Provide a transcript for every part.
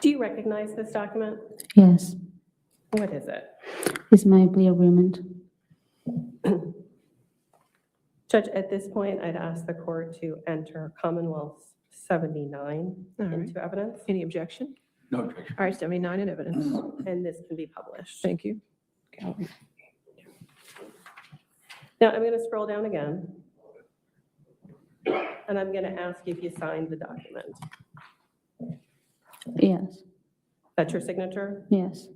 Do you recognize this document? Yes, What is it? it's my plea agreement. Judge, at this point, I'd ask the court to enter Commonwealth 79 All right. into evidence, Any objection? No objection. All right, 79 in evidence. and this can be published. Thank you. Calvin. Now, I'm going to scroll down again, and I'm going to ask if you signed the document. Yes, That's your signature? yes.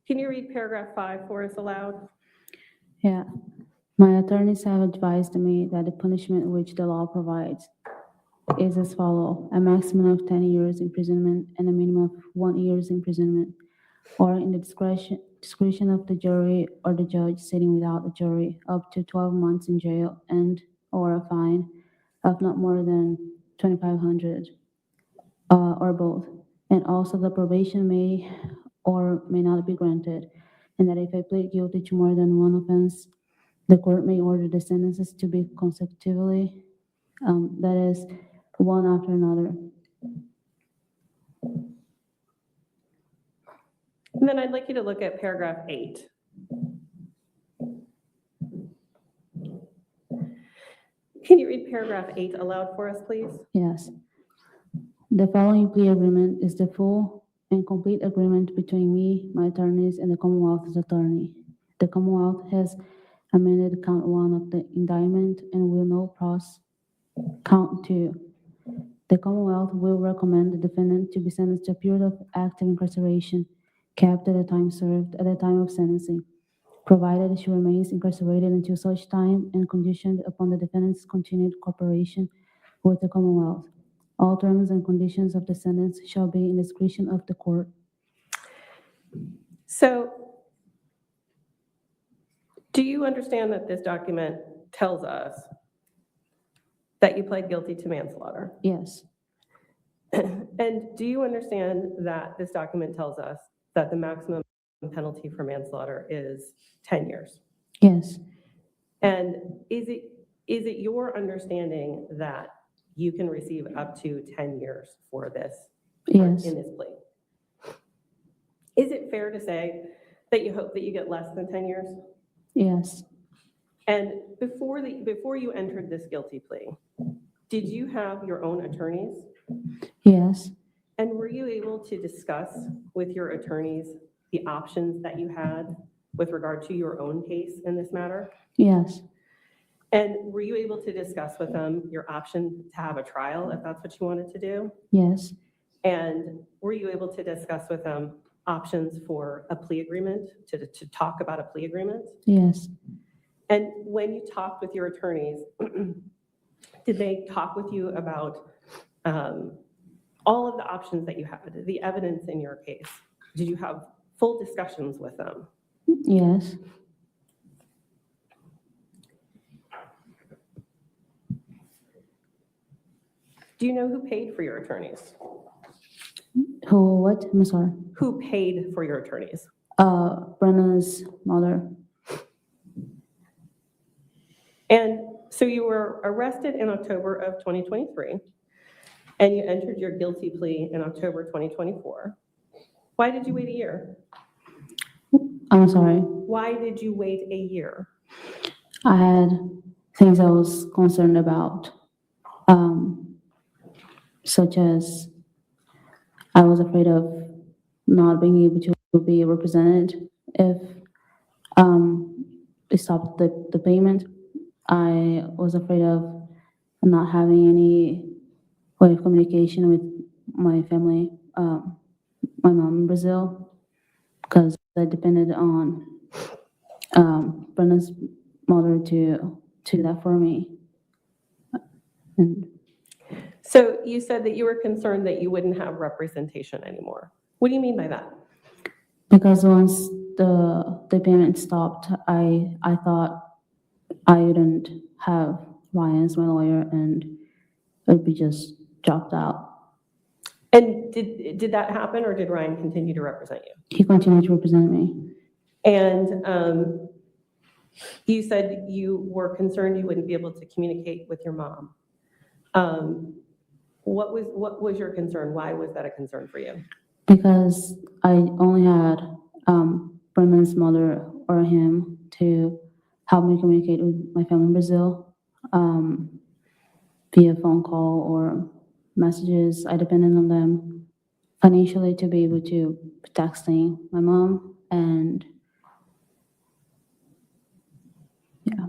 Can you read paragraph 5 for us aloud? Yeah. My attorneys have advised me that the punishment which the law provides is as follows: a maximum of 10 years imprisonment and a minimum of 1 year's imprisonment, or in the discretion of the jury or the judge sitting without a jury, up to 12 months in jail and or a fine of not more than $2,500, or both. And also the probation may or may not be granted, and that if I plead guilty to more than one offense, the court may order the sentences to be consecutively, that is, one after another. And then I'd like you to look at paragraph 8. Can you read paragraph 8 aloud for us, please? Yes. The following plea agreement is the full and complete agreement between me, my attorneys, and the Commonwealth's attorney. The Commonwealth has amended count 1 of the indictment and will now pros count 2. The Commonwealth will recommend the defendant to be sentenced to a period of active incarceration, capped at the time served at the time of sentencing, provided she remains incarcerated until such time and conditioned upon the defendant's continued cooperation with the Commonwealth. All terms and conditions of the sentence shall be in discretion of the court. So, do you understand that this document tells us that you pled guilty to manslaughter? Yes, And do you understand that this document tells us that the maximum penalty for manslaughter is 10 years? yes, And is it your understanding that you can receive up to 10 years for this, yes, in this plea? Is it fair to say that you hope that you get less than 10 years? yes, And before you entered this guilty plea, did you have your own attorneys? yes, And were you able to discuss with your attorneys the options that you had with regard to your own case in this matter? yes, And were you able to discuss with them your option to have a trial if that's what you wanted to do? yes, And were you able to discuss with them options for a plea agreement, to talk about a plea agreement? yes, And when you talked with your attorneys, did they talk with you about all of the options that you had, the evidence in your case? Did you have full discussions with them? yes. Do you know who paid for your attorneys? Who, what? I'm sorry. Who paid for your attorneys? Brenna's mother. And so you were arrested in October of 2023, and you entered your guilty plea in October 2024. Why did you wait a year? I'm sorry. Why did you wait a year? I had things I was concerned about, such as I was afraid of not being able to be represented if they stopped the payment. I was afraid of not having any way of communication with my family, my mom in Brazil, because I depended on Brenda's mother to do that for me. And So you said that you were concerned that you wouldn't have representation anymore. What do you mean by that? because once the payment stopped, I thought I wouldn't have Ryan as my lawyer and it would be just dropped out. And did that happen, or did Ryan continue to represent you? He continued to represent me. And you said you were concerned you wouldn't be able to communicate with your mom. What was your concern? Why was that a concern for you? Because I only had Brendan's mother or him to help me communicate with my family in Brazil via phone call or messages. I depended on them financially to be able to texting my mom, and yeah.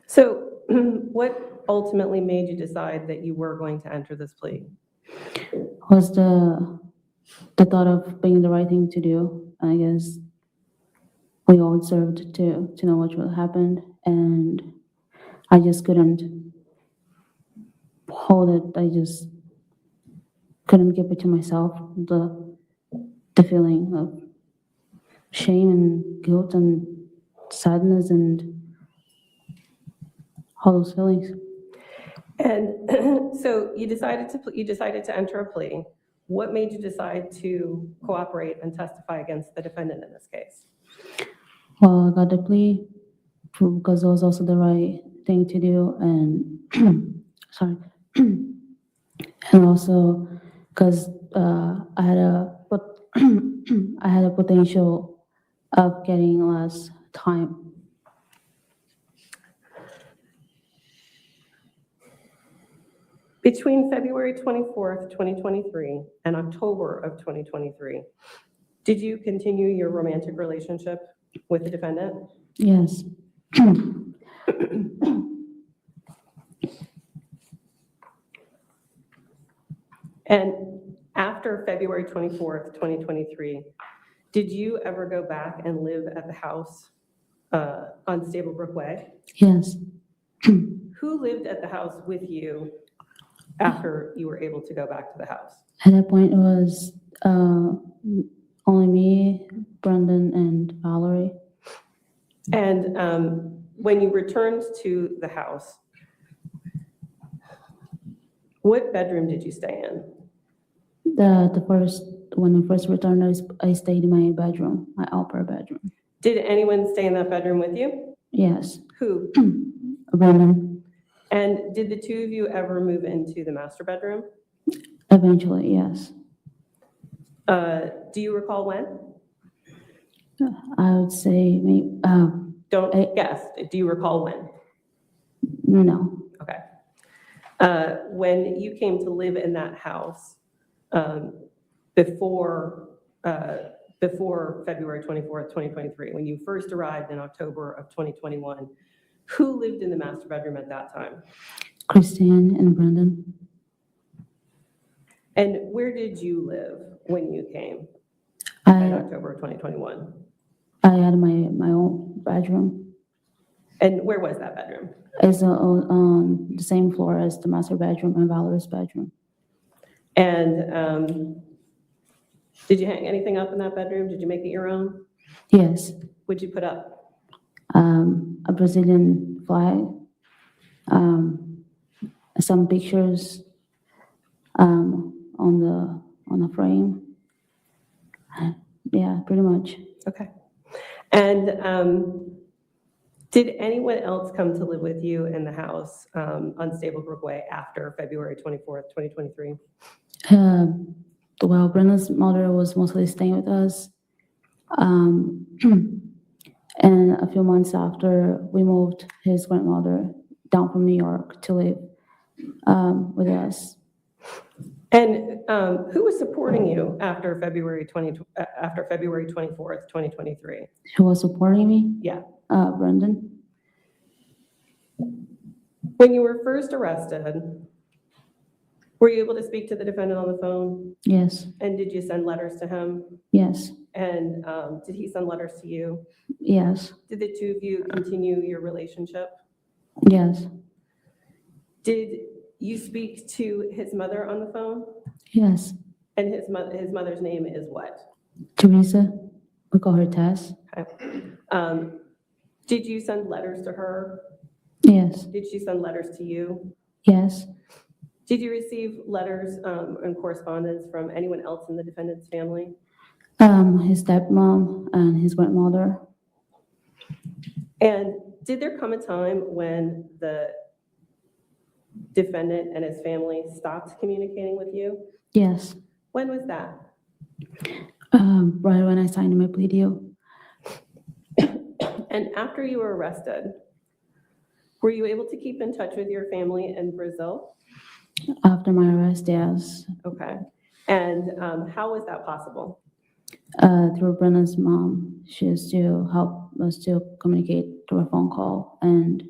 So what ultimately made you decide that you were going to enter this plea? Was the thought of being the right thing to do. I guess we all deserved to know what would happen, and I just couldn't hold it. I just couldn't give it to myself. The feeling of shame and guilt and sadness and all those feelings. And so you decided to enter a plea. What made you decide to cooperate and testify against the defendant in this case? Well, I got the plea because it was also the right thing to do, and sorry, and also because I had I had a potential of getting less time. Between February 24th, 2023 and October of 2023, did you continue your romantic relationship with the defendant? Yes. And after February 24th, 2023, did you ever go back and live at the house on Stablebrook Way? Yes. Who lived at the house with you after you were able to go back to the house? At that point, it was only me, Brendan, and Valerie. And when you returned to the house, what bedroom did you stay in? When I first returned, I stayed in my bedroom, my upper bedroom. Did anyone stay in that bedroom with you? Yes. Who? Brendan. And did the two of you ever move into the master bedroom? Eventually, yes. Do you recall when? I would say maybe, Don't guess. Do you recall when? no. Okay. When you came to live in that house before February 24th, 2023, when you first arrived in October of 2021, who lived in the master bedroom at that time? Christine and Brendan. And where did you live when you came in October of 2021? I had my own bedroom. And where was that bedroom? It's on the same floor as the master bedroom and Valerie's bedroom. And did you hang anything up in that bedroom? Did you make it your own? Yes. What'd you put up? A Brazilian flag, some pictures on the frame. Yeah, pretty much. Okay. And did anyone else come to live with you in the house on Stablebrook Way after February 24th, 2023? Well, Brenda's mother was mostly staying with us. And a few months after, we moved his grandmother down from New York to live with us. And who was supporting you after February 24th, 2023? Who was supporting me? Yeah. Brendan. When you were first arrested, were you able to speak to the defendant on the phone? Yes. And did you send letters to him? Yes. And did he send letters to you? Yes. Did the two of you continue your relationship? Yes. Did you speak to his mother on the phone? Yes. And his mother's name is what? Teresa. We call her Tess. Okay. Did you send letters to her? Yes. Did she send letters to you? Yes. Did you receive letters and correspondence from anyone else in the defendant's family? His stepmom and his grandmother. And did there come a time when the defendant and his family stopped communicating with you? Yes. When was that? Right when I signed my plea deal. And after you were arrested, were you able to keep in touch with your family in Brazil? After my arrest, yes. Okay. And how was that possible? Through Brenna's mom, she used to help us to communicate through a phone call, and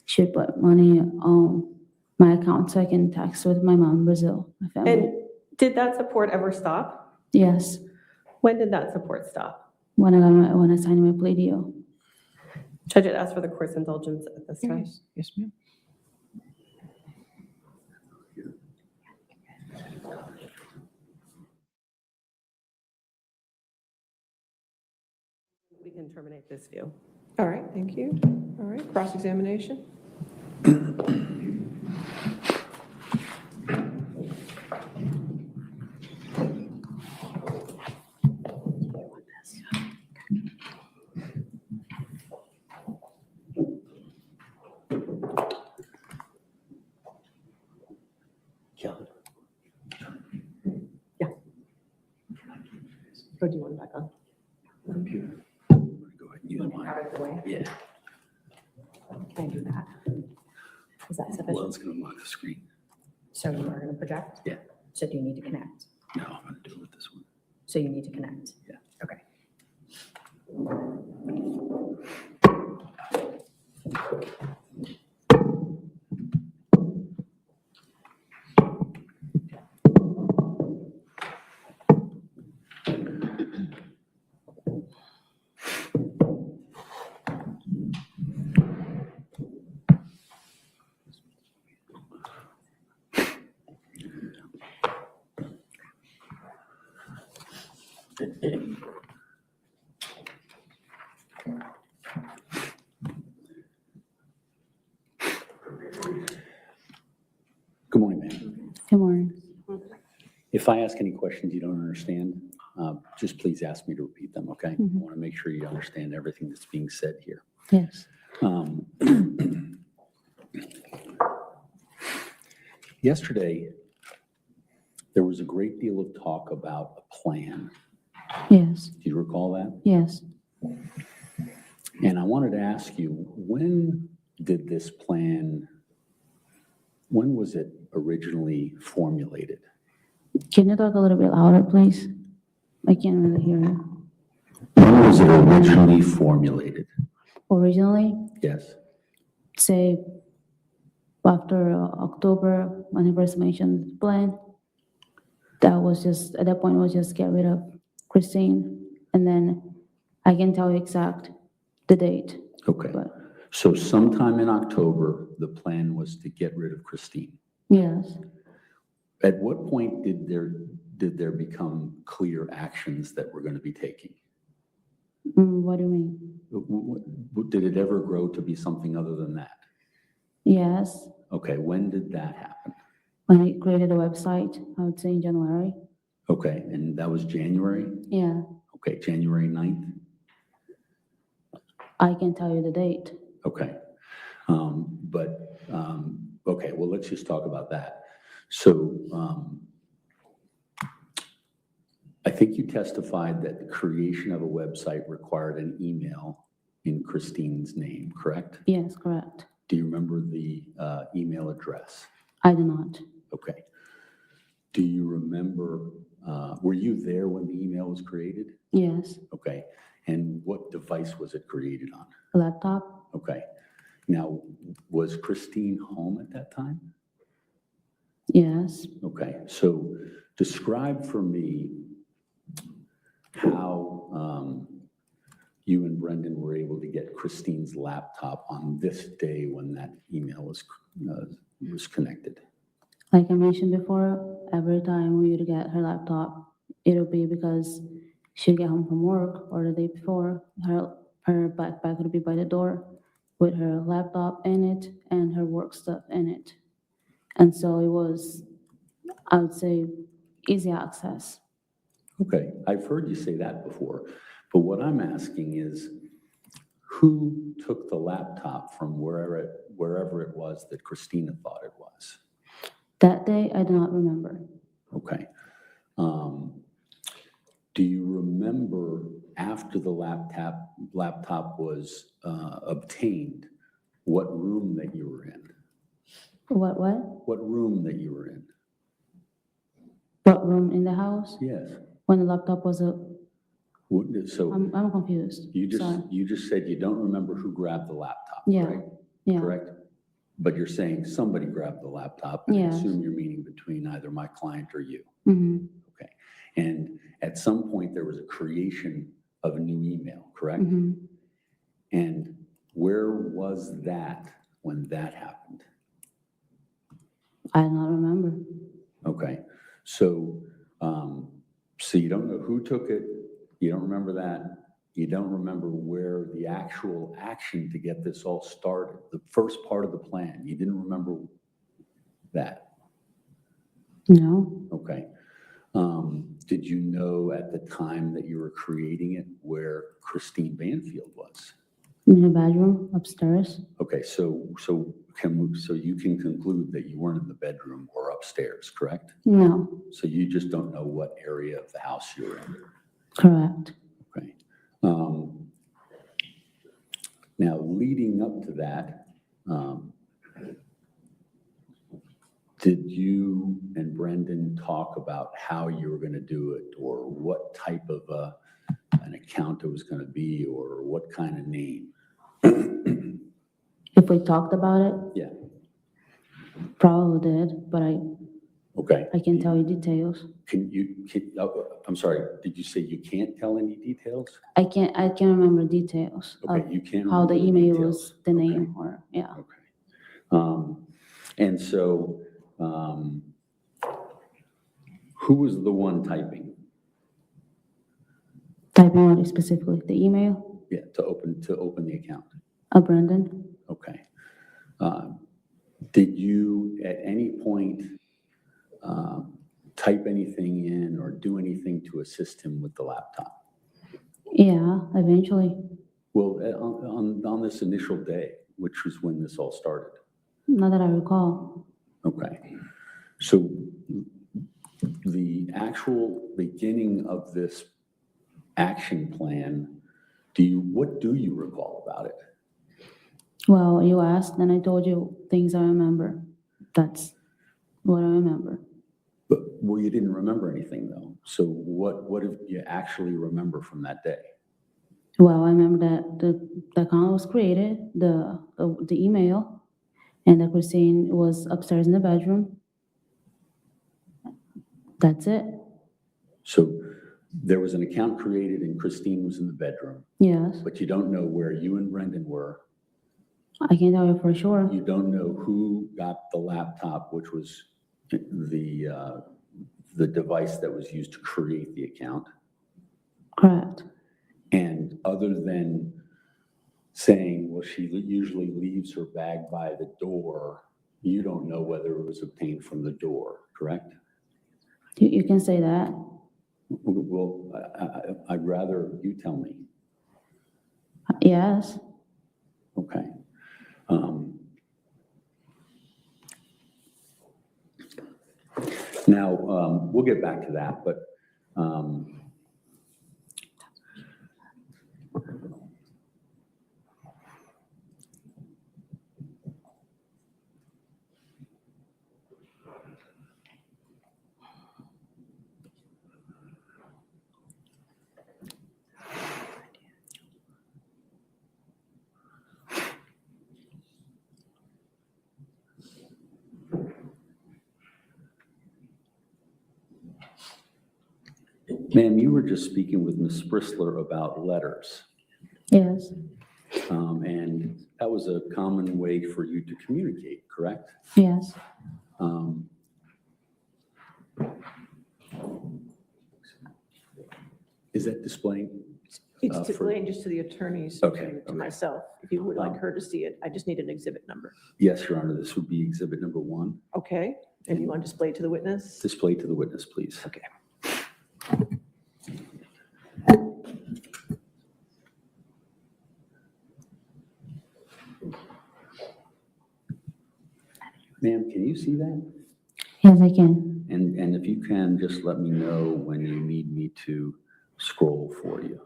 she put money on my account so I can text with my mom in Brazil, my family. And did that support ever stop? Yes, When did that support stop? when I signed my plea deal. Judge, I'd ask for the court's indulgence at this time. Yes, yes, ma'am. We can terminate this view. All right, thank you. All right, cross-examination. Yeah. Or do you want it back on? Computer. Go ahead and use mine. Out of the way. Yeah, Can I do that? Is that well, sufficient? it's gonna lock the screen. So you are going to project? Yeah. So do you need to connect? No, I'm gonna do it with this one. So you need to connect? Yeah. Okay. Good morning, ma'am. Good morning. If I ask any questions you don't understand, just please ask me to repeat them, okay? I want to make sure you understand everything that's being said here. Yes. Yesterday, there was a great deal of talk about a plan. Yes. Do you recall that? Yes. And I wanted to ask you, when did this plan, when was it originally formulated? Can you talk a little bit louder, please? I can't really hear you. When was it originally formulated? Originally, Yes. say after October, when he first mentioned the plan, that was just, at that point, was just get rid of Christine. And then I can tell you exact the date. Okay. But So sometime in October, the plan was to get rid of Christine. yes, At what point did there become clear actions that we're going to be taking? what do you mean? Did it ever grow to be something other than that? Yes, Okay, when did that happen? when I created a website, I would say in January. Okay, and that was January? Yeah, Okay, January 9th? I can tell you the date. Okay. Okay, well, let's just talk about that. So, I think you testified that the creation of a website required an email in Christine's name, correct? Yes, correct. Do you remember the email address? I do not. Okay. Do you remember, were you there when the email was created? Yes, Okay. And what device was it created on? laptop. Okay. Now, was Christine home at that time? Yes. Okay. So describe for me how you and Brendan were able to get Christine's laptop on this day when that email was connected. Like I mentioned before, every time we would get her laptop, it'll be because she'd get home from work or the day before, her backpack would be by the door with her laptop in it and her work stuff in it. And so it was, I would say, easy access. Okay, I've heard you say that before, but what I'm asking is, who took the laptop from wherever it was that Christina thought it was? That day, I do not remember. Okay. Do you remember after the laptop was obtained, what room that you were in? What? What room that you were in? What room in the house? Yes. When the laptop was up? So I'm confused. Sorry. you just said you don't remember who grabbed the laptop, Yeah. right? Yeah. Correct? But you're saying somebody grabbed the laptop, and I Yes. assume you're meaning between either my client or you. Mm-hmm. Okay. And at some point, there was a creation of a new email, correct? Mm-hmm. And where was that when that happened? I do not remember. Okay. So, so you don't know who took it, you don't remember that, you don't remember where the actual action to get this all started, the first part of the plan, you didn't remember that? No. Okay. Did you know at the time that you were creating it where Christine Banfield was? In the bedroom upstairs? Okay, so you can conclude that you weren't in the bedroom or upstairs, correct? No. So you just don't know what area of the house you're in. Correct. Okay. Now, leading up to that, did you and Brendan talk about how you were going to do it, or what type of an account it was going to be, or what kind of name? If we talked about it? Yeah. Probably did, but Okay. I can tell you details. I'm sorry, did you say you can't tell any details? I can't remember details Okay, of you can't how the remember email details. was, the Okay. name, or, yeah. Okay. And so, who was the one typing? Typing what specifically? The email? Yeah, to open the account. Brendan? Okay. Did you at any point type anything in or do anything to assist him with the laptop? Yeah, eventually. Well, on this initial day, which was when this all started. Not that I recall. Okay. So the actual beginning of this action plan, what do you recall about it? Well, you asked, and I told you things I remember. That's what I remember. But, well, you didn't remember anything though. So what did you actually remember from that day? Well, I remember that the account was created, the email, and that Christine was upstairs in the bedroom. That's it. So there was an account created and Christine was in the bedroom, Yes. but you don't know where you and Brendan were. I can tell you for sure. You don't know who got the laptop, which was the device that was used to create the account. Correct. And other than saying, well, she usually leaves her bag by the door, you don't know whether it was obtained from the door, correct? You can say that. Well, I'd rather you tell me. Yes. Okay. Now, we'll get back to that, but ma'am, you were just speaking with Ms. Bristler about letters. Yes. And that was a common way for you to communicate, correct? Yes. Is that displaying? It's for- displaying just to the attorneys, Okay, to myself. If you would like Um, her to see it, I just need an exhibit number. Yes, Your Honor, this would be exhibit number 1. Okay, and you want to display it to the witness? Display to the witness, please. Okay. you see that? Yes, I can. And if you can, just let me know when you need me to scroll for you.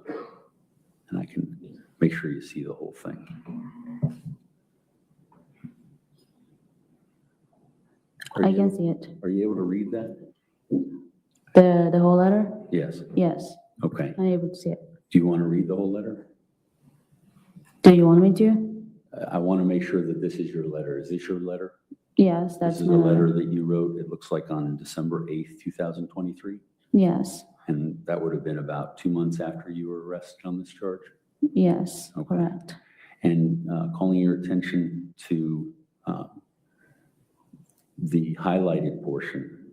And I can make sure you see the whole thing. I can see it. Are you able to read that? The whole letter? Yes. Yes, Okay. I'm able to see it. Do you want to read the whole letter? Do you want me to? I want to make sure that this is your letter. Is this your letter? Yes, that's This is my a letter letter. that you wrote, it looks like on December 8th, 2023? Yes, And that would have been about 2 months after you were arrested on this charge? yes, Okay. correct. And calling your attention to the highlighted portion.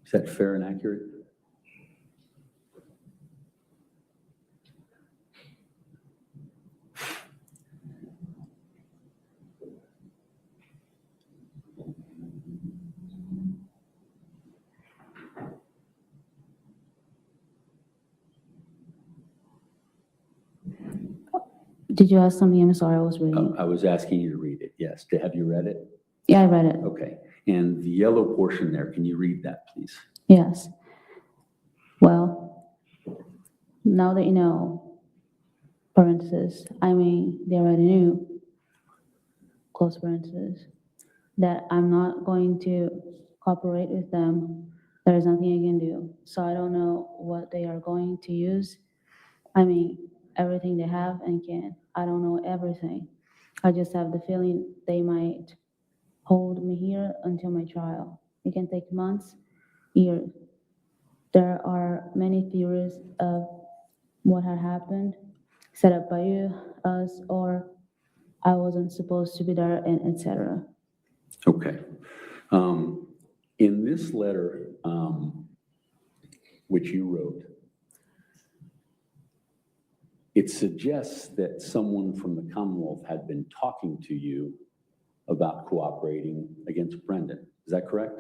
Is that fair and accurate? Did you ask something? I'm sorry, I was reading. I was asking you to read it, yes. Have you read it? Yeah, I read it. Okay. And the yellow portion there, can you read that, please? Yes. Well, now that you know, parentheses, I mean, they already knew, close parentheses, that I'm not going to cooperate with them. There is nothing I can do. So I don't know what they are going to use. I mean, everything they have and can. I don't know everything. I just have the feeling they might hold me here until my trial. It can take months, years. There are many theories of what had happened, set up by you, us, or I wasn't supposed to be there, and etc. Okay. In this letter, which you wrote, it suggests that someone from the Commonwealth had been talking to you about cooperating against Brendan. Is that correct?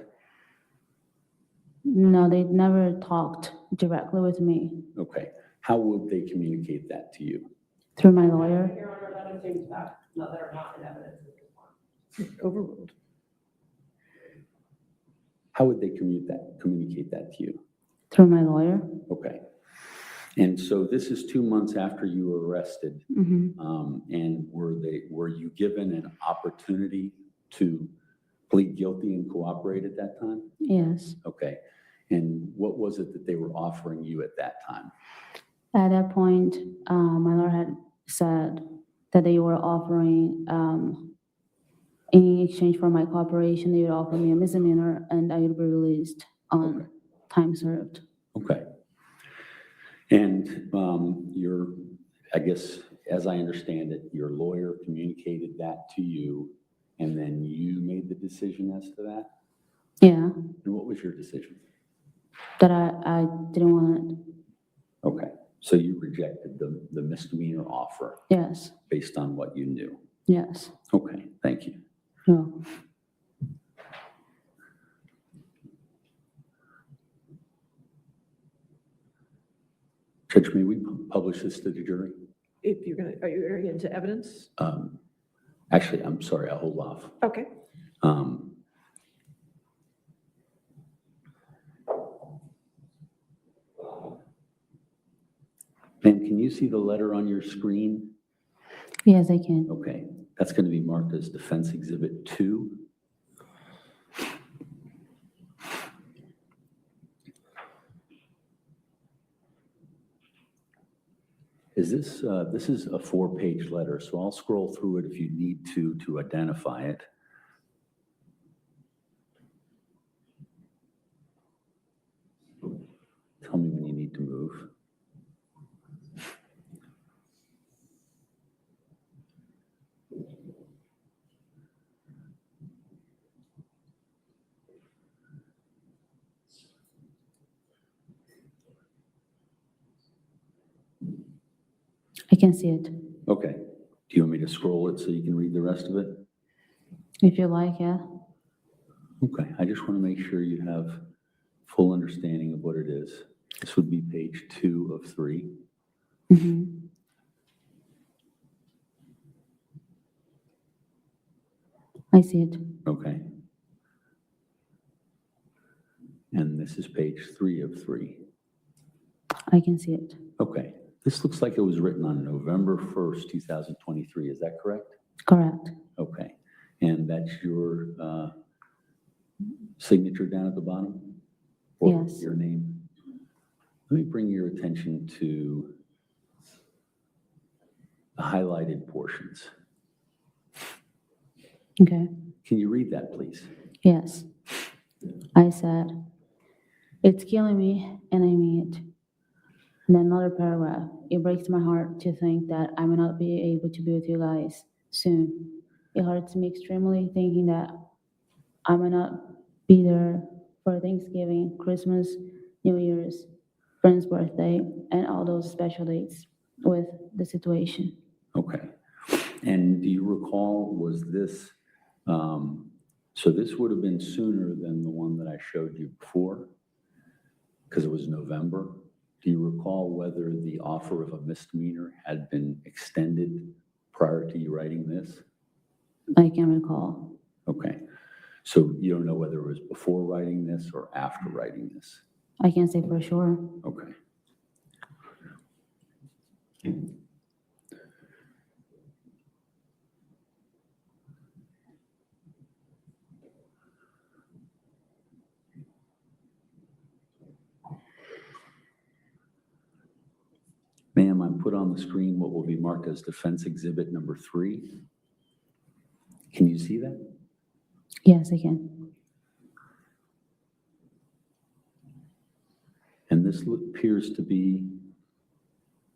No, they never talked directly with me. Okay. How would they communicate that to you? Through my lawyer. Your Honor, that assumes that, no, they're not in evidence at this point. Overruled. How would they communicate that to you? Through my lawyer. Okay. And so this is 2 months after you were arrested. And were you given an opportunity to plead guilty and cooperate at that time? Yes. Okay. And what was it that they were offering you at that time? At that point, my lawyer had said that they were offering, in exchange for my cooperation, they would offer me a misdemeanor and I would be released on Okay. time served. Okay. And I guess, as I understand it, your lawyer communicated that to you, and then you made the decision as to that? Yeah, And what was your decision? that I didn't want it. Okay. So you rejected the misdemeanor offer Yes, based on what you knew? yes. Okay, thank you. No. Judge, may we publish this to the jury? If you're gonna, are you going into evidence? Actually, I'm sorry, I'll hold off. Okay. Ma'am, can you see the letter on your screen? Yes, I can. Okay, that's going to be marked as Defense Exhibit 2. This is a 4-page letter, so I'll scroll through it if you need to identify it. Tell me when you need to move. I can see it. Okay. Do you want me to scroll it so you can read the rest of it? If you like, yeah. Okay, I just want to make sure you have full understanding of what it is. This would be page 2 of 3. Mm-hmm. I see it. Okay. And this is page 3 of 3. I can see it. Okay. This looks like it was written on November 1st, 2023. Is that correct? Correct. Okay. And that's your signature down at the bottom? Or Yes. your name? Let me bring your attention to the highlighted portions. Okay. Can you read that, please? Yes. I said, it's killing me, and I mean it. And then another paragraph. It breaks my heart to think that I may not be able to be with you guys soon. It hurts me extremely thinking that I may not be there for Thanksgiving, Christmas, New Year's, friend's birthday, and all those special dates with the situation. Okay. And do you recall, was this, so this would have been sooner than the one that I showed you before? Because it was November. Do you recall whether the offer of a misdemeanor had been extended prior to you writing this? I can recall. Okay. So you don't know whether it was before writing this or after writing this? I can say for sure. Okay. Ma'am, I'm put on the screen what will be marked as defense exhibit number 3. Can you see that? Yes, I can. And this appears to be,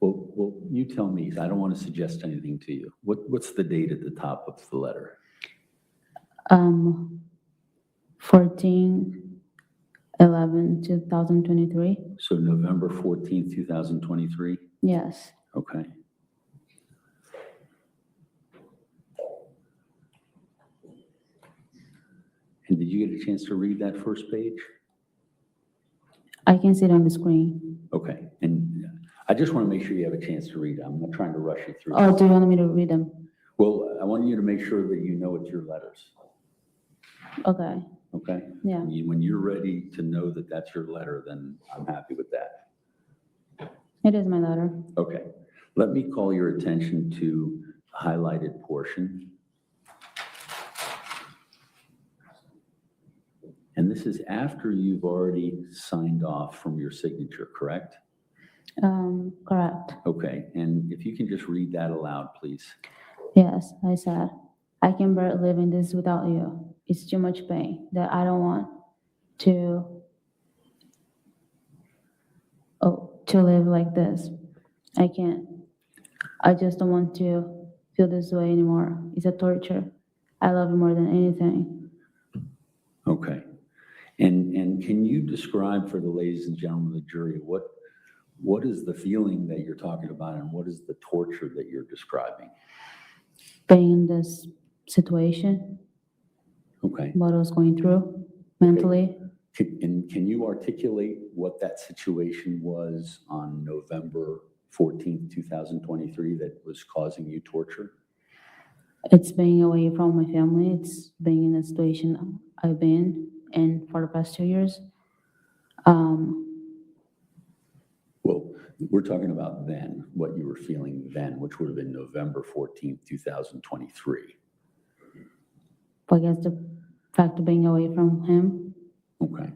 well, you tell me. I don't want to suggest anything to you. What's the date at the top of the letter? 14/11/2023. So November 14th, 2023? Yes. Okay. And did you get a chance to read that first page? I can see it on the screen. Okay. And I just want to make sure you have a chance to read it. I'm not trying to rush you through. Or do you want me to read them? Well, I want you to make sure that you know it's your letters. Okay. Okay? Yeah. When you're ready to know that that's your letter, then I'm happy with that. It is my letter. Okay. Let me call your attention to the highlighted portion. And this is after you've already signed off from your signature, correct? Correct. Okay. And if you can just read that aloud, please. Yes, I said, I can bear living this without you. It's too much pain that I don't want to live like this. I can't. I just don't want to feel this way anymore. It's a torture. I love you more than anything. Okay. And can you describe for the ladies and gentlemen of the jury, what is the feeling that you're talking about and what is the torture that you're describing? Being in this situation, Okay. what I was going through mentally. Can you articulate what that situation was on November 14th, 2023 that was causing you torture? It's being away from my family. It's being in a situation I've been in for the past 2 years. Well, we're talking about then, what you were feeling then, which would have been November 14th, 2023. I guess the fact of being away from him. Okay.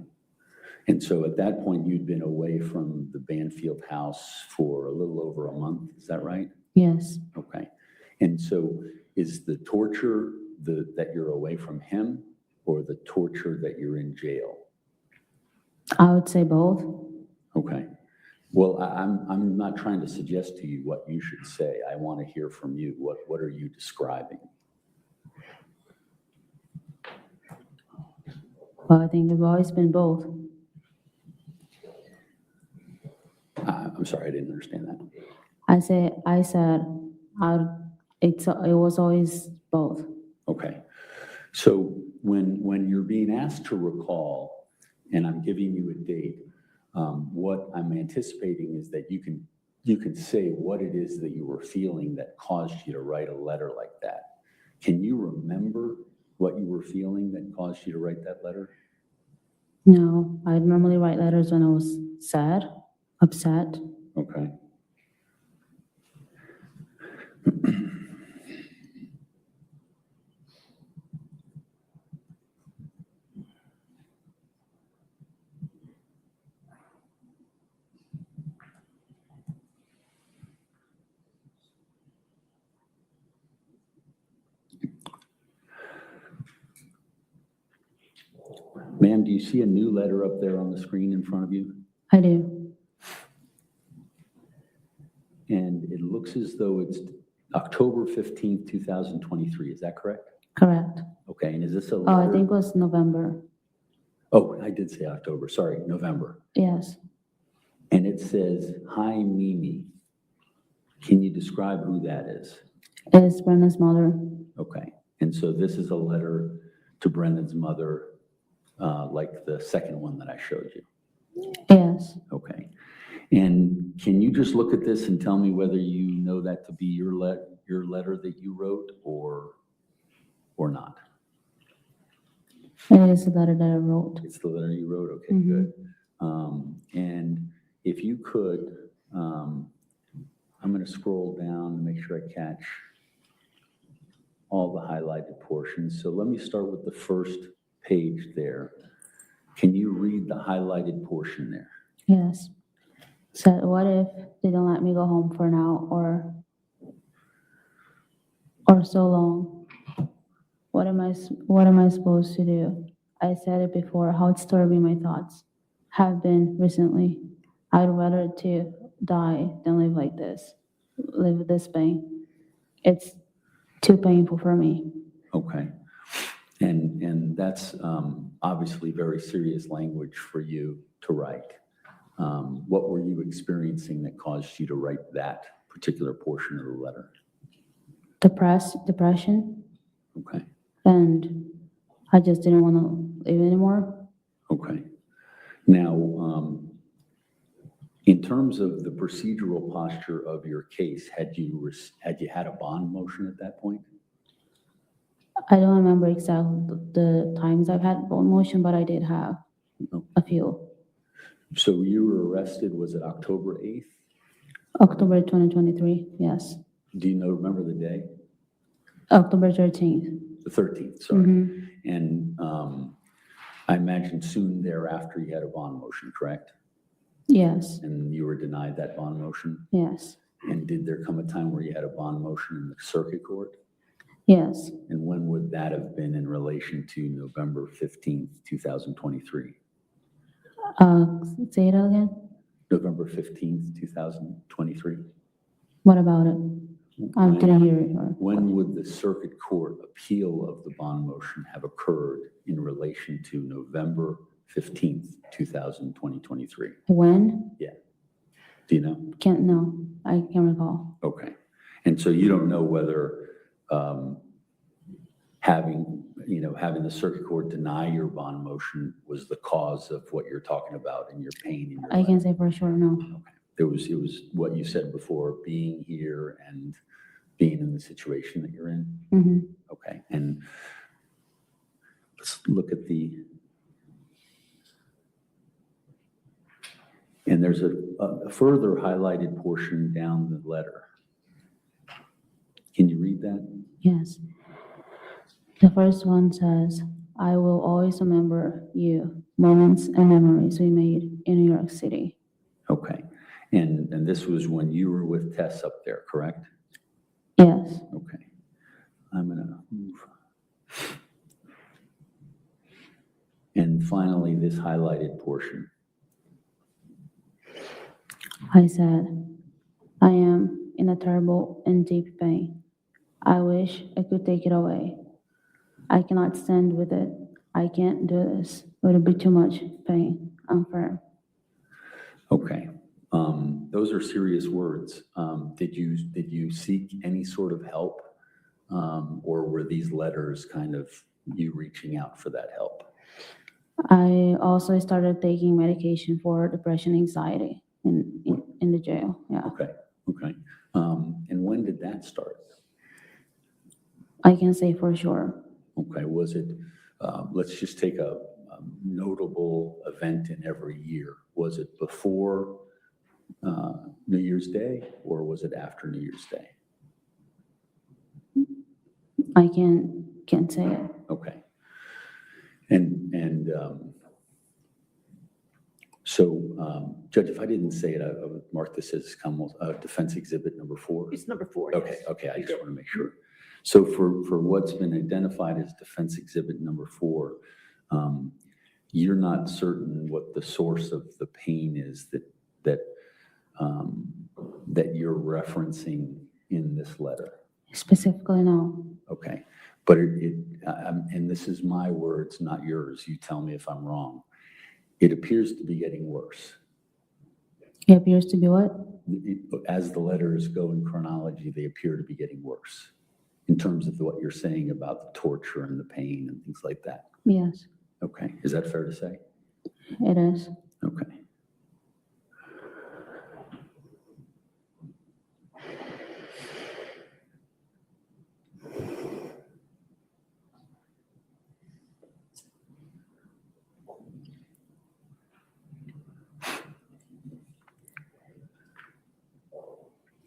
And so at that point, you'd been away from the Banfield house for a little over a month. Is that right? Yes. Okay. And so is the torture that you're away from him or the torture that you're in jail? I would say both. Okay. Well, I'm not trying to suggest to you what you should say. I want to hear from you. What are you describing? Well, I think it's always been both. I'm sorry, I didn't understand that. I said, it was always both. Okay. So when you're being asked to recall, and I'm giving you a date, what I'm anticipating is that you can say what it is that you were feeling that caused you to write a letter like that. Can you remember what you were feeling that caused you to write that letter? No, I normally write letters when I was sad, upset. Okay. Ma'am, do you see a new letter up there on the screen in front of you? I do. And it looks as though it's October 15th, 2023. Is that correct? Correct. Okay, and is this a Oh, I letter? think it was November. Oh, I did say October, sorry, November. Yes. And it says, "Hi, Mimi." Can you describe who that is? It's Brenda's mother. Okay, and so this is a letter to Brendan's mother, like the second one that I showed you. Yes. Okay. And can you just look at this and tell me whether you know that to be your letter that you wrote or not? It is a letter that I wrote. It's the letter you wrote? Okay, Mhm. good. And if you could, I'm going to scroll down and make sure I catch all the highlighted portions. So let me start with the first page there. Can you read the highlighted portion there? Yes. Said, what if they don't let me go home for now or so long? What am I supposed to do? I said it before, how disturbing my thoughts have been recently. I'd rather to die than live like this, live with this pain. It's too painful for me. Okay. And that's obviously very serious language for you to write. What were you experiencing that caused you to write that particular portion of the letter? Depression, Okay. and I just didn't want to live anymore. Okay. Now, in terms of the procedural posture of your case, had you had a bond motion at that point? I don't remember exactly the times I've had bone motion, but I did have a few. So you were arrested, was it October 8th? October 2023, yes. Do you remember the day? October 13th. The 13th, sorry. Mhm. And I imagine soon thereafter you had a bond motion, correct? Yes, And you were denied that bond motion? yes, And did there come a time where you had a bond motion in the circuit court? yes. And when would that have been in relation to November 15th, 2023? Say that again? November 15th, 2023? What about it? I didn't hear it. When would the circuit court appeal of the bond motion have occurred in relation to November 15th, 2023? When? Do you know? No, I can't recall. Okay. And so you don't know whether having the circuit court deny your bond motion was the cause of what you're talking about and your pain in your I life? can say for sure, no. Okay. It was what you said before, being here and being in the situation that you're in? Hmm. Okay. And let's look at and there's a further highlighted portion down the letter. Can you read that? Yes. The first one says, I will always remember you, moments and memories we made in New York City. Okay. And this was when you were with Tess up there, correct? Yes. Okay. I'm going to move. And finally, this highlighted portion. I said, I am in a terrible and deep pain. I wish I could take it away. I cannot stand with it. I can't do this. It would be too much pain. I'm firm. Okay. Those are serious words. Did you seek any sort of help? Or were these letters kind of you reaching out for that help? I also started taking medication for depression, anxiety in the jail. Yeah. Okay. Okay. And when did that start? I can say for sure. Okay, was it, let's just take a notable event in every year. Was it before New Year's Day, or was it after New Year's Day? I can't say it. Okay. And so, Judge, if I didn't say it, I would mark this as defense exhibit number 4. It's number 4, Okay, yes. okay, I You just did. want to make sure. So for what's been identified as defense exhibit number 4, you're not certain what the source of the pain is that you're referencing in this letter? Specifically, no. Okay, but and this is my words, not yours. You tell me if I'm wrong. It appears to be getting worse. It appears to be what? As the letters go in chronology, they appear to be getting worse in terms of what you're saying about the torture and the pain and things like that. Yes, Okay, is that fair to say? it is. Okay.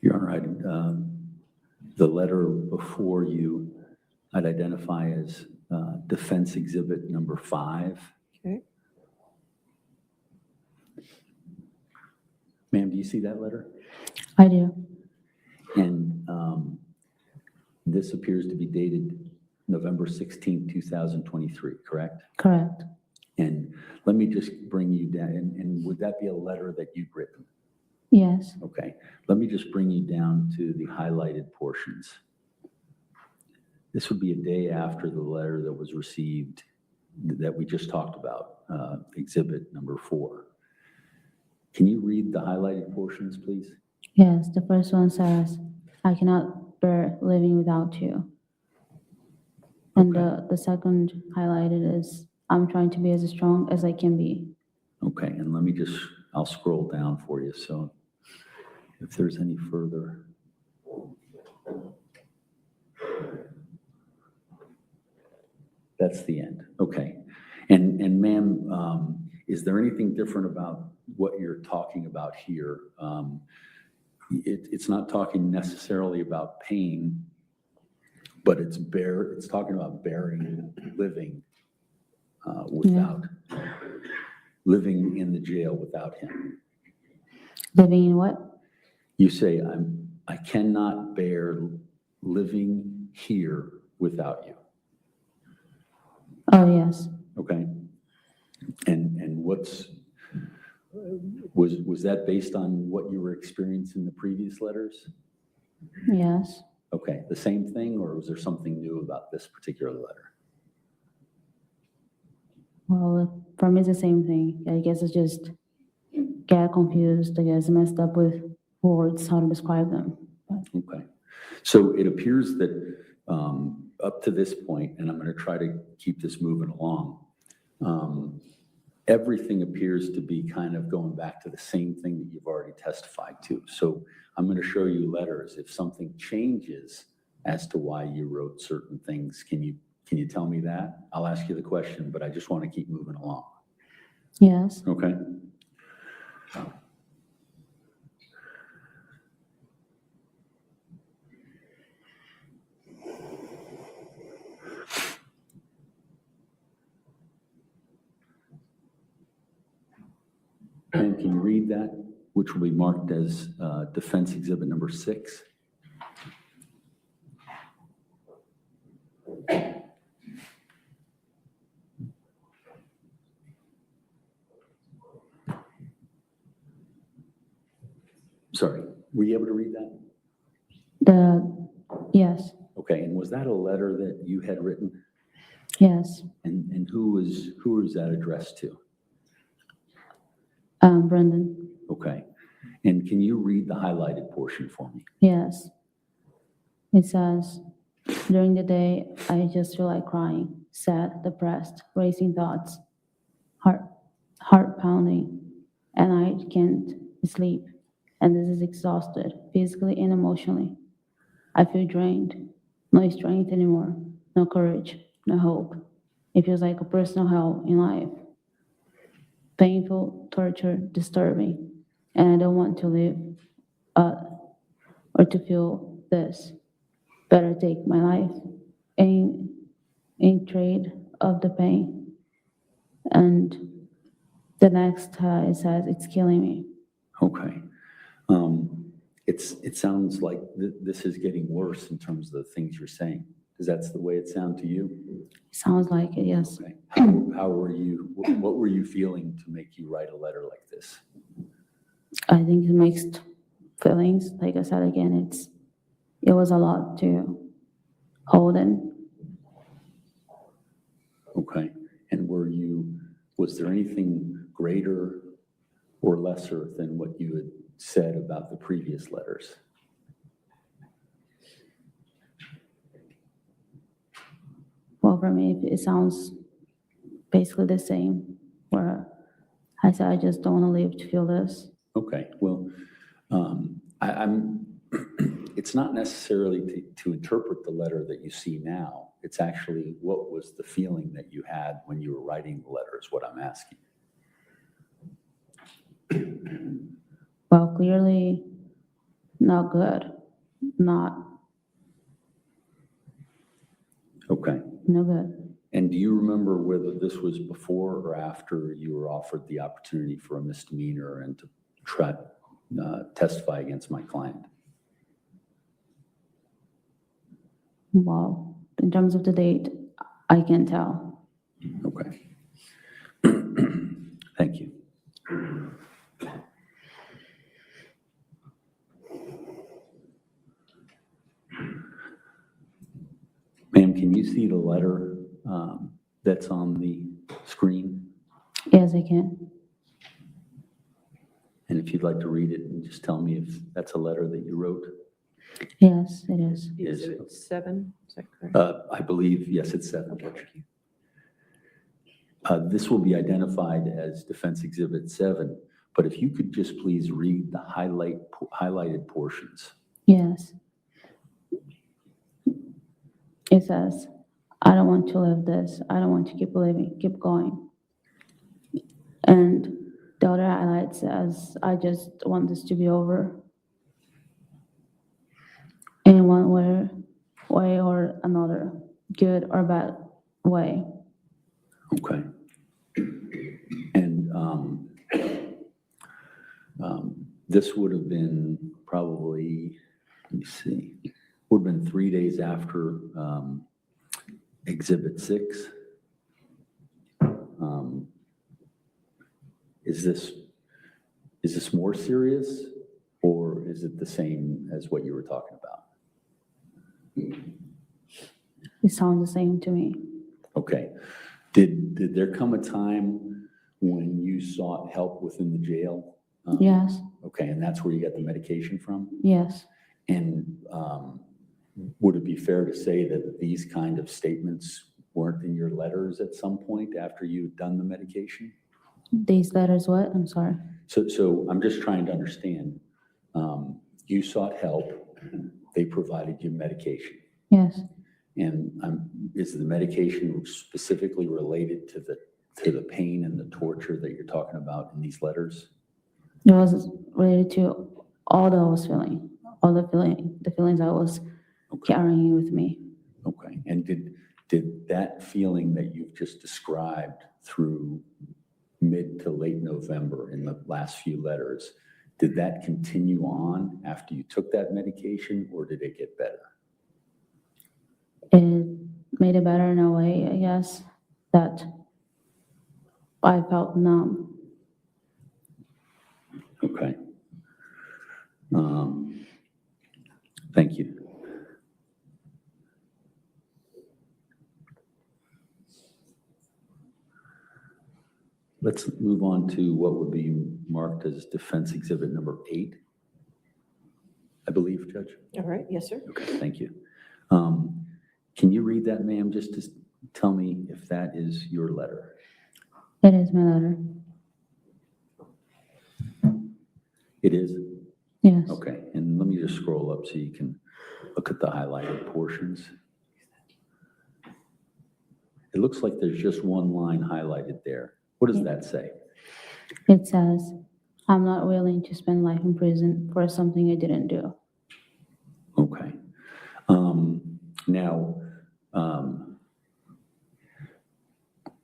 Your Honor, the letter before you, I'd identify as defense exhibit number 5. Okay. Ma'am, do you see that letter? I do. And this appears to be dated November 16, 2023, correct? Correct. And let me just bring you down, and would that be a letter that you've written? Yes. Okay, let me just bring you down to the highlighted portions. This would be a day after the letter that was received that we just talked about, exhibit number 4. Can you read the highlighted portions, please? Yes, the first one says, I cannot bear living without you. And the second highlighted is, I'm trying to be as strong as I can be. Okay, and let me just, I'll scroll down for you, so if there's any further. That's the end, okay. And ma'am, is there anything different about what you're talking about here? It's not talking necessarily about pain, but it's talking about bearing living without, living in the jail without him. Living in what? You say, I cannot bear living here without you. Oh, yes. Okay. And was that based on what you were experiencing in the previous letters? Yes. Okay, the same thing, or was there something new about this particular letter? Well, for me, it's the same thing. I guess it's just get confused. I guess messed up with words, how to describe them. But Okay. So it appears that up to this point, and I'm going to try to keep this moving along, everything appears to be kind of going back to the same thing that you've already testified to. So I'm going to show you letters. If something changes as to why you wrote certain things, can you tell me that? I'll ask you the question, but I just want to keep moving along. yes. Okay? And can you read that, which will be marked as defense exhibit number 6? Sorry, were you able to read that? Yes. Okay, and was that a letter that you had written? Yes. And who was that addressed to? Brendan. Okay, and can you read the highlighted portion for me? Yes. It says, during the day, I just feel like crying, sad, depressed, racing thoughts, heart pounding, and I can't sleep. And this is exhausted, physically and emotionally. I feel drained, no strength anymore, no courage. no hope. It feels like a personal hell in life. Painful, torture, disturbing. And I don't want to live or to feel this. Better take my life in trade of the pain. And the next it says it's killing me. Okay. It sounds like this is getting worse in terms of the things you're saying. Is that the way it sound to you? Sounds like it, yes. Okay. How were you, what were you feeling to make you write a letter like this? I think it's mixed feelings. Like I said again, it was a lot to hold in. Okay. And was there anything greater or lesser than what you had said about the previous letters? Well, for me, it sounds basically the same, where I said, I just don't want to live to feel this. Okay, well, it's not necessarily to interpret the letter that you see now. It's actually what was the feeling that you had when you were writing the letter is what I'm asking. Well, clearly not good, not Okay. no good. And do you remember whether this was before or after you were offered the opportunity for a misdemeanor and to try testify against my client? Well, in terms of the date, I can't tell. Okay. Thank you. Ma'am, can you see the letter that's on the screen? Yes, I can. And if you'd like to read it and just tell me if that's a letter that you wrote? Yes, it is. Is- Exhibit 7, is that correct? I believe, yes, it's 7, Okay, Judge. thank you. This will be identified as Defense Exhibit 7, but if you could just please read the highlighted portions. Yes. It says, I don't want to live this. I don't want to keep living, keep going. And the other highlight says, I just want this to be over. In one way or another, good or bad way. Okay. And this would have been probably, let me see, would have been 3 days after Exhibit 6. Is this more serious, or is it the same as what you were talking about? It sounds the same to me. Okay. Did there come a time when you sought help within the jail? Yes, Okay, and that's where you got the medication from? yes, And would it be fair to say that these kind of statements weren't in your letters at some point after you'd done the medication? these letters, what? I'm sorry. So I'm just trying to understand. You sought help, they provided you medication. Yes, And is the medication specifically related to the pain and the torture that you're talking about in these letters? it was related to all that I was feeling, all the feelings I was Okay. carrying with me. Okay, and did that feeling that you've just described through mid to late November in the last few letters, did that continue on after you took that medication, or did it get better? It made it better in a way, I guess, that I felt numb. Okay. Thank you. Let's move on to what would be marked as Defense Exhibit number 8, I believe, Judge. All right, yes, sir. Okay, thank you. Can you read that, ma'am, just to tell me if that is your letter? It is my letter. It is? Yes. Okay, and let me just scroll up so you can look at the highlighted portions. It looks like there's just one line highlighted there. What does that say? It says, I'm not willing to spend life in prison for something I didn't do. Okay. Now,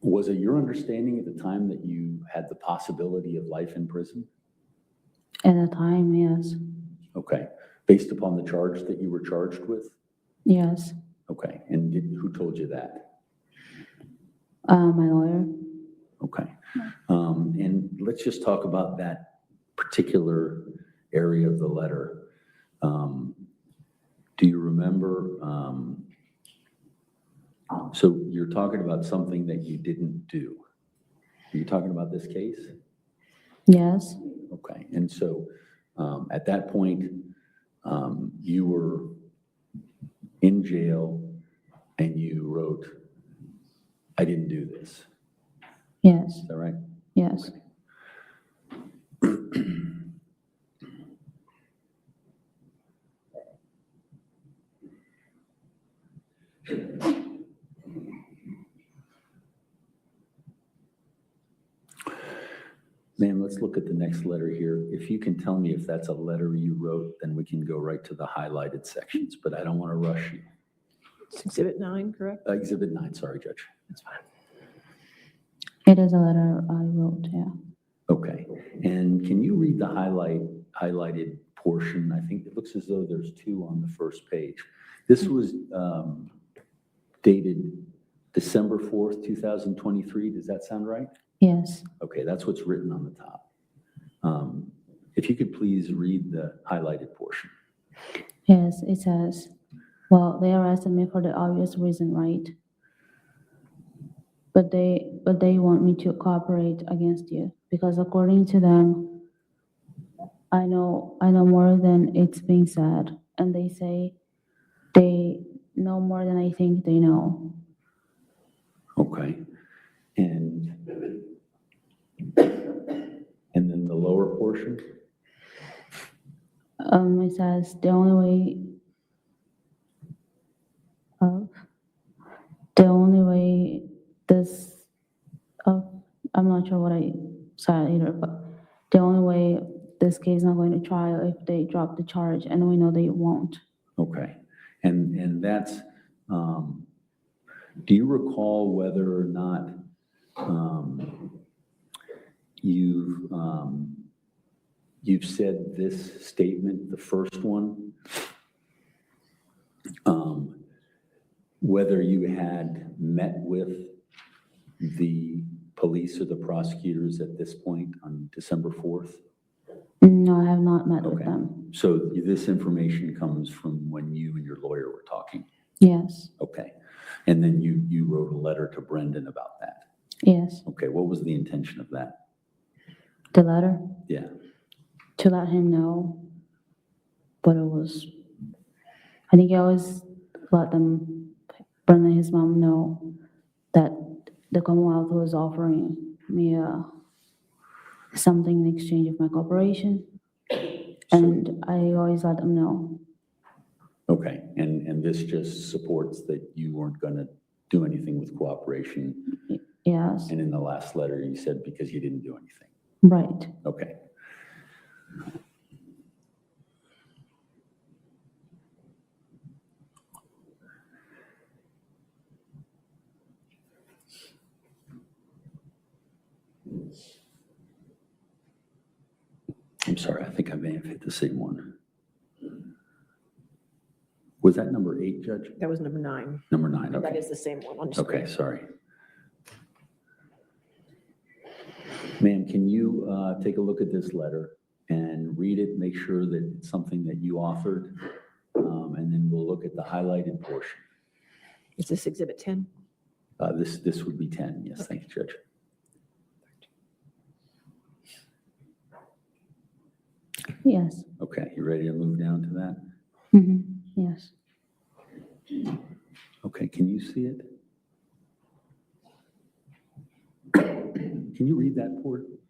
was it your understanding at the time that you had the possibility of life in prison? At the time, yes. Okay. Based upon the charge that you were charged with? Yes. Okay. And who told you that? My lawyer. Okay. And let's just talk about that particular area of the letter. Do you remember? So you're talking about something that you didn't do. Are you talking about this case? Yes. Okay. And so at that point, you were in jail and you wrote, I didn't do this. Yes. Is that right? Yes. Ma'am, let's look at the next letter here. If you can tell me if that's a letter you wrote, then we can go right to the highlighted sections, but I don't want to rush you. It's Exhibit 9, correct? Exhibit 9, sorry, Judge. That's fine. It is a letter I wrote, yeah. Okay. And can you read the highlighted portion? I think it looks as though there's two on the first page. This was dated December 4th, 2023. Does that sound right? Yes. Okay, that's what's written on the top. If you could please read the highlighted portion. Yes, it says, well, they arrested me for the obvious reason, right? But they want me to cooperate against you because according to them, I know more than it's being said, and they say they know more than I think they know. Okay. And then the lower portion? It says the only way this, I'm not sure what I said either, but the only way this case is not going to trial if they drop the charge, and we know they won't. Okay. And that's, do you recall whether or not you've said this statement, the first one, whether you had met with the police or the prosecutors at this point on December 4th? No, I have not met with Okay. them. So this information comes from when you and your lawyer were talking? Yes. Okay. And then you wrote a letter to Brendan about that? Yes. Okay, what was the intention of that? The letter? Yeah. To let him know, but it was, I think I always let them, Brendan and his mom know that the Commonwealth was offering me something in exchange of my cooperation, and I always let them know. Okay, and this just supports that you weren't going to do anything with cooperation, Yes, and in the last letter you said because you didn't do anything. right. Okay. I'm sorry, I think I may have hit the same one. Was that number 8, Judge? That was number 9. Number 9, That okay. is the same one on the Okay, screen. sorry. Ma'am, can you take a look at this letter and read it, make sure that it's something that you authored, and then we'll look at the highlighted portion. Is this Exhibit 10? This would be 10, yes, thank you, Judge. Yes. Okay, you ready to move down to that? Yes. Okay, can you see it? Can you read that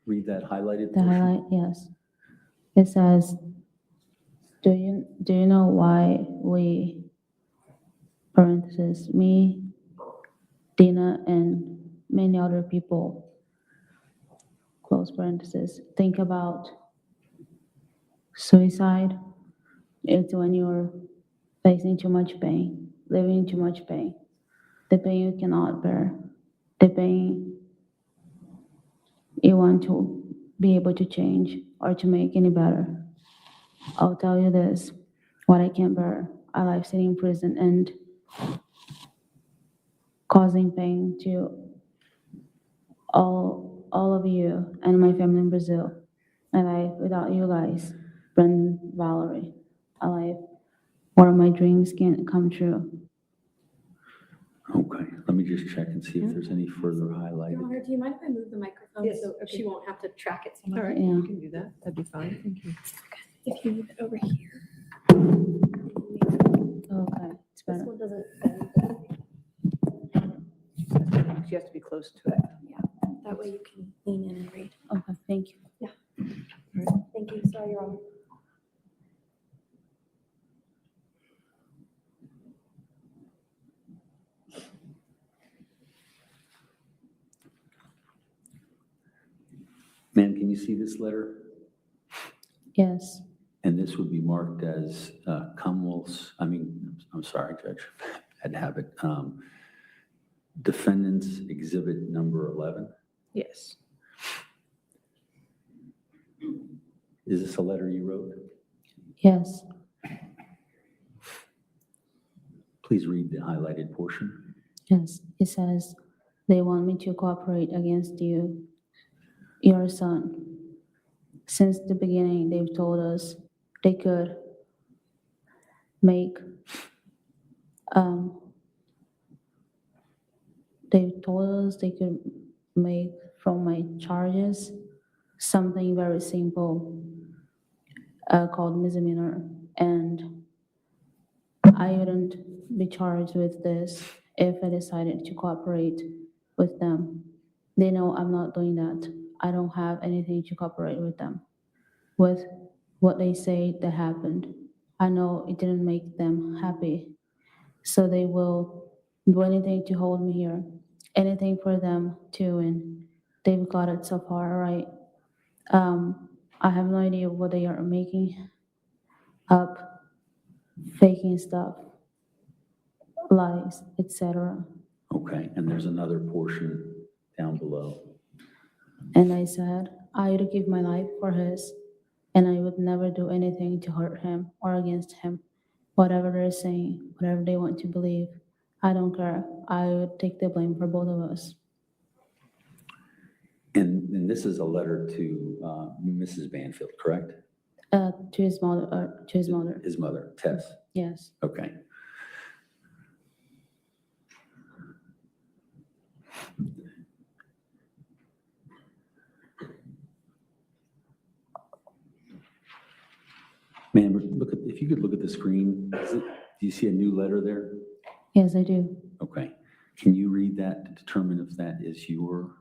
read that highlighted The portion? highlight, yes. It says, do you know why we, parenthesis, me, Dina, and many other people, close parentheses, think about suicide. It's when you're facing too much pain, living too much pain, the pain you cannot bear, the pain you want to be able to change or to make any better. I'll tell you this, what I can't bear, a life sitting in prison and causing pain to all of you and my family in Brazil. A life without you guys, Brendan, Valerie, a life where my dreams can't come true. Okay, let me just check and see if there's any further Your highlighted. Honor, do you mind if I move the microphone Yes, so okay. she won't have to track it so All much? right, Yeah. you can do that. That'd be fine. Thank you. If you move it over here. Okay, it's This better. one doesn't bend. She has to be close to it. That way you can lean in and read. Okay, thank you. Thank you. Sorry, Your Honor. Ma'am, can you see this letter? Yes, And this would be marked as I'm sorry, Judge, bad habit. Defendant's Exhibit Number 11. Yes. Is this a letter you wrote? yes. Please read the highlighted portion. Yes, it says, they want me to cooperate against you, your son. Since the beginning, they've told us they could make, they've told us they could make from my charges something very simple called misdemeanor. And I wouldn't be charged with this if I decided to cooperate with them. They know I'm not doing that. I don't have anything to cooperate with them. With what they say that happened, I know it didn't make them happy. So they will do anything to hold me here, anything for them to win. They've got it so far, right? I have no idea what they are making up, faking stuff, lies, etc. Okay, and there's another portion down below. And I said, I would give my life for his, and I would never do anything to hurt him or against him. Whatever they're saying, whatever they want to believe, I don't care. I would take the blame for both of us. And this is a letter to Mrs. Banfield, correct? To his mother, His mother, Tess. yes. Okay. Ma'am, if you could look at the screen, do you see a new letter there? Yes, I do. Okay. Can you read that to determine if that is your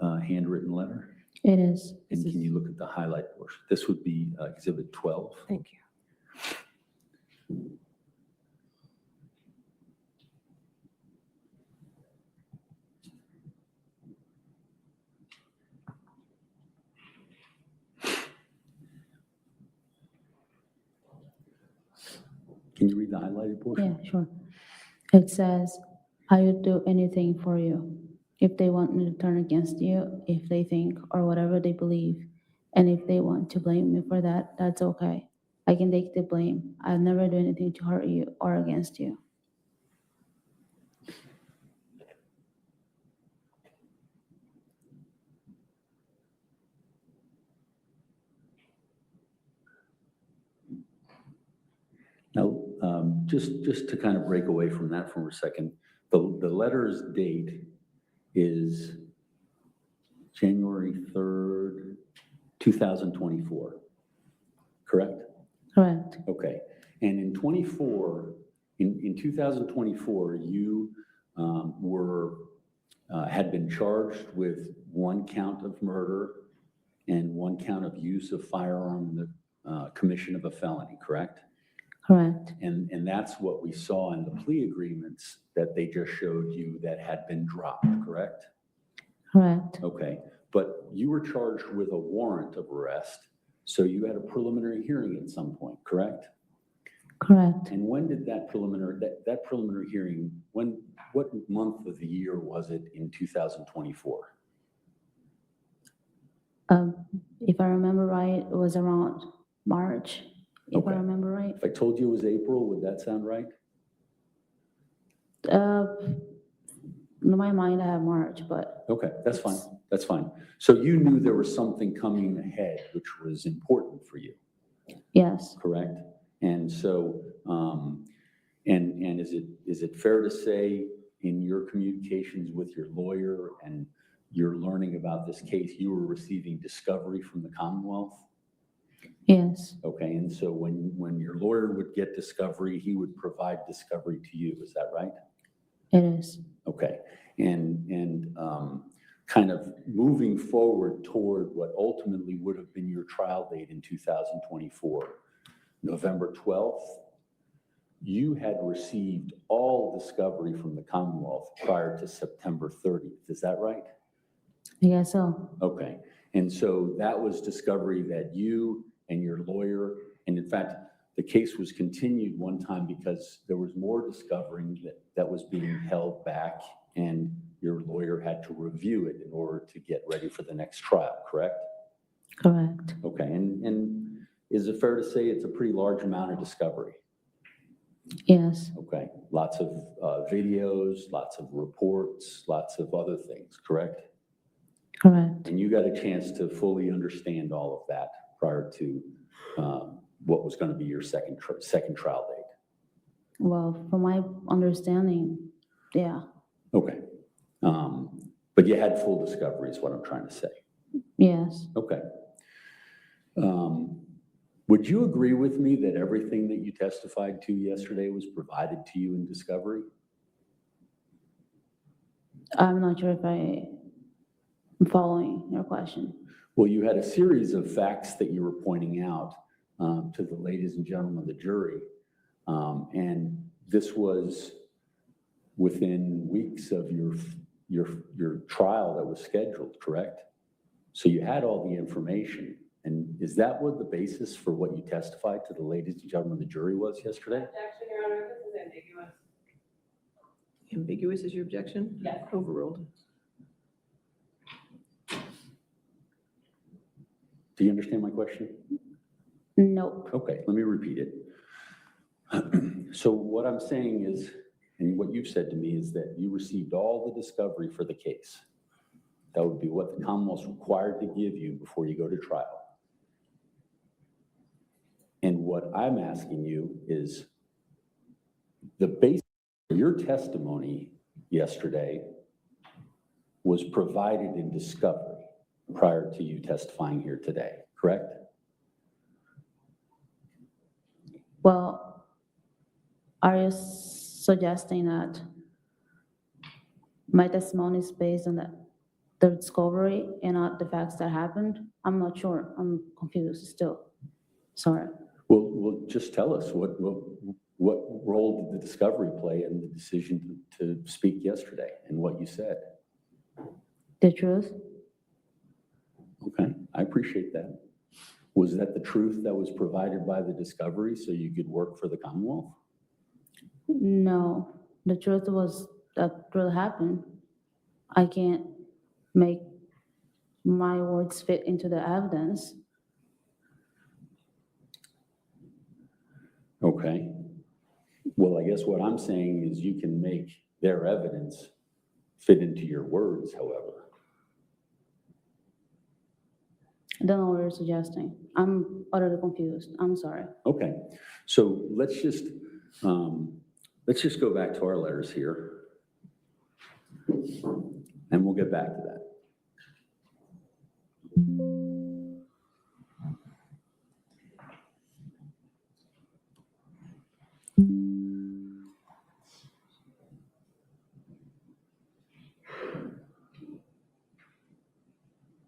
handwritten letter? It is. And can you look at the highlight portion? This would be Exhibit 12. Thank you. Can you read the highlighted portion? Yeah, sure. It says, I would do anything for you. If they want me to turn against you, if they think or whatever they believe, and if they want to blame me for that, that's okay. I can take the blame. I'll never do anything to hurt you or against you. Now, just to kind of break away from that for a second, the letter's date is January 3rd, 2024, correct? Correct. Okay. And in 2024, you had been charged with one count of murder and one count of use of firearm in the commission of a felony, correct? Correct. And that's what we saw in the plea agreements that they just showed you that had been dropped, correct? Correct. Okay, but you were charged with a warrant of arrest, so you had a preliminary hearing at some point, correct? Correct. And when did that preliminary hearing, what month of the year was it in 2024? If I remember right, it was around March, if I Okay. remember right. If I told you it was April, would that sound right? In my mind, I have March, but Okay, that's fine, that's fine. So you knew there was something coming ahead which was important for you, yes, correct? And so, and is it fair to say in your communications with your lawyer and you're learning about this case, you were receiving discovery from the Commonwealth? yes, Okay, and so when your lawyer would get discovery, he would provide discovery to you, is that right? it is. Okay, and kind of moving forward toward what ultimately would have been your trial date in 2024, November 12th, you had received all discovery from the Commonwealth prior to September 30th, is that right? I guess so. Okay, and so that was discovery that you and your lawyer, and in fact, the case was continued one time because there was more discovery that was being held back and your lawyer had to review it in order to get ready for the next trial, correct? Correct. Okay, and is it fair to say it's a pretty large amount of discovery? Yes, Okay, lots of videos, lots of reports, lots of other things, correct? correct. And you got a chance to fully understand all of that prior to what was going to be your second trial date. Well, from my understanding, yeah, Okay. But you had full discovery is what I'm trying to say. yes, Okay. Would you agree with me that everything that you testified to yesterday was provided to you in discovery? I'm not sure if I'm following your question. Well, you had a series of facts that you were pointing out to the ladies and gentlemen of the jury. And this was within weeks of your trial that was scheduled, correct? So you had all the information. And is that what the basis for what you testified to the ladies and gentlemen of the jury was yesterday? Objection, Your Honor, this is ambiguous. Ambiguous is your objection? Yes. Overruled. Do you understand my question? Nope. Okay, let me repeat it. So what I'm saying is, and what you've said to me is that you received all the discovery for the case. That would be what the Commonwealth's required to give you before you go to trial. And what I'm asking you is the basis for your testimony yesterday was provided in discovery prior to you testifying here today, correct? Well, are you suggesting that my testimony is based on the discovery and not the facts that happened? I'm not sure. I'm confused still. Sorry. Well, just tell us what role did the discovery play in the decision to speak yesterday and what you said? The truth? Okay, I appreciate that. Was that the truth that was provided by the discovery so you could work for the Commonwealth? No. The truth was that really happened. I can't make my words fit into the evidence. Okay. Well, I guess what I'm saying is you can make their evidence fit into your words, however. I don't know what you're suggesting. I'm utterly confused. I'm sorry. Okay, so let's just go back to our letters here, and we'll get back to that.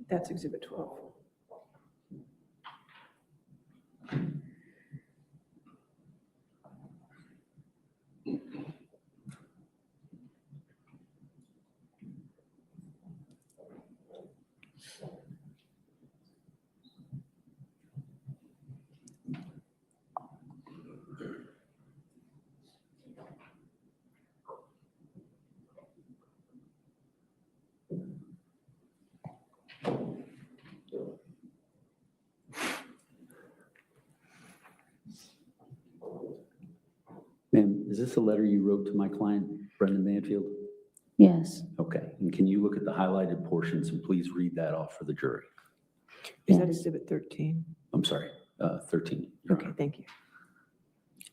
That's Exhibit 12. is this a letter you wrote to my client, Brendan Banfield? Yes, Okay, and can you look at the highlighted portions and please read that off for the jury? Is that Yes. Exhibit 13? I'm sorry, 13. Your Okay, Honor. thank you.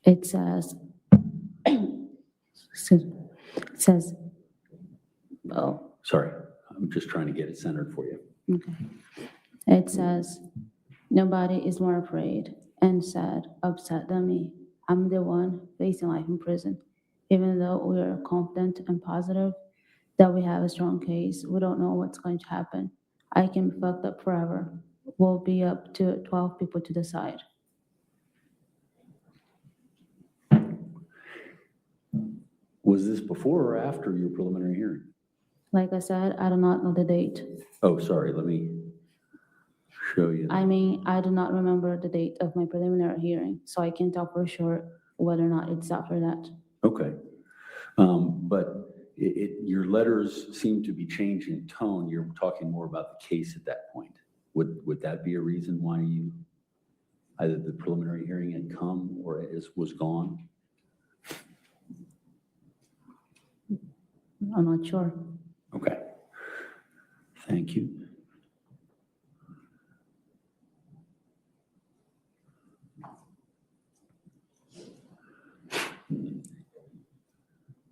it says, excuse me, it says, oh, Sorry, I'm just trying to get it centered for you. okay. It says, nobody is more afraid and sad, upset than me. I'm the one facing life in prison. Even though we are confident and positive that we have a strong case, we don't know what's going to happen. I can be fucked up forever. We'll be up to 12 people to decide. Was this before or after your preliminary hearing? Like I said, I do not know the date. Oh, sorry, let me show you. I mean, I do not remember the date of my preliminary hearing, so I can't tell for sure whether or not it's after that. Okay. But your letters seem to be changing tone. You're talking more about the case at that point. Would that be a reason why either the preliminary hearing had come or it was gone? I'm not sure. Okay. Thank you.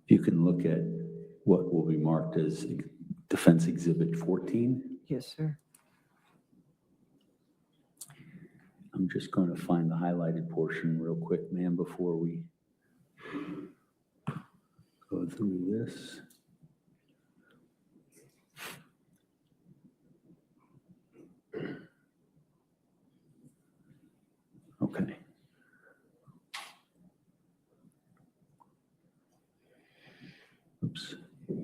You can look at what will be marked as Defense Exhibit 14. Yes, sir. I'm just going to find the highlighted portion real quick, ma'am, before we go through this. Okay. Oops. I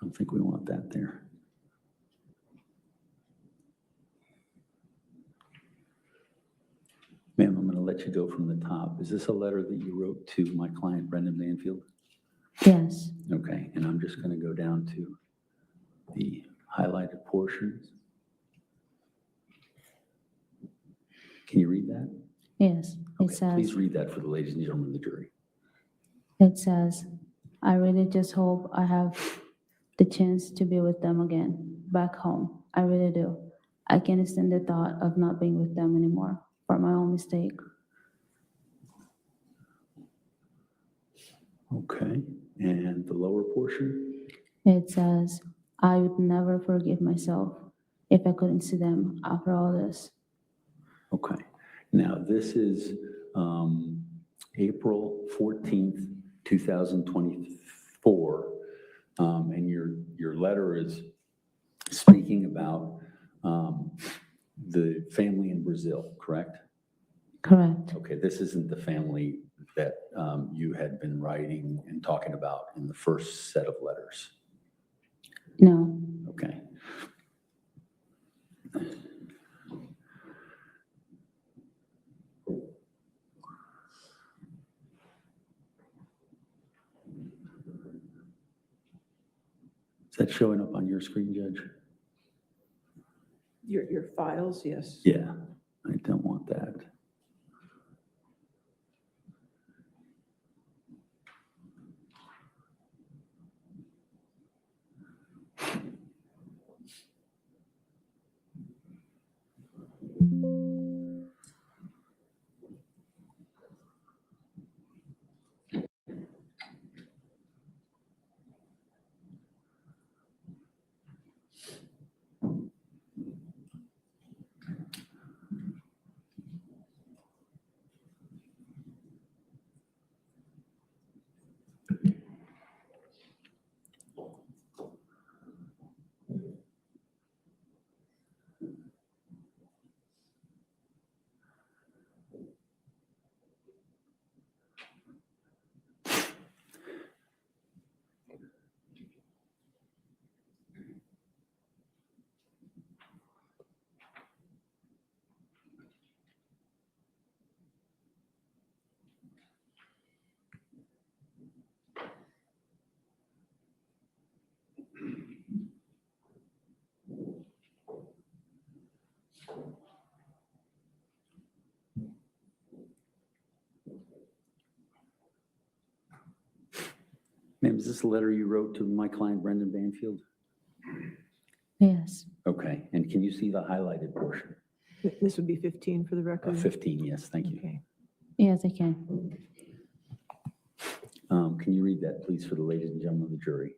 don't think we want that there. Ma'am, I'm going to let you go from the top. Is this a letter that you wrote to my client, Brendan Banfield? Yes, Okay, and I'm just going to go down to the highlighted portions. Can you read that? yes. It Okay, please says, read that for the ladies and gentlemen of the jury. it says, I really just hope I have the chance to be with them again, back home. I really do. I can't stand the thought of not being with them anymore for my own mistake. Okay, and the lower portion? It says, I would never forgive myself if I couldn't see them after all this. Okay, now this is April 14th, 2024, and your letter is speaking about the family in Brazil, correct? Correct. Okay, this isn't the family that you had been writing and talking about in the first set of letters. No, Okay. Is that showing up on your screen, Judge? Your files, yes. Yeah, I don't want that. Ma'am, is this a letter you wrote to my client Brendan Banfield? Yes, Okay, and can you see the highlighted portion? This would be 15 for the record? 15, yes, thank you. Okay. yes, I can. Can you read that, please, for the ladies and gentlemen of the jury?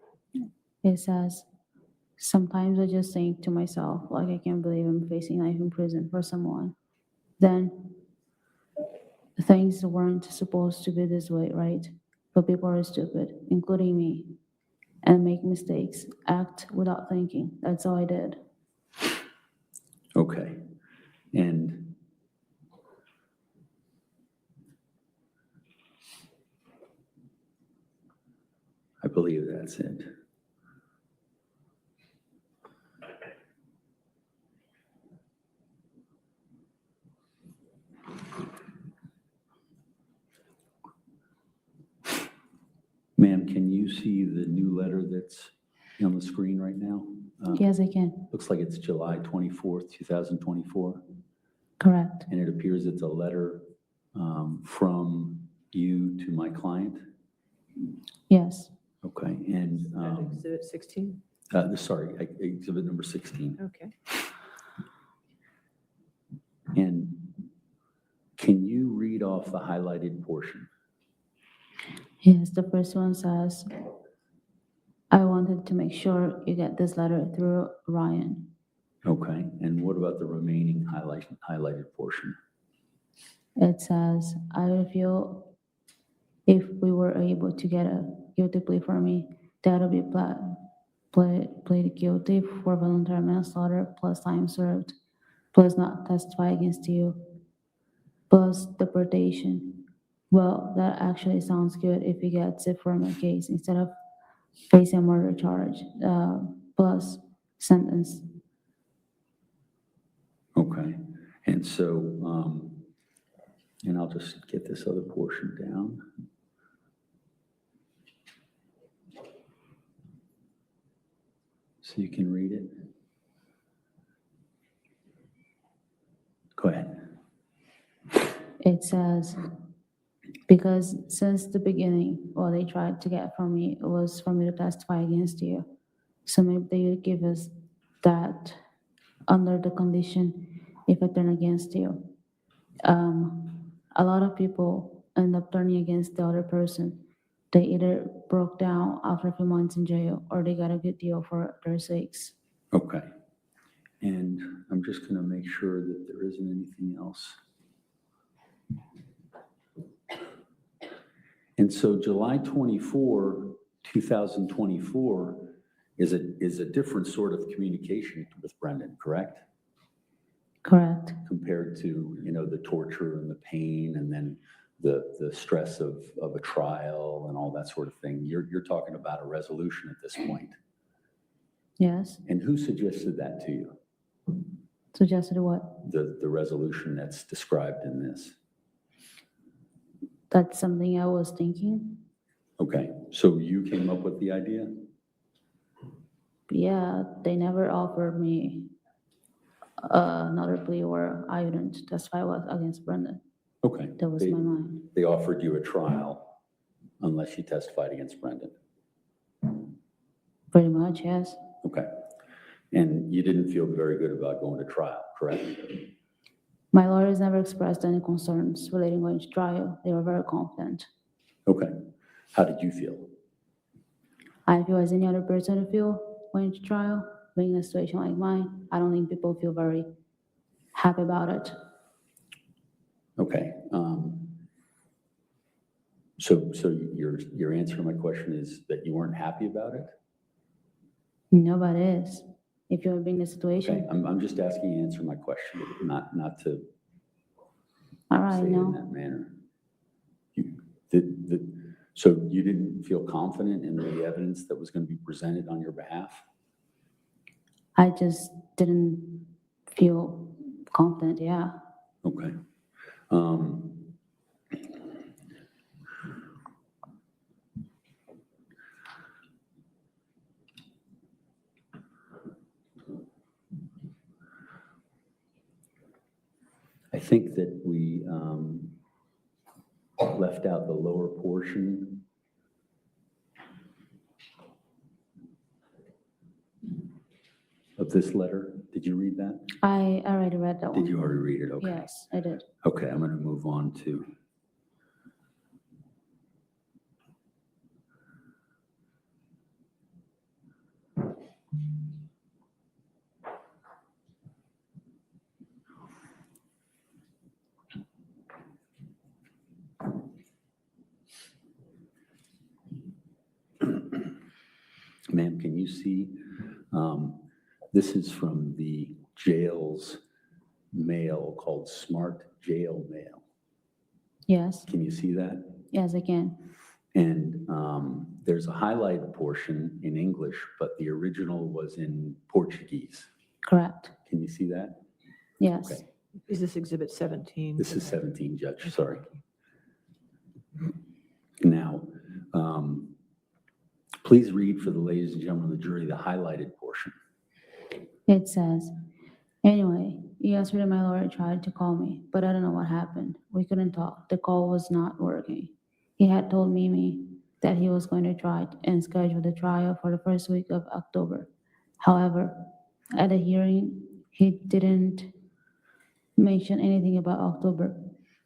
It says, sometimes I just think to myself, like, I can't believe I'm facing life in prison for someone. Then things weren't supposed to be this way, right? But people are stupid, including me, and make mistakes, act without thinking. That's all I did. Okay, and I believe that's it. Ma'am, can you see the new letter that's on the screen right now? Yes, I can. Looks like it's July 24th, 2024, Correct. and it appears it's a letter from you to my client. Yes. Okay, and, Exhibit 16? sorry, exhibit number 16. Okay. And can you read off the highlighted portion? Yes, the first one says, I wanted to make sure you get this letter through Ryan. Okay, and what about the remaining highlighted portion? It says, I would feel if we were able to get a guilty plea for me, that would be pleaded guilty for voluntary manslaughter plus time served, plus not testify against you, plus deportation. Well, that actually sounds good if he gets it from a case instead of facing a murder charge, plus sentence. Okay, and so, and I'll just get this other portion down. So you can read it. Go ahead. It says, because since the beginning, all they tried to get from me was for me to testify against you. So maybe they would give us that under the condition if I turn against you. A lot of people end up turning against the other person. They either broke down after a few months in jail or they got a good deal for their sakes. Okay, and I'm just gonna make sure that there isn't anything else. And so July 24, 2024 is a different sort of communication with Brendan, correct? Correct. Compared to, you know, the torture and the pain and then the stress of a trial and all that sort of thing. You're talking about a resolution at this point. Yes. And who suggested that to you? Suggested what? The resolution that's described in this? That's something I was thinking. Okay, so you came up with the idea? Yeah, they never offered me another plea or I wouldn't testify against Brendan. Okay. That was my mind. They offered you a trial unless you testified against Brendan? Pretty much, yes. Okay. And you didn't feel very good about going to trial, correct? My lawyers never expressed any concerns relating going to trial. They were very confident. Okay. How did you feel? I feel as any other person would feel going to trial. Being in a situation like mine, I don't think people feel very happy about it. Okay. So your answer to my question is that you weren't happy about it? Nobody is. If you're being in a situation, Okay. I'm just asking you to answer my question, not to all right, say it in no. that manner. So you didn't feel confident in the evidence that was going to be presented on your behalf? I just didn't feel confident, yeah. Okay. I think that we left out the lower portion of this letter? Did you read that? I already read that one. Did you already read it? Okay. Yes, I did. Okay, I'm going to move on to. Ma'am, can you see? This is from the jail's mail called Smart Jail Mail. Yes, Can you see that? yes, I can. And there's a highlighted portion in English, but the original was in Portuguese. Correct. Can you see that? Yes. Okay. Is this Exhibit 17? This is 17, Judge, sorry. Now, please read for the ladies and gentlemen of the jury the highlighted portion. It says, anyway, yesterday my lawyer tried to call me, but I don't know what happened. We couldn't talk. The call was not working. He had told Mimi that he was going to try and schedule the trial for the first week of October. However, at the hearing, he didn't mention anything about October.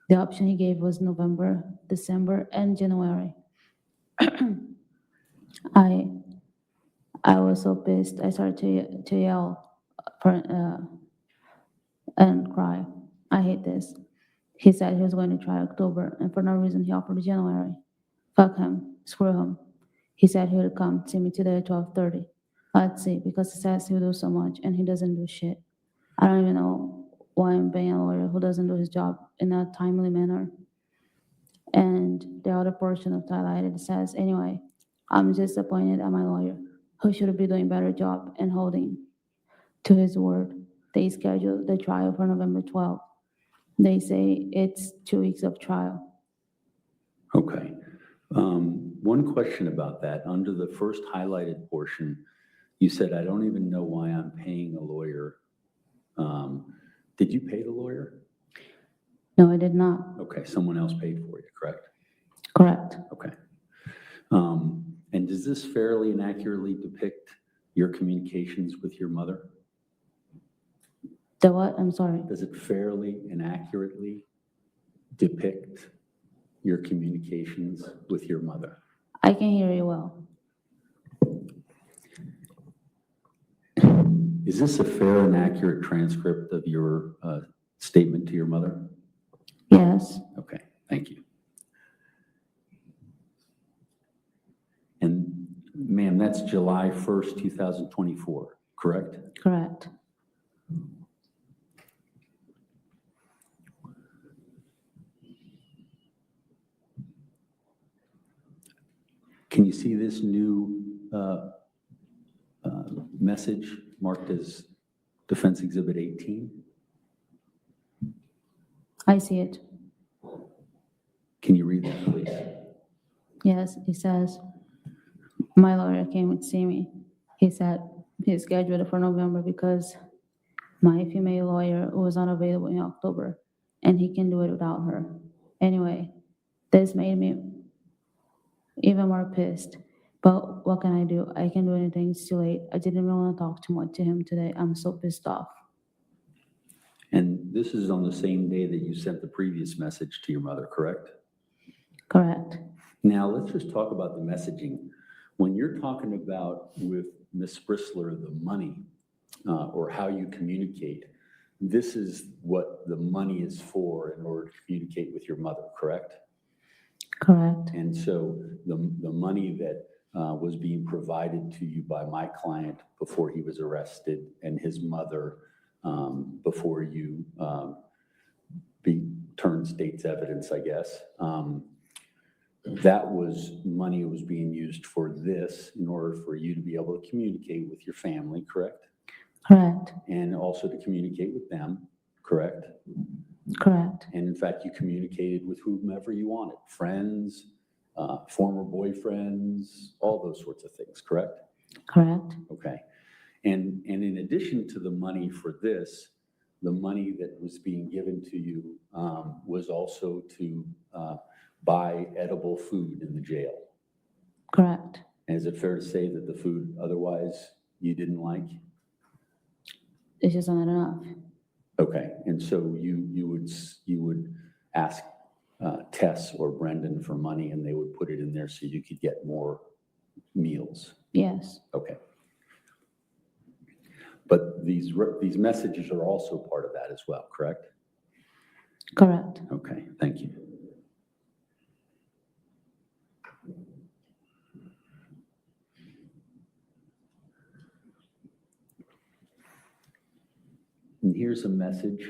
The option he gave was November, December, and January. I was so pissed. I started to yell and cry. I hate this. He said he was going to try October, and for no reason he offered January. Fuck him. Screw him. He said he would come see me today at 12:30. Let's see, because he says he'll do so much and he doesn't do shit. I don't even know why I'm paying a lawyer who doesn't do his job in a timely manner. And the other portion of highlighted says, anyway, I'm disappointed at my lawyer, who should be doing a better job and holding to his word. They scheduled the trial for November 12th. They say it's 2 weeks of trial. Okay. One question about that. Under the first highlighted portion, you said, I don't even know why I'm paying a lawyer. Did you pay the lawyer? No, I did not. Okay, someone else paid for you, correct? Correct. Okay. And does this fairly and accurately depict your communications with your mother? The what? I'm sorry. Does it fairly and accurately depict your communications with your mother? I can hear you well. Is this a fair and accurate transcript of your statement to your mother? Yes. Okay, thank you. And ma'am, that's July 1st, 2024, correct? Correct. Can you see this new message marked as Defense Exhibit 18? I see it. Can you read that, please? Yes, it says, my lawyer came to see me. He said he scheduled it for November because my female lawyer was unavailable in October, and he can do it without her. Anyway, this made me even more pissed. But what can I do? I can't do anything. It's too late. I didn't really want to talk too much to him today. I'm so pissed off. And this is on the same day that you sent the previous message to your mother, correct? Correct. Now, let's just talk about the messaging. When you're talking about with Ms. Bristler, the money, or how you communicate, this is what the money is for in order to communicate with your mother, correct? Correct. And so the money that was being provided to you by my client before he was arrested and his mother before you turned state's evidence, I guess, that was money that was being used for this in order for you to be able to communicate with your family, correct? Correct. And also to communicate with them, correct? Correct. And in fact, you communicated with whomever you wanted, friends, former boyfriends, all those sorts of things, correct? Correct. Okay. And in addition to the money for this, the money that was being given to you was also to buy edible food in the jail. Correct. And is it fair to say that the food otherwise you didn't like? it's just not enough. Okay, and so you would ask Tess or Brendan for money and they would put it in there so you could get more meals? Yes, Okay. But these messages are also part of that as well, correct? correct. Okay, thank you. And here's a message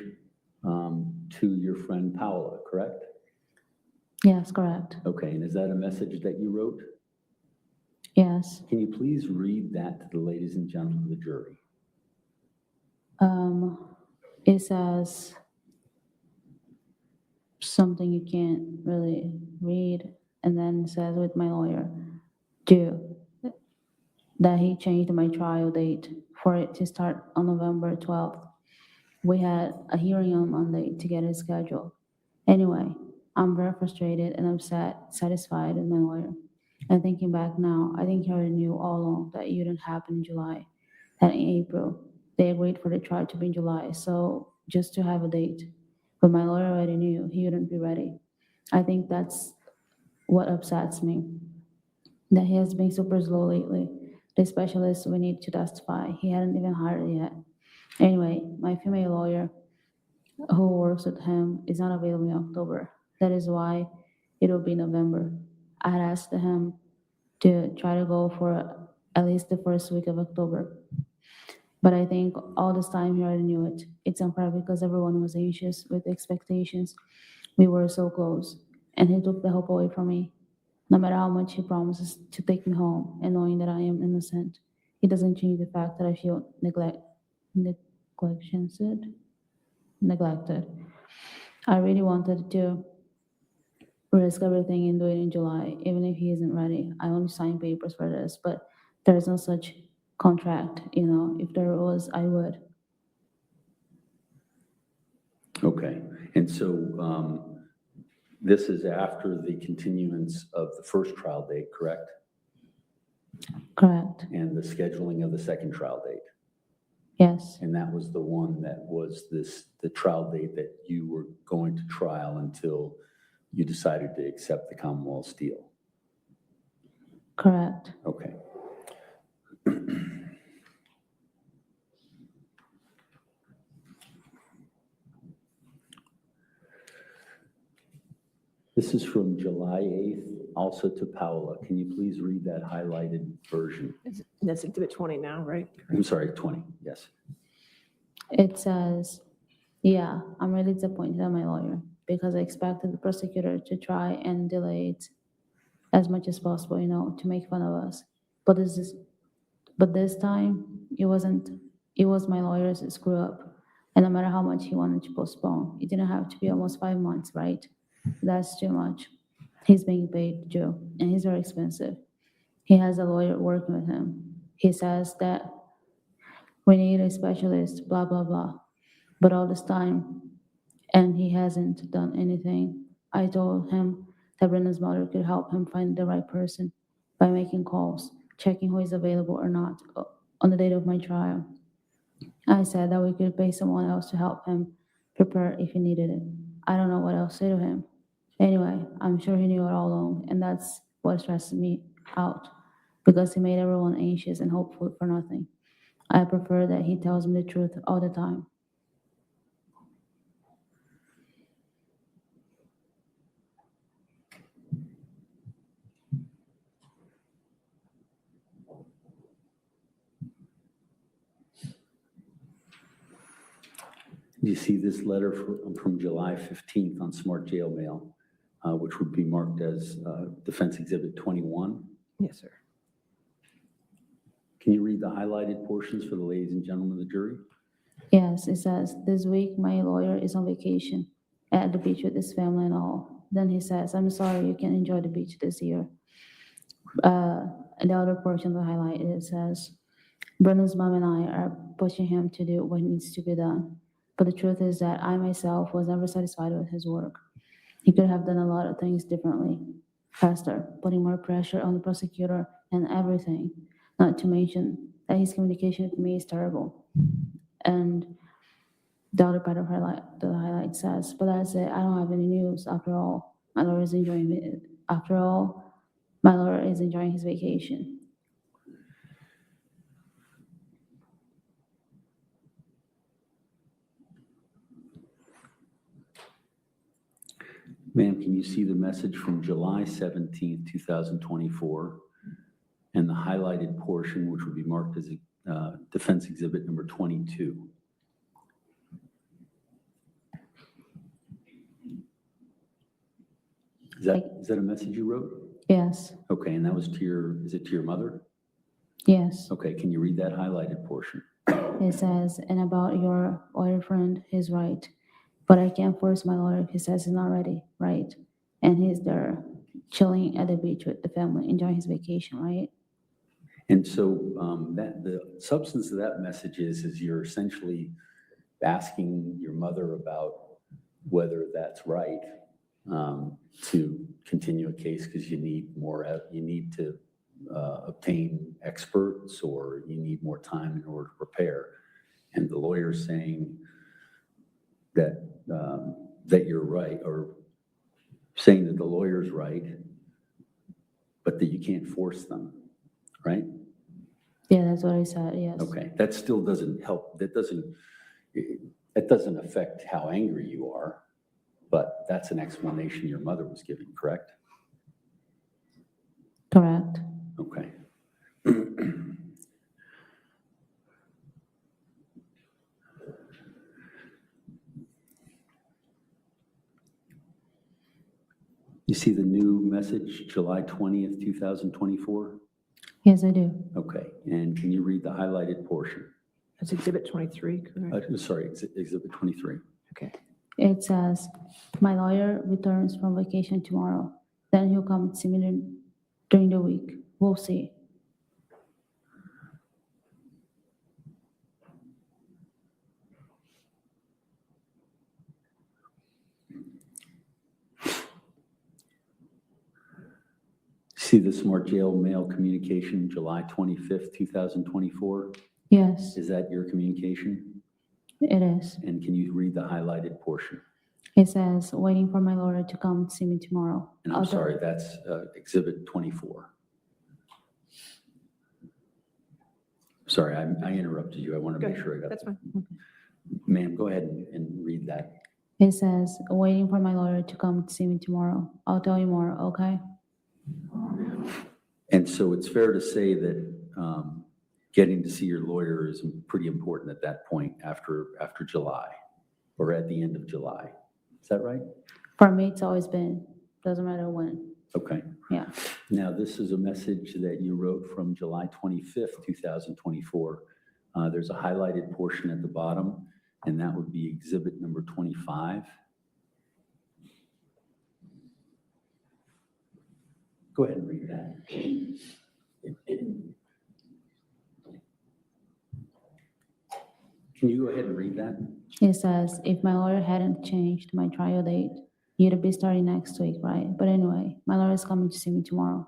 to your friend Paola, correct? Yes, correct. Okay, and is that a message that you wrote? Yes. Can you please read that to the ladies and gentlemen of the jury? It says something you can't really read, and then it says with my lawyer, due, that he changed my trial date for it to start on November 12th. We had a hearing on Monday to get it scheduled. Anyway, I'm very frustrated and upset, satisfied with my lawyer. And thinking back now, I think he already knew all along that it wouldn't happen in July, that in April. They agreed for the trial to be in July, so just to have a date. But my lawyer already knew he wouldn't be ready. I think that's what upsets me, that he has been super slow lately. The specialist we need to testify, he hadn't even hired yet. Anyway, my female lawyer who works with him is not available in October. That is why it will be November. I had asked him to try to go for at least the first week of October. But I think all this time he already knew it. It's unfair because everyone was anxious with expectations. We were so close. And he took the hope away from me. No matter how much he promises to take me home and knowing that I am innocent, it doesn't change the fact that I feel neglected. I really wanted to risk everything and do it in July, even if he isn't ready. I only signed papers for this, but there's no such contract, If there was, I would. Okay, and so this is after the continuance of the first trial date, correct? Correct. And the scheduling of the second trial date? Yes, And that was the one that was the trial date that you were going to trial until you decided to accept the Commonwealth's deal? correct. Okay. This is from July 8th, also to Paola. Can you please read that highlighted version? That's Exhibit 20 now, right? I'm sorry, 20, yes. It says, yeah, I'm really disappointed at my lawyer because I expected the prosecutor to try and delay it as much as possible, to make fun of us. But this time, it wasn't. It was my lawyer's screw up. And no matter how much he wanted to postpone, it didn't have to be almost 5 months, right? That's too much. He's being paid, Joe, and he's very expensive. He has a lawyer working with him. He says that we need a specialist, blah, blah, blah. But all this time, and he hasn't done anything. I told him that Brenda's mother could help him find the right person by making calls, checking who is available or not on the date of my trial. I said that we could pay someone else to help him prepare if he needed it. I don't know what else to say to him. Anyway, I'm sure he knew it all along, and that's what stressed me out because he made everyone anxious and hopeful for nothing. I prefer that he tells me the truth all the time. You see this letter from July 15th on Smart Jail Mail, which would be marked as Defense Exhibit 21. Yes, sir. Can you read the highlighted portions for the ladies and gentlemen of the jury? Yes, it says, this week my lawyer is on vacation at the beach with his family and all. Then he says, I'm sorry you can't enjoy the beach this year. And the other portion of the highlight, it says, Brendan's mom and I are pushing him to do what needs to be done. But the truth is that I myself was never satisfied with his work. He could have done a lot of things differently, faster, putting more pressure on the prosecutor and everything, not to mention that his communication with me is terrible. And the other part of the highlight says, but that's it, I don't have any news. After all, my lawyer is enjoying it. After all, my lawyer is enjoying his vacation. Ma'am, can you see the message from July 17th, 2024? And the highlighted portion, which would be marked as defense exhibit number 22? Is that a message you wrote? Yes, Okay, and that was is it to your mother? yes. Okay, can you read that highlighted portion? It says, and about your lawyer friend, he's right. But I can't force my lawyer if he says he's not ready, right? And he's there chilling at the beach with the family, enjoying his vacation, right? And so the substance of that message is you're essentially asking your mother about whether that's right to continue a case because you need you need to obtain experts or you need more time in order to prepare. And the lawyer's saying that that you're right, or saying that the lawyer's right, but that you can't force them, right? Yeah, that's what I said, yes. Okay, that still doesn't help. That doesn't affect how angry you are, but that's an explanation your mother was giving, correct? Correct. Okay. You see the new message, July 20th, 2024? Yes, I do. Okay, and can you read the highlighted portion? That's Exhibit 23, correct? Sorry, Exhibit 23. Okay. It says, my lawyer returns from vacation tomorrow. Then he'll come and see me during the week. We'll see. See the Smart Jail Mail communication, July 25th, 2024? Yes, Is that your communication? it is. And can you read the highlighted portion? It says, waiting for my lawyer to come see me tomorrow. And I'm sorry, that's Exhibit 24. Sorry, I interrupted you. I want to Go make ahead. sure I got That's that. fine. Ma'am, go ahead and read that. It says, waiting for my lawyer to come see me tomorrow. I'll tell you more, okay? And so it's fair to say that getting to see your lawyer is pretty important at that point after July or at the end of July. Is that right? For me, it's always been, doesn't matter when. Okay. Yeah. Now, this is a message that you wrote from July 25th, 2024. There's a highlighted portion at the bottom, and that would be exhibit number 25. Go ahead and read that. Can you go ahead and read that? It says, if my lawyer hadn't changed my trial date, you'd be starting next week, right? But anyway, my lawyer is coming to see me tomorrow.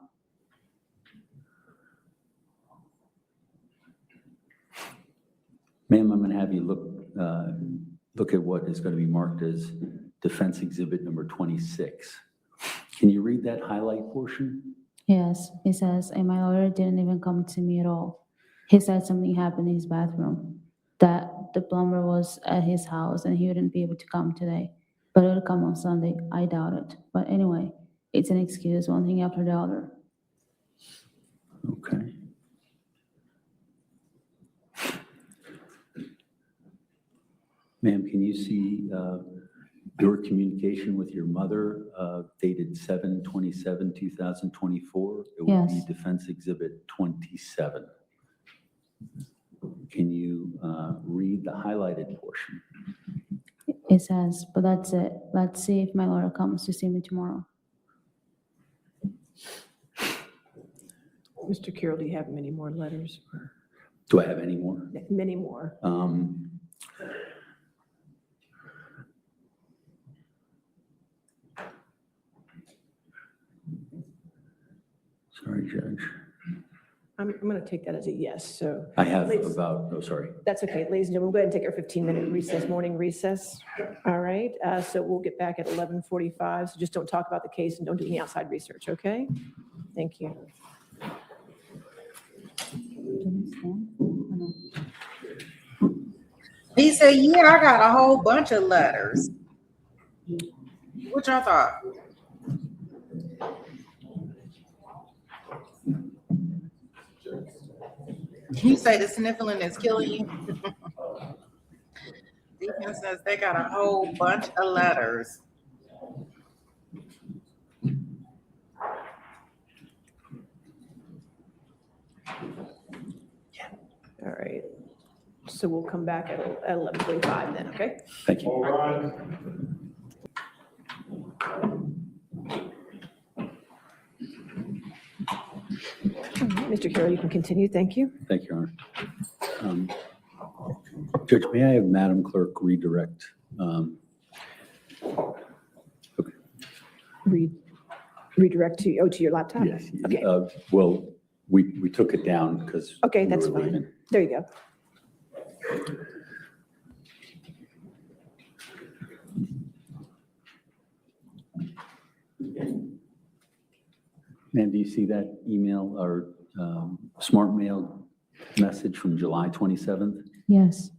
Ma'am, I'm going to have you look at what is going to be marked as defense exhibit number 26. Can you read that highlight portion? Yes, it says, and my lawyer didn't even come to see me at all. He said something happened in his bathroom, that the plumber was at his house and he wouldn't be able to come today, but he'll come on Sunday. I doubt it. But anyway, it's an excuse, one thing after the other. Okay. Ma'am, can you see your communication with your mother dated 7/27/2024? It would Yes. be defense exhibit 27. Can you read the highlighted portion? It says, but that's it. Let's see if my lawyer comes to see me tomorrow. Mr. Carroll, do you have many more letters? Do I have any more? Many more. Sorry, Judge. I'm going to take that as a yes, so I have Please. about, oh, sorry. that's okay. Ladies and gentlemen, we'll go ahead and take our 15-minute recess, morning recess. All right, so we'll get back at 11:45, so just don't talk about the case and don't do any outside research, okay? Thank you. He said, yeah, I got a whole bunch of letters. What y'all thought? You say the sniffling is killing you? Deacon says they got a whole bunch of letters. All right, so we'll come back at 11:45 then, okay? Thank you. Mr. Carroll, you can continue, thank you. Thank you, Your Honor. Judge, may I have Madam Clerk redirect? Redirect to your laptop? Yes. Okay. Well, we took it down because. Okay, we that's were fine. leaving. There you go. Ma'am, do you see that email or smart mail message from July 27th? Yes,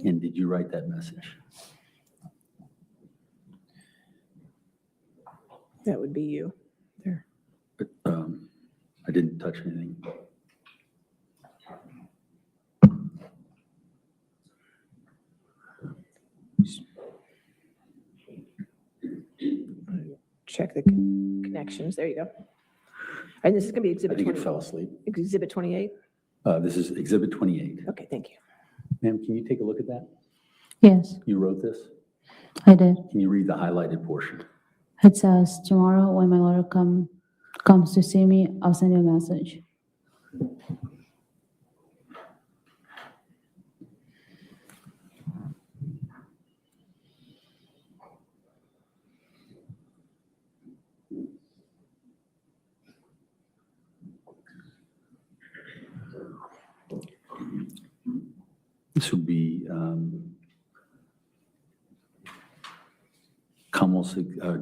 And did you write that message? That would be you. There. I didn't touch anything. Check the connections, there you go. And this is going to be I Exhibit think it 20. fell asleep. Exhibit 28? This is Exhibit 28. Okay, thank you. Ma'am, can you take a look at that? yes, You wrote this? I did. Can you read the highlighted portion? It says, tomorrow when my lawyer comes to see me, I'll send you a message. This would be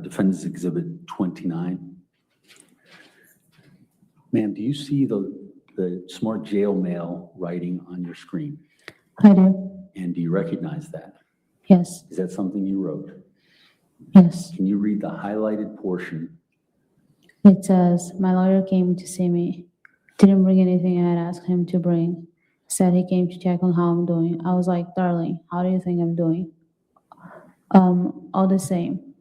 Defendant's Exhibit 29. Ma'am, do you see the smart jail mail writing on your screen? I do. And do you recognize that? Yes, Is that something you wrote? yes. Can you read the highlighted portion? It says, my lawyer came to see me. Didn't bring anything I had asked him to bring. Said he came to check on how I'm doing. I was like, darling, how do you think I'm doing? All the same.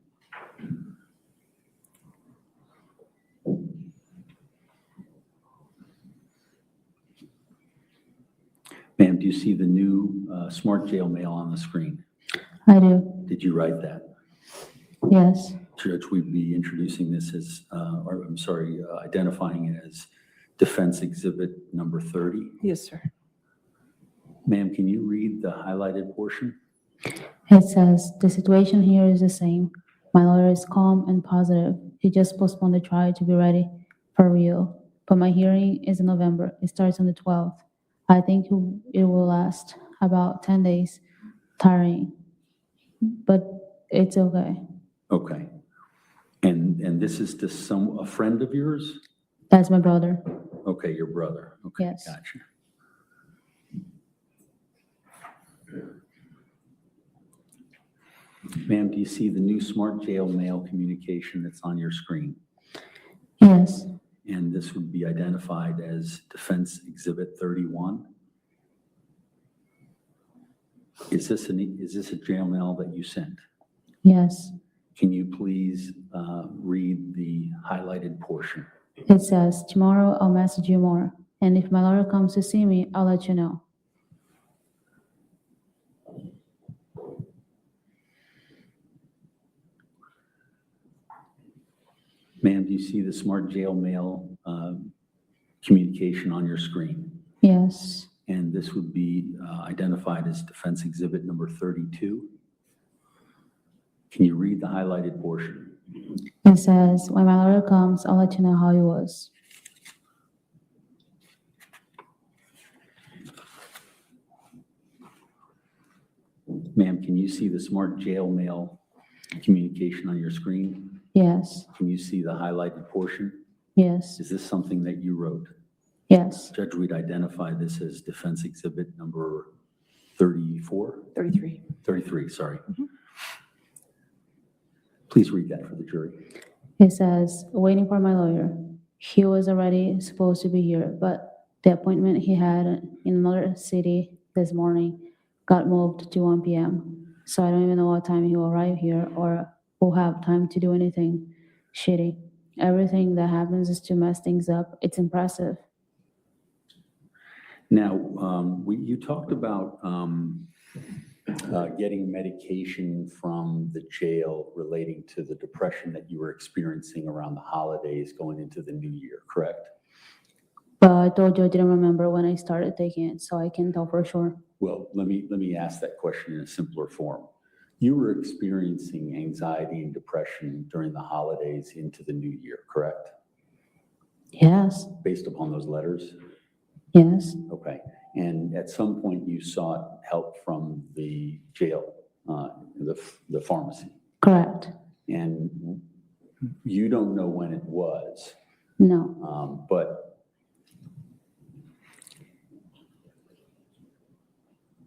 Ma'am, do you see the new smart jail mail on the screen? I do. Did you write that? Yes, Judge, we'd be introducing this as, identifying it as Defense Exhibit number 30. Yes, sir. Ma'am, can you read the highlighted portion? it says, the situation here is the same. My lawyer is calm and positive. He just postponed the trial to be ready for real. But my hearing is in November. It starts on the 12th. I think it will last about 10 days. Tiring, but it's okay. Okay. And this is to a friend of yours? That's my brother. Okay, your brother. Okay, Yes. gotcha. Ma'am, do you see the new smart jail mail communication that's on your screen? Yes, And this would be identified as Defense Exhibit 31? Is this a jail mail that you sent? yes. Can you please read the highlighted portion? It says, tomorrow I'll message you more. And if my lawyer comes to see me, I'll let you know. Ma'am, do you see the smart jail mail communication on your screen? Yes, And this would be identified as Defense Exhibit number 32. Can you read the highlighted portion? it says, when my lawyer comes, I'll let you know how he was. Ma'am, can you see the smart jail mail communication on your screen? Yes, Can you see the highlighted portion? yes, Is this something that you wrote? yes, Judge, we'd identify this as defense exhibit number 34? 33. 33, sorry. Please read that for the jury. It says, waiting for my lawyer. He was already supposed to be here, but the appointment he had in another city this morning got moved to 1 p.m. So I don't even know what time he will arrive here or will have time to do anything shitty. Everything that happens is to mess things up. It's impressive. Now, you talked about getting medication from the jail relating to the depression that you were experiencing around the holidays going into the new year, correct? But I told you I didn't remember when I started taking it, so I can't tell for sure. Well, let me ask that question in a simpler form. You were experiencing anxiety and depression during the holidays into the new year, correct? Yes, Based upon those letters? yes, Okay. And at some point you sought help from the jail, the pharmacy. correct. And you don't know when it was, No, but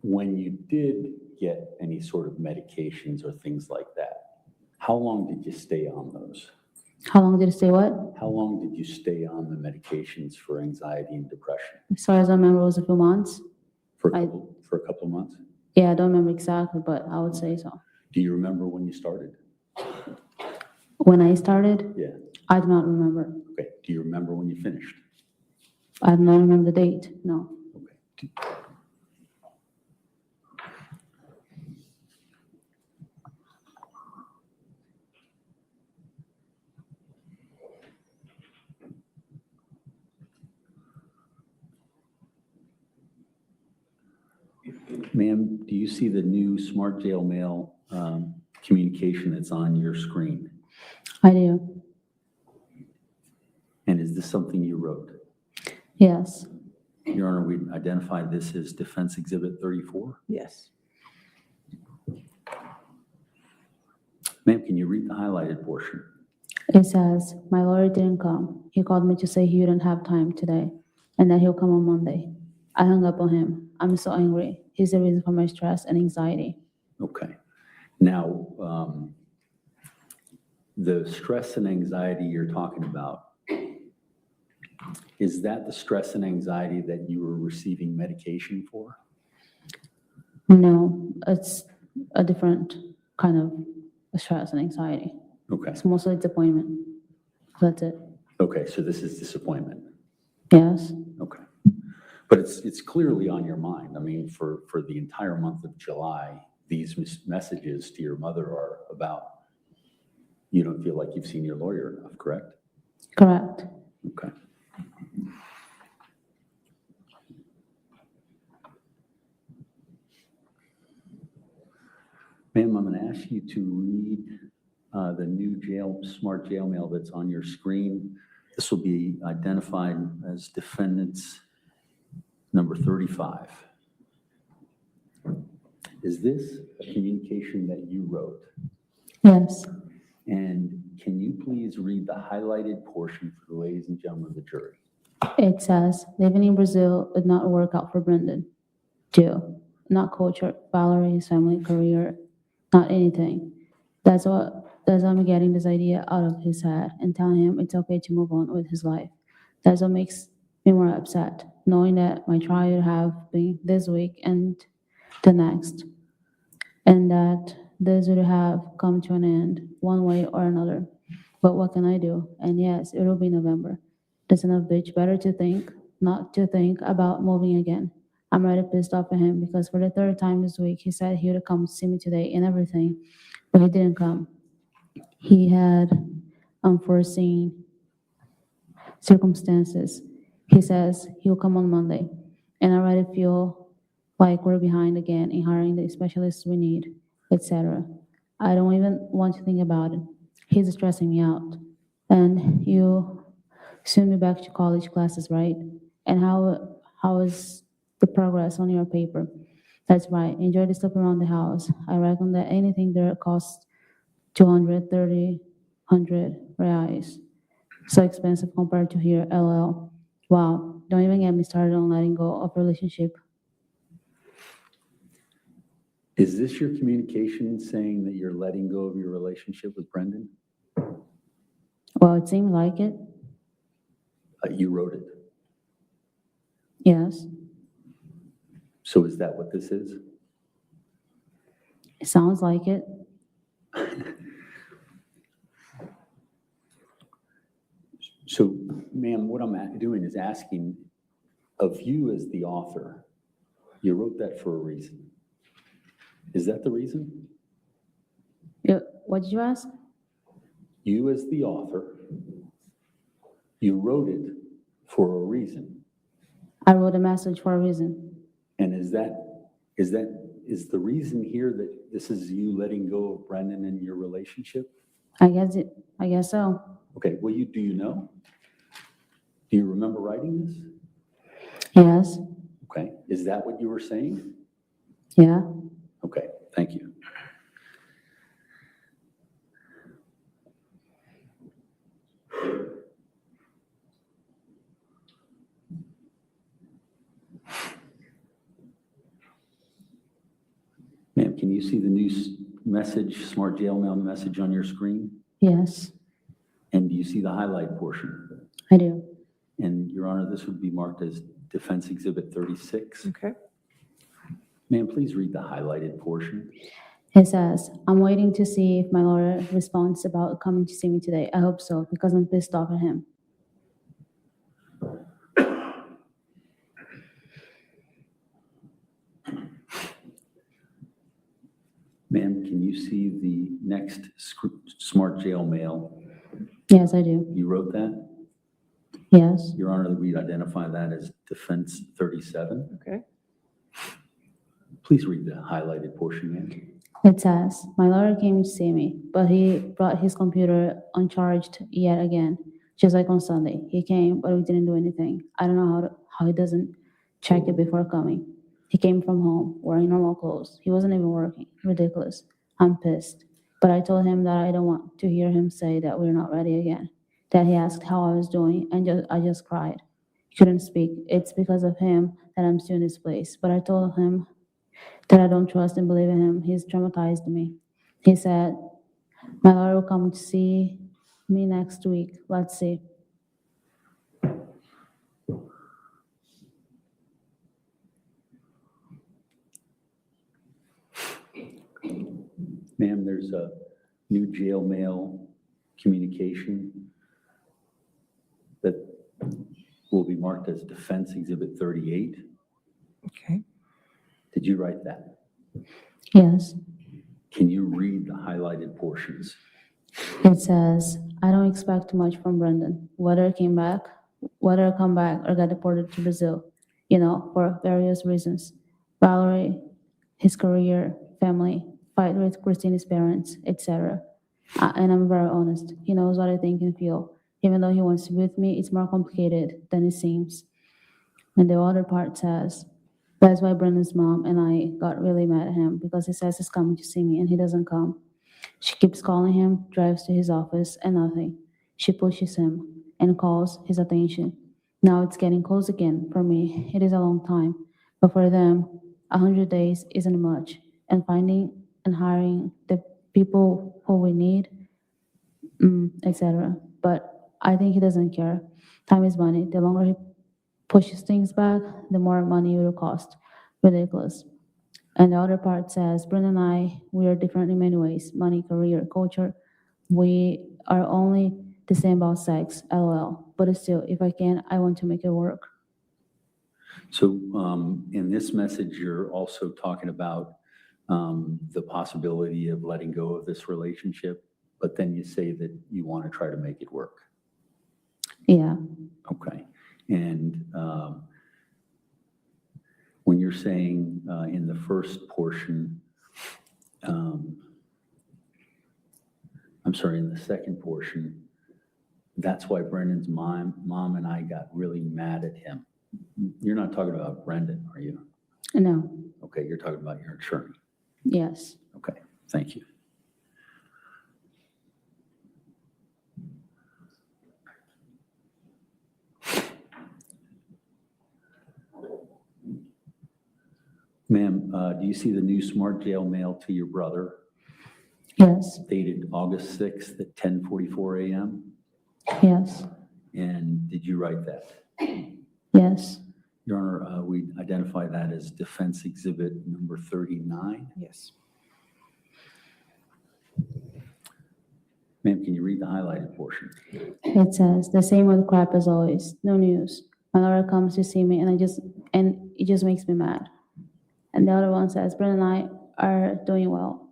when you did get any sort of medications or things like that, how long did you stay on those? how long did it stay what? How long did you stay on the medications for anxiety and depression? As far as I remember, it was a few months. For a couple of months? Yeah, I don't remember exactly, but I would say so. Do you remember when you started? When I started, Yeah. I do not remember. Okay. Do you remember when you finished? I do not remember the date, no. Okay. Ma'am, do you see the new smart jail mail communication that's on your screen? I do, And is this something you wrote? yes, Your Honor, we identified this as Defense Exhibit 34. Yes. Ma'am, can you read the highlighted portion? it says, my lawyer didn't come. He called me to say he wouldn't have time today and that he'll come on Monday. I hung up on him. I'm so angry. He's the reason for my stress and anxiety. Okay. Now, the stress and anxiety you're talking about, is that the stress and anxiety that you were receiving medication for? No, it's a different kind of stress and anxiety. Okay. It's mostly disappointment. That's it. Okay, so this is disappointment. Yes, Okay. But it's clearly on your mind. I mean, for the entire month of July, these messages to your mother are about, you don't feel like you've seen your lawyer enough, correct? correct. Okay. Ma'am, I'm going to ask you to read the new smart jail mail that's on your screen. This will be identified as defendant's number 35. Is this a communication that you wrote? Yes, And can you please read the highlighted portion for the ladies and gentlemen of the jury? it says, living in Brazil did not work out for Brendan. Jill, not culture, Valerie, his family, career, not anything. That's what I'm getting this idea out of his head and telling him it's okay to move on with his life. That's what makes me more upset, knowing that my trial would have been this week and the next, and that this would have come to an end one way or another. But what can I do? And yes, it will be November. The son of a bitch better to think, not to think about moving again. I'm already pissed off at him because for the third time this week, he said he would come see me today and everything, but he didn't come. He had unforeseen circumstances. He says he'll come on Monday, and I already feel like we're behind again in hiring the specialists we need, etc. I don't even want to think about it. He's stressing me out. And you soon be back to college classes, right? And how is the progress on your paper? That's right. Enjoy the stuff around the house. I reckon that anything there costs 230, 100 reais. So expensive compared to here, LL. Wow, don't even get me started on letting go of relationship. Is this your communication saying that you're letting go of your relationship with Brendan? Well, it seemed like it. You wrote it. Yes, So is that what this is? it sounds like it. So, ma'am, what I'm doing is asking of you as the author, you wrote that for a reason. Is that the reason? What did you ask? You as the author, you wrote it for a reason. I wrote a message for a reason. And is the reason here that this is you letting go of Brendan and your relationship? I guess so. Okay, well, do you know? Do you remember writing this? Yes, Okay, is that what you were saying? yeah. Okay, thank you. Ma'am, can you see the new message, Smart Jail Mail message on your screen? Yes, And do you see the highlight portion? I do. And Your Honor, this would be marked as Defense Exhibit 36. Okay. Ma'am, please read the highlighted portion. It says, I'm waiting to see if my lawyer responds about coming to see me today. I hope so, because I'm pissed off at him. Ma'am, can you see the next Smart Jail Mail? Yes, I do. You wrote that? Yes, Your Honor, we identify that as Defense 37. Okay. Please read the highlighted portion, ma'am. it says, my lawyer came to see me, but he brought his computer uncharged yet again, just like on Sunday. He came, but we didn't do anything. I don't know how he doesn't check it before coming. He came from home wearing normal clothes. He wasn't even working. Ridiculous. I'm pissed. But I told him that I don't want to hear him say that we're not ready again. That he asked how I was doing, and I just cried. Couldn't speak. It's because of him that I'm still in this place. But I told him that I don't trust and believe in him. He's traumatized me. He said, my lawyer will come to see me next week. Let's see. Ma'am, there's a new jail mail communication that will be marked as Defense Exhibit 38. Okay. Did you write that? Yes. Can you read the highlighted portions? It says, I don't expect much from Brendan, whether I come back or get deported to Brazil, for various reasons. Valerie, his career, family, fight with Christina's parents, etc. And I'm very honest. He knows what I think and feel. Even though he wants to be with me, it's more complicated than it seems. And the other part says, that's why Brendan's mom and I got really mad at him, because he says he's coming to see me and he doesn't come. She keeps calling him, drives to his office, and nothing. She pushes him and calls his attention. Now it's getting close again. For me, it is a long time. But for them, 100 days isn't much. And finding and hiring the people who we need, etc. But I think he doesn't care. Time is money. The longer he pushes things back, the more money it will cost. Ridiculous. And the other part says, Brendan and I, we are different in many ways. Money, career, culture. We are only the same about sex, LOL. But still, if I can, I want to make it work. So in this message, you're also talking about the possibility of letting go of this relationship, but then you say that you want to try to make it work. Yeah. Okay. And when you're saying in the first portion, in the second portion, that's why Brendan's mom and I got really mad at him. You're not talking about Brendan, are you? No, Okay, you're talking about your attorney. yes. Okay, thank you. Ma'am, do you see the new smart jail mail to your brother Yes, dated August 6th at 10:44 a.m.? yes, And did you write that? yes, Your Honor, we identify that as defense exhibit number 39. Yes. Ma'am, can you read the highlighted portion? it says, the same old crap as always, no news. My lawyer comes to see me and it just makes me mad. And the other one says, Brenda and I are doing well.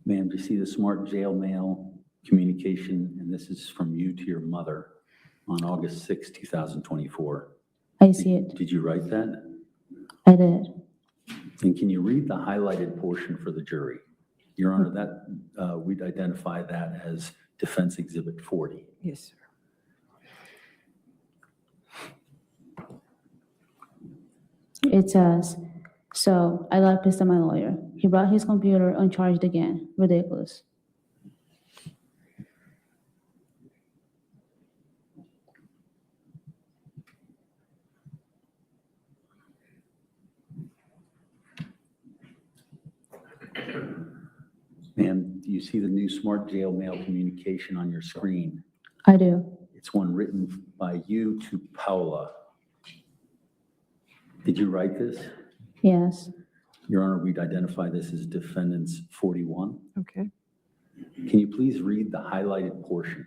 Ma'am, do you see the smart jail mail communication? And this is from you to your mother on August 6, 2024. I see it, Did you write that? I did. And can you read the highlighted portion for the jury? Your Honor, that we'd identify that as defense exhibit 40. Yes, sir. It says, so I got pissed at my lawyer. He brought his computer uncharged again. Ridiculous. Ma'am, do you see the new smart jail mail communication on your screen? I do. It's one written by you to Paula. Did you write this? Yes, Your Honor, we'd identify this as defendant's 41. Okay. Can you please read the highlighted portion?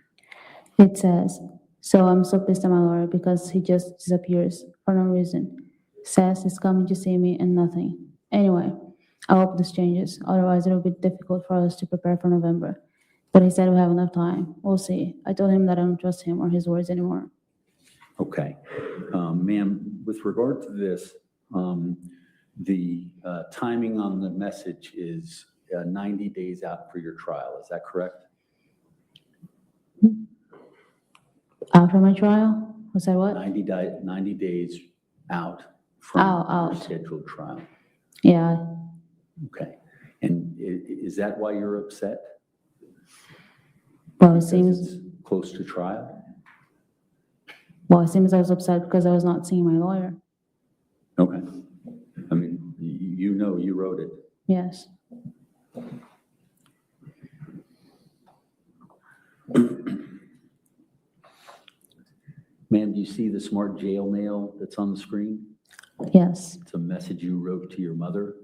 it says, so I'm so pissed at my lawyer because he just disappears for no reason. Says he's coming to see me and nothing. Anyway, I hope this changes. Otherwise, it'll be difficult for us to prepare for November. But he said we have enough time. We'll see. I told him that I don't trust him or his words anymore. Okay. Ma'am, with regard to this, the timing on the message is 90 days out for your trial. Is that correct? After my trial? Was that what? 90 days out from Oh, your out. scheduled trial. Yeah, Okay. And is that why you're upset? well, it Because seems, it's close to trial? I was upset because I was not seeing my lawyer. Okay. I mean, you know you wrote it. Yes, Ma'am, do you see the smart jail mail that's on the screen? yes, It's a message you wrote to your mother.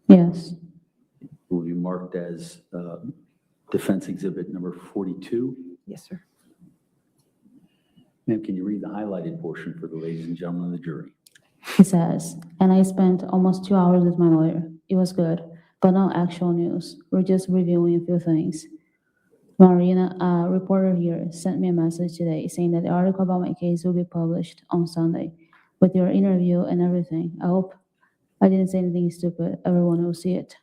yes, It will be marked as defense exhibit number 42. Yes, sir. Ma'am, can you read the highlighted portion for the ladies and gentlemen of the jury? he says, and I spent almost 2 hours with my lawyer. It was good, but no actual news. We're just reviewing a few things. Marina, a reporter here, sent me a message today saying that the article about my case will be published on Sunday with your interview and everything. I hope I didn't say anything stupid. Everyone will see it.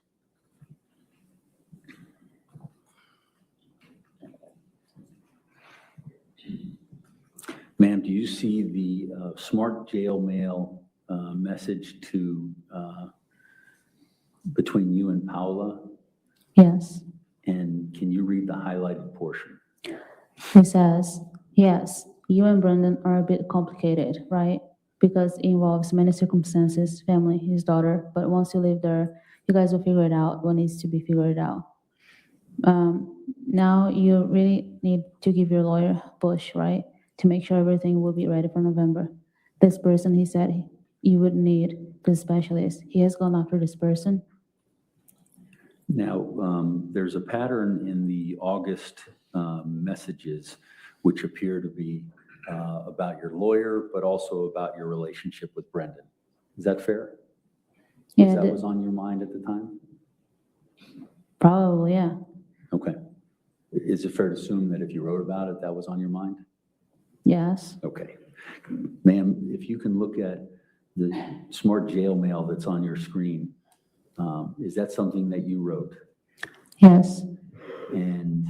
Ma'am, do you see the smart jail mail message to between you and Paula? Yes. And can you read the highlighted portion? He says, yes, you and Brendan are a bit complicated, right? Because it involves many circumstances, family, his daughter, but once you live there, you guys will figure it out what needs to be figured out. Now you really need to give your lawyer a push, right? To make sure everything will be ready for November. This person, he said, you would need the specialist. He has gone after this person. Now, there's a pattern in the August messages which appear to be about your lawyer, but also about your relationship with Brendan. Is that fair? Yeah, That was on your mind at the time? probably, yeah. Okay. Is it fair to assume that if you wrote about it, that was on your mind? Yes, Okay. Ma'am, if you can look at the smart jail mail that's on your screen, is that something that you wrote? yes, And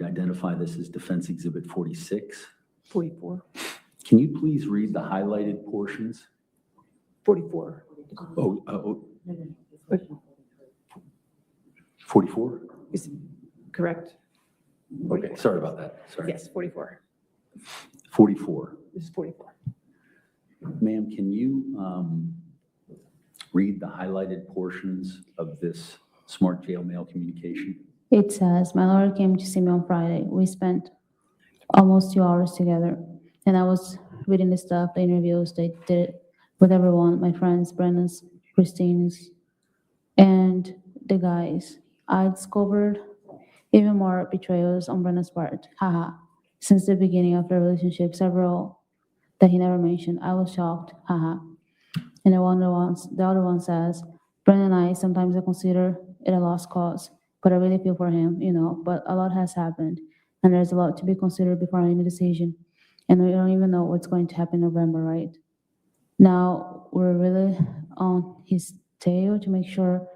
to identify this as Defense Exhibit 46. 44, Can you please read the highlighted portions? 44. Oh, 44? Is correct? Okay, sorry about that, sorry. Yes, 44. 44. This is 44. Ma'am, can you read the highlighted portions of this smart jail mail communication? It says, my lawyer came to see me on Friday. We spent almost 2 hours together. And I was reading the stuff, the interviews, they did it with everyone, my friends, Brenna's, Christine's, and the guys. I discovered even more betrayals on Brenna's part. Haha. Since the beginning of the relationship, several that he never mentioned. I was shocked. Haha. And the other one says, Brennan and I sometimes I consider it a lost cause, but I really feel for him, but a lot has happened, and there's a lot to be considered before any decision. And we don't even know what's going to happen in November, right? Now, we're really on his tail to make sure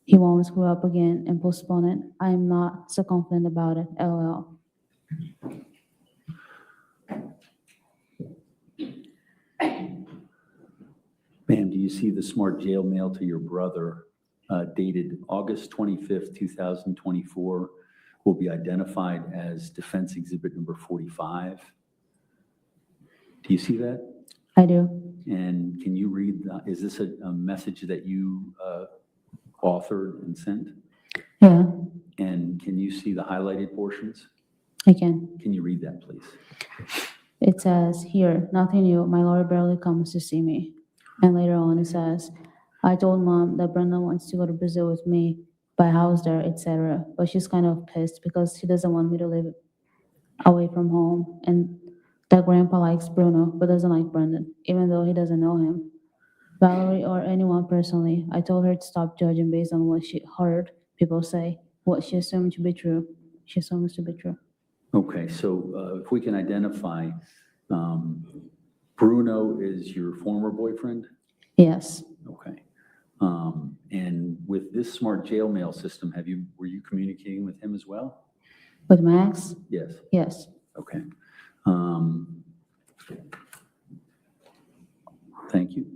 he won't screw up again and postpone it. I'm not so confident about it, LOL. Ma'am, do you see the smart jail mail to your brother dated August 25th, 2024 will be identified as Defense Exhibit number 45? Do you see that? I do. And can you read, is this a message that you authored and sent? Yeah, And can you see the highlighted portions? I can. Can you read that, please? It says here, nothing new. My lawyer barely comes to see me. And later on it says, I told mom that Brenda wants to go to Brazil with me, buy a house there, etc. But she's kind of pissed because she doesn't want me to live away from home. And that grandpa likes Bruno, but doesn't like Brendan, even though he doesn't know him. Valerie or anyone personally, I told her to stop judging based on what she heard people say, what she assumed to be true. She assumes to be true. Okay, so if we can identify, Bruno is your former boyfriend? Yes, Okay. And with this smart jail mail system, were you communicating with him as well? with Max, Yes, yes. okay. Thank you.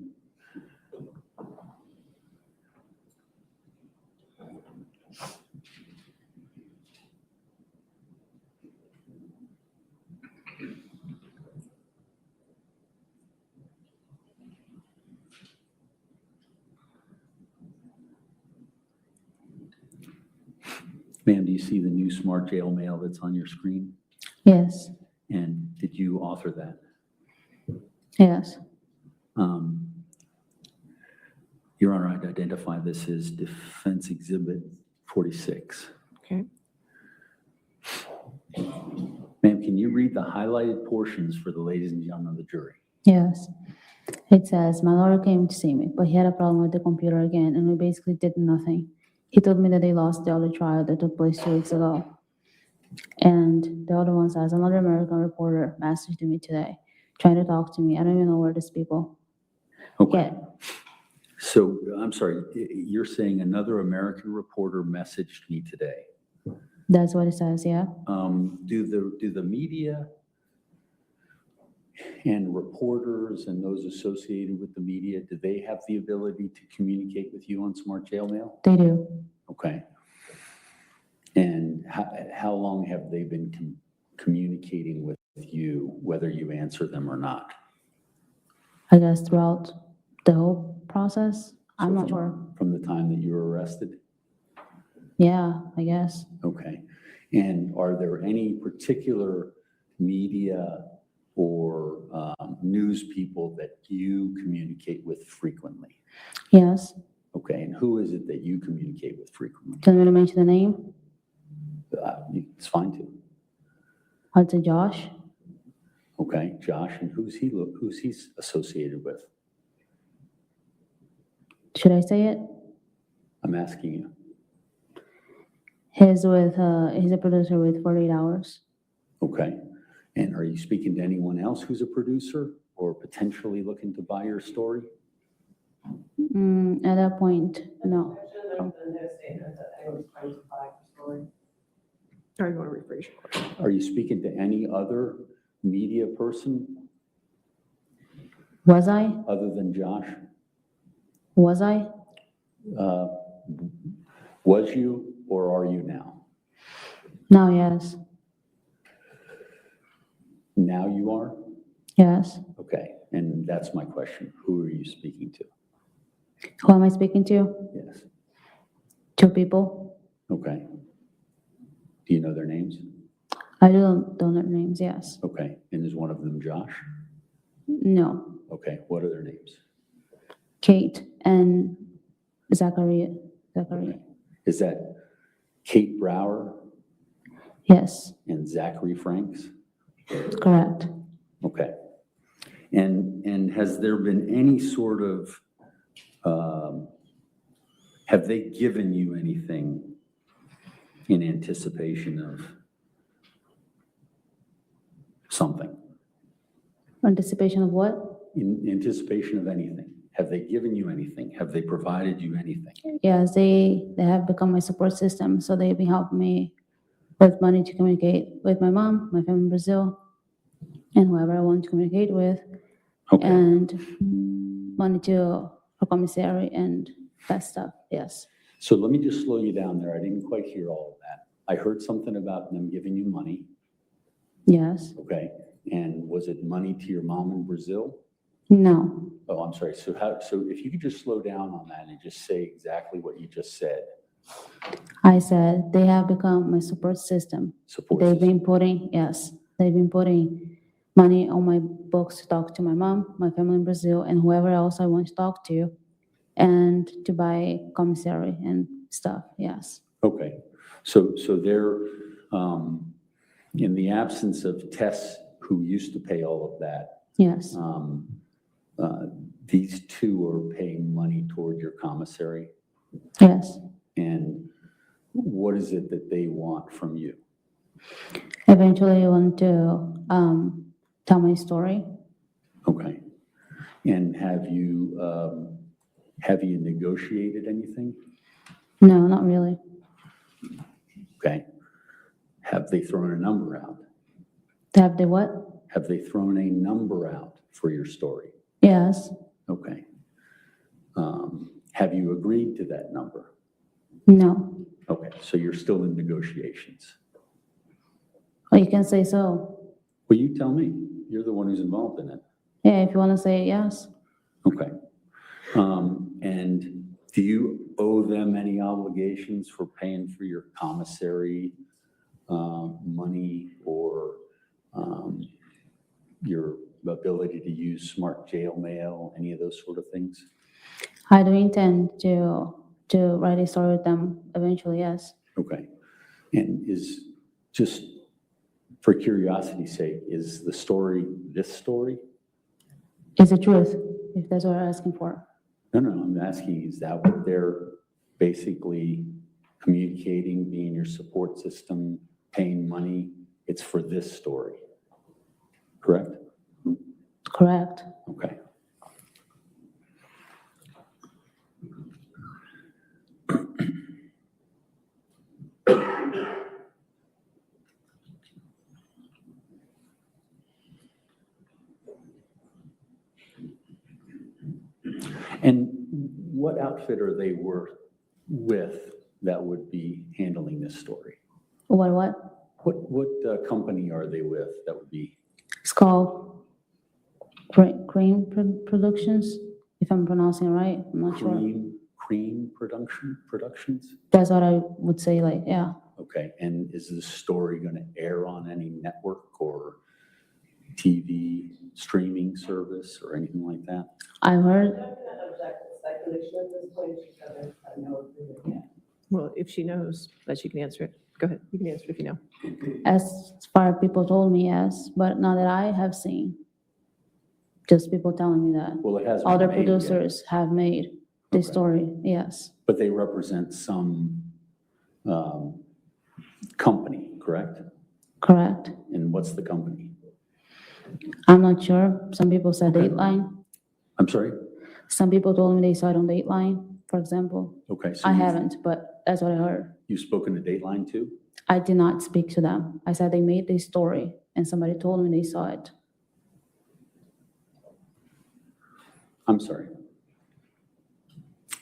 Ma'am, do you see the new smart jail mail that's on your screen? Yes, And did you author that? yes. Your Honor, I'd identify this as Defense Exhibit 46. Okay. Ma'am, can you read the highlighted portions for the ladies and gentlemen of the jury? Yes. It says, my lawyer came to see me, but he had a problem with the computer again, and we basically did nothing. He told me that they lost the other trial that took place 2 weeks ago. And the other one says, another American reporter messaged me today, trying to talk to me. I don't even know where these people Okay. get. So, I'm sorry, you're saying another American reporter messaged me today. That's what it says, yeah? Do the media and reporters and those associated with the media, do they have the ability to communicate with you on smart jail mail? They do. Okay. And how long have they been communicating with you, whether you answer them or not? I guess throughout the whole process. I'm So not sure. From the time that you were arrested? Yeah, I guess. Okay. And are there any particular media or news people that you communicate with frequently? Yes. Okay, and who is it that you communicate with frequently? Do you want me to mention the name? It's fine to. I'd say Josh. Okay, Josh, and who's he associated with? Should I say it? I'm asking you. He's a producer with 48 Hours. Okay, and are you speaking to anyone else who's a producer or potentially looking to buy your story? At that point, no. Sorry, you want to rephrase story short. Are you speaking to any other media person Was I? other than Josh? Was I? Uh, Was you or are you now? No, yes. Now you are? Yes. Okay, and that's my question. Who are you speaking to? Who am I speaking to? Yes, 2 people. okay. Do you know their names? I don't know their names, yes. Okay, and is one of them Josh? No. Okay, what are their names? Kate and Zachary. Okay. Is that Kate Brower Yes, and Zachary Franks? correct. Okay. And has there been any sort of, have they given you anything in anticipation of something? Anticipation of what? In anticipation of anything? Have they given you anything? Have they provided you anything? Yes, they have become my support system, so they've been helping me with money to communicate with my mom, my family in Brazil, and whoever I want to communicate with, Okay, and money to for commissary and that stuff, yes. so let me just slow you down there. I didn't quite hear all of that. I heard something about them giving you money, Yes. okay? And was it money to your mom in Brazil? No. Oh, I'm sorry. So if you could just slow down on that and just say exactly what you just said. I said they have become my support system. Support They've system. been putting, yes, they've been putting money on my books to talk to my mom, my family in Brazil, and whoever else I want to talk to, and to buy commissary and stuff, yes. Okay. So they're, in the absence of Tess, who used to pay all of that, Yes, these two are paying money toward your commissary. yes. And what is it that they want from you? Eventually I want to tell my story. Okay. And have you negotiated anything? No, not really. Okay. Have they thrown a number out? Have they what? Have they thrown a number out for your story? Yes, Okay. Have you agreed to that number? no. Okay, so you're still in negotiations. Well, you can say so. Well, you tell me. You're the one who's involved in it. Yeah, if you want to say yes. Okay. And do you owe them any obligations for paying for your commissary money or your ability to use smart jail mail, any of those sort of things? I do intend to write a story with them eventually, yes. Okay. And is, just for curiosity's sake, is the story this story? It's the truth, if that's what you're asking for. No, I'm asking, is that what they're basically communicating, being your support system, paying money? It's for this story, correct? Correct. Okay. And what outfit are they with that would be handling this story? What? What company are they with that would be? It's called Cream Productions, if I'm pronouncing it right. I'm not sure. Cream Productions? That's what I would say, like, yeah. Okay, and is this story going to air on any network or TV streaming service or anything like that? I heard, Well, if she knows, that she can answer it. Go ahead, you can answer it if you know. as far as people told me, yes, but not that I have seen. Just people telling me that. Well, it hasn't been Other made yet, producers have made the Okay. story, yes. but they represent some company, correct? Correct. And what's the company? I'm not sure. Some people said Okay. Dateline. I'm sorry? Some people told me they saw it on Dateline, for example. Okay. So I you've- haven't, but that's what I heard. You've spoken to Dateline too? I did not speak to them. I said they made this story and somebody told me they saw it. I'm sorry.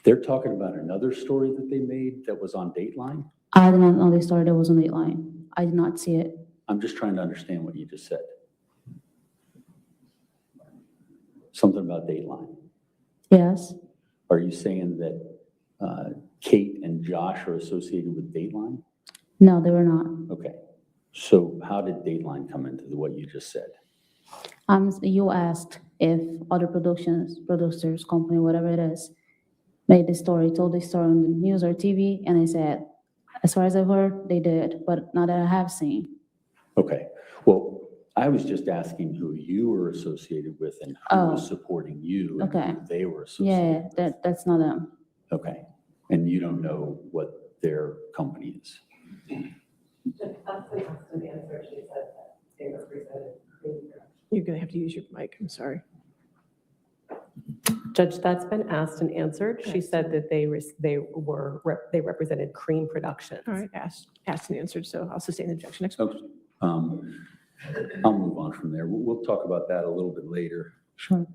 They're talking about another story that they made that was on Dateline? I did not know the story that was on Dateline. I did not see it. I'm just trying to understand what you just said. Something about Dateline. Yes, Are you saying that Kate and Josh are associated with Dateline? no, they were not. Okay. So how did Dateline come into what you just said? You asked if other producers, company, whatever it is, made this story, told this story on the news or TV, and I said, as far as I've heard, they did, but not that I have seen. Okay. Well, I was just asking who you were associated with and who was Oh. supporting you and Okay. who they were associated Yeah, with. that's not them. Okay. And you don't know what their company is? You're going to have to use your mic, I'm sorry. Judge, that's been asked and answered. She said that they represented Cream Productions. All right, asked and answered, so I'll sustain the objection. Next. Okay. I'll move on from there. We'll talk about that a little bit later. Sure.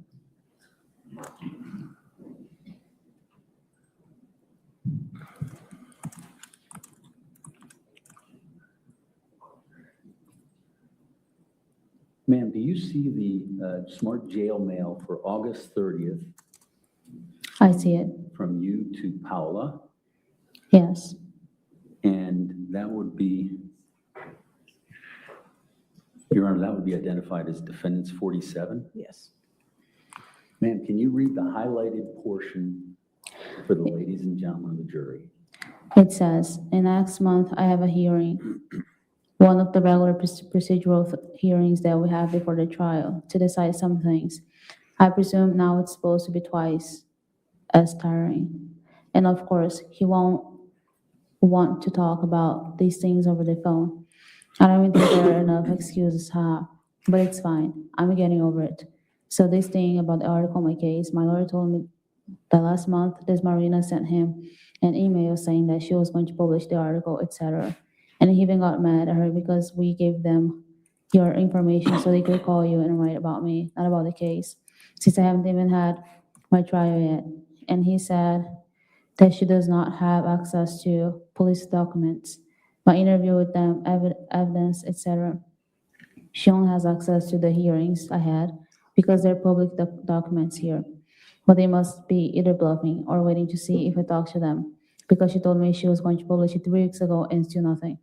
Ma'am, do you see the smart jail mail for August 30th I see it. from you to Paula? Yes, And that would be, Your Honor, that would be identified as defendants 47? Yes. Ma'am, can you read the highlighted portion for the ladies and gentlemen of the jury? it says, in next month, I have a hearing, one of the regular procedural hearings that we have before the trial to decide some things. I presume now it's supposed to be twice as tiring. And of course, he won't want to talk about these things over the phone. I don't even think there are enough excuses, but it's fine. I'm getting over it. So this thing about the article in my case, my lawyer told me that last month, this Marina sent him an email saying that she was going to publish the article, etc. And he even got mad at her because we gave them your information so they could call you and write about me, not about the case, since I haven't even had my trial yet. And he said that she does not have access to police documents, my interview with them, evidence, etc. She only has access to the hearings I had because they're public documents here. But they must be either bluffing or waiting to see if I talk to them, because she told me she was going to publish it 3 weeks ago and still nothing.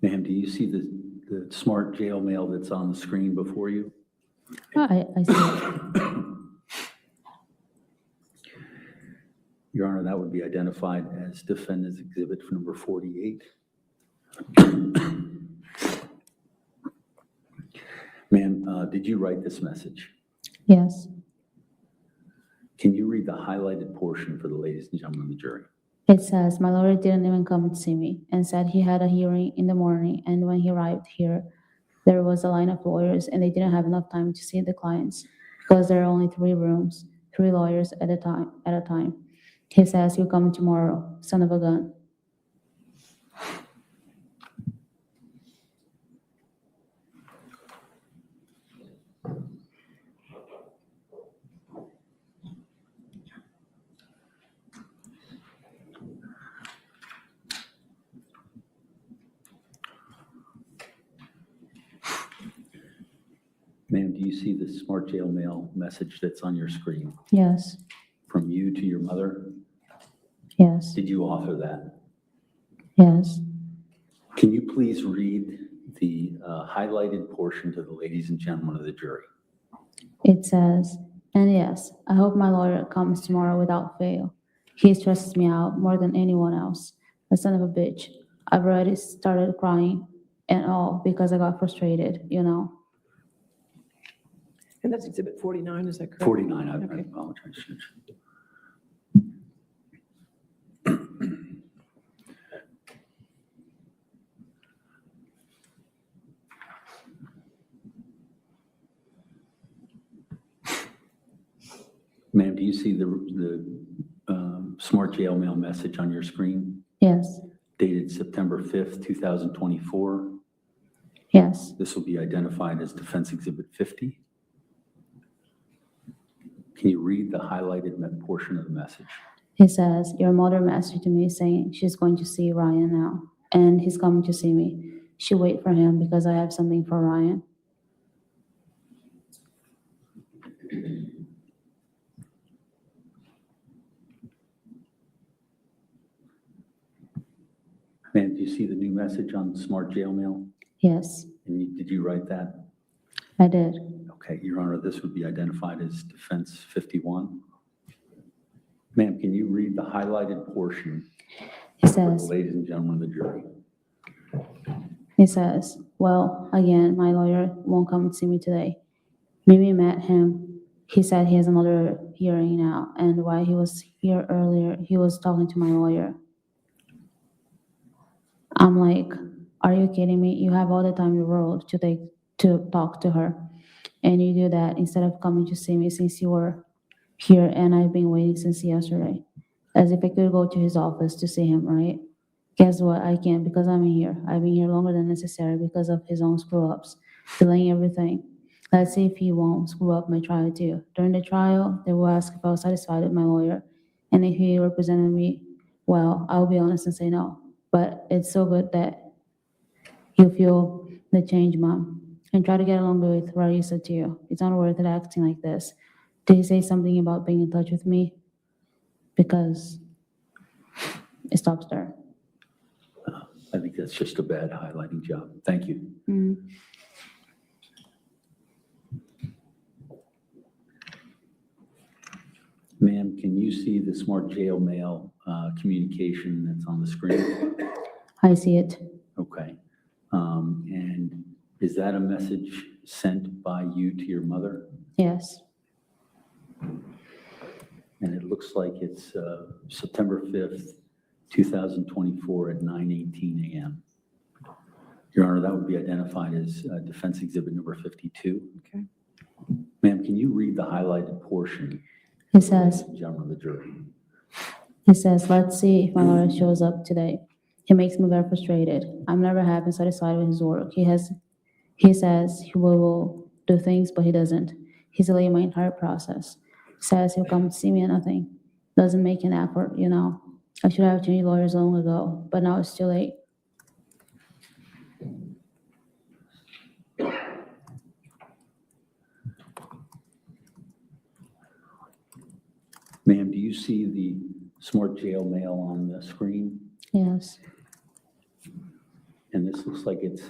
Ma'am, do you see the smart jail mail that's on the screen before you? I see it. Your Honor, that would be identified as defendant's exhibit for number 48. Ma'am, did you write this message? Yes. Can you read the highlighted portion for the ladies and gentlemen of the jury? It says, my lawyer didn't even come to see me and said he had a hearing in the morning, and when he arrived here, there was a line of lawyers and they didn't have enough time to see the clients because there are only 3 rooms, 3 lawyers at a time. He says, you're coming tomorrow, son of a gun. Ma'am, do you see the smart jail mail message that's on your screen Yes, from you to your mother? yes, Did you author that? yes. Can you please read the highlighted portion to the ladies and gentlemen of the jury? It says, and yes, I hope my lawyer comes tomorrow without fail. He stresses me out more than anyone else. A son of a bitch. I've already started crying and all because I got frustrated, you know. And that's exhibit 49, is that correct? 49, I Okay. apologize, Judge. Ma'am, do you see the smart jail mail message on your screen Yes, dated September 5th, 2024? yes. This will be identified as Defense Exhibit 50. Can you read the highlighted portion of the message? He says, your mother messaged me saying she's going to see Ryan now, and he's coming to see me. She wait for him because I have something for Ryan. Ma'am, do you see the new message on smart jail mail? Yes, And did you write that? I did. Okay, Your Honor, this would be identified as Defense 51. Ma'am, can you read the highlighted portion He for the says, ladies and gentlemen of the jury? well, again, my lawyer won't come and see me today. Mimi met him. He said he has another hearing now, and while he was here earlier, he was talking to my lawyer. I'm like, are you kidding me? You have all the time in the world to talk to her, and you do that instead of coming to see me since you were here, and I've been waiting since yesterday, as if I could go to his office to see him, right? Guess what? I can't because I'm here. I've been here longer than necessary because of his own screw-ups, delaying everything. Let's see if he won't screw up my trial too. During the trial, they will ask if I was satisfied with my lawyer, and if he represented me well, I'll be honest and say no. But it's so good that you feel the change, Mom, and try to get along with what I said to you. It's not worth it acting like this. Did he say something about being in touch with me? Because it stops there. I think that's just a bad highlighting job. Thank you. Mm. Ma'am, can you see the smart jail mail communication that's on the screen? I see it. Okay. And is that a message sent by you to your mother? Yes. And it looks like it's September 5th, 2024 at 9:18 a.m. Your Honor, that would be identified as Defense Exhibit number 52. Okay. Ma'am, can you read the highlighted portion? He says, Gentlemen of the jury. let's see if my lawyer shows up today. He makes me very frustrated. I'm never happy and satisfied with his work. He says he will do things, but he doesn't. He's delaying my entire process. Says he'll come see me and nothing. Doesn't make an effort, you know. I should have changed lawyers long ago, but now it's too late. Ma'am, do you see the smart jail mail on the screen? Yes. And this looks like it's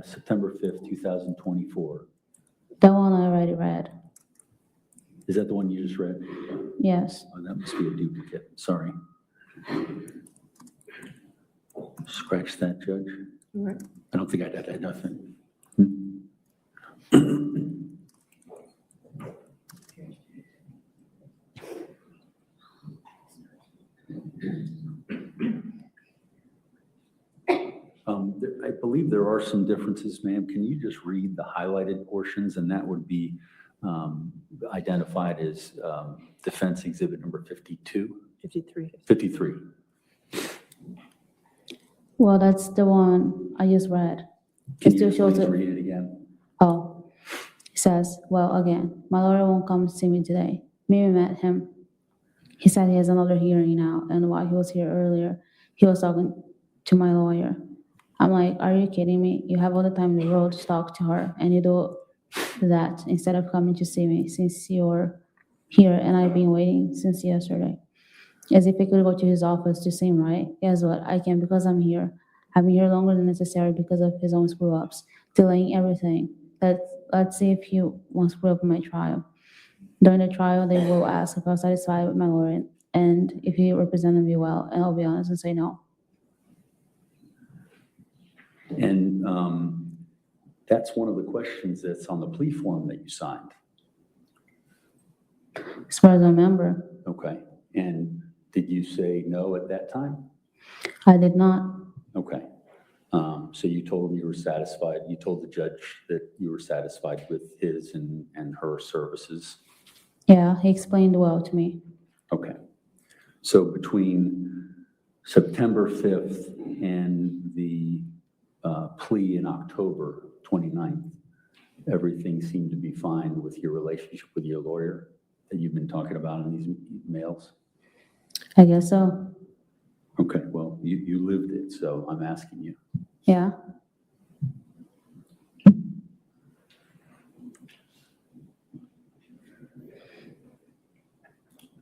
September 5th, 2024. That one I already read. Is that the one you just read? Yes. Oh, that must be a duplicate. Sorry. Scratch that, Judge. All right. I don't think I did that, nothing. I believe there are some differences, ma'am. Can you just read the highlighted portions, and that would be identified as Defense Exhibit number 52? 53. 53. Well, that's the one I just read. Can It still you shows please it. read it again? Oh, it says, well, again, my lawyer won't come see me today. Mimi met him. He said he has another hearing now, and while he was here earlier, he was talking to my lawyer. I'm like, are you kidding me? You have all the time in the world to talk to her, and you do that instead of coming to see me since you're here, and I've been waiting since yesterday. As if I could go to his office to see him, right? Guess what? I can because I'm here. I've been here longer than necessary because of his own screw-ups, delaying everything. Let's see if he won't screw up in my trial. During the trial, they will ask if I was satisfied with my lawyer and if he represented me well, and I'll be honest and say no. And that's one of the questions that's on the plea form that you signed. As far as I remember, Okay. And did you say no at that time? I did not. Okay. So you told him you were satisfied. You told the judge that you were satisfied with his and her services. Yeah, he explained well to me. Okay. So between September 5th and the plea in October 29th, everything seemed to be fine with your relationship with your lawyer that you've been talking about in these mails? I guess so. Okay, well, you lived it, so I'm asking you. Yeah.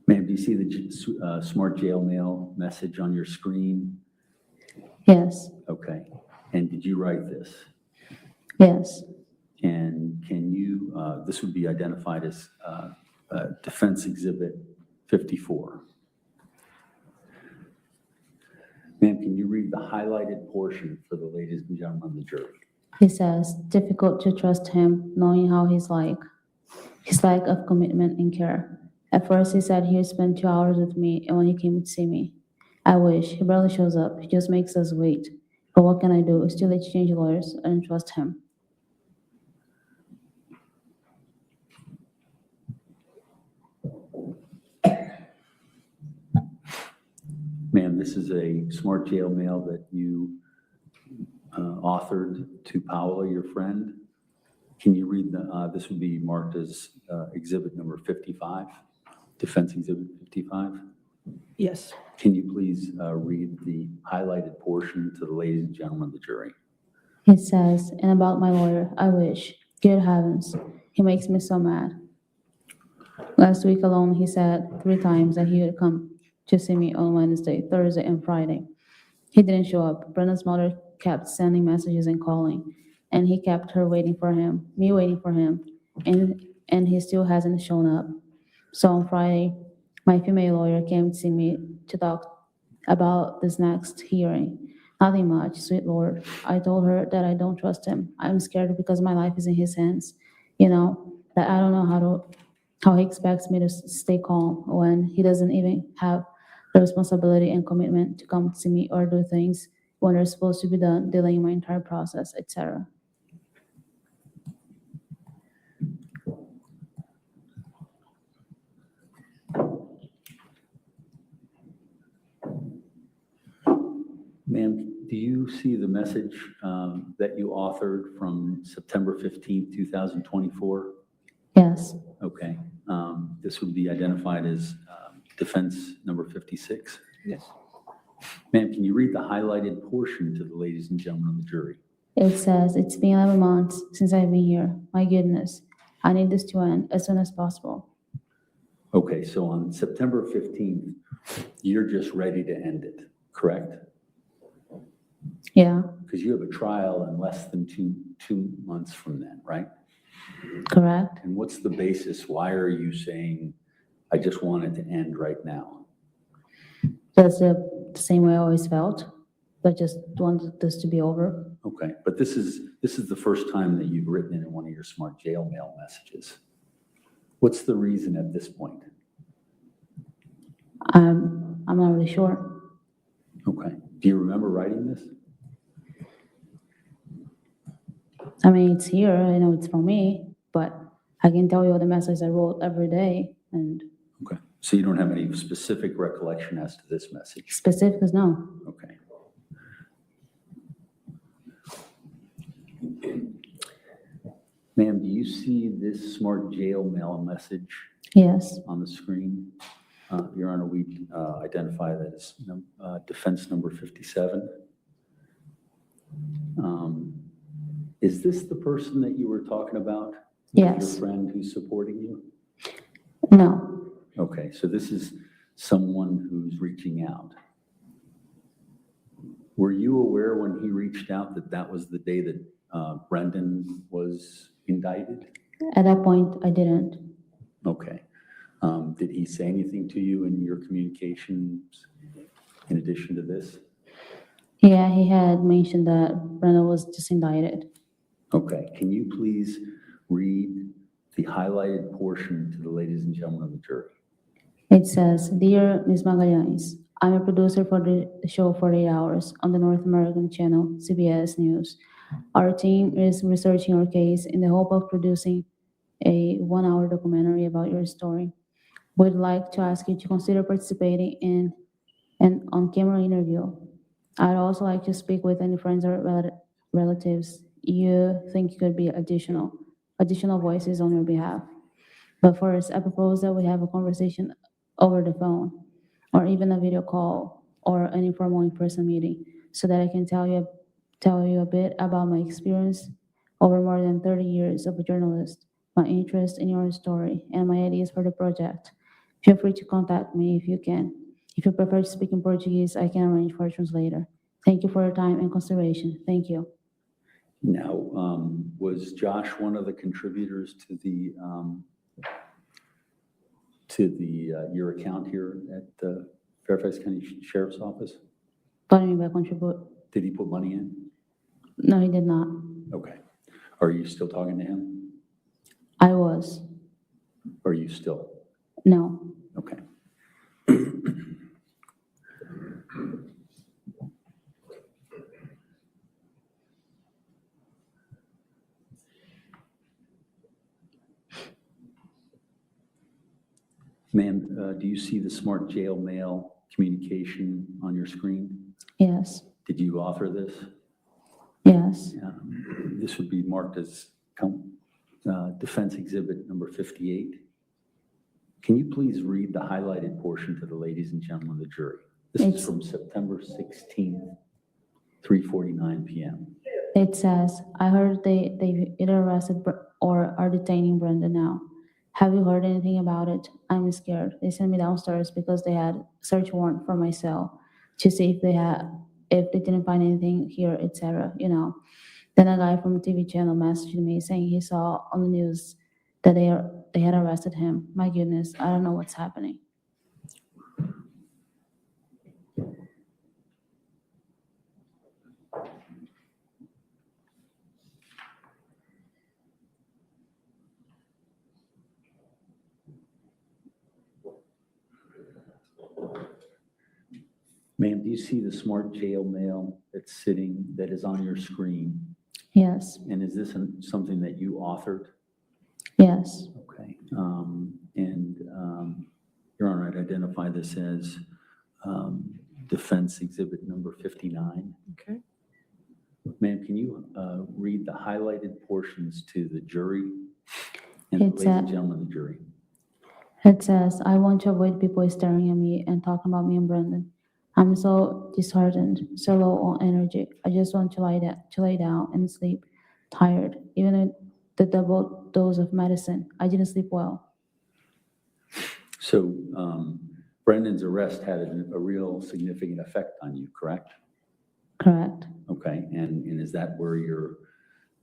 Ma'am, do you see the smart jail mail message on your screen? Yes. Okay. And did you write this? Yes. And can you, this would be identified as Defense Exhibit 54. Ma'am, can you read the highlighted portion for the ladies and gentlemen of the jury? He says, difficult to trust him, knowing how he's like. His lack of commitment and care. At first, he said he would spend 2 hours with me, and when he came to see me, I wish. He barely shows up. He just makes us wait. But what can I do? Still exchange lawyers. I don't trust him. Ma'am, this is a smart jail mail that you authored to Paola, your friend. Can you read this would be marked as exhibit number 55, Defense Exhibit 55. Yes. Can you please read the highlighted portion to the ladies and gentlemen of the jury? He says, and about my lawyer, I wish. Good heavens. He makes me so mad. Last week alone, he said 3 times that he would come to see me on Wednesday, Thursday, and Friday. He didn't show up. Brenda's mother kept sending messages and calling, and he kept her waiting for him, me waiting for him, and he still hasn't shown up. So on Friday, my female lawyer came to see me to talk about this next hearing. Nothing much, sweet Lord. I told her that I don't trust him. I'm scared because my life is in his hands. You know, that I don't know how he expects me to stay calm when he doesn't even have the responsibility and commitment to come to me or do things when they're supposed to be done, delaying my entire process, etc. Ma'am, do you see the message that you authored from September 15th, 2024? Yes, Okay. This would be identified as defense number 56. Yes. Ma'am, can you read the highlighted portion to the ladies and gentlemen of the jury? it says, it's been 11 months since I've been here. My goodness, I need this to end as soon as possible. Okay, so on September 15th, you're just ready to end it, correct? Yeah, Because you have a trial in less than two months from then, right? correct. And what's the basis? Why are you saying, I just want it to end right now? That's the same way I always felt. I just wanted this to be over. Okay, but this is the first time that you've written it in one of your smart jail mail messages. What's the reason at this point? I'm not really sure. Okay, do you remember writing this? I mean, it's here. I know it's from me, but I can tell you all the messages I wrote every day, and Okay, so you don't have any specific recollection as to this message? specific is no. Okay. Ma'am, do you see this smart jail mail message Yes, on the screen? Your Honor, we identify that as defense number 57. Is this the person that you were talking about? Yes. Your friend who's supporting you? no, Okay, so this is someone who's reaching out. Were you aware when he reached out that that was the day that Brendan was indicted? at that point, I didn't. Okay. Did he say anything to you in your communications in addition to this? Yeah, he had mentioned that Brenda was just indicted. Okay, can you please read the highlighted portion to the ladies and gentlemen of the jury? It says, Dear Ms. Magallanes, I'm a producer for the show 48 Hours on the North American channel, CBS News. Our team is researching your case in the hope of producing a 1-hour documentary about your story. would like to ask you to consider participating in an on-camera interview. I'd also like to speak with any friends or relatives you think could be additional voices on your behalf. But first, I propose that we have a conversation over the phone, or even a video call, or an informal in-person meeting, so that I can tell you a bit about my experience over more than 30 years of a journalist, my interest in your story, and my ideas for the project. Feel free to contact me if you can. If you prefer to speak in Portuguese, I can arrange for a translator. Thank you for your time and consideration. Thank you. Now, was Josh one of the contributors to your account here at the Fairfax County Sheriff's Office? Pode me contribute? Did he put money in? No, he did not. Okay. Are you still talking to him? I was. Are you still? No. Okay. Ma'am, do you see the smart jail mail communication on your screen? Yes. Did you author this? Yes. This would be marked as defense exhibit number 58. Can you please read the highlighted portion to the ladies and gentlemen of the jury? This is from September 16th, 3:49 p.m. It says, I heard they either arrested or are detaining Brenda now. Have you heard anything about it? I'm scared. They sent me downstairs because they had search warrant for my cell to see if they didn't find anything here, etc. Then a guy from a TV channel messaged me saying he saw on the news that they had arrested him. My goodness, I don't know what's happening. Ma'am, do you see the smart jail mail that is on your screen? Yes. And is this something that you authored? Yes. Okay. Your Honor, I'd identify this as defense exhibit number 59. Okay. Ma'am, can you read the highlighted portions to the jury and the It's ladies and gentlemen of the jury? It says, I want to avoid people staring at me and talking about me and Brendan. I'm so disheartened, so low on energy. I just want to lay down and sleep, tired. Even with the double dose of medicine, I didn't sleep well. So Brendan's arrest had a real significant effect on you, correct? Correct. Okay, and is that where you're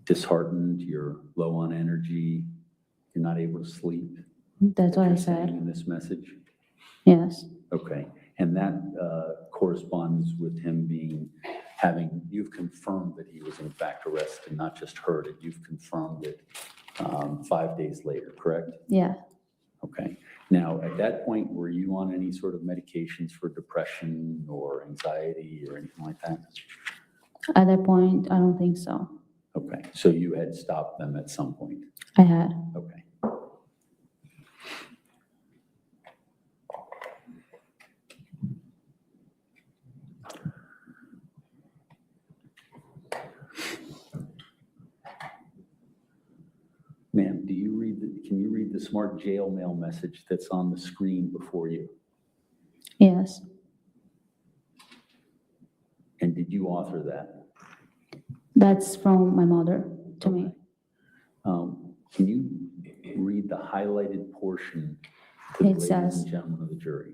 disheartened, you're low on energy, you're not able to sleep? That's what I You're saying said. in this message? Yes. Okay, and that corresponds with him you've confirmed that he was in fact arrested, not just heard it, you've confirmed it 5 days later, correct? Yeah. Okay, now at that point, were you on any sort of medications for depression or anxiety or anything like that? At that point, I don't think so. Okay, so you had stopped them at some point? I had. Okay. Ma'am, can you read the smart jail mail message that's on the screen before you? Yes. And did you author that? That's from my mother to me. Can you read the highlighted portion to the It ladies says- and gentlemen of the jury?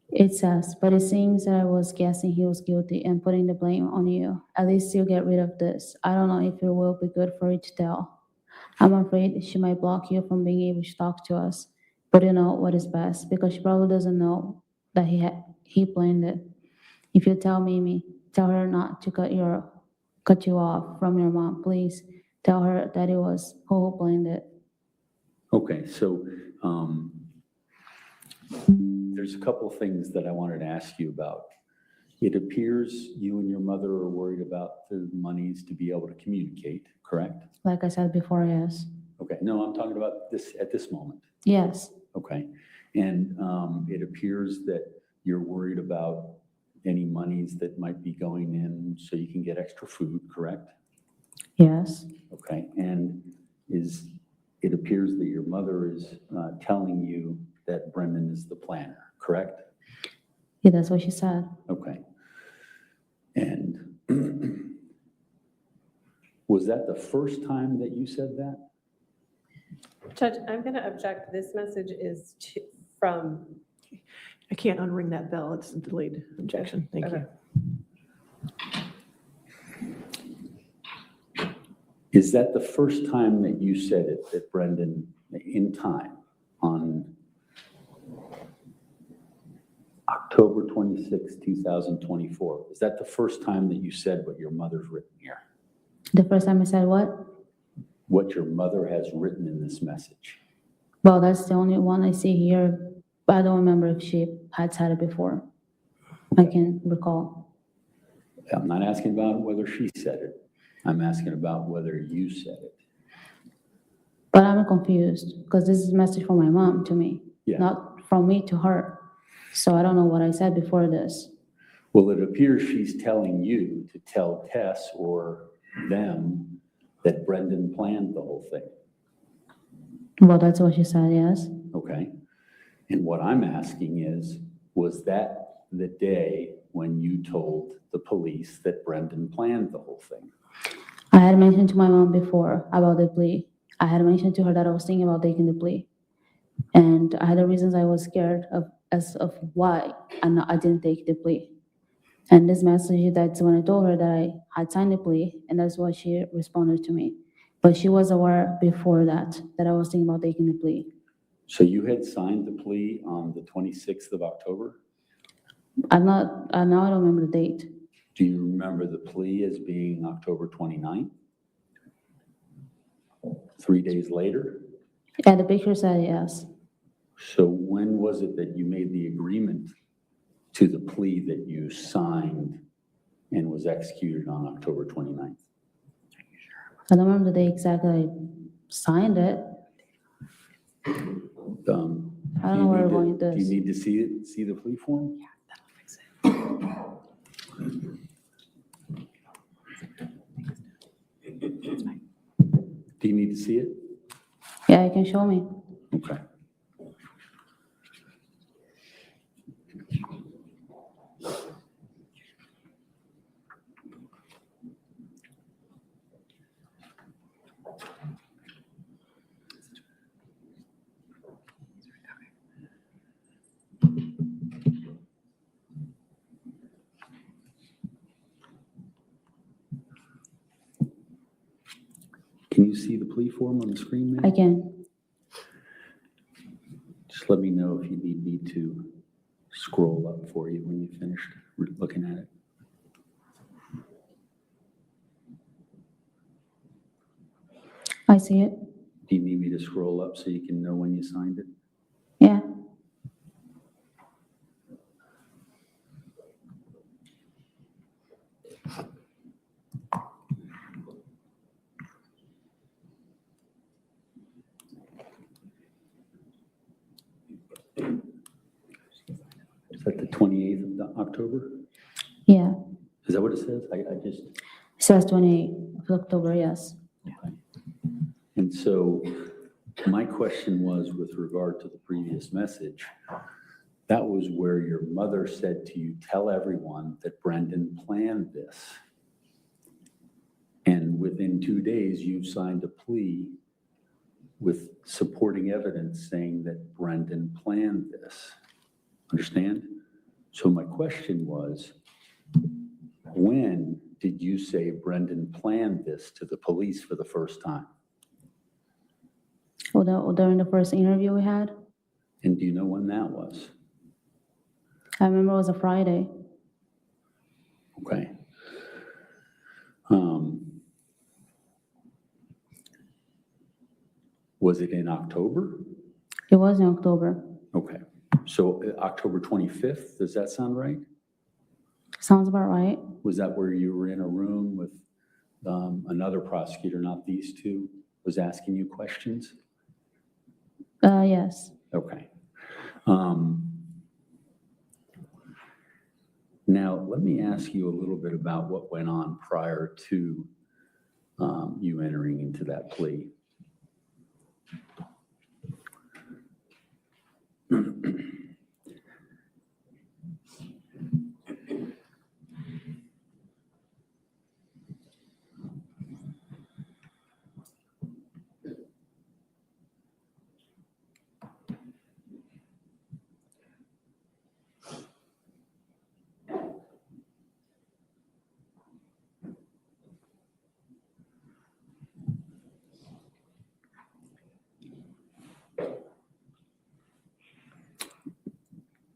It says, but it seems that I was guessing he was guilty and putting the blame on you. At least you'll get rid of this. I don't know if it will be good for you to tell. I'm afraid she might block you from being able to talk to us. But you know what is best, because she probably doesn't know that he planned it. If you tell Mimi, tell her not to cut you off from your mom, please. Tell her that it was who planned it. Okay, so there's a couple of things that I wanted to ask you about. It appears you and your mother are worried about the monies to be able to communicate, correct? Like I said before, yes. Okay, no, I'm talking about this at this moment. Yes. Okay. And it appears that you're worried about any monies that might be going in so you can get extra food, correct? Yes, Okay. And it appears that your mother is telling you that Brendan is the planner, correct? yeah, that's what she said. Okay. And was that the first time that you said that? Judge, I'm going to object. This message is from, I can't unring that bell. It's a delayed objection. Thank you. Okay. Is that the first time that you said it, that Brendan, in time, on October 26, 2024? Is that the first time that you said what your mother's written here? The first time I said what? What your mother has written in this message? Well, that's the only one I see here, but I don't remember if she had said it before. I can recall. I'm not asking about whether she said it. I'm asking about whether you said it. But I'm confused because this is a message from my mom to me, Yeah. not from me to her. So I don't know what I said before this. Well, it appears she's telling you to tell Tess or them that Brendan planned the whole thing. Well, that's what she said, yes. Okay. And what I'm asking is, was that the day when you told the police that Brendan planned the whole thing? I had mentioned to my mom before about the plea. I had mentioned to her that I was thinking about taking the plea. And I had the reasons I was scared of why I didn't take the plea. And this message, that's when I told her that I had signed the plea, and that's what she responded to me. But she was aware before that I was thinking about taking the plea. So you had signed the plea on the 26th of October? Now I don't remember the date. Do you remember the plea as being October 29th? 3 days later? Yeah, the picture said yes. So when was it that you made the agreement to the plea that you signed and was executed on October 29th? I don't remember the day exactly I signed it. I don't know where we're going with Do you this. need to see the plea form? Do you need to see it? Yeah, you can show me. Okay. Can you see the plea form on the screen, ma'am? I can. Just let me know if you need me to scroll up for you when you finished looking at it. I see it. Do you need me to scroll up so you can know when you signed it? Yeah. Is that the 28th of October? Yeah. Is that what it says? I just, It says 28th of October, yes. okay. And so my question was with regard to the previous message, that was where your mother said to you, tell everyone that Brendan planned this. And within 2 days, you signed a plea with supporting evidence saying that Brendan planned this. Understand? So my question was, when did you say Brendan planned this to the police for the first time? Well, during the first interview we had, And do you know when that was? I remember it was a Friday. Okay. Was it in October? It was in October. Okay. So October 25th, does that sound right? Sounds about right. Was that where you were in a room with another prosecutor, not these two, was asking you questions? Yes. Okay. Now, let me ask you a little bit about what went on prior to you entering into that plea.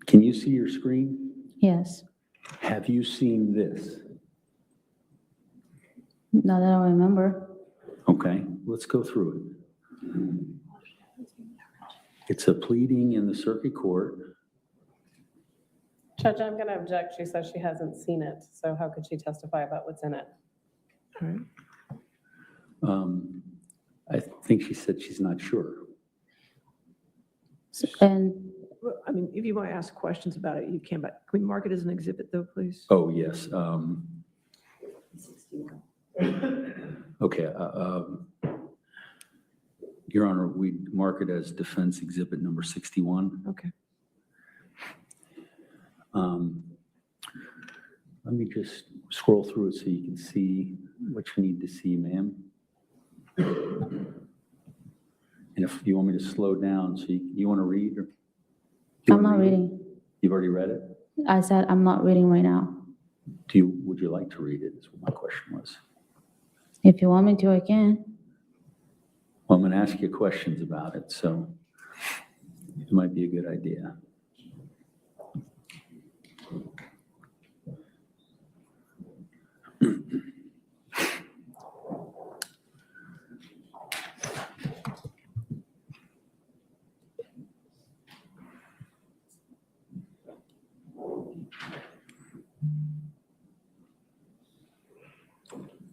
Can you see your screen? Yes, Have you seen this? now that I remember. Okay, let's go through it. It's a pleading in the circuit court. Judge, I'm going to object. She says she hasn't seen it, so how could she testify about what's in it? All right. I think she said she's not sure. And Well, I mean, if you want to ask questions about it, you can, but can we mark it as an exhibit though, please? Oh, yes. Okay. Your Honor, we mark it as defense exhibit number 61. Okay. Let me just scroll through it so you can see what you need to see, ma'am. And if you want me to slow down, so you want to read? Or you I'm wanna not read it? reading. You've already read it? I said I'm not reading right now. Would you like to read it, is what my question was. If you want me to, I can. Well, I'm going to ask you questions about it, so it might be a good idea.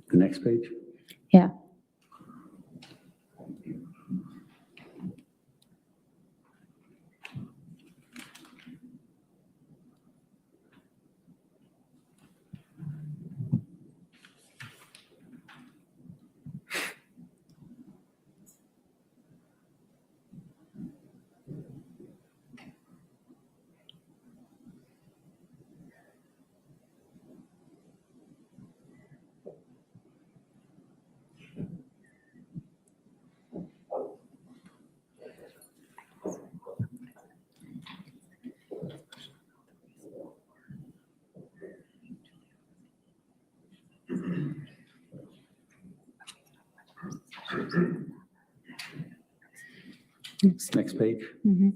The next page? Yeah. Next page? Mhm.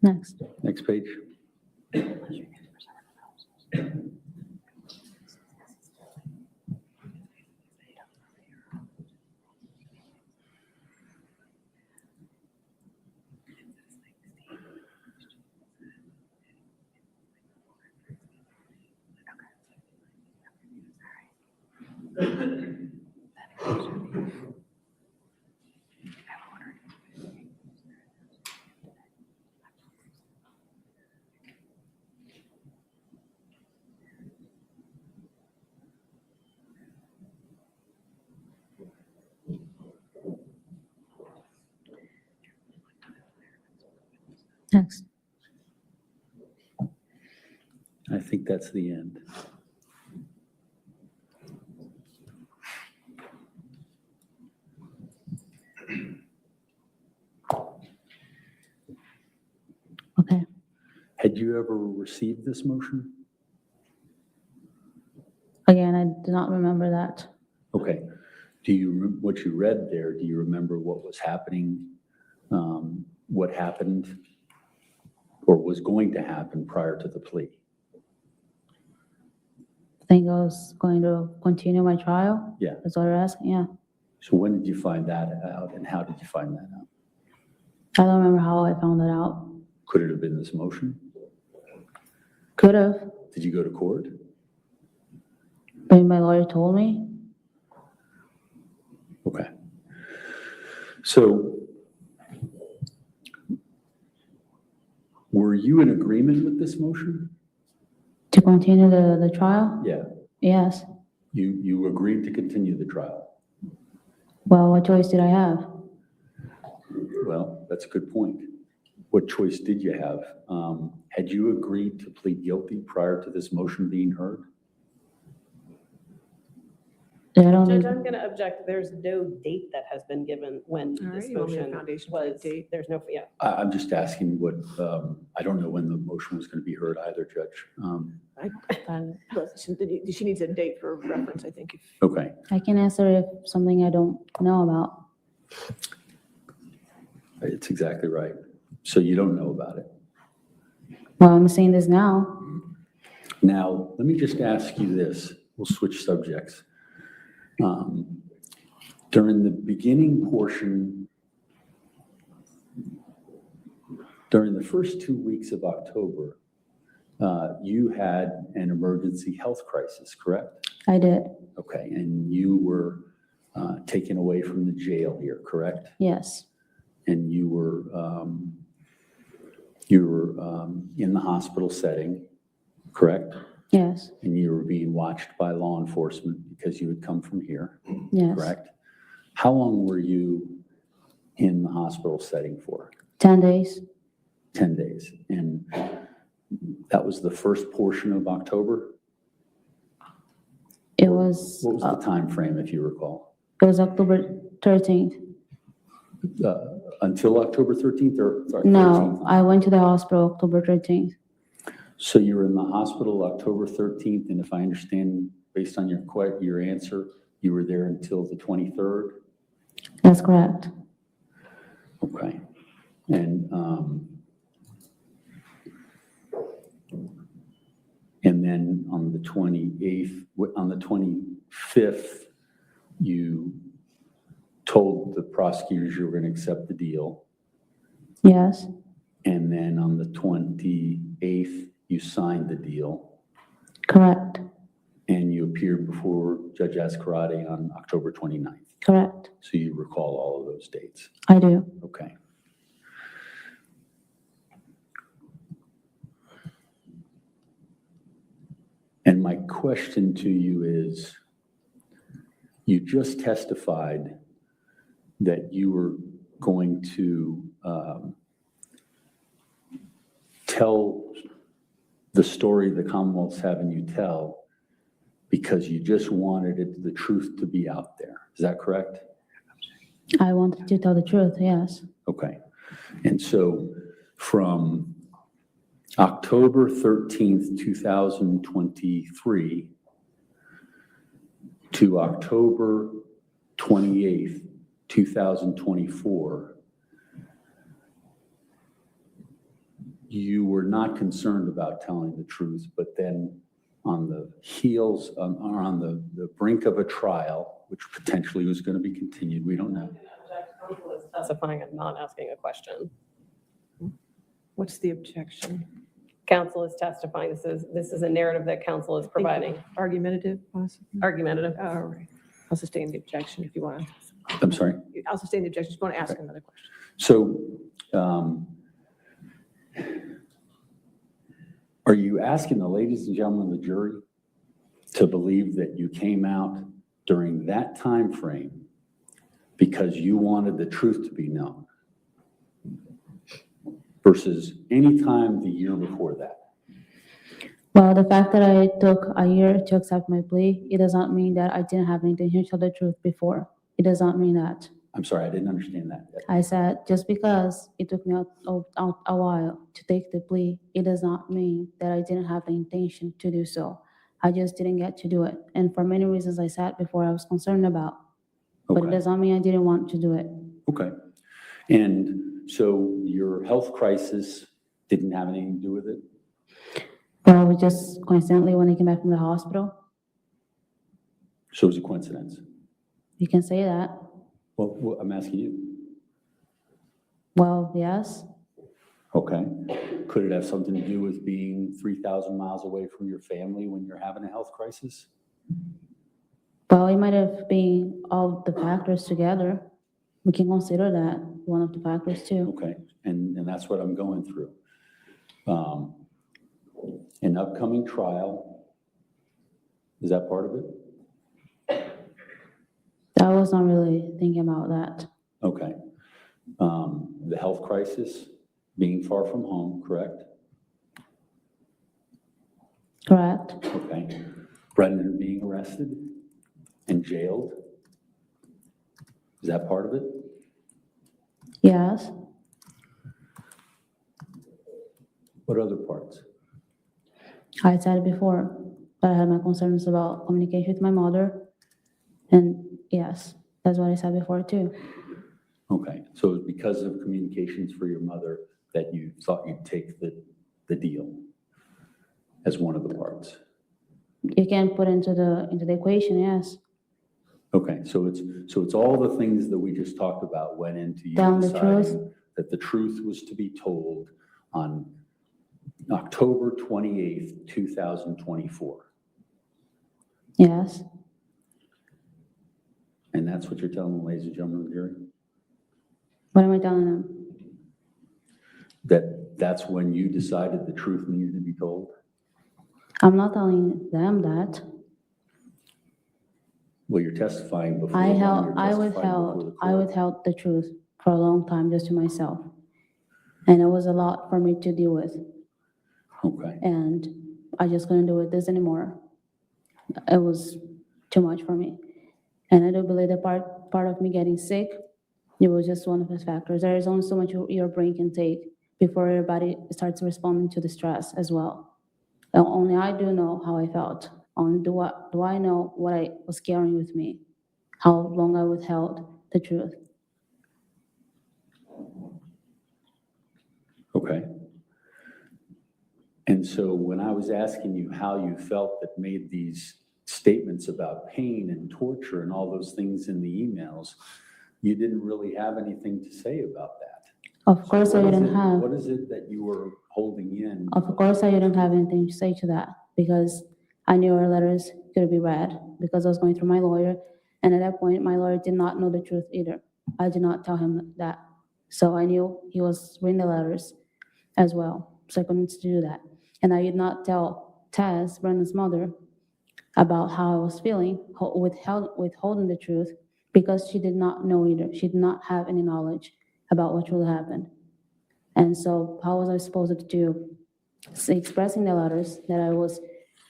Next. Next page? Next. I think that's the end. Okay. Had you ever received this motion? not remember that. Okay. What you read there, do you remember what was happening, what happened or was going to happen prior to the plea? I think I was going to continue my trial. Yeah. That's what you're asking, yeah. So when did you find that out and how did you find that out? I don't remember how I found that out. Could it have been this motion? Could have, Did you go to court? but my lawyer told me. Okay. So were you in agreement with this motion? To continue the trial? Yeah. Yes. You agreed to continue the trial. Well, what choice did I have? Well, that's a good point. What choice did you have? Had you agreed to plead guilty prior to this motion being heard? I don't Judge, need, I'm going to object. There's no date that has been given when All right, this you want me a motion foundation for a was, date? there's no, yeah. I'm just asking what, I don't know when the motion was going to be heard either, Judge. She needs a date for reference, I think. Okay. I can answer if something I don't know about. It's exactly right. So you don't know about it. Well, I'm saying this now. Now, let me just ask you this. We'll switch subjects. During the beginning portion, during the first 2 weeks of October, you had an emergency health crisis, correct? I did. Okay, and you were taken away from the jail here, correct? Yes. And you were in the hospital setting, correct? Yes. And you were being watched by law enforcement because you had come from here, Yes. correct? How long were you in the hospital setting for? 10 days. 10 days. And that was the first portion of October? It was, What was the time frame, if you recall? it was October 13th. Until October 13th or sorry, No, 13th? I went to the hospital October 13th. So you were in the hospital October 13th, and if I understand, based on your answer, you were there until the 23rd? That's correct. Okay. And then on the 28th, on the 25th, you told the prosecutors you were going to accept the deal. Yes. And then on the 28th, you signed the deal. Correct. And you appeared before Judge Ascarate on October 29th. Correct. So you recall all of those dates. I do. Okay. And my question to you is, you just testified that you were going to tell the story the Commonwealth's having you tell because you just wanted the truth to be out there. Is that correct? I wanted to tell the truth, yes. Okay. And so from October 13th, 2023 to October 28th, 2024, you were not concerned about telling the truth, but then on the heels, or on the brink of a trial, which potentially was going to be continued, we don't know. Counsel is testifying and not asking a question. What's the objection? Counsel is testifying. This is a narrative that counsel is providing. Argumentative, possibly? Argumentative. All right. I'll sustain the objection if you want to. I'm sorry? I'll sustain the objection if you want to ask another question. So, are you asking the ladies and gentlemen of the jury to believe that you came out during that time frame because you wanted the truth to be known versus any time the year before that? Well, the fact that I took a year to accept my plea, it does not mean that I didn't have an intention to tell the truth before. It does not mean that. I'm sorry, I didn't understand that. I said, just because it took me a while to take the plea, it does not mean that I didn't have the intention to do so. I just didn't get to do it. And for many reasons I said before, I was concerned about. But it Okay. does not mean I didn't want to do it. Okay. And so your health crisis didn't have anything to do with it? But I was just coincidentally, when I came back from the hospital, So it was a coincidence? you can say that. Well, I'm asking you. Well, yes. Okay. Could it have something to do with being 3,000 miles away from your family when you're having a health crisis? Well, it might have been all the factors together. We can consider that one of the factors too. Okay, and that's what I'm going through. An upcoming trial, is that part of it? I was not really thinking about that. Okay. The health crisis, being far from home, correct? Correct? Okay. Brendan being arrested and jailed, is that part of it? Yes. What other parts? I said it before, but I had my concerns about communication with my mother. And yes, that's what I said before too. Okay, so it was because of communications for your mother that you thought you'd take the deal as one of the parts? You can put into the equation, yes. Okay, so it's all the things that we just talked about went into you Telling the truth. deciding that the truth was to be told on October 28th, 2024. Yes. And that's what you're telling the ladies and gentlemen of the jury? What am I telling them? That's when you decided the truth needed to be told? I'm not telling them that. Well, you're testifying before. I them, you're held, I testifying before the withheld court. the truth for a long time just to myself. And it was a lot for me to deal with. Okay, And I just couldn't do this anymore. It was too much for me. And I do believe that part of me getting sick, it was just one of the factors. There is only so much your brain can take before your body starts responding to the stress as well. And only I do know how I felt. Only do I know what I was carrying with me, how long I withheld the truth. okay. And so when I was asking you how you felt that made these statements about pain and torture and all those things in the emails, you didn't really have anything to say about that. Of course, So I what is didn't it- have. What is it that you were holding in? Of course, I didn't have anything to say to that because I knew our letters could be read because I was going through my lawyer. And at that point, my lawyer did not know the truth either. I did not tell him that. So I knew he was reading the letters as well. So I couldn't do that. And I did not tell Tess, Brendan's mother, about how I was feeling, withholding the truth because she did not know either. She did not have any knowledge about what really happened. And so how was I supposed to do, expressing the letters that I was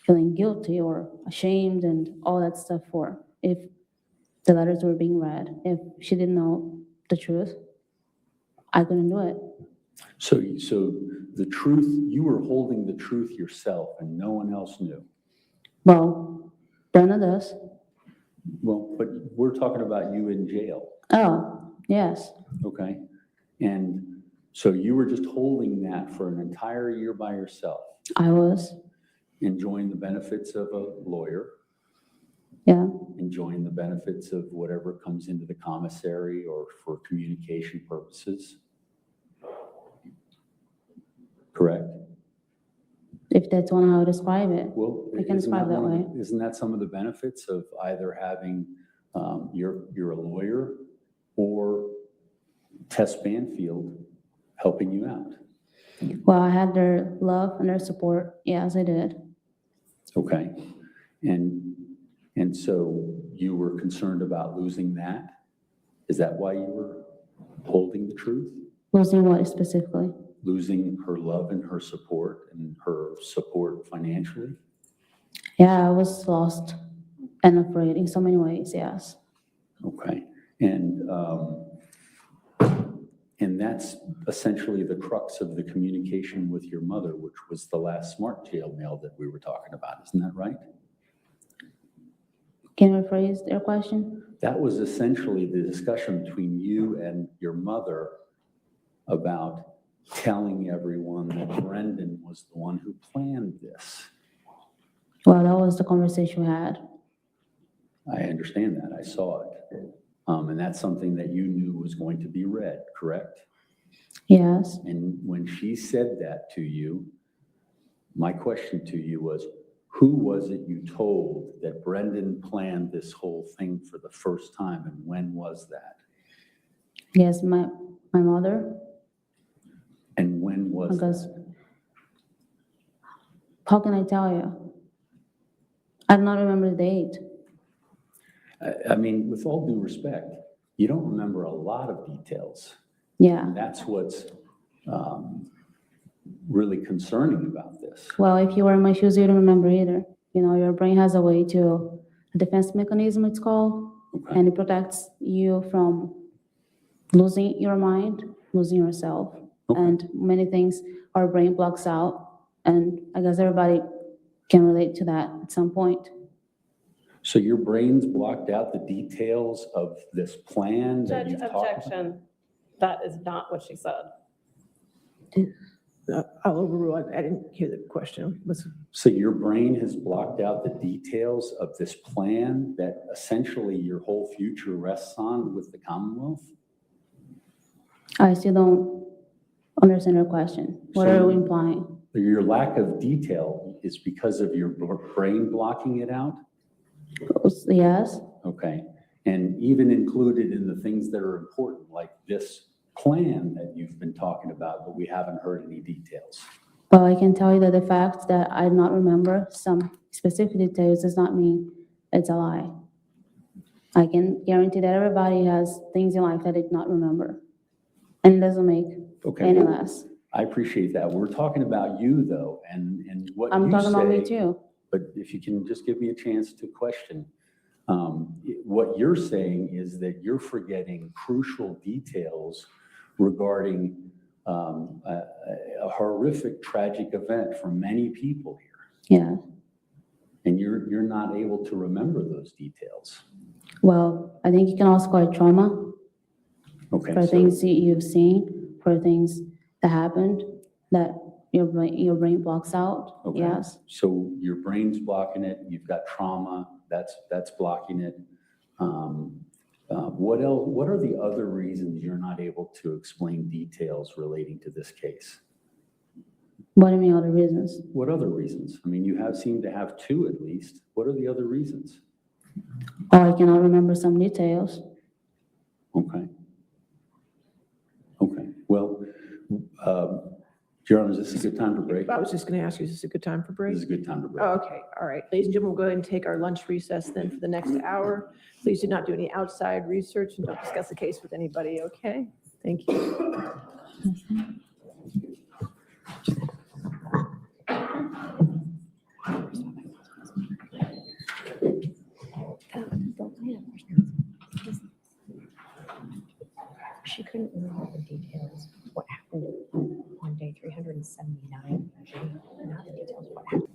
feeling guilty or ashamed and all that stuff for, if the letters were being read, if she didn't know the truth, I couldn't do it. So the truth, you were holding the truth yourself and no one else knew. Well, Brenda does. Well, but we're talking about you in jail, Oh, yes, okay? And so you were just holding that for an entire year by yourself, I was, enjoying the benefits of a lawyer, yeah, enjoying the benefits of whatever comes into the commissary or for communication purposes. Correct? if that's one how I describe it. Well, I can isn't describe that that one of way. the- Isn't that some of the benefits of either having, you're a lawyer or Tess Banfield helping you out? Well, I had their love and their support, yes, I did. Okay. And so you were concerned about losing that? Is that why you were holding the truth? Losing what specifically? Losing her love and her support financially? Yeah, I was lost and afraid in so many ways, yes. Okay. And that's essentially the crux of the communication with your mother, which was the last smart jail mail that we were talking about. Isn't that right? Can you rephrase your question? That was essentially the discussion between you and your mother about telling everyone that Brendan was the one who planned this. Well, that was the conversation we had. I understand that. I saw it. And that's something that you knew was going to be read, correct? Yes. And when she said that to you, my question to you was, who was it you told that Brendan planned this whole thing for the first time, and when was that? Yes, my mother. And when was Because, that? how can I tell you? I do not remember the date. I mean, with all due respect, you don't remember a lot of details. Yeah. That's what's really concerning about this. Well, if you were in my shoes, you don't remember either. You know, your brain has a way to, a defense mechanism it's called, Okay. and it protects you from losing your mind, losing yourself. Okay. And many things our brain blocks out. And I guess everybody can relate to that at some point. So your brain's blocked out the details of this plan that Judge, you've talked about? objection. That is not what she said. I'll overrule. I didn't hear the question. So your brain has blocked out the details of this plan that essentially your whole future rests on with the Commonwealth? I still don't understand your question. What are you implying? Your lack of detail is because of your brain blocking it out? Yes, Okay. And even included in the things that are important, like this plan that you've been talking about, but we haven't heard any details. but I can tell you that the fact that I do not remember some specific details does not mean it's a lie. I can guarantee that everybody has things in life that they do not remember. And it doesn't make Okay. any well, less. I appreciate that. We're talking about you though, and what I'm you talking about me say, too. but if you can just give me a chance to question. What you're saying is that you're forgetting crucial details regarding a horrific, tragic event for many people here. Yeah. And you're not able to remember those details. Well, I think you can also call it trauma Okay. for so- things you've seen, for things that happened that your brain blocks out. Okay. Yes. So your brain's blocking it, you've got trauma, that's blocking it. What else, what are the other reasons you're not able to explain details relating to this case? What do you mean other reasons? What other reasons? I mean, you seem to have two at least. What are the other reasons? Or I cannot remember some details. Okay. Okay, well, Your Honor, is this a good time for break? I was just going to ask you, is this a good time for break? This is a good time to break. Oh, okay, all right. Ladies and gentlemen, we'll go ahead and take our lunch recess then for the next hour. Please do not do any outside research and don't discuss the case with anybody, okay? Thank you. She couldn't remember the details, what happened on day 379, not the details of what happened.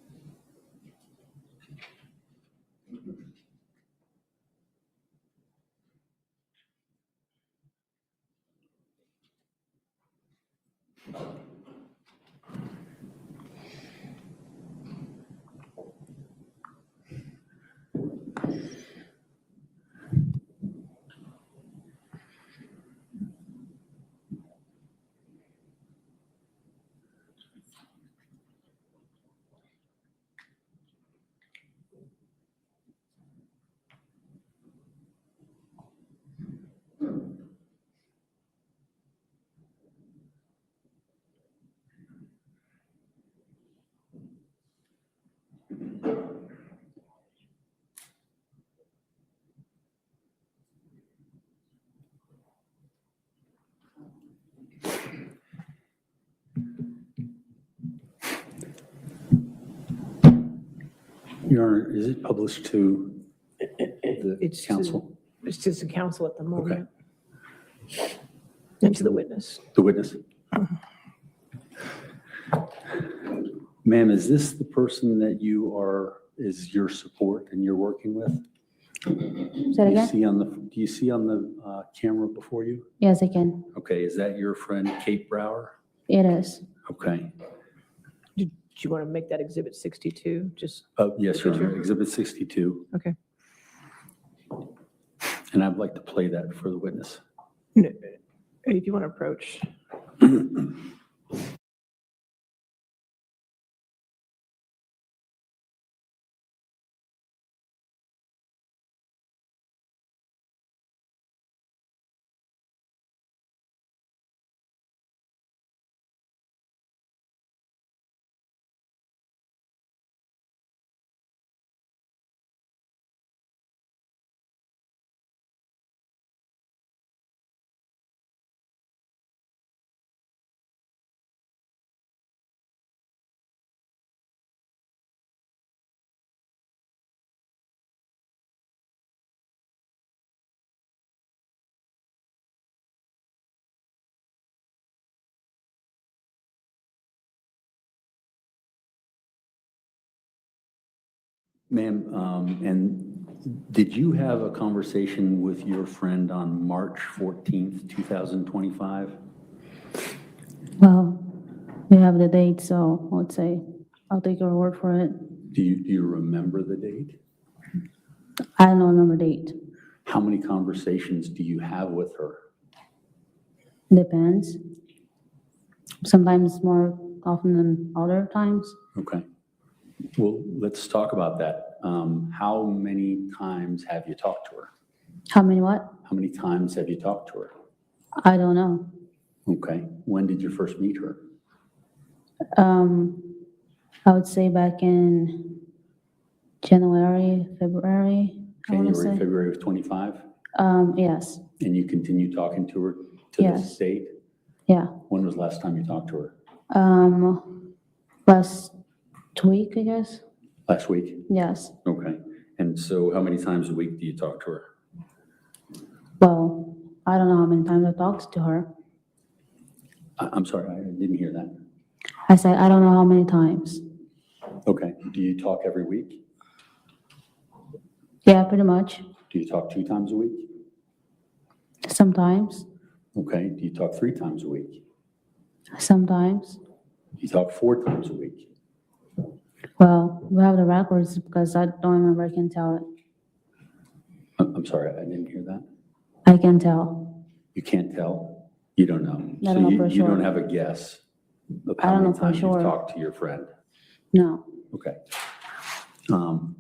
Your Honor, is it published to the It's to- counsel, It's just the counsel at the moment. And to the witness. the witness? Ma'am, is this the person that is your support and you're working with? Say Do it you again? see on do you see on the camera before you? Yes, I can. Okay, is that your friend Kate Brower? It is. Okay. Do you want to make that exhibit 62? Just, Yes, Your Honor, Picture? Exhibit 62. okay. And I'd like to play that for the witness. No, if you want to approach. Ma'am, and did you have a conversation with your friend on March 14th, 2025? Well, we have the date, so I would say I'll take your word for it. Do you remember the date? I don't remember date. How many conversations do you have with her? Depends. Sometimes more often than other times. Okay. Well, let's talk about that. How many times have you talked to her? How many what? How many times have you talked to her? I don't know. Okay. When did you first meet her? I would say back in January, February, I want to January, say. February of 25? Yes, And you continue talking to her to this Yes. date? yeah. When was the last time you talked to her? Last week, I guess. Last week? Yes. Okay. And so how many times a week do you talk to her? Well, I don't know how many times I talked to her. I'm sorry, I didn't hear that. I said, I don't know how many times. Okay. Do you talk every week? Yeah, pretty much. Do you talk 2 times a week? Sometimes, Okay. Do you talk 3 times a week? sometimes. Do you talk 4 times a week? Well, we have the records because I don't remember. I can tell it. I'm sorry, I didn't hear that. I can tell. You can't tell? You don't know? I don't know for You don't sure. have a guess of I how don't many know for times you've sure. talked to your friend? No. Okay. Um,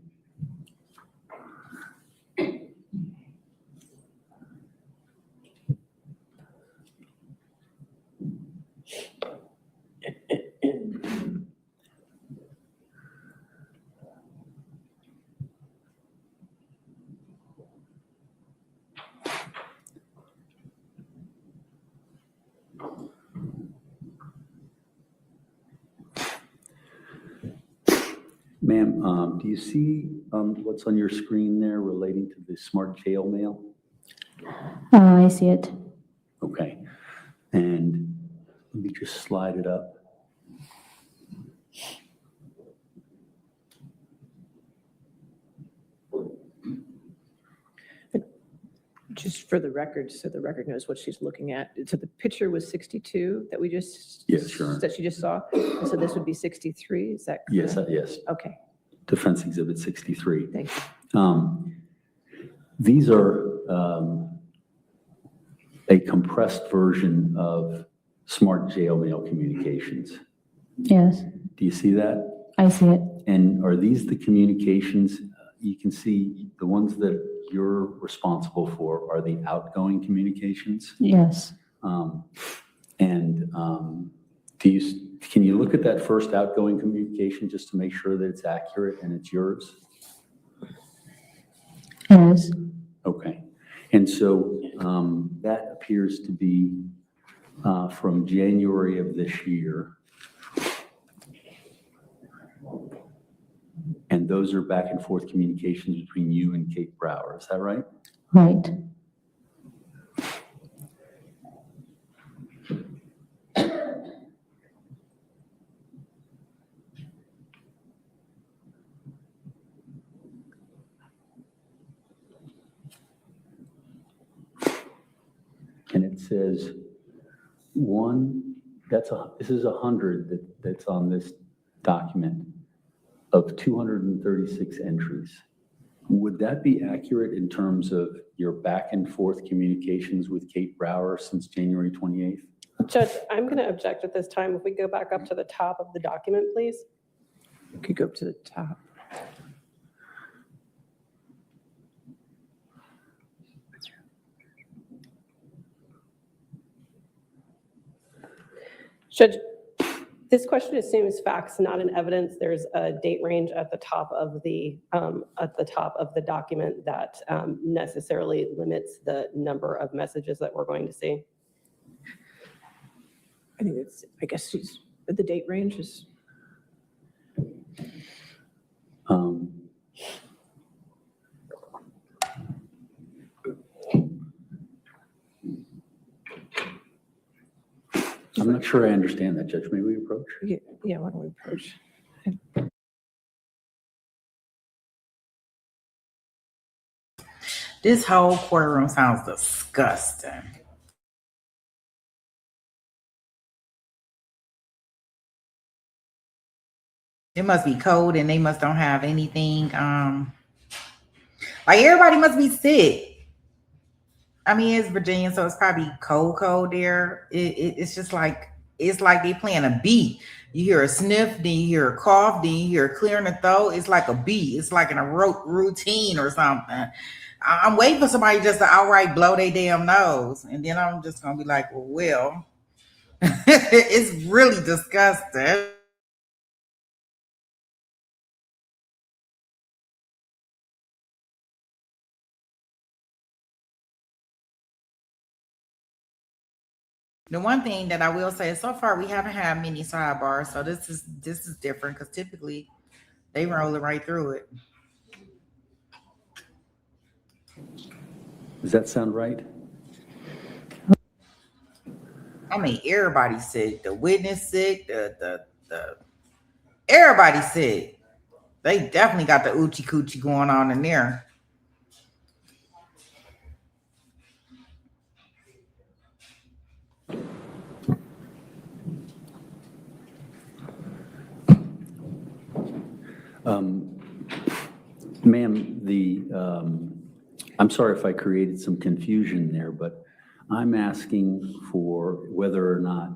Ma'am, do you see what's on your screen there relating to the smart jail mail? I see it. Okay. And let me just slide it up. Just for the record, so the record knows what she's looking at. So the picture was 62 that we just. Yes, sure. That she just saw. And so this would be 63, is that correct? Yes, yes. Okay, Defense Exhibit 63. thank you. These are a compressed version of smart jail mail communications. Yes, Do you see that? I see it. And are these the communications? You can see the ones that you're responsible for are the outgoing communications. Yes. Can you look at that first outgoing communication just to make sure that it's accurate and it's yours? Yes. Okay. And so that appears to be from January of this year. And those are back and forth communications between you and Kate Brower. Is that right? Right. says this is 100 that's on this document of 236 entries. Would that be accurate in terms of your back and forth communications with Kate Brower since January 28th? Judge, I'm going to object at this time. If we go back up to the top of the document, please. You could go up to the top. Judge, this question assumes facts, not an evidence. There's a date range at the top of the document that necessarily limits the number of messages that we're going to see. I think it's, I guess she's, the date range is, I'm not sure I understand that, Judge. May we approach? yeah, why don't we approach? This whole courtroom sounds disgusting. It must be cold and they must don't have anything. Like everybody must be sick. I mean, it's Virginia, so it's probably cold there. It's just like, it's like they playing a beat. You hear a sniff, then you hear a cough, then you hear a clearing the throat. It's like a beat. It's like in a routine or something. I'm waiting for somebody just to outright blow their damn nose. And then I'm just going to be like, well, it's really disgusting. The one thing that I will say is so far we haven't had many sidebars, so this is different because typically they roll it right through it. Does that sound right? I mean, everybody's sick. The witness sick. The everybody's sick. They definitely got the oochie coochie going on in there. Ma'am, I'm sorry if I created some confusion there, but I'm asking for whether or not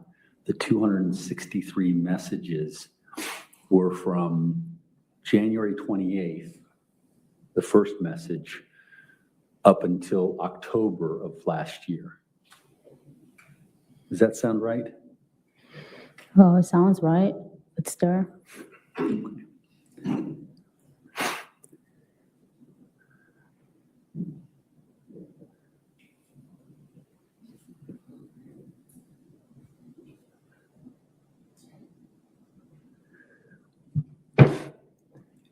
the 263 messages were from January 28th, the first message, up until October of last year. Does that sound right? Oh, it sounds right. It's there.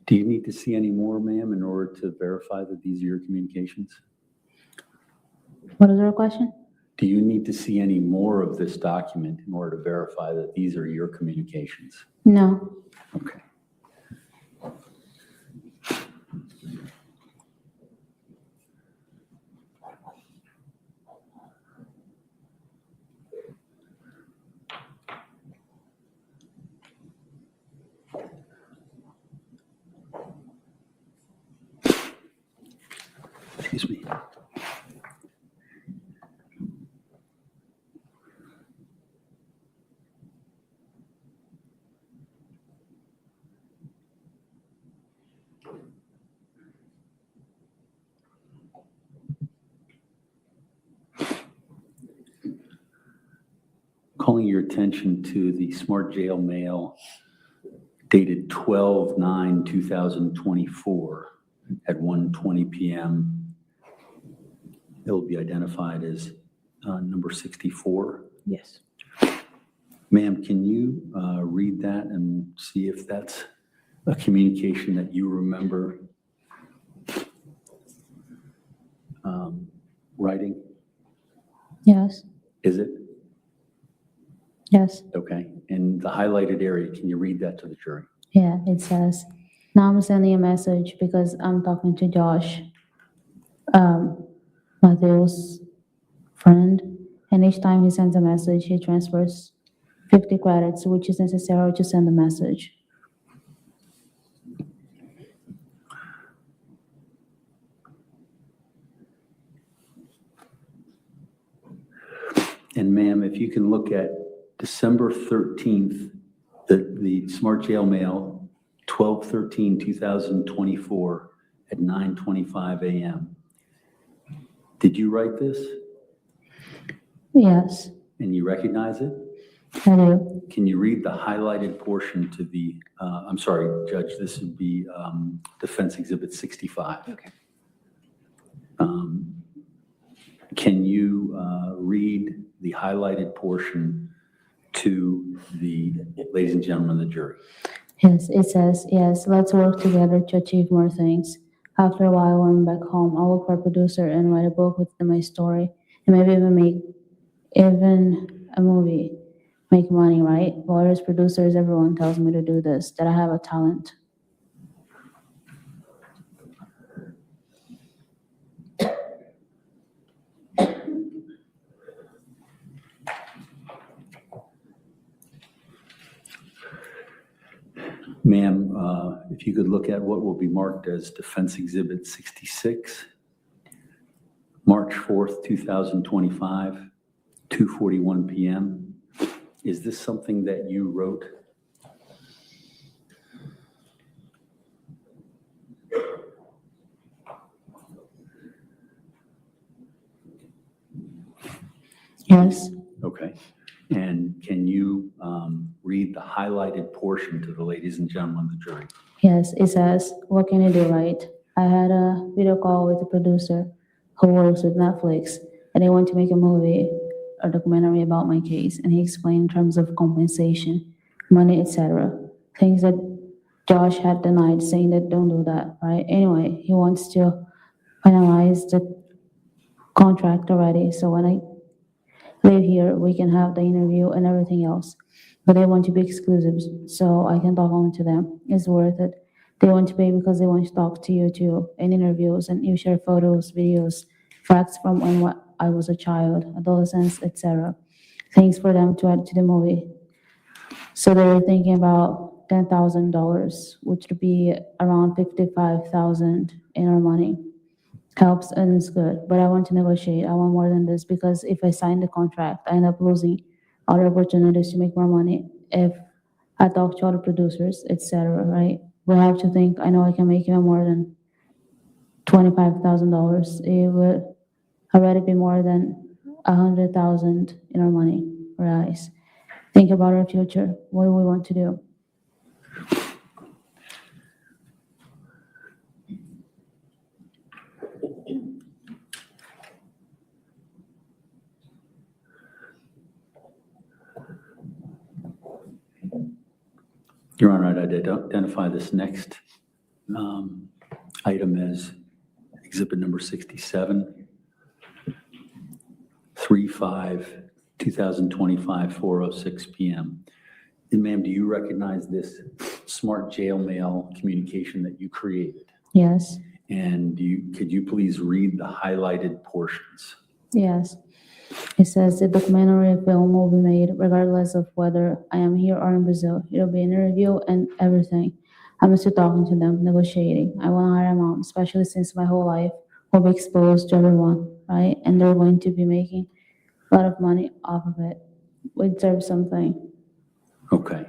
Do you need to see any more, ma'am, in order to verify that these are your communications? What is your question? Do you need to see any more of this document in order to verify that these are your communications? No. Okay. Excuse me. Calling your attention to the Smart Jail Mail dated 12/9/2024 at 1:20 p.m. It'll be identified as number 64. Yes. Ma'am, can you read that and see if that's a communication that you remember writing? Yes. Is it? Yes. Okay. And the highlighted area, can you read that to the jury? Yeah, it says, now I'm sending a message because I'm talking to Josh, Matthew's friend. And each time he sends a message, he transfers 50 credits, which is necessary to send the message. And ma'am, if you can look at December 13th, the Smart Jail Mail, 12/13/2024 at 9:25 a.m. Did you write this Yes, and you recognize it? I do. Can you read the highlighted portion to the, I'm sorry, Judge, this would be Defense Exhibit 65. Okay. Can you read the highlighted portion to the ladies and gentlemen of the jury? Yes, it says, yes, let's work together to achieve more things. After a while, when I'm back home, I'll look for a producer and write a book with my story, and maybe even make a movie. Make money, right? Lawyers, producers, everyone tells me to do this, that I have a talent. Ma'am, if you could look at what will be marked as Defense Exhibit 66, March 4th, 2025, 2:41 p.m. Is this something that you wrote? Yes, Okay. And can you read the highlighted portion to the ladies and gentlemen of the jury? yes, it says, what can you do, right? I had a video call with the producer who works with Netflix, and they want to make a movie or documentary about my case, and he explained in terms of compensation, money, etc. Things that Josh had denied, saying that don't do that, right? Anyway, he wants to finalize the contract already, so when I live here, we can have the interview and everything else. But they want to be exclusives, so I can talk only to them. It's worth it. They want to pay because they want to talk to you too, in interviews, and you share photos, videos, facts from when I was a child, adolescence, etc. Things for them to add to the movie. So they were thinking about $10,000, which would be around $55,000 in our money. Helps and it's good, but I want to negotiate. I want more than this because if I sign the contract, I end up losing other opportunities to make more money if I talk to other producers, etc. Right? We have to think. I know I can make even more than $25,000. It would already be more than 100,000 in our money, right? Think about our future. What do we want to do? Your Honor, I'd identify this next item as Exhibit number 67, 3/5/2025, 4:06 p.m. And ma'am, do you recognize this Smart Jail Mail communication that you created? Yes, And could you please read the highlighted portions? yes. It says the documentary film will be made regardless of whether I am here or in Brazil. It'll be an interview and everything. I'm still talking to them, negotiating. I want to hire a mom, especially since my whole life will be exposed to everyone, right? And they're going to be making a lot of money off of it. We deserve something. Okay.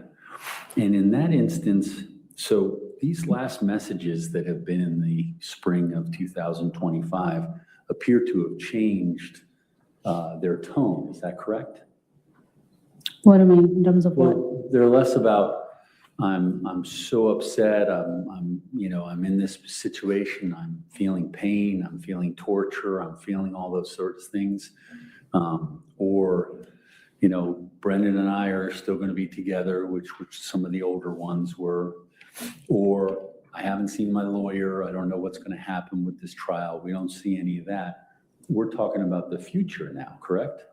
And in that instance, so these last messages that have been in the spring of 2025 appear to have changed their tone. Is that correct? What do you mean, in terms of what? Well, they're less about, I'm so upset, I'm in this situation, I'm feeling pain, I'm feeling torture, I'm feeling all those sorts of things. Or, Brendan and I are still going to be together, which some of the older ones were. Or I haven't seen my lawyer, I don't know what's going to happen with this trial. We don't see any of that. We're talking about the future now, correct?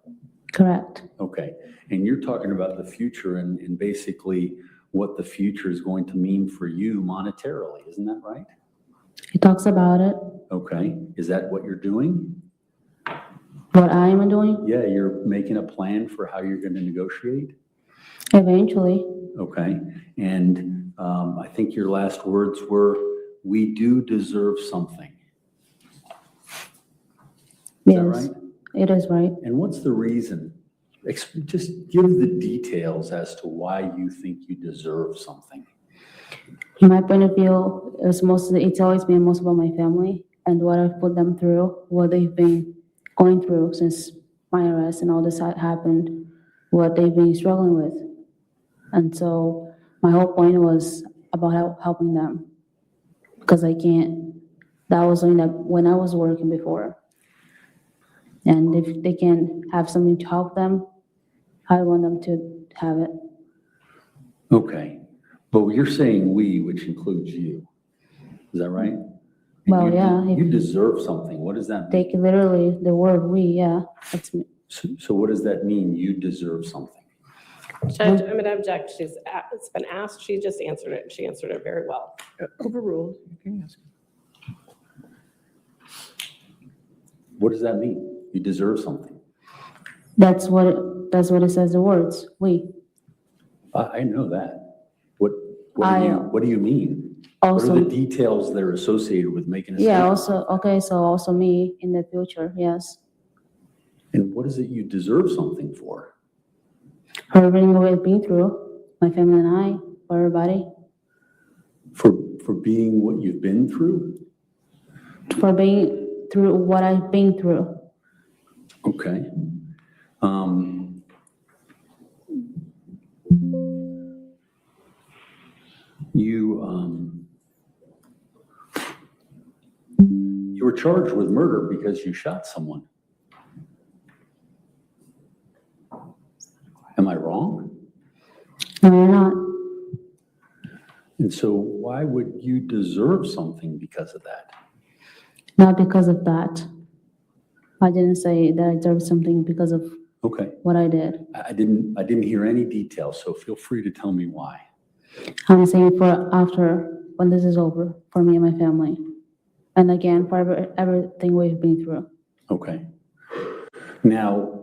Correct. Okay. And you're talking about the future and basically what the future is going to mean for you monetarily. Isn't that right? He talks about it. Okay. Is that what you're doing? What I am doing, Yeah, you're making a plan for how you're going to negotiate? eventually, Okay. And I think your last words were, "We do deserve something." Is that yes, right? it is right. And what's the reason? Just give the details as to why you think you deserve something. In my point of view, it's always been most about my family and what I've put them through, what they've been going through since my arrest and all this had happened, what they've been struggling with. And so my whole point was about helping them because I can't, that was something that when I was working before. And if they can have something to help them, I want them to have it. Okay. But you're saying "we," which includes you. Is that right? And Well, you yeah, if- You deserve something. What does that mean? Take literally the word "we," yeah, that's me. So what does that mean? You deserve something. Judge, I'm going to object. It's been asked. She just answered it. She answered it very well. Overruled. You can ask. What does that mean? You deserve something. That's what it says, the words, "we." I know that. What do you mean? What are Also, the details that are associated with making a yeah, statement? also, okay, so also me in the future, yes. And what is it you deserve something for? For everything we've been through, my family and I, for everybody, For being what you've been through? for being through what I've been through. Okay. You were charged with murder because you shot someone. Am I wrong? No, you're not. And so why would you deserve something because of that? Not because of that. I didn't say that I deserve something because of Okay. what I did. I didn't hear any details, so feel free to tell me why. I'm saying for after, when this is over, for me and my family. And again, for everything we've been through. Okay. Now,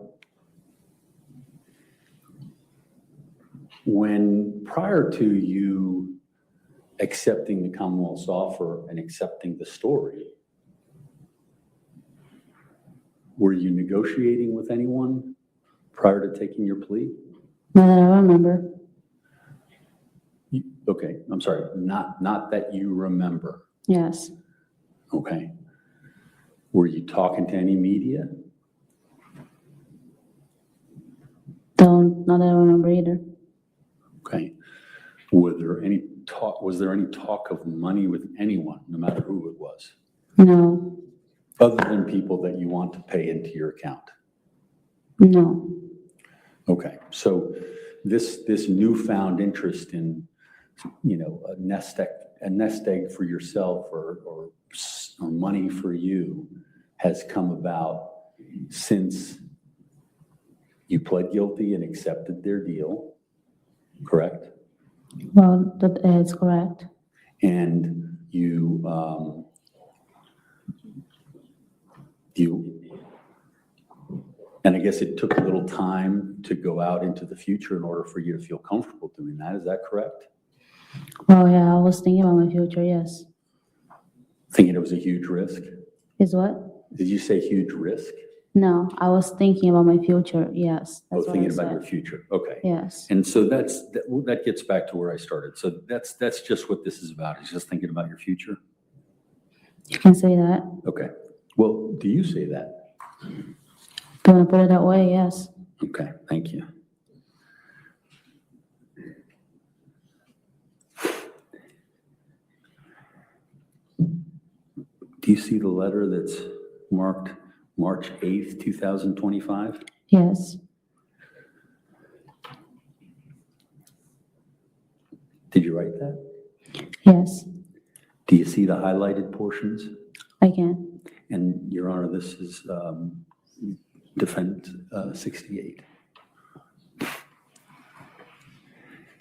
prior to you accepting the Commonwealth's offer and accepting the story, were you negotiating with anyone prior to taking your plea? Not that I remember. Okay, I'm sorry, not that you remember. Yes. Okay. Were you talking to any media? Not that I remember either. Okay. Was there any talk of money with anyone, no matter who it was, No, other than people that you want to pay into your account? no. Okay, so this newfound interest in, a nest egg for yourself or money for you has come about since you pled guilty and accepted their deal, correct? Well, that is correct. And you and I guess it took a little time to go out into the future in order for you to feel comfortable doing that. Is that correct? Well, yeah, I was thinking about my future, yes. Thinking it was a huge risk? Is what? Did you say huge risk? No, I was thinking about my future, yes. Oh, That's what I thinking about your said. future. Okay. Yes, And so that gets back to where I started. So that's just what this is about. It's just thinking about your future. you can say that. Okay. Well, do you say that? If you want to put it that way, yes. Okay, thank you. Do you see the letter that's marked March 8th, 2025? Yes, Did you write that? yes, Do you see the highlighted portions? I can. And Your Honor, this is defendant 68.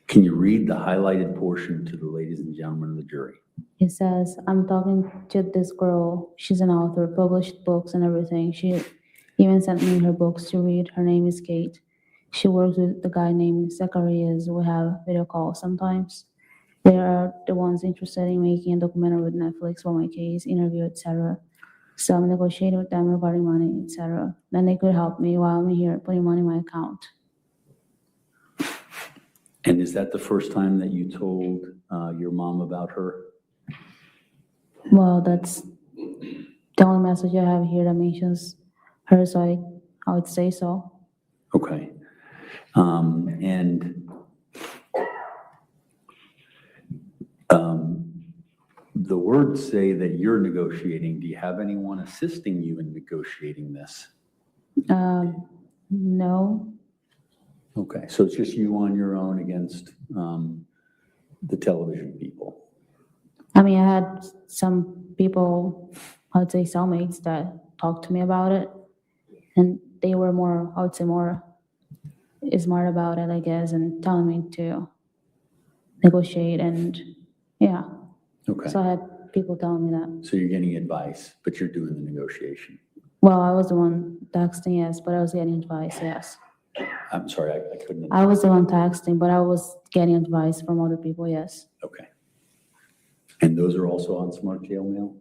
Can you read the highlighted portion to the ladies and gentlemen of the jury? It says, I'm talking to this girl. She's an author, published books and everything. even sent me her books to read. Her name is Kate. She works with the guy named Zacharias. We have video calls sometimes. They are the ones interested in making a documentary with Netflix for my case, interview, etc. So I'm negotiating with them regarding money, etc. Then they could help me while I'm here putting money in my account. And is that the first time that you told your mom about her? Well, that's the only message I have here that mentions her, so I would say so. Okay. And the words say that you're negotiating. Do you have anyone assisting you in negotiating this? No, Okay, so it's just you on your own against the television people. I mean, I had some people, I would say cellmates, that talked to me about it, and they were more, I would say more smart about it, I guess, and telling me to negotiate, and yeah. Okay, So I had people telling me that. so you're getting advice, but you're doing the negotiation. Well, I was the one texting, yes, but I was getting advice, yes. I'm sorry, I couldn't. I was the one texting, but I was getting advice from other people, yes. Okay. And those are also on Smart Jail Mail?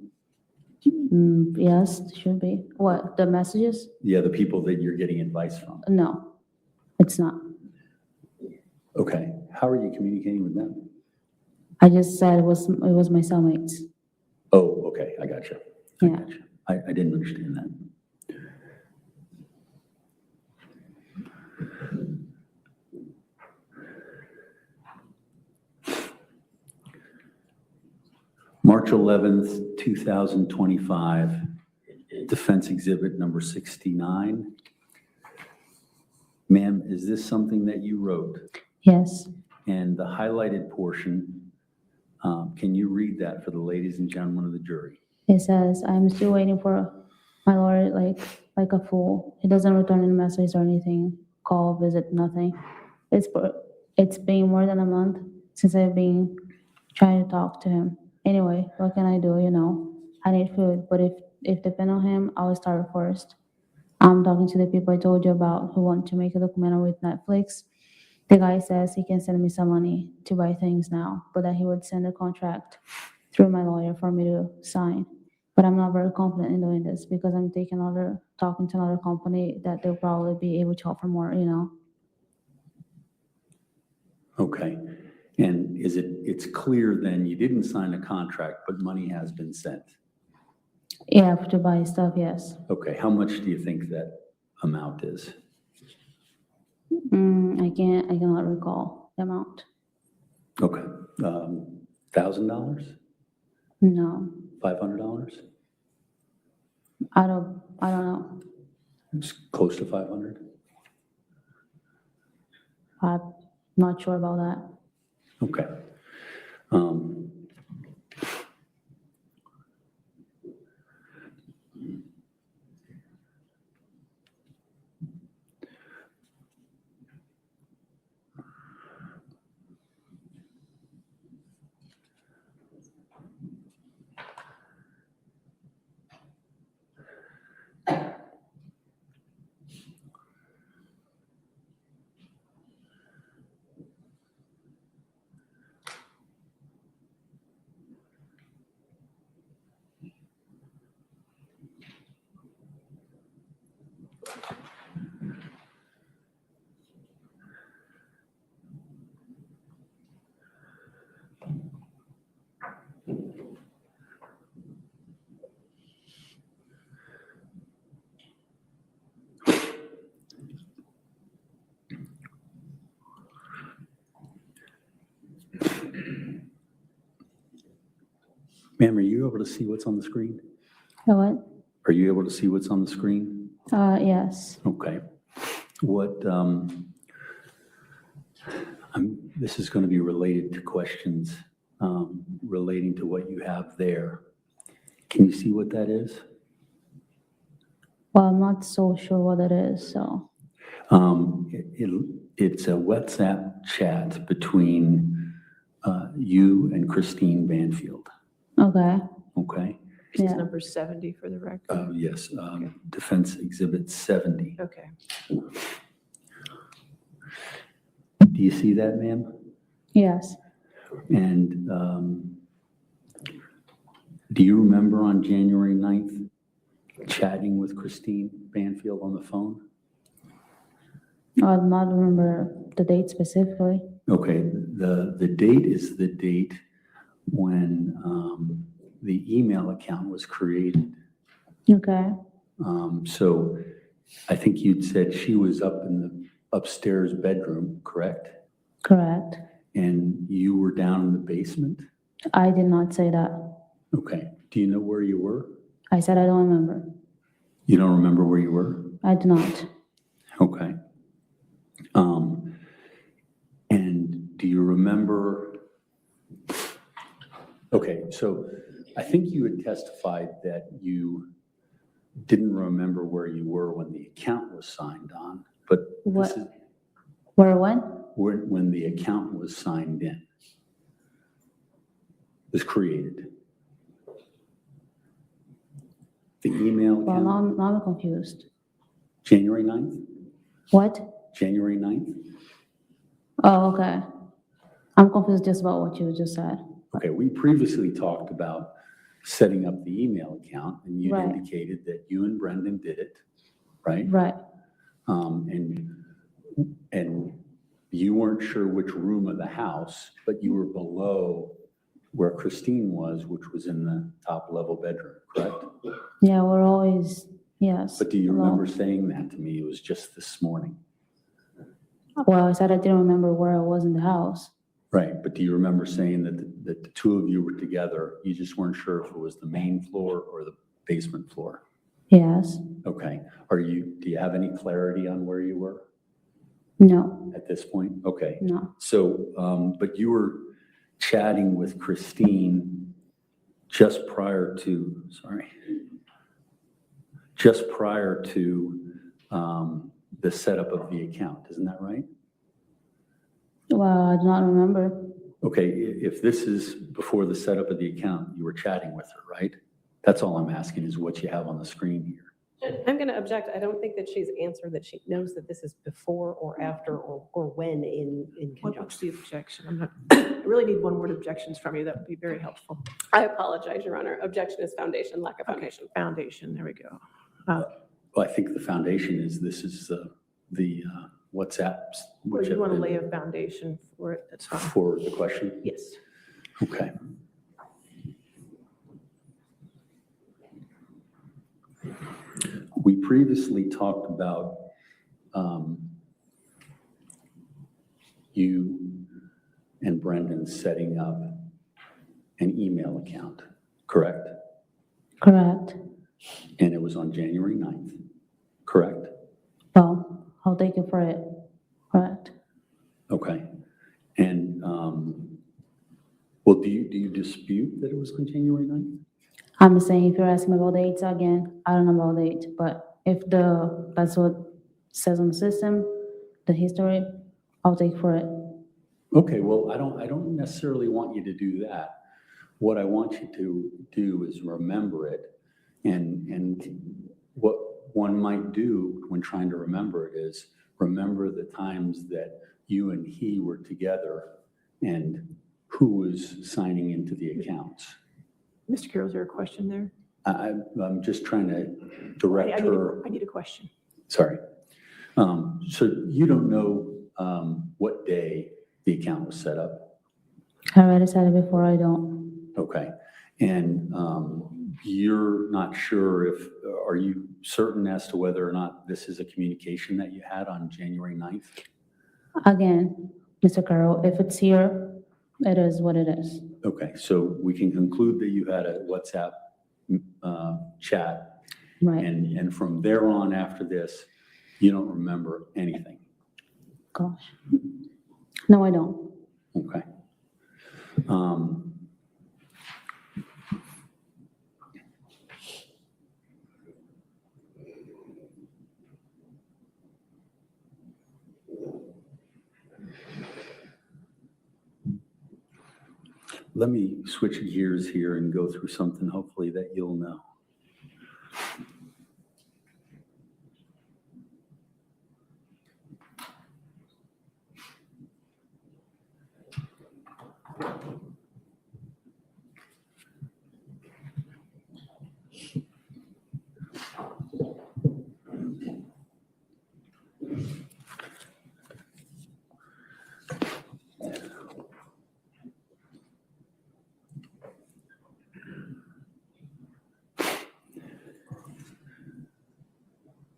Yes, should be. What, the messages? Yeah, the people that you're getting advice from. No, it's not. Okay, how are you communicating with them? I just said it was my cellmates. Oh, okay, I got you. Yeah. I didn't understand that. March 11th, 2025, Defense Exhibit number 69. Ma'am, is this something that you wrote? Yes. And the highlighted portion, can you read that for the ladies and gentlemen of the jury? It says, I'm still waiting for my lawyer, like a fool. He doesn't return any messages or anything, call, visit, nothing. It's been more than a month since I've been trying to talk to him. Anyway, what can I do, you know? I need food, but if depend on him, I will start first. I'm talking to the people I told you about who want to make a documentary with Netflix. The guy says he can send me some money to buy things now, but that he would send a contract through my lawyer for me to sign. But I'm not very confident in doing this because I'm talking to another company that they'll probably be able to offer more, you know? Okay. And it's clear then you didn't sign a contract, but money has been sent? Yeah, to buy stuff, yes. Okay, how much do you think that amount is? I cannot recall the amount. Okay, $1,000? No, $500? I don't know. It's close to 500? I'm not sure about that. Okay. Ma'am, are you able to see what's on the screen? The what? Are you able to see what's on the screen? Yes. Okay. What, this is going to be related to questions relating to what you have there. Can you see what that is? Well, I'm not so sure what it is, so. It's a WhatsApp chat between you and Christine Banfield, Okay. okay? This is Yeah. number 70 for the record. Yes, Defense Exhibit 70. Okay. Do you see that, ma'am? Yes, And do you remember on January 9th chatting with Christine Banfield on the phone? I do not remember the date specifically. Okay, the date is the date when the email account was created. Okay, So I think you'd said she was up in the upstairs bedroom, correct? correct. And you were down in the basement? I did not say that. Okay. Do you know where you were? I said I don't remember. You don't remember where you were? I do not. Okay. And do you remember? Okay, so I think you had testified that you didn't remember where you were when the account was signed on, but this What? is Where when? when the account was signed in, was created. The email Well, account, now I'm confused. January 9th? What? January 9th? Oh, okay. I'm confused just about what you just said. Okay, we previously talked about setting up the email account, and you Right. indicated that you and Brendan did it, right? Right, And you weren't sure which room of the house, but you were below where Christine was, which was in the top level bedroom, correct? yeah, we're always, yes. But do you alone. remember saying that to me? It was just this morning. Well, I said I didn't remember where I was in the house. Right, but do you remember saying that the two of you were together, you just weren't sure if it was the main floor or the basement floor? Yes, Okay, do you have any clarity on where you were no, at this point? Okay, no. so, but you were chatting with Christine just prior to the setup of the account, isn't that right? Well, I do not remember. Okay, if this is before the setup of the account, you were chatting with her, right? That's all I'm asking is what you have on the screen here. I'm going to object. I don't think that she's answered that she knows that this is before or after or when in What's conjunction. the objection? I really need one-word objections from you. That would be very helpful. I apologize, Your Honor. Objection is foundation, lack of foundation. Foundation, there we go. Well, I think the foundation is, this is the WhatsApps. Or which you have want to been- lay a foundation for it, that's fine. For the question? Yes. Okay. We previously talked about you and Brendan setting up an email account, correct? Correct. And it was on January 9th, correct? Well, I'll take it for it. Correct. Okay. And, well, do you dispute that it was on January 9th? I'm saying if you're asking about dates again, I don't know about date, but if that's what says on the system, the history, I'll take for it. Okay, well, I don't necessarily want you to do that. What I want you to do is remember it. And what one might do when trying to remember it is remember the times that you and he were together and who was signing into the accounts. Mr. Carroll, is there a question there? I'm just trying to direct her. I need a question. Sorry. So you don't know what day the account was set up? I already said it before, I don't. Okay. And you're not sure are you certain as to whether or not this is a communication that you had on January 9th? Again, Mr. Carroll, if it's here, it is what it is. Okay, so we can conclude that you had a WhatsApp chat, Right, and from there on after this, you don't remember anything. gosh. No, I don't. Okay. let me switch gears here and go through something hopefully that you'll know.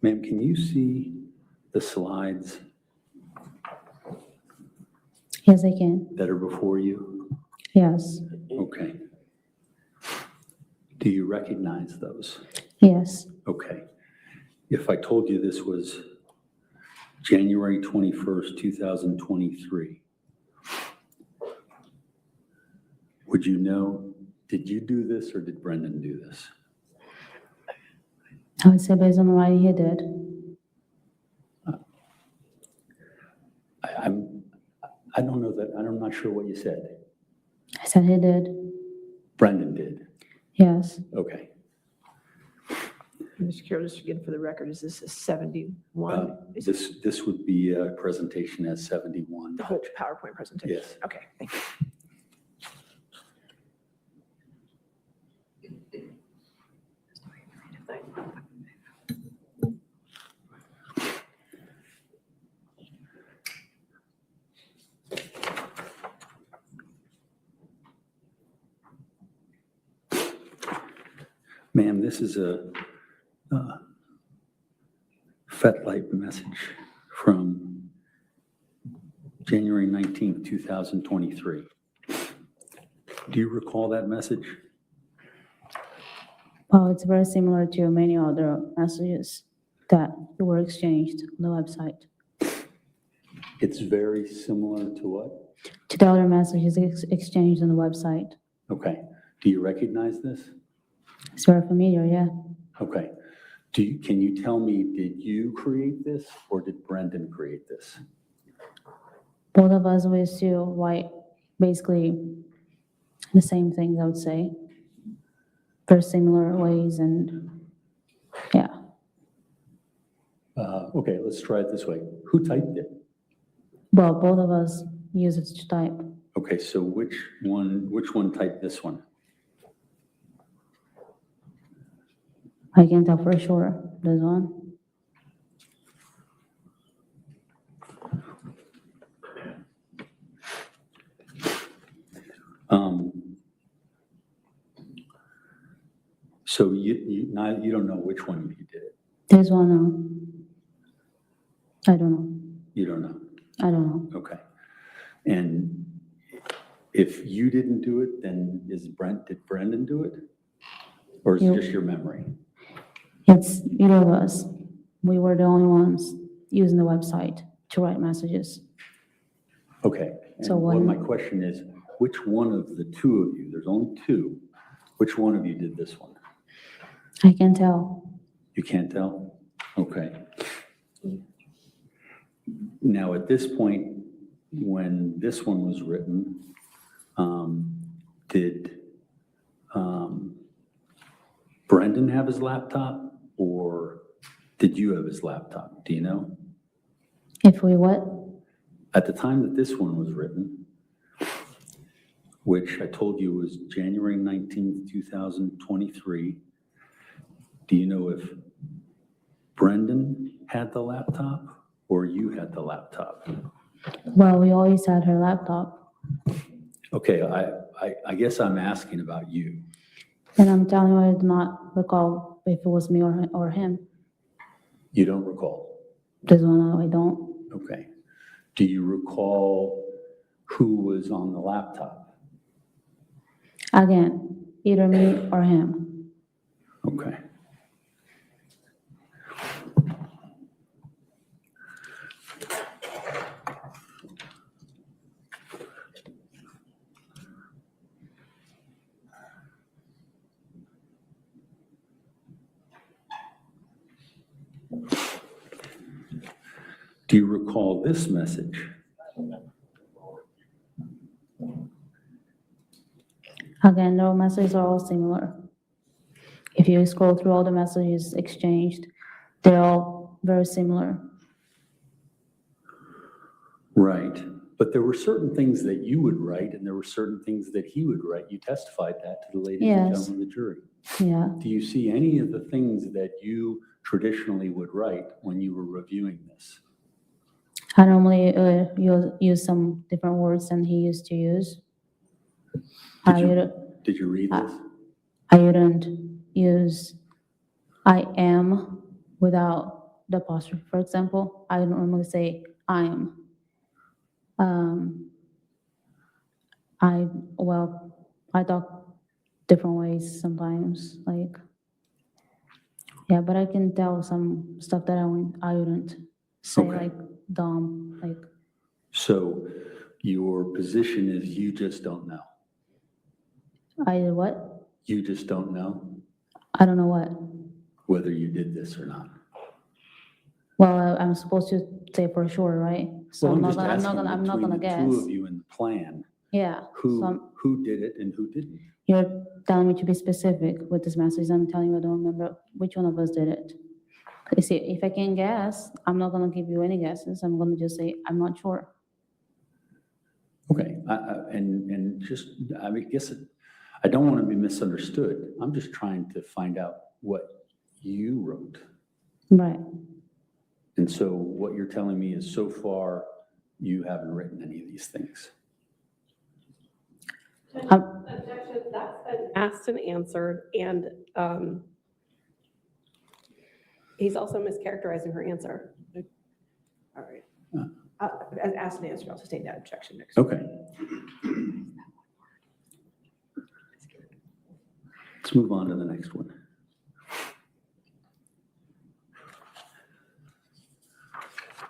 Ma'am, can you see the slides Yes, I can. that are before you? Yes, Okay. Do you recognize those? yes, Okay. If I told you this was January 21st, 2023, would you know, did you do this or did Brendan do this? I would say based on what he did. I don't know that, I'm not sure what you said. I said he did. Brendan did. Yes, Okay. Mr. Carroll, just again for the record, is this a 71? Is it This would be a presentation as 71. the whole PowerPoint presentation? Yes. Okay, thank you. Ma'am, this is a FetLight message from January 19th, 2023. Do you recall that message? well, it's very similar to many other messages that were exchanged on the website. It's very similar to what? To the other messages exchanged on the website. Okay. Do you recognize this? It's very familiar, yeah. Okay. Can you tell me, did you create this or did Brendan create this? Both of us will still write basically the same things, I would say. Very similar ways and, yeah. Okay, let's try it this way. Who typed it? Well, both of us use it to type. Okay, so which one typed this one? I can tell for sure, this one. So you don't know which one of you did it? This one, I don't know. You don't know? I don't know. Okay. And if you didn't do it, then did Brendan do it? Or is it You- just your memory? It's either of us. We were the only ones using the website to write messages. Okay. And So what one- my question is, which one of the two of you, there's only two, which one of you did this one? I can tell. You can't tell? Okay. Now, at this point, when this one was written, did Brendan have his laptop or did you have his laptop? Do you know? If we what? At the time that this one was written, which I told you was January 19th, 2023, do you know if Brendan had the laptop or you had the laptop? Well, we always had her laptop. Okay, I guess I'm asking about you. And I'm telling you, I do not recall if it was me or him. You don't recall? This one, I don't. Okay. Do you recall who was on the laptop? Again, either me or him. Okay. Do you recall this message? Again, the messages are all similar. If you scroll through all the messages exchanged, they're all very similar. Right. But there were certain things that you would write and there were certain things that he would write. You testified that to the ladies and Yes. gentlemen of the jury. Yeah. Do you see any of the things that you traditionally would write when you were reviewing this? I normally use some different words than he used to use. Did you read this? I wouldn't use I am without the apostrophe, for example. I normally say I am. I talk different ways sometimes, like, yeah, but I can tell some stuff that I wouldn't say, Okay. like dumb, like, So your position is you just don't know. I did what? You just don't know I don't know what. whether you did this or not. Well, I'm supposed to say for sure, right? So Well, I'm not just gonna, I'm not asking gonna, I'm not between gonna the guess. two of you in the plan, Yeah. So who did it and who didn't? you're telling me to be specific with this message. I'm telling you I don't remember which one of us did it. You see, if I can guess, I'm not gonna give you any guesses. I'm gonna just say, I'm not sure. Okay, and just, I mean, I don't want to be misunderstood. I'm just trying to find out what you wrote. Right. And so what you're telling me is so far, you haven't written any of these things. Objection, that's been asked and answered, and he's also mischaracterizing her answer. All right. As asked and answered, I'll sustain that objection next. Okay. Let's move on to the next one.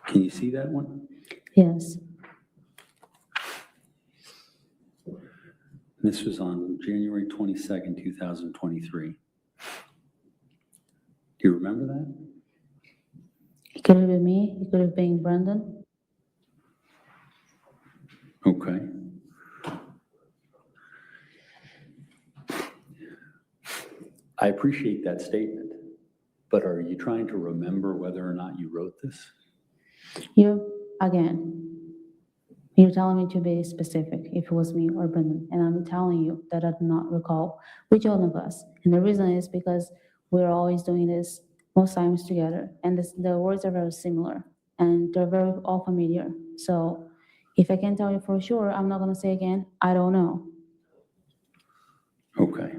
Can you see that one? Yes. This was on January 22nd, 2023. Do you remember that? It could have been me. It could have been Brandon. Okay. I appreciate that statement, but are you trying to remember whether or not you wrote this? You're telling me to be specific if it was me or Brendan, and I'm telling you that I do not recall which one of us. And the reason is because we're always doing this most times together, and the words are very similar, and they're very all familiar. So if I can tell you for sure, I'm not gonna say again, I don't know. Okay.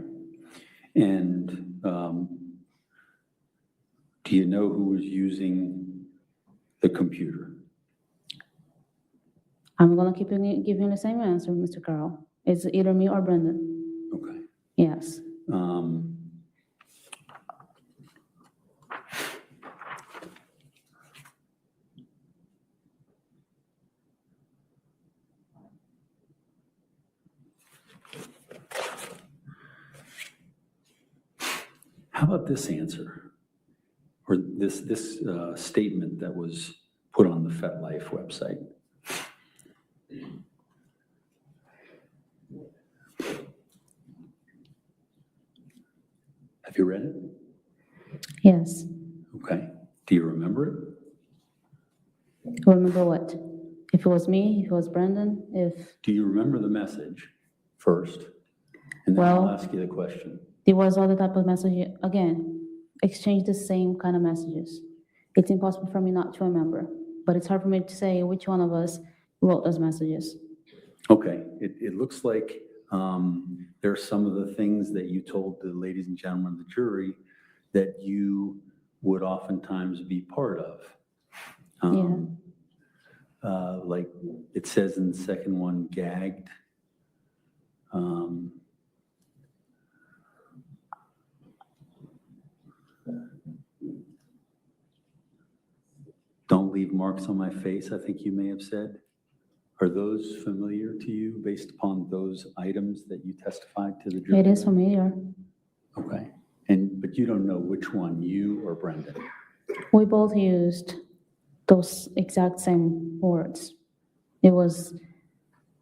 And do you know who was using the computer? I'm gonna keep giving you the same answer, Mr. Carroll. It's either me or Brendan. Okay. Yes. How about this answer? Or this statement that was put on the FetLife website? Have you read it? Yes. Okay. Do you remember it? Remember what? If it was me, if it was Brendan, if Do you remember the message first? And then I'll Well- ask you the question. there was other type of message, again, exchange the same kind of messages. It's impossible for me not to remember, but it's hard for me to say which one of us wrote those messages. Okay, it looks like there are some of the things that you told the ladies and gentlemen of the jury that you would oftentimes be part of. Like it says in the second one, gagged. Don't leave marks on my face, I think you may have said. Are those familiar to you based upon those items that you testified to the jury? It is familiar. Okay, but you don't know which one, you or Brendan? We both used those exact same words. It was,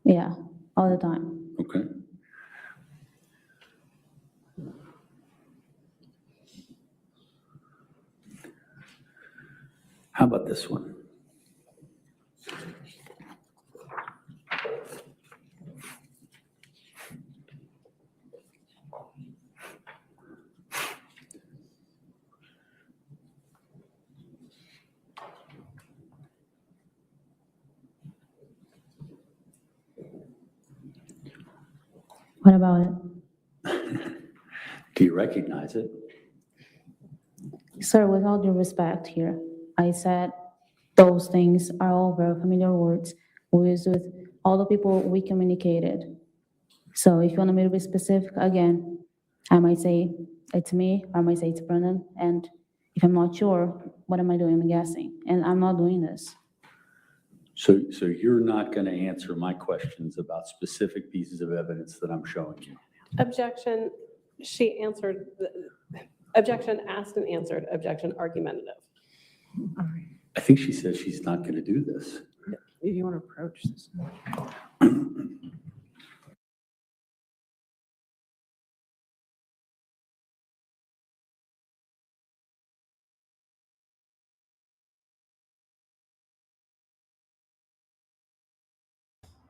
yeah, all the time. Okay. How about this one? What about it? Do you recognize it? Sir, with all due respect here, I said those things are all very familiar words we use with all the people we communicated. So if you want me to be specific, again, I might say it's me, or I might say it's Brennan, and if I'm not sure, what am I doing? I'm guessing, and I'm not doing this. So you're not going to answer my questions about specific pieces of evidence that I'm showing you? Objection, she answered, objection asked and answered, objection argumentative. I think she says she's not going to do this. If you want to approach this.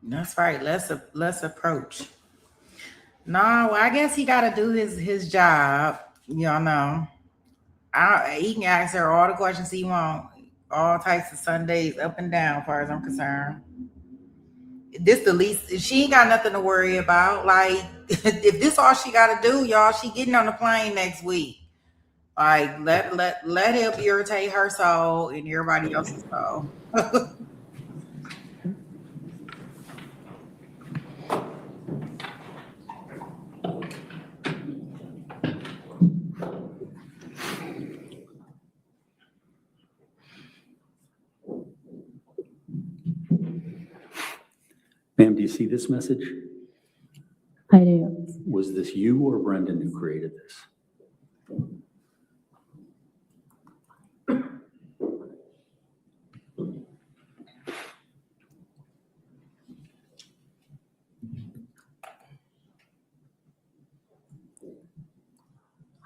That's right. Let's approach. No, I guess he got to do his job. Y'all know. He can ask her all the questions he want, all types of Sundays up and down, as far as I'm concerned. This the least. She ain't got nothing to worry about. Like, if this all she got to do, y'all, she getting on the plane next week. Like, let him irritate her soul and everybody else's soul. Ma'am, do you see this message? I do. Was this you or Brendan who created this?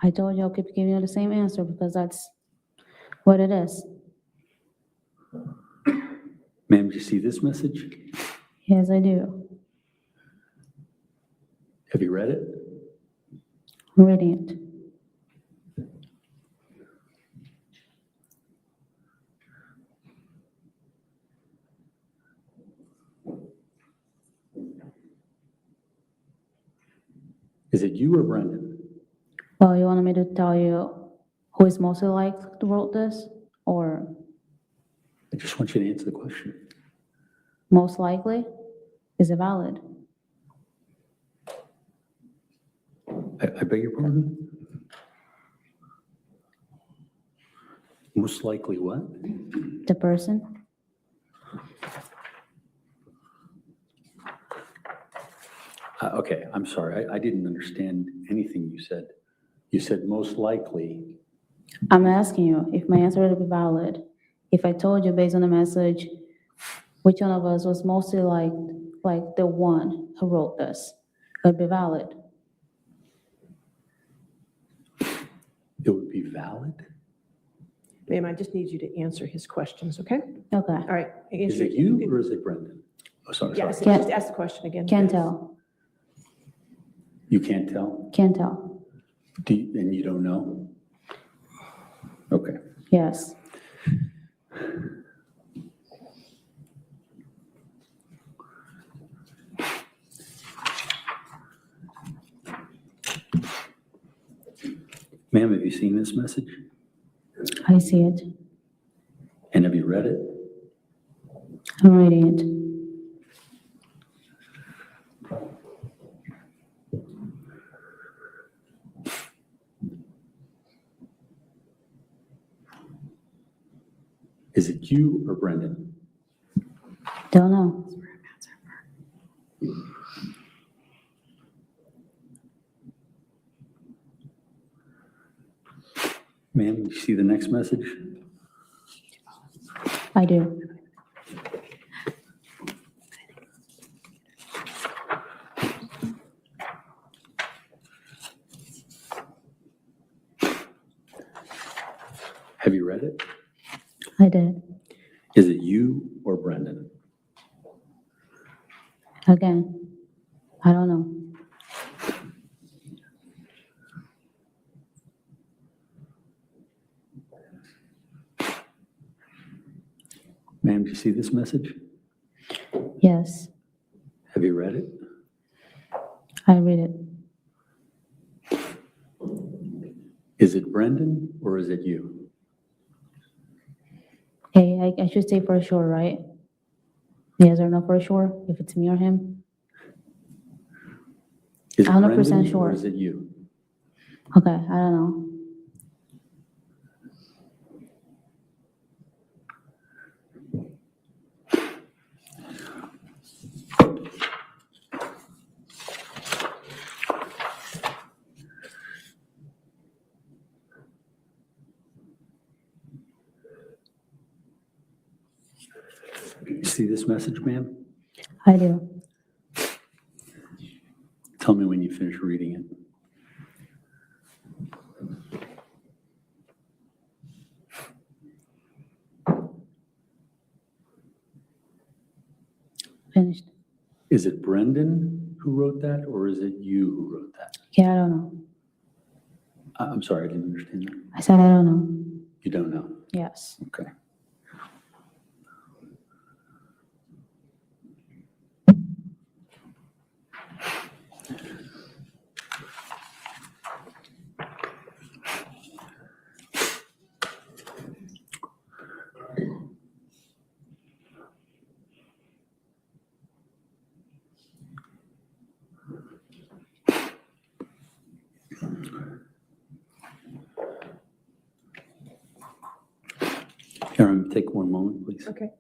I told you I'll keep giving you the same answer because that's what it is. Ma'am, do you see this message? Yes, I do. Have you read it? I'm reading it. Is it you or Brendan? Well, you wanted me to tell you who is most likely to wrote this, or I just want you to answer the question. most likely? Is it valid? I beg your pardon? Most likely what? The person? Okay, I'm sorry. I didn't understand anything you said. You said most likely. I'm asking you if my answer would be valid. If I told you based on the message, which one of us was mostly like the one who wrote this, it would be valid. It would be valid? Ma'am, I just need you to answer his questions, okay? Okay, All right. Is it you or is it Brendan? Oh, sorry. Yes, Can't- just ask the question again. can't tell, You can't tell? can't tell. And you don't know? Okay. Yes, Ma'am, have you seen this message? I see it. And have you read it? I'm reading it. Is it you or Brendan? Don't know. Ma'am, you see the next message? I do. Have you read it? I did. Is it you or Brendan? Again, I don't know. Ma'am, do you see this message? Yes, Have you read it? I read it. Is it Brendan or is it you? Hey, I should say for sure, right? Yes or no for sure, if it's me or him? Is it 100% Brendan or sure. is it you? Okay, I don't know. You see this message, ma'am? I do. Tell me when you finish reading it. Finished. Is it Brendan who wrote that or is it you who wrote that? Yeah, I don't know. I'm sorry, I didn't understand that. I said I don't know. You don't know? Yes. Okay. Aaron, take one moment, please. Okay.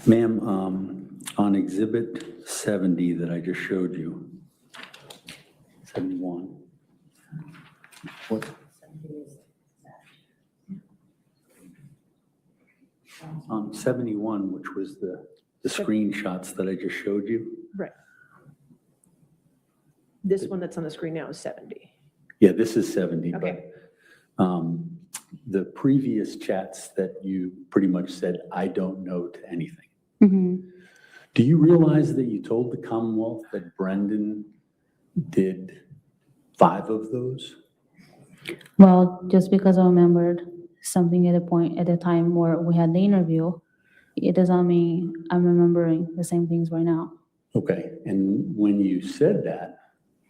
Ma'am, on Exhibit 70 that I just showed you, 71. What? On 71, which was the screenshots that I just showed you. Right. This one that's on the screen now is 70. Yeah, this is 70, Okay. but the previous chats that you pretty much said, I don't know to anything. Mm-hmm. Do you realize that you told the Commonwealth that Brendan did 5 of those? Well, just because I remembered something at a time where we had the interview, it doesn't mean I'm remembering the same things right now. Okay, and when you said that,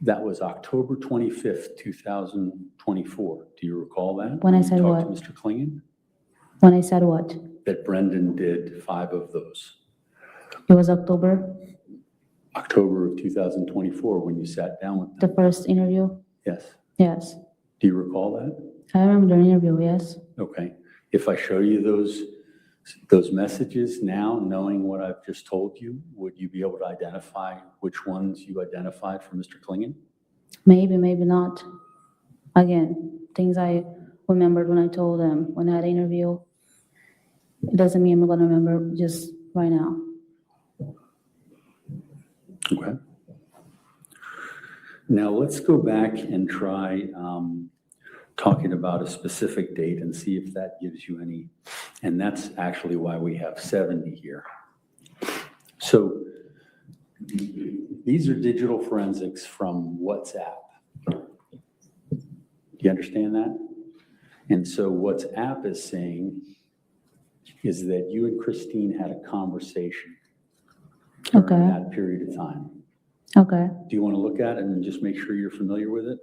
that was October 25th, 2024. Do you recall that? When I You said talked what? to Mr. Klingon? When I said what? That Brendan did 5 of those. It was October, October of 2024, when you sat down with the them. first interview? Yes. Yes. Do you recall that? I remember the interview, yes. Okay. If I show you those messages now, knowing what I've just told you, would you be able to identify which ones you identified for Mr. Klingon? Maybe, maybe not. Again, things I remembered when I told them when I had an interview. It doesn't mean I'm gonna remember just right now. Okay. Now let's go back and try talking about a specific date and see if that gives you any, and that's actually why we have 70 here. So these are digital forensics from WhatsApp. Do you understand that? And so WhatsApp is saying is that you and Christine had a conversation during Okay. that period of time. Okay. Do you want to look at it and just make sure you're familiar with it?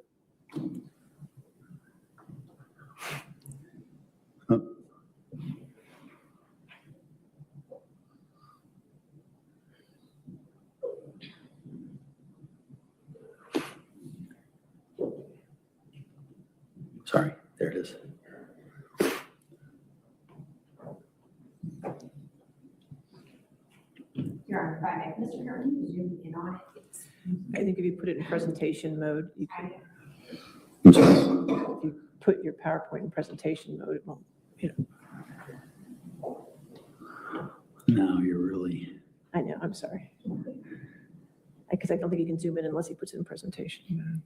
Sorry, there it is. Your Honor, if I may, Mr. Harris, zoom in on it. It's- I think if you put it in presentation mode, you can, I'm sorry. if you put your PowerPoint in presentation mode, it won't, Now you're really, I know, I'm sorry. Because I don't think you can zoom in unless he puts it in presentation mode.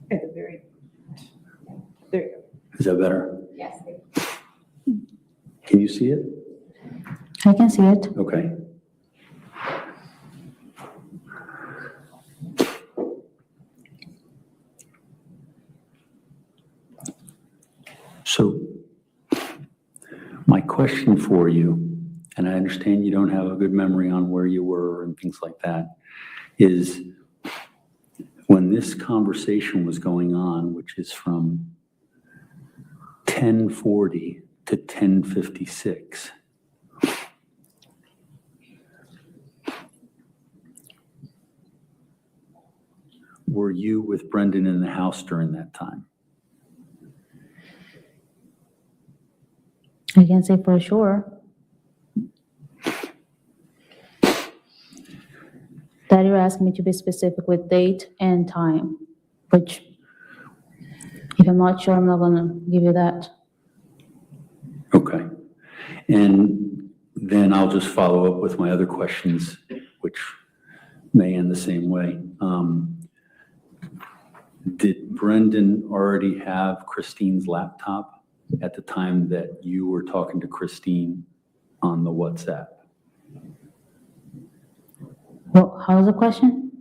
At the very, there you go. is that better? Yes. Can you see it? I can see it. Okay. So my question for you, and I understand you don't have a good memory on where you were and things like that, is when this conversation was going on, which is from 10:40 to 10:56, were you with Brendan in the house during that time? I can say for sure. That you're asking me to be specific with date and time, which if I'm not sure, I'm not gonna give you that. Okay. And then I'll just follow up with my other questions, which may end the same way. Did Brendan already have Christine's laptop at the time that you were talking to Christine on the WhatsApp? Well, how was the question?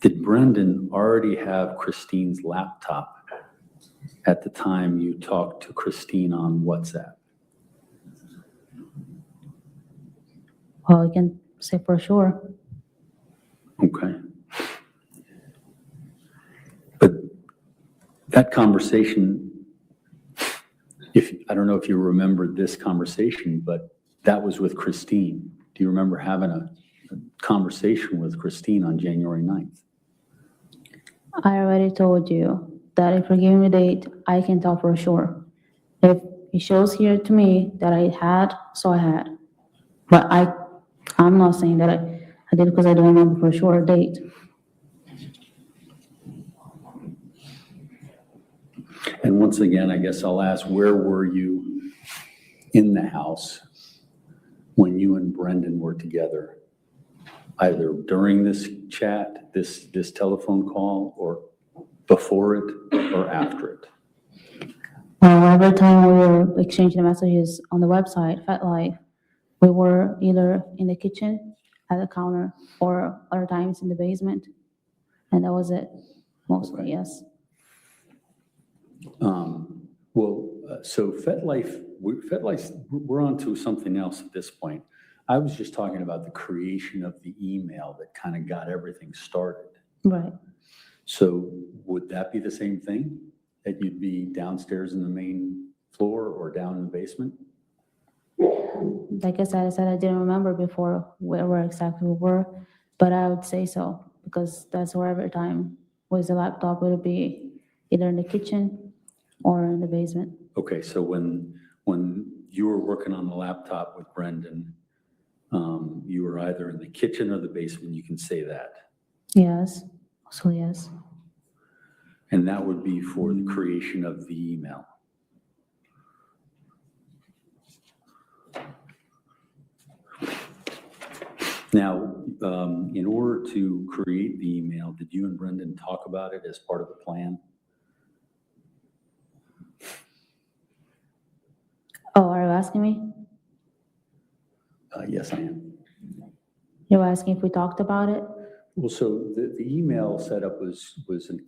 Did Brendan already have Christine's laptop at the time you talked to Christine on WhatsApp? Well, I can say for sure. Okay. But that conversation, I don't know if you remember this conversation, but that was with Christine. Do you remember having a conversation with Christine on January 9th? I already told you that if you're giving me a date, I can tell for sure. If it shows here to me that I had, so I had. But I'm not saying that I did because I don't remember for sure a date. And once again, I guess I'll ask, where were you in the house when you and Brendan were together? Either during this chat, this telephone call, or before it, or after it? Every time we were exchanging messages on the website, FetLife, we were either in the kitchen, at the counter, or other times in the basement. And that was it, mostly, yes. So FetLife, we're on to something else at this point. I was just talking about the creation of the email that kind of got everything started. Right. So would that be the same thing? That you'd be downstairs in the main floor or down in the basement? Like I said I didn't remember before where exactly we were, but I would say so, because that's where every time was the laptop would be either in the kitchen or in the basement. Okay, so when you were working on the laptop with Brendan, you were either in the kitchen or the basement, you can say that. Yes, so yes. And that would be for the creation of the email. Now, in order to create the email, did you and Brendan talk about it as part of the plan? Oh, are you asking me? Yes, I am. You're asking if we talked about it? Well, so the email setup was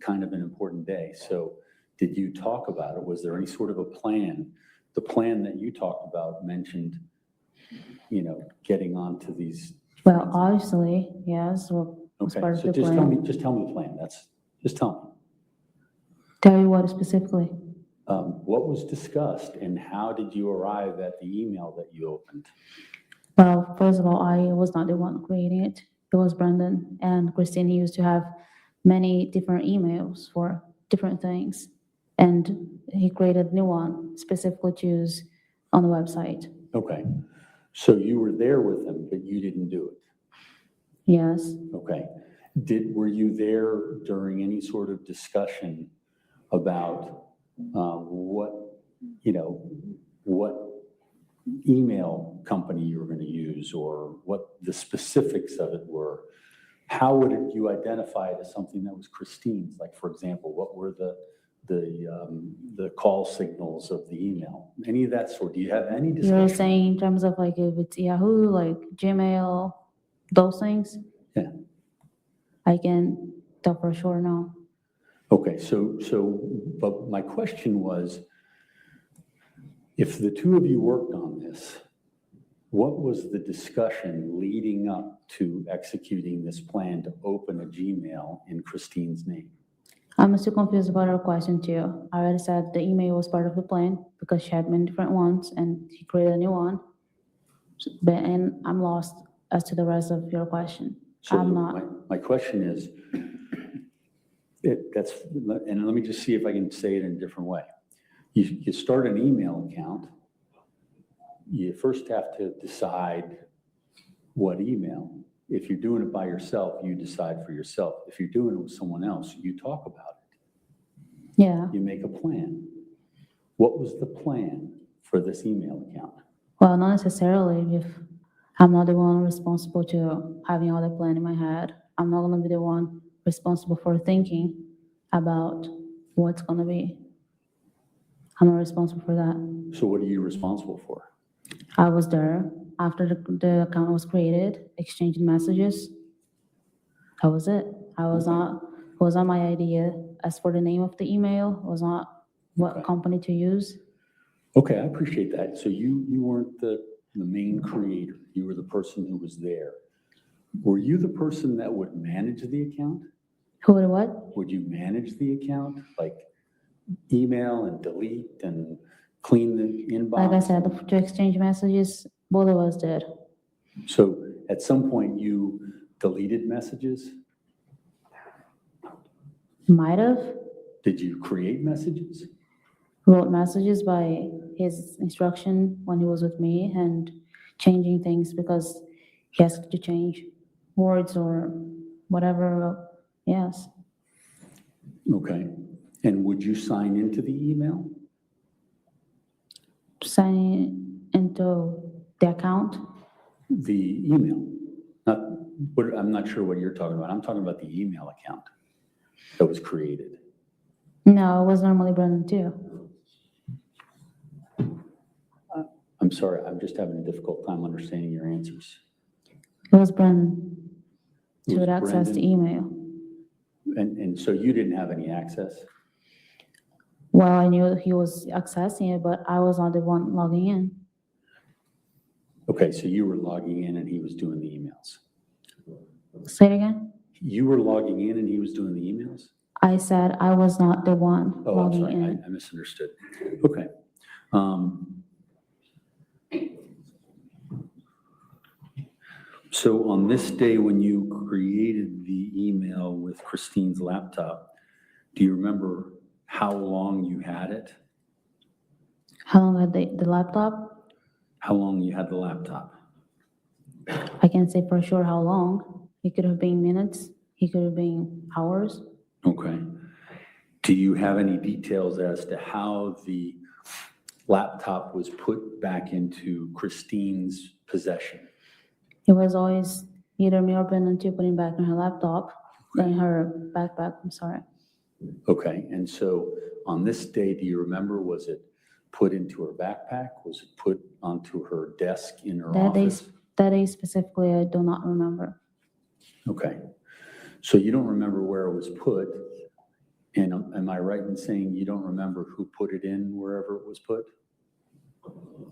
kind of an important day. So did you talk about it? Was there any sort of a plan? The plan that you talked about mentioned, getting onto these. Well, obviously, yes, well, it's Okay, part of so the just plan. tell me the plan. Just tell me. Tell you what specifically? What was discussed and how did you arrive at the email that you opened? Well, first of all, I was not the one creating it. it was Brandon. And Christine used to have many different emails for different things. And he created a new one specifically to use on the website. Okay. So you were there with him, but you didn't do it? Yes. Okay. Were you there during any sort of discussion about what email company you were going to use or what the specifics of it were? How would you identify it as something that was Christine's? Like, for example, what were the call signals of the email? Any of that sort? Do you have any You're discussion? saying in terms of like if it's Yahoo, like Gmail, those things? Yeah. I can tell for sure no. Okay, but my question was, if the two of you worked on this, what was the discussion leading up to executing this plan to open a Gmail in Christine's name? I'm still confused about her question too. I already said the email was part of the plan because she had many different ones and she created a new one. And I'm lost as to the rest of your question. So I'm not. my question is, and let me just see if I can say it in a different way. You start an email account, you first have to decide what email. If you're doing it by yourself, you decide for yourself. If you're doing it with someone else, you talk about it. Yeah. You make a plan. What was the plan for this email account? Well, not necessarily if I'm not the one responsible to having all the plan in my head. I'm not gonna be the one responsible for thinking about what's gonna be. I'm not responsible for that. So what are you responsible for? I was there after the account was created, exchanging messages. That was it. It was not my idea. As for the name of the email, it was not what Okay. company to use. Okay, I appreciate that. So you weren't the main creator. You were the person who was there. Were you the person that would manage the account? Who would what? Would you manage the account, like email and delete and clean the inbox? Like I said, to exchange messages, both of us did. So at some point you deleted messages? Might have Did you create messages? wrote messages by his instruction when he was with me and changing things because he asked to change words or whatever. Yes. Okay. And would you sign into the email? Signing into the account. The email? I'm not sure what you're talking about. I'm talking about the email account that was created. No, it was normally Brendan too. I'm sorry, I'm just having a difficult time understanding your answers. It was Brendan It who was would access the Brendan? email. And so you didn't have any access? Well, I knew he was accessing it, but I was not the one logging in. Okay, so you were logging in and he was doing the emails. Say it again. You were logging in and he was doing the emails? I said I was not the one Oh, I'm logging sorry, in. I misunderstood. Okay. So on this day when you created the email with Christine's laptop, do you remember how long you had it? How long had the laptop? How long you had the laptop? I can't say for sure how long. It could have been minutes. It could have been hours. Okay. Do you have any details as to how the laptop was put back into Christine's possession? It was always either me or Brendan to putting back in her laptop, in her backpack, I'm sorry. Okay, and so on this day, do you remember, was it put into her backpack? Was it put onto her desk in her office? That day specifically, I do not remember. Okay, so you don't remember where it was put, and am I right in saying you don't remember who put it in wherever it was put?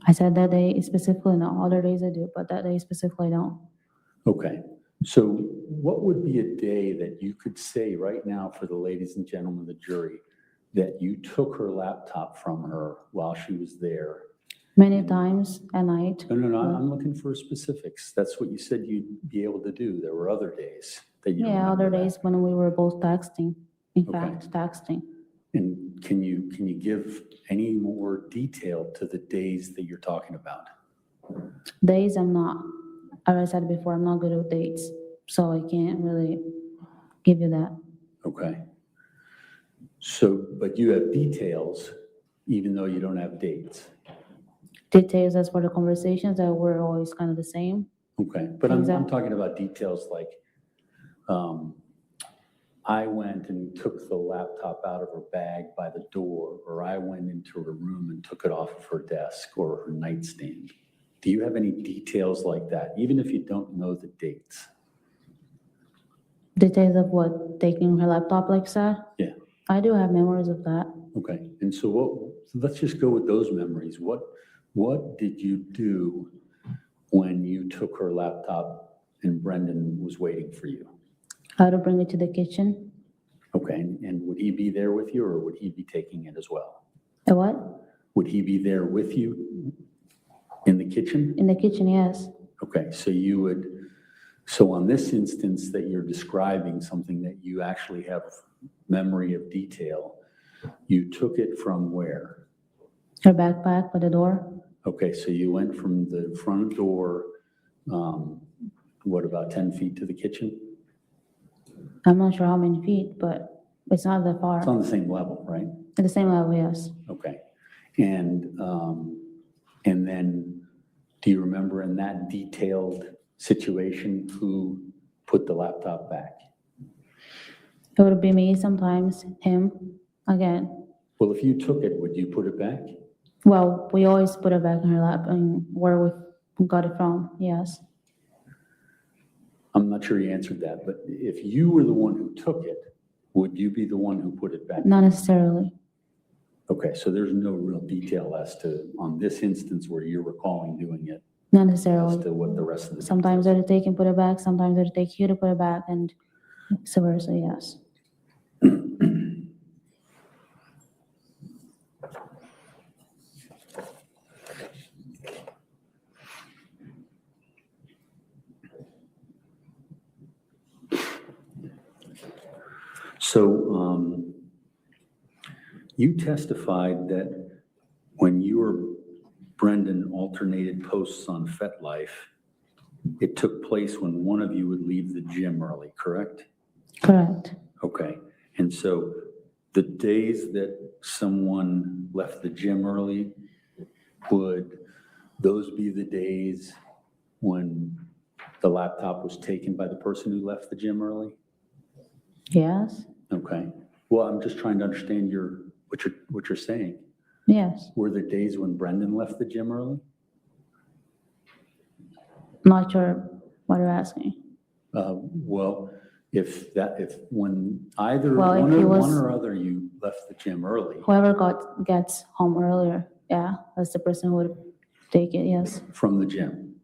I said that day specifically, no, other days I do, but that day specifically I don't. Okay, so what would be a day that you could say right now for the ladies and gentlemen of the jury that you took her laptop from her while she was there Many times at night. No, I'm looking for specifics. That's what you said you'd be able to do. There were other days that you Yeah, other remember that. days when we were both texting, in Okay. fact, texting. And can you give any more detail to the days that you're talking about? Days I'm not, as I said before, I'm not good with dates, so I can't really give you that. Okay. So, but you have details, even though you don't have dates. Details as for the conversations that were always kind of the same. Okay, but I'm Exactly. talking about details like, I went and took the laptop out of her bag by the door, or I went into her room and took it off of her desk or her nightstand. Do you have any details like that, even if you don't know the dates? Details of what, taking her laptop like that? Yeah. I do have memories of that. Okay, and so let's just go with those memories. What did you do when you took her laptop and Brendan was waiting for you? How to bring it to the kitchen. Okay, and would he be there with you, or would he be taking it as well? A what? Would he be there with you in the kitchen? In the kitchen, yes. Okay, so on this instance that you're describing something that you actually have memory of detail, you took it from where? Her backpack by the door. Okay, so you went from the front door, what, about 10 feet to the kitchen? I'm not sure how many feet, but it's not that far. It's on the same level, right? At the same level, yes. Okay. And then, do you remember in that detailed situation who put the laptop back? It would be me sometimes, him, again. Well, if you took it, would you put it back? Well, we always put it back in her lap and where we got it from, yes. I'm not sure you answered that, but if you were the one who took it, would you be the one who put it back? Not necessarily. Okay, so there's no real detail as to, on this instance where you're recalling doing it, Not as necessarily. to what the rest of the. Sometimes I'd take and put it back, sometimes I'd take you to put it back, and vice versa, yes. So, you testified that when you or Brendan alternated posts on FetLife, it took place when one of you would leave the gym early, correct? Correct. Okay, and so the days that someone left the gym early, would those be the days when the laptop was taken by the person who left the gym early? Yes, Okay, well, I'm just trying to understand what you're saying. yes. Were there days when Brendan left the gym early? Not sure what you're asking. Well, if when either Well, if one he or was- one or other you left the gym early Whoever gets home earlier, yeah, that's the person who would take it, yes. from the gym.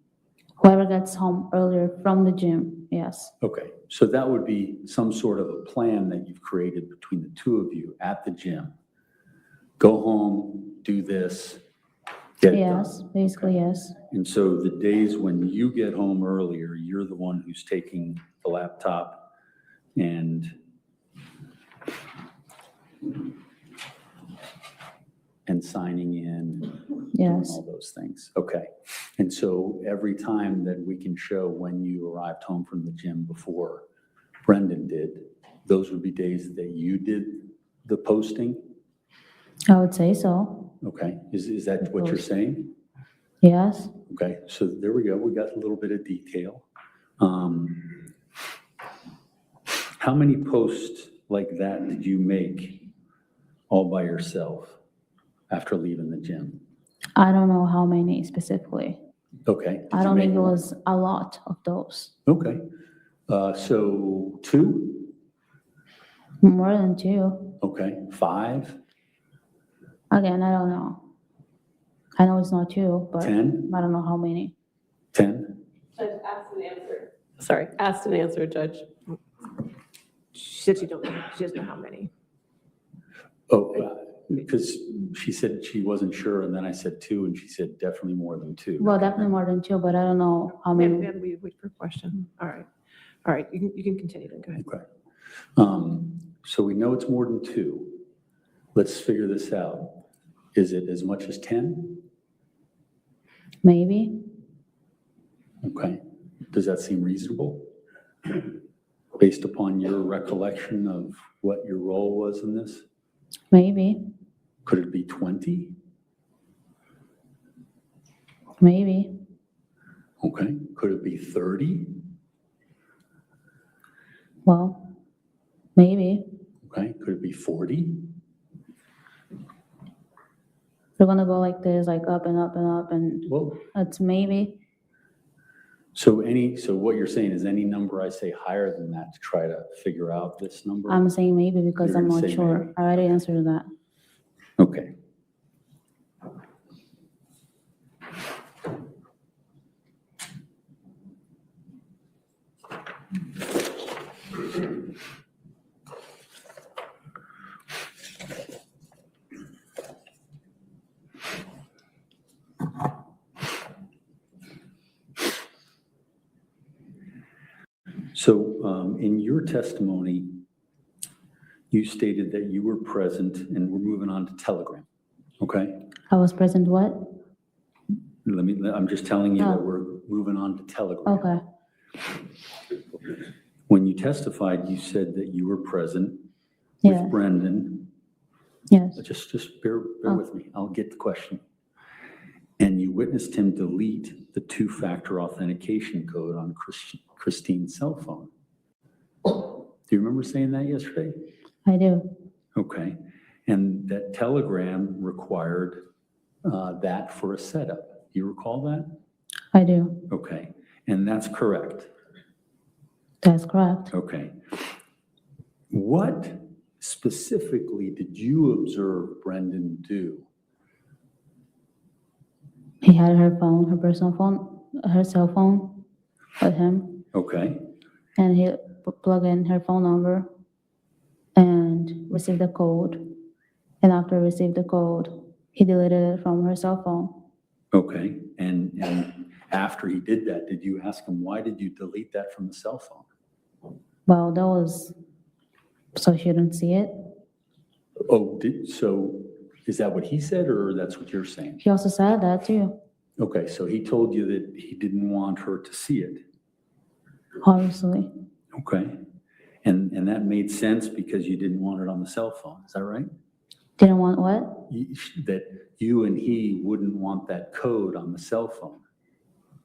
Whoever gets home earlier from the gym, yes. Okay, so that would be some sort of a plan that you've created between the two of you at the gym. Go home, do this, get it done. Yes, basically, yes. And so the days when you get home earlier, you're the one who's taking the laptop and signing in, doing Yes. all those things. Okay. And so every time that we can show when you arrived home from the gym before Brendan did, those would be days that you did the posting? I would say so, Okay. Is that what you're saying? yes. Okay, so there we go. We got a little bit of detail. How many posts like that did you make all by yourself after leaving the gym? I don't know how many specifically. Okay. did I you don't make think it more? was a lot of those. Okay. So 2? More than 2. Okay. 5? Again, I don't know. I know it's not 2, but 10? I don't know how many. 10? Judge asked and answered. Sorry, asked and answered, Judge. She said she doesn't know how many. Oh, because she said she wasn't sure, and then I said 2, and she said definitely more than 2. Well, definitely more than 2, but I don't know how We many. had to wait for a question. All right. All right, you can continue then, go ahead. Okay. So we know it's more than 2. Let's figure this out. Is it as much as 10? Maybe, Okay. Does that seem reasonable? Based upon your recollection of what your role was in this? maybe, Could it be 20? maybe, Okay. Could it be 30? well, maybe. Okay. Could it be 40? We're gonna go like this, like up and up and up, and Well, it's maybe. so what you're saying is any number I say higher than that to try to figure out this number? I'm saying maybe because You're I'm gonna not say sure. maybe. I already answered that. Okay. So in your testimony, you stated that you were present, and we're moving on to Telegram, okay? I was present what? I'm just telling you that Oh. we're moving on to Telegram. Okay, When you testified, you said that you were present yeah, with Brendan. yes, Just bear Oh. with me. I'll get the question. And you witnessed him delete the 2-factor authentication code on Christine's cell phone. Do you remember saying that yesterday? I do. Okay. And that Telegram required that for a setup. You recall that? I do. Okay. And that's correct. That's correct. Okay. What specifically did you observe Brendan do? He had her phone, her personal phone, her cell phone with him, Okay. and he plugged in her phone number and received the code. And after he received the code, he deleted it from her cell phone. Okay. And after he did that, did you ask him, why did you delete that from the cell phone? Well, that was so she didn't see it. Oh, so is that what he said, or that's what you're saying? He also said that too, Okay, so he told you that he didn't want her to see it. obviously. Okay. And that made sense because you didn't want it on the cell phone. Is that right? Didn't want what? That you and he wouldn't want that code on the cell phone.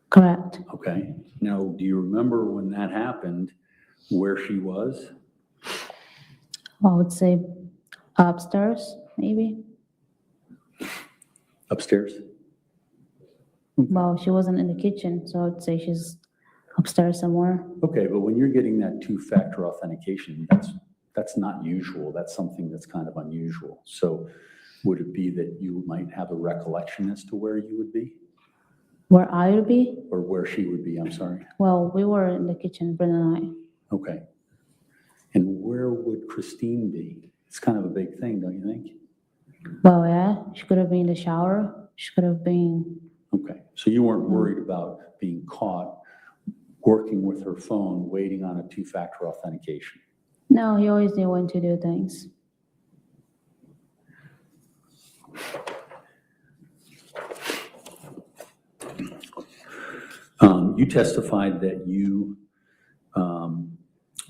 Correct. Okay. Now, do you remember when that happened, where she was? I would say upstairs, maybe. Upstairs? Well, she wasn't in the kitchen, so I would say she's upstairs somewhere. Okay, but when you're getting that 2-factor authentication, that's not usual. That's something that's kind of unusual. So would it be that you might have a recollection as to where you would be? Where I would be? Or where she would be, I'm sorry. Well, we were in the kitchen, Brendan and Okay. And where would Christine be? It's kind of a big thing, don't you think? I. Well, yeah, she could have been in the shower. She could have been, Okay, so you weren't worried about being caught working with her phone, waiting on a 2-factor authentication? no, he always knew when to do things. You testified that you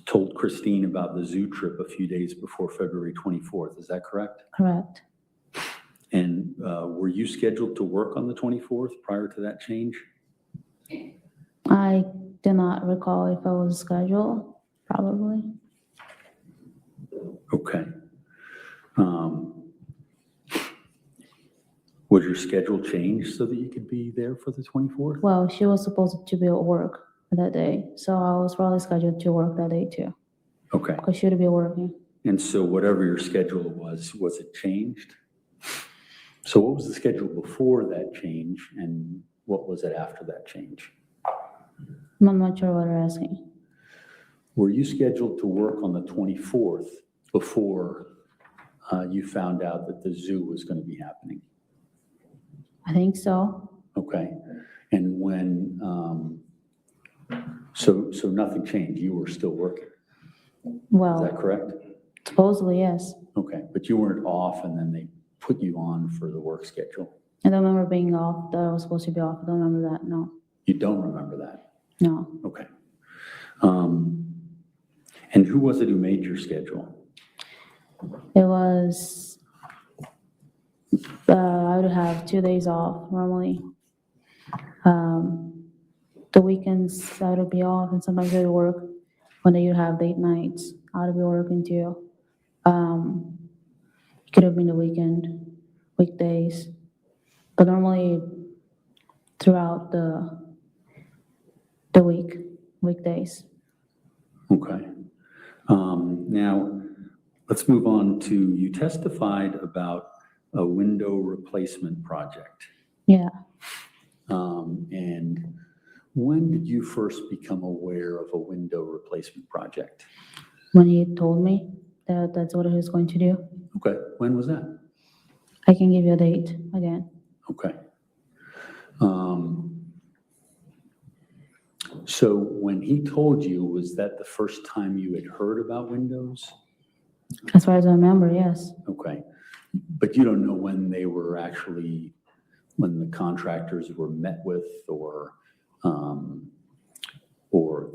told Christine about the zoo trip a few days before February 24th. Is that correct? Correct. And were you scheduled to work on the 24th prior to that change? I do not recall if I was scheduled, probably. Okay. Was your schedule changed so that you could be there for the 24th? Well, she was supposed to be at work that day, so I was probably scheduled to work that day too, Okay. because she would be working. And so whatever your schedule was it changed? So what was the schedule before that change, and what was it after that change? I'm not sure what you're asking. Were you scheduled to work on the 24th before you found out that the zoo was going to be happening? I think so. Okay. And when, so nothing changed, you were still working, is Well, that correct? supposedly, yes. Okay, but you weren't off and then they put you on for the work schedule? I don't remember being off, that I was supposed to be off. I don't remember that, no, You don't remember that? no. Okay. And who was it who made your schedule? It was, I would have 2 days off normally. The weekends I would be off and sometimes I would work. When they would have late nights, I would be working too. It could have been the weekend, weekdays, but normally throughout the weekdays. Okay. Now, let's move on to, you testified about a window replacement project. Yeah, And when did you first become aware of a window replacement project? when he told me that that's what he was going to do. Okay, when was that? I can give you a date again. Okay. So when he told you, was that the first time you had heard about windows? As far as I remember, yes. Okay. But you don't know when they were actually, when the contractors were met with, or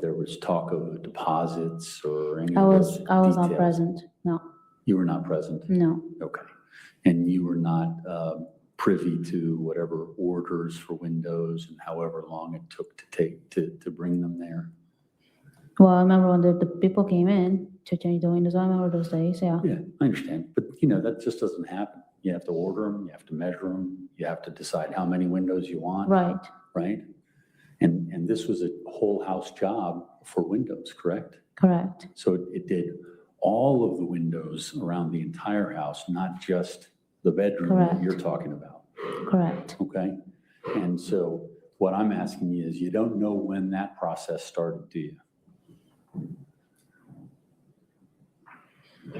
there was talk of deposits or any I of was those not details? present, no, You were not present? no, Okay. And you were not privy to whatever orders for windows and however long it took to bring them there? well, I remember when the people came in to change the windows, I remember those days, yeah. Yeah, I understand. But, that just doesn't happen. You have to order them, you have to measure them, you have to decide how many windows you want. Right, Right? And this was a whole house job for windows, correct? correct, So it did all of the windows around the entire house, not just the bedroom that Correct. you're talking about, correct. okay? And so what I'm asking you is, you don't know when that process started, do you?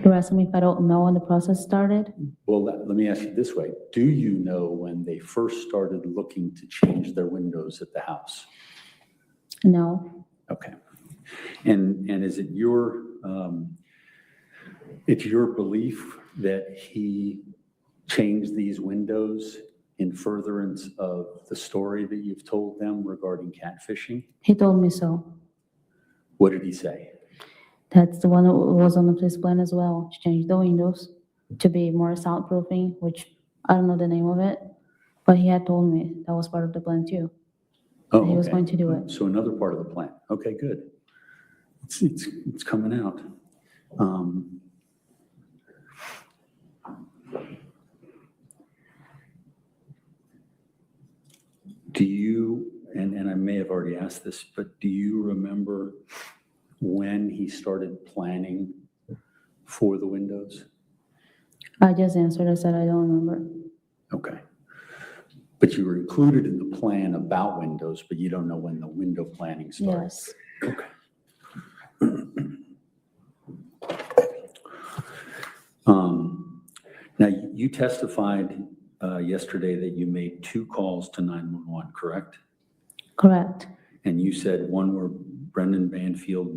You're asking me if I don't know when the process started? Well, let me ask you this way. Do you know when they first started looking to change their windows at the house? No, Okay. And is it it's your belief that he changed these windows in furtherance of the story that you've told them regarding catfishing? he told me so. What did he say? That's the one that was on the police plan as well, to change the windows to be more soundproofing, which I don't know the name of it, but he had told me that was part of the plan too. Oh, He was okay. going to do it. So another part of the plan. Okay, good. It's coming out. Do you, and I may have already asked this, but do you remember when he started planning for the windows? I just answered, I said I don't remember. Okay. But you were included in the plan about windows, but you don't know when the window planning started? Yes, Okay. Now, you testified yesterday that you made 2 calls to 911, correct? correct, And you said one where Brendan Banfield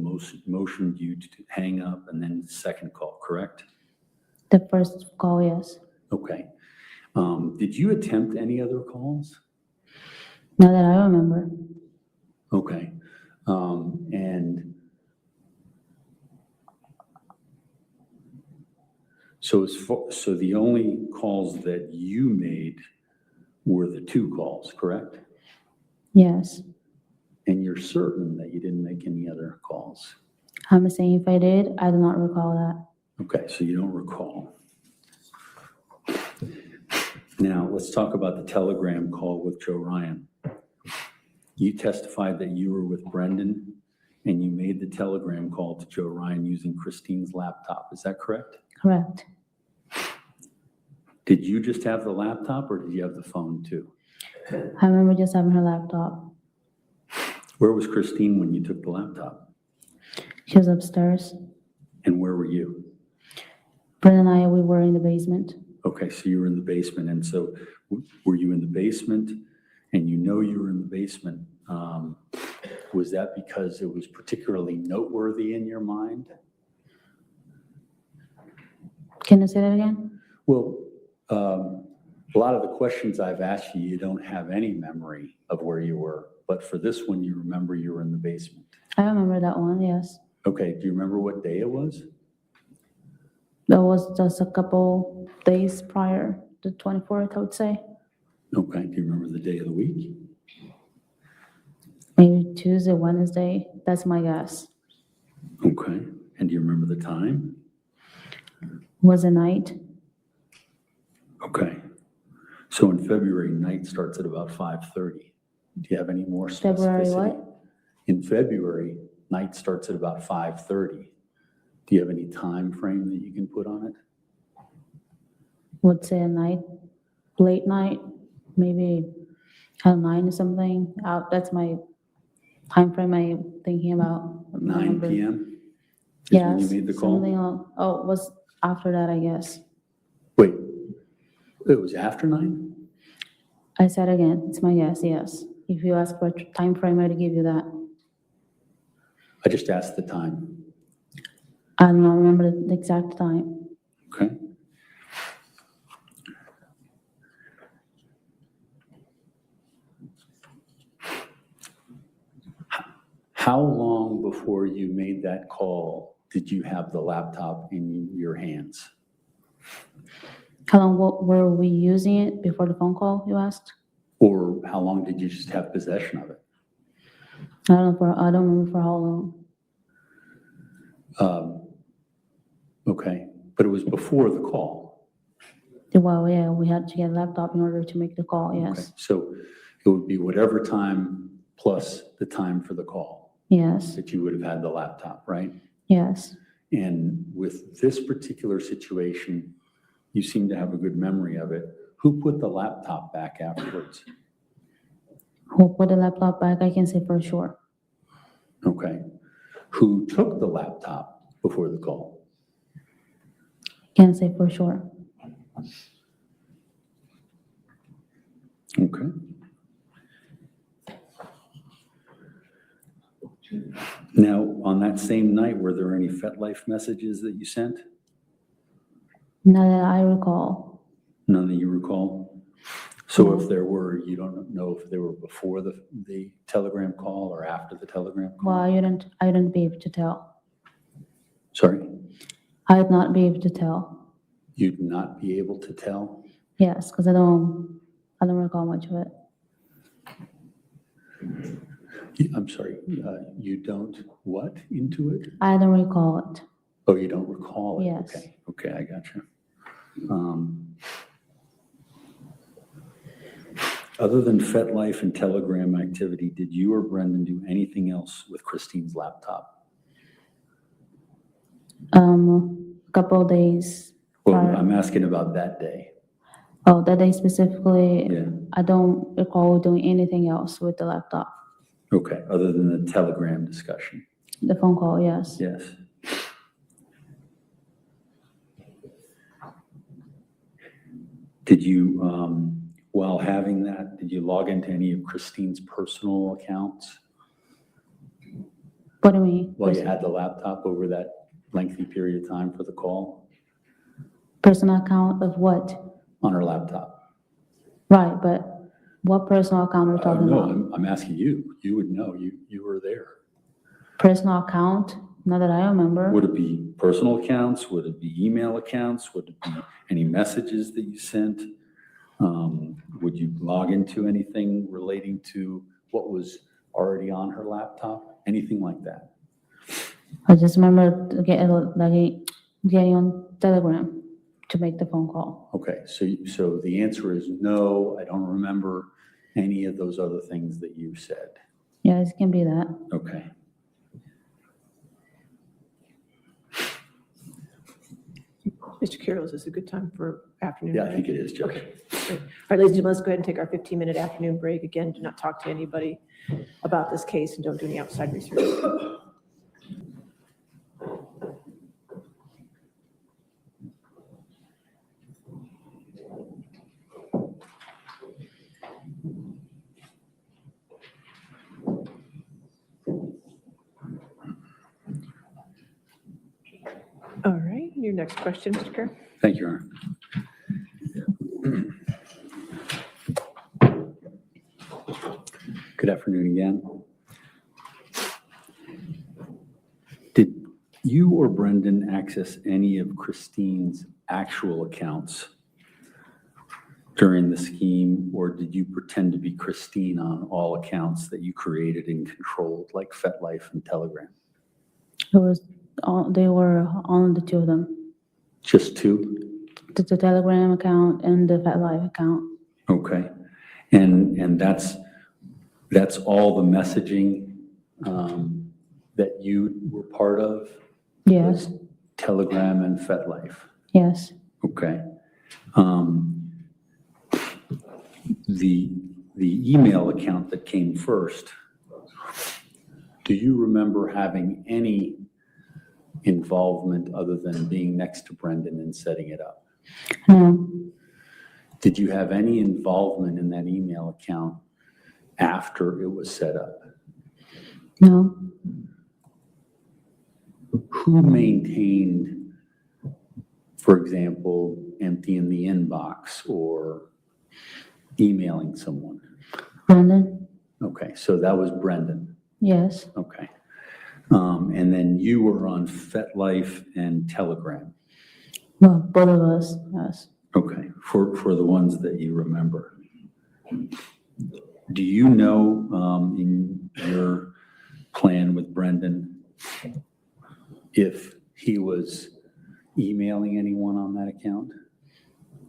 motioned you to hang up, and then the second call, correct? the first call, yes. Okay. Did you attempt any other calls? Not that I remember. Okay. And so so the only calls that you made were the 2 calls, correct? Yes, And you're certain that you didn't make any other calls? I'm saying if I did, I do not recall that. Okay, so you don't recall. Now, let's talk about the telegram call with Joe Ryan. You testified that you were with Brendan and you made the telegram call to Joe Ryan using Christine's laptop. Is that correct? Correct. Did you just have the laptop or did you have the phone too? I remember just having her laptop. Where was Christine when you took the laptop? She was upstairs. And where were you? Brenda and I, we were in the basement. Okay, so you were in the basement, and so were you in the basement, and you know you were in the basement? Was that because it was particularly noteworthy in your mind? Can you say that again? Well, a lot of the questions I've asked you, you don't have any memory of where you were, but for this one, you remember you were in the basement. I remember that one, yes. Okay, do you remember what day it was? That was just a couple days prior, the 24th, I would say. Okay, do you remember the day of the week? Maybe Tuesday, Wednesday, that's my guess. Okay, and do you remember the time? Was a night. Okay, so in February, night starts at about 5:30. Do you have any more specificity? February what? In February, night starts at about 5:30. Do you have any time frame that you can put on it? Would say a night, late night, maybe at 9 or something. That's my time frame I'm thinking about. 9 p.m. is when you Yes, made the call? something, oh, it was after that, I guess. Wait, it was after 9? I said again, it's my guess, yes. If you ask for a time frame, I'd give you that. I just asked the time. I don't remember the exact time. Okay. How long before you made that call did you have the laptop in your hands? How long were we using it before the phone call, you asked? Or how long did you just have possession of it? I don't remember for how long. Okay, but it was before the call. Well, yeah, we had to get a laptop in order to make the call, Okay, yes. so it would be whatever time plus the time for the call Yes, that you would have had the laptop, right? yes. And with this particular situation, you seem to have a good memory of it. Who put the laptop back afterwards? Who put the laptop back, I can say for sure. Okay. Who took the laptop before the call? Can't say for sure. Okay. Now, on that same night, were there any FetLife messages that you sent? Not that I recall. None that you recall? So if there were, you don't know if they were before the telegram call or after the telegram call? Well, I didn't be able to tell. Sorry? I'd not be able to tell. You'd not be able to tell? Yes, because I don't recall much of it. I'm sorry, you don't what into it? I don't recall it. Oh, you don't recall it? Yes. Okay, okay, I got you. Other than FetLife and Telegram activity, did you or Brendan do anything else with Christine's laptop? A couple of days. Well, prior- I'm asking about that day. Oh, that day specifically, Yeah, I don't recall doing anything else with the laptop. okay, other than the Telegram discussion, The phone call, yes. yes. Did you, while having that, did you log into any of Christine's personal accounts What do you mean? while you had the laptop over that lengthy period of time for the call Personal account of what? on her laptop? Right, but what personal account are we talking No, about? I'm asking you. You would know. You were there. Personal account? Not that I remember. Would it be personal accounts? Would it be email accounts? Would it be any messages that you sent? Would you log into anything relating to what was already on her laptop? Anything like that? I just remember getting on Telegram to make the phone call. Okay, so the answer is no, I don't remember any of those other things that you said. Yes, it can be that. Okay. Mr. Carroll, is this a good time for afternoon? Yeah, I break? think it is, Judge. Okay, great. All right, ladies and gentlemen, let's go ahead and take our 15-minute afternoon break. Again, do not talk to anybody about this case and don't do any outside research. All right, your next question, Mr. Kerr. Thank you, Your Honor. Good afternoon again. Did you or Brendan access any of Christine's actual accounts during the scheme, or did you pretend to be Christine on all accounts that you created and controlled, like FetLife and Telegram? It was they were on the two of them, Just two? the Telegram account and the FetLife account. Okay. And that's all the messaging that you were part of? Yes, was Telegram and FetLife? yes. Okay. The email account that came first, do you remember having any involvement other than being next to Brendan and setting it up? No, Did you have any involvement in that email account after it was set up? no. Who maintained, for example, emptying the inbox or emailing someone? Brendan? Okay, so that was Brendan. Yes, Okay. And then you were on FetLife and Telegram. well, both of us, yes. Okay, for the ones that you remember. Do you know in your plan with Brendan if he was emailing anyone on that account?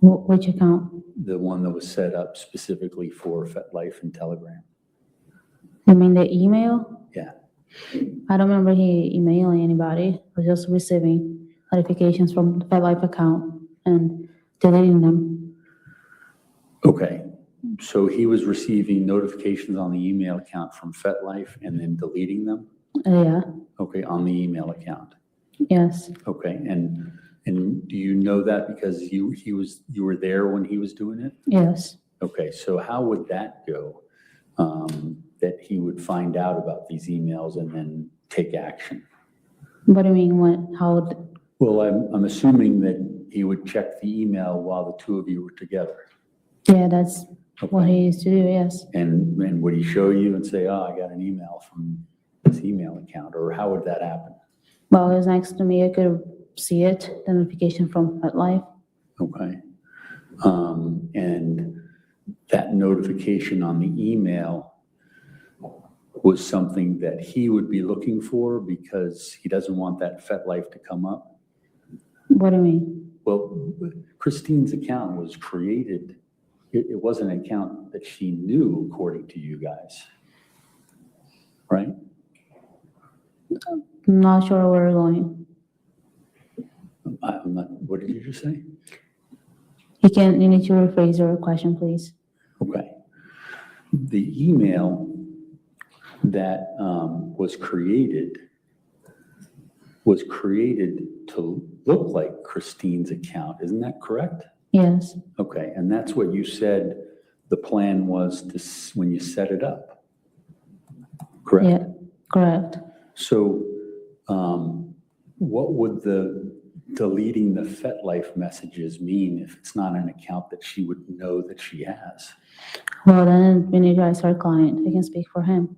Which account? The one that was set up specifically for FetLife and Telegram? You mean the email? Yeah. I don't remember he emailing anybody. I was just receiving notifications from the FetLife account and deleting them. Okay, so he was receiving notifications on the email account from FetLife and then deleting them? Yeah, Okay, on the email account. yes, Okay, and do you know that because you were there when he was doing it? yes. Okay, so how would that go? That he would find out about these emails and then take action? What do you mean, how, Well, I'm assuming that he would check the email while the two of you were together. yeah, that's what Okay. he used to do, yes. And would he show you and say, oh, I got an email from this email account, or how would that happen? Well, it was next to me, I could see it, the notification from FetLife. Okay. And that notification on the email was something that he would be looking for because he doesn't want that FetLife to come up? What do you mean? Well, Christine's account was created, it wasn't an account that she knew according to you guys, right? I'm not sure where we're going. I'm not, what did you just say? You need to rephrase your question, please. Okay. The email that was created to look like Christine's account, isn't that correct? Yes, Okay, and that's what you said the plan was to when you set it up, correct? yeah, correct. So what would the deleting the FetLife messages mean if it's not an account that she would know that she has? Well, then we need to ask our client. I can speak for him.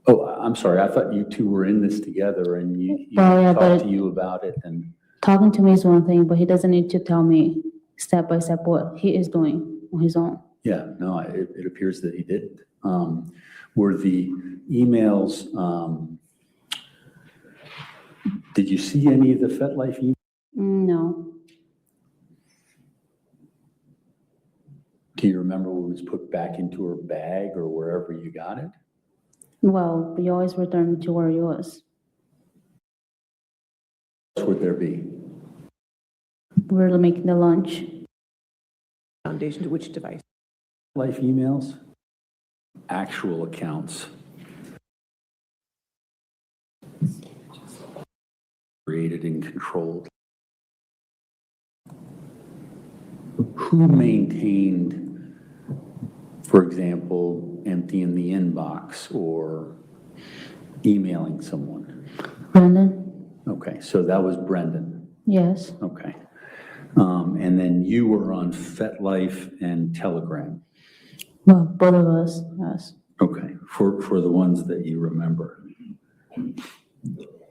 Oh, I'm sorry, I thought you two were in this together and you Well, yeah, talked but- to you about it and, Talking to me is one thing, but he doesn't need to tell me step by step what he is doing on his own. yeah, no, it appears that he didn't. Were the emails, did you see any of the FetLife emails? No, Do you remember what was put back into her bag or wherever you got it? well, we always return to where he was. What would there be? We're making the lunch. Foundation to which device? Life emails? Actual accounts? Created and controlled? Who maintained, for example, emptying the inbox or emailing someone? Brandon? Okay, so that was Brendan. Yes. Okay. And then you were on FetLife and Telegram. Well, both of us, yes. Okay, for the ones that you remember.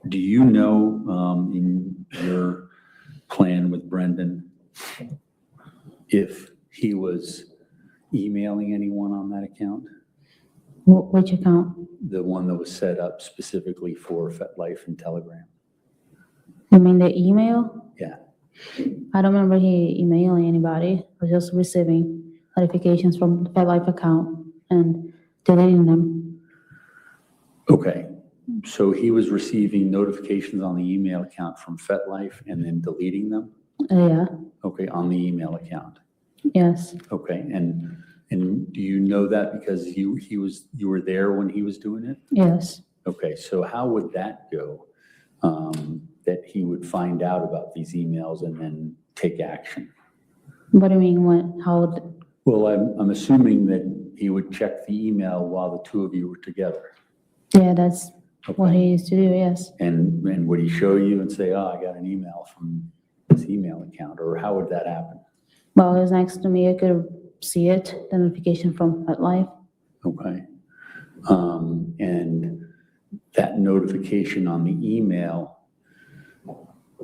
Do you know, in your plan with Brendan, if he was emailing anyone on that account? Which account? The one that was set up specifically for FetLife and Telegram? You mean the email? Yeah. I don't remember he emailing anybody. I was just receiving notifications from the FedLife account and deleting them. Okay, so he was receiving notifications on the email account from FetLife and then deleting them? Yeah, Okay, on the email account. yes, Okay, and do you know that because you were there when he was doing it? yes. Okay, so how would that go? That he would find out about these emails and then take action? What do you mean, how, Well, I'm assuming that he would check the email while the two of you were together. yeah, that's what Okay. he used to do, yes. And would he show you and say, oh, I got an email from this email account, or how would that happen? Well, it was next to me, I could see it, the notification from FedLife. Okay. And that notification on the email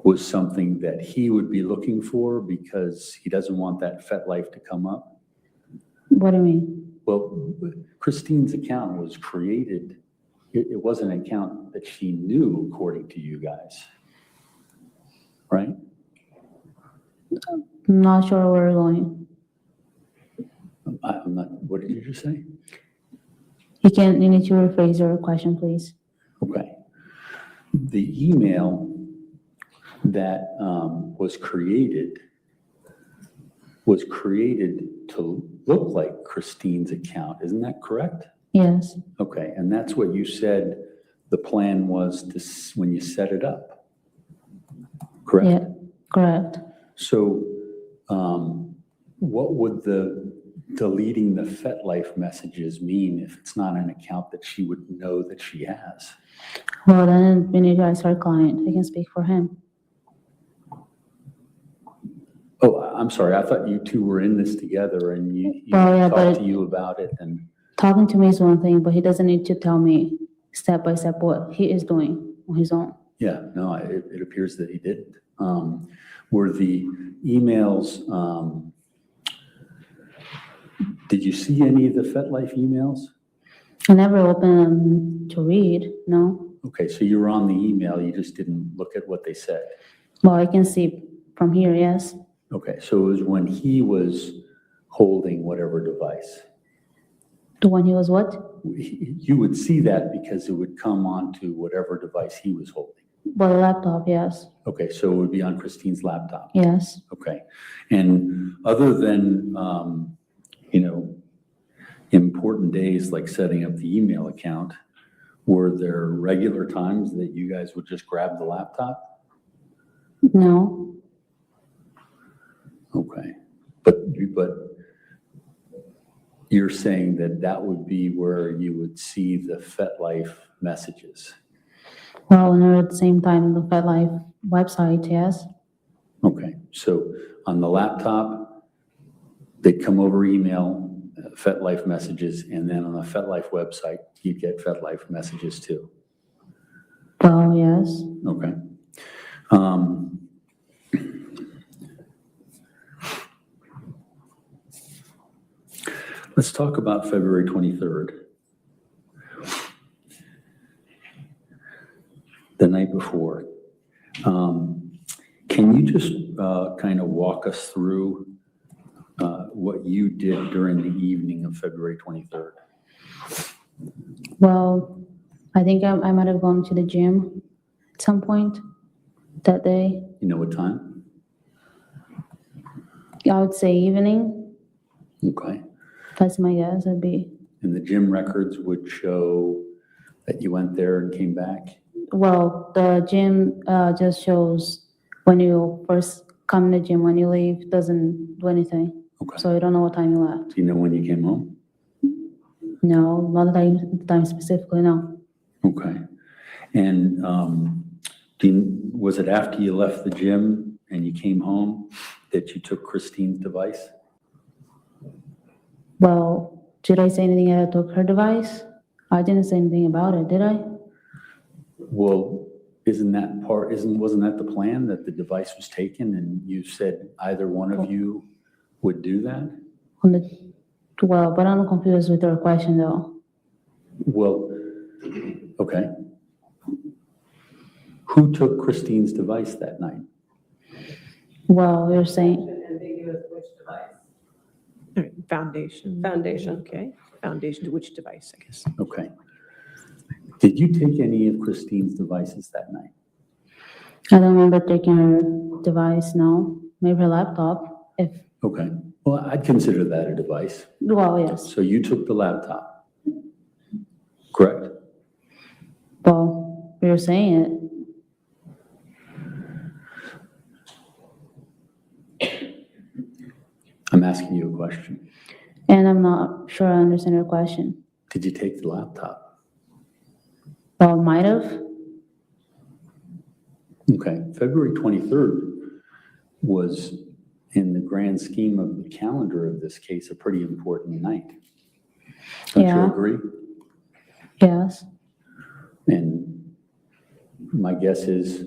was something that he would be looking for because he doesn't want that FetLife to come up? What do you mean? Well, Christine's account was created, it wasn't an account that she knew according to you guys, right? I'm not sure where we're going. I'm not, what did you just say? You need to rephrase your question, please. Okay. The email that was created to look like Christine's account, isn't that correct? Yes, Okay, and that's what you said the plan was to, when you set it up, correct? yeah, correct. So what would the deleting the FetLife messages mean if it's not an account that she would know that she has? Well, then when you guys are client, I can speak for him. Oh, I'm sorry, I thought you two were in this together and you Oh, yeah, talked but- to you about it and, Talking to me is one thing, but he doesn't need to tell me step by step what he is doing on his own. yeah, no, it appears that he didn't. Were the emails, did you see any of the FetLife emails? I never opened them to read, no. Okay, so you were on the email, you just didn't look at what they said. Well, I can see from here, yes. Okay, so it was when he was holding whatever device. The one he was what? You would see that because it would come onto whatever device he was holding. Well, the laptop, yes, Okay, so it would be on Christine's laptop. yes. Okay, and other than, important days like setting up the email account, were there regular times that you guys would just grab the laptop? No, Okay, but you're saying that that would be where you would see the FetLife messages? well, and at the same time, the FedLife website, yes. Okay, so on the laptop, they'd come over email, FetLife messages, and then on the FetLife website, you'd get FetLife messages too. Well, yes. Okay. Let's talk about February 23rd. The night before. Can you just kind of walk us through what you did during the evening of February 23rd? Well, I think I might have gone to the gym at some point that day. You know what time? I would say evening, Okay. that's my guess, would be. And the gym records would show that you went there and came back? Well, the gym just shows when you first come to the gym, when you leave, doesn't do anything. Okay. So you don't know what time you left. Do you know when you came home? No, not the time specifically, no. Okay. And Was it after you left the gym and you came home that you took Christine's device? Well, did I say anything that I took her device? I didn't say anything about it, did I? Well, wasn't that the plan, that the device was taken and you said either one of you would do that? Well, but I'm confused with your question though. Well, okay. Who took Christine's device that night? Well, you're saying, Ambiguous which device? All right, foundation. Foundation. Okay, foundation to which device, I guess. Okay. Did you take any of Christine's devices that night? I don't remember taking her device, no. Maybe her laptop, if, Okay. Well, I'd consider that a device. well, yes. So you took the laptop, correct? Well, you're saying it. I'm asking you a question. And I'm not sure I understand your question. Did you take the laptop? Well, might have. Okay. February 23rd was, in the grand scheme of the calendar of this case, a pretty important night. Don't you Yeah. agree? Yes. And my guess is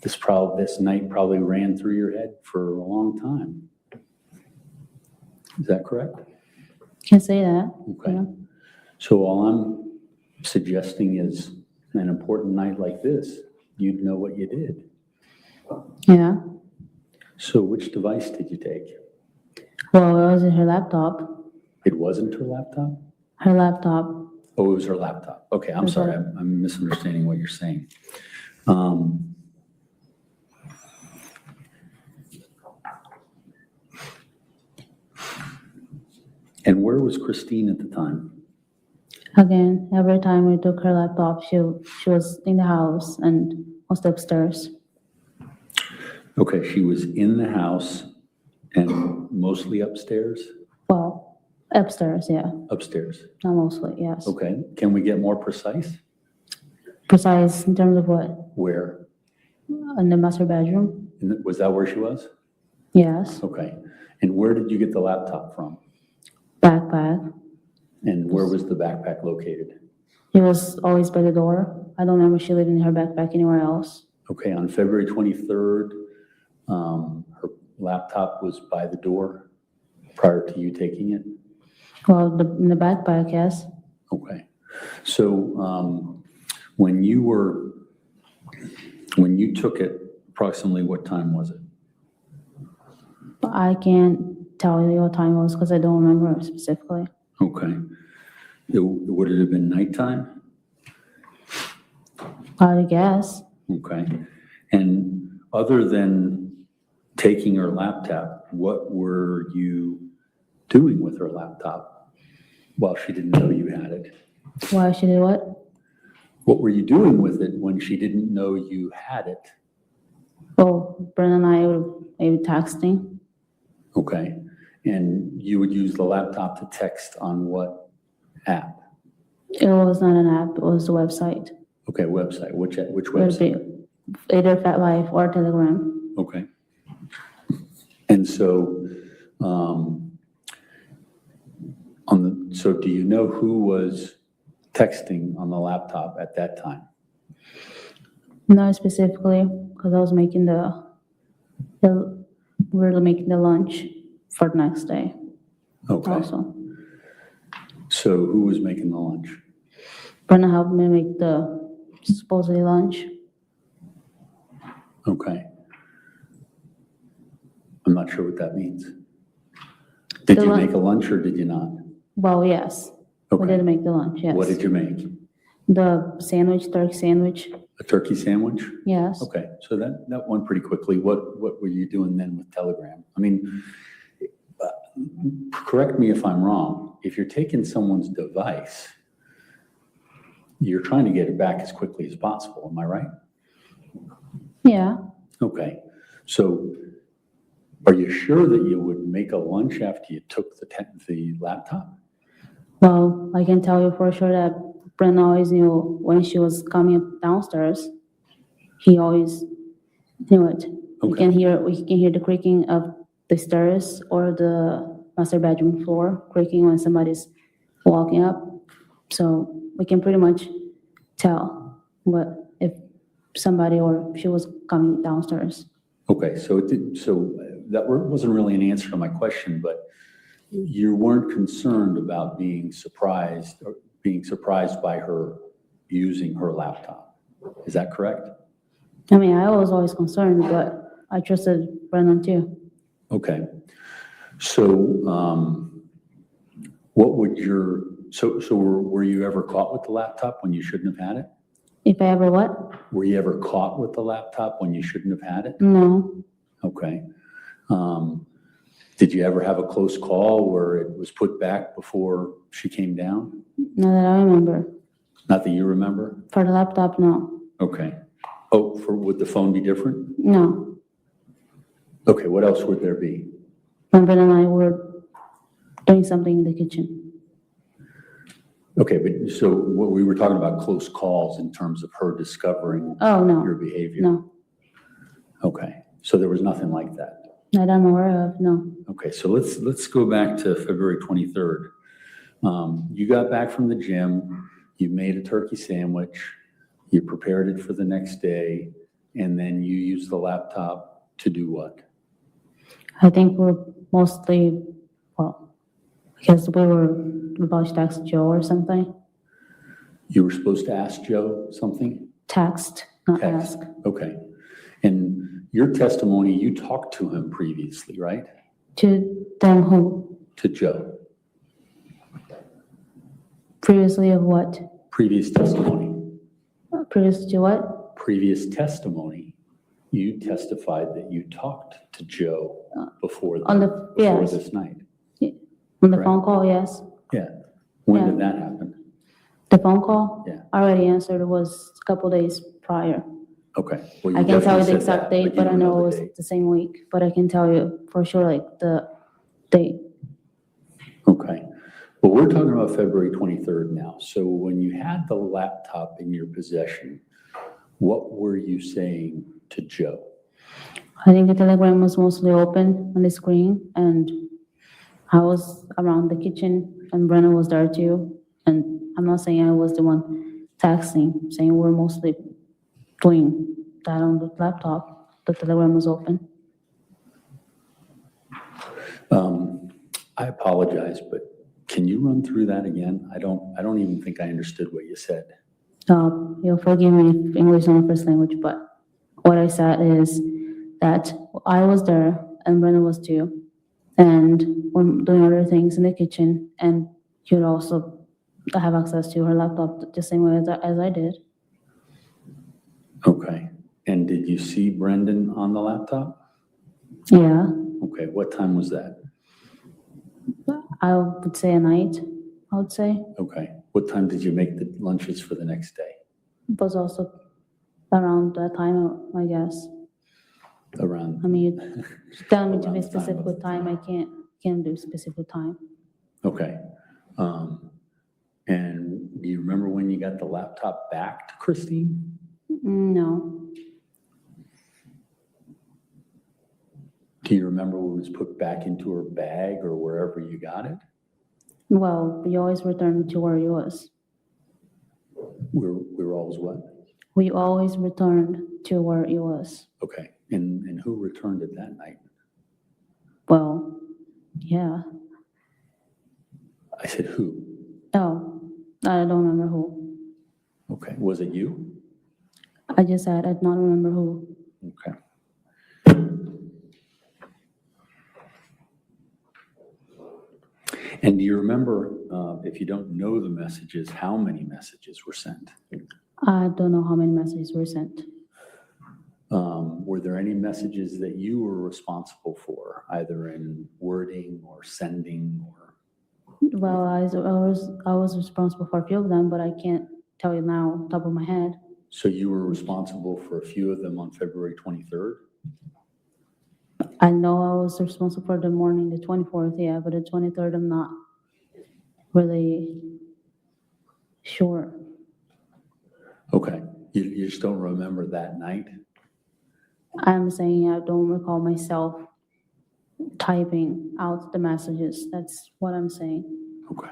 this night probably ran through your head for a long time. Is that correct? Can say that. Okay. Yeah. So all I'm suggesting is, an important night like this, you'd know what you did. Yeah. So which device did you take? Well, it was her laptop. It wasn't her laptop? Her laptop. Oh, it was her laptop. Okay, I'm Was sorry, it? I'm misunderstanding what you're saying. And where was Christine at the time? Again, every time we took her laptop, she was in the house and was upstairs. Okay, she was in the house and mostly upstairs? Well, upstairs, yeah. Upstairs. Not mostly, yes. Okay, can we get more precise? Precise in terms of what? Where? In the master bedroom? Was that where she was? Yes. Okay, and where did you get the laptop from? Backpack. And where was the backpack located? It was always by the door. I don't remember she lived in her backpack anywhere else. Okay, on February 23rd, her laptop was by the door prior to you taking it? Well, in the backpack, yes. Okay, so when you took it, approximately what time was it? I can't tell you what time it was because I don't remember specifically. Okay, would it have been nighttime? I guess. Okay, and other than taking her laptop, what were you doing with her laptop while she didn't know you had it? Why she did what? What were you doing with it when she didn't know you had it? Oh, Brenda and I would maybe texting. Okay, and you would use the laptop to text on what app? It was not an app, it was the website. Okay, website, which It would website? be either FatLife or Telegram. Okay. And so, so do you know who was texting on the laptop at that time? Not specifically, because I was making we were making the lunch for the next day Okay, also. so who was making the lunch? Brenda helped me make the supposedly lunch. Okay. I'm not sure what that means. Did The you lun- make a lunch or did you not? Well, yes, we Okay. did make the lunch, yes. What did you make? The sandwich, turkey sandwich, A turkey sandwich? yes. Okay, so that went pretty quickly. What were you doing then with Telegram? I mean, correct me if I'm wrong. If you're taking someone's device, you're trying to get it back as quickly as possible. Am I right? Yeah, Okay, so are you sure that you would make a lunch after you took the laptop? well, I can tell you for sure that Brenda always knew when she was coming downstairs. he always knew it. We Okay. can hear the creaking of the stairs or the master bedroom floor creaking when somebody's walking up. So we can pretty much tell what if somebody or she was coming downstairs. Okay, so that wasn't really an answer to my question, but you weren't concerned about being surprised by her using her laptop. Is that correct? I mean, I was always concerned, but I trusted Brendan too. Okay. So, were you ever caught with the laptop when you shouldn't have had it? If I ever what? Were you ever caught with the laptop when you shouldn't have had it? No, Okay. Did you ever have a close call where it was put back before she came down? not that I remember. Not that you remember? For the laptop, no. Okay. Oh, would the phone be different? No. Okay, what else would there be? When Brendan and I were doing something in the kitchen. Okay, but so what we were talking about close calls in terms of her discovering Oh, your no, behavior? no. Okay, so there was nothing like that? That I'm aware of, no. Okay, so let's go back to February 23rd. You got back from the gym, you made a turkey sandwich, you prepared it for the next day, and then you used the laptop to do what? I think we're mostly, well, because we were about to text Joe or something. You were supposed to ask Joe something? Text, not Text. ask. Okay. And your testimony, you talked to him previously, right? To them who, To Joe. previously of what? Previous testimony. Previous to what? Previous testimony, you testified that you talked to Joe before Yes. this night. On the Right. phone call, yes. Yeah. When Yeah. did that happen? The phone call? Yeah. I already answered, it was a couple days prior. Okay. Well, I can tell definitely you the said exact that, date, you but I don't know it the was date. the same week, but I can tell you for sure, like, the date. Okay. Well, we're talking about February 23rd now. So when you had the laptop in your possession, what were you saying to Joe? I think the telegram was mostly open on the screen, and I was around the kitchen, and Brennan was there too. And I'm not saying I was the one texting, saying we're mostly doing that on the laptop. The telegram was open. I apologize, but can you run through that again? I don't even think I understood what you said. You'll forgive me if English is not my first language, but what I said is that I was there and Brennan was too, and we're doing other things in the kitchen, and you'd also have access to her laptop the same way as I did. Okay. And did you see Brendan on the laptop? Yeah, Okay. What time was that? I would say a night, I would say. Okay. What time did you make the lunches for the next day? It was also around that time, I guess. Around, I mean, you tell me to Around be the time specific of- with time, I can't do specific time. okay. And do you remember when you got the laptop back to Christine? No, Do you remember when it was put back into her bag or wherever you got it? well, we always returned to where it was. We were always what? We always returned to where it was. Okay. And who returned it that night? Well, yeah. I said who? Oh, I don't remember who. Okay. Was it you? I just said I don't remember who. Okay. And do you remember, if you don't know the messages, how many messages were sent? I don't know how many messages were sent. Were there any messages that you were responsible for, either in wording or sending or? Well, I was responsible for a few of them, but I can't tell you now on top of my head. So you were responsible for a few of them on February 23rd? I know I was responsible for the morning, the 24th, yeah, but the 23rd, I'm not really sure. Okay. You just don't remember that night? I'm saying I don't recall myself typing out the messages. That's what I'm saying. Okay.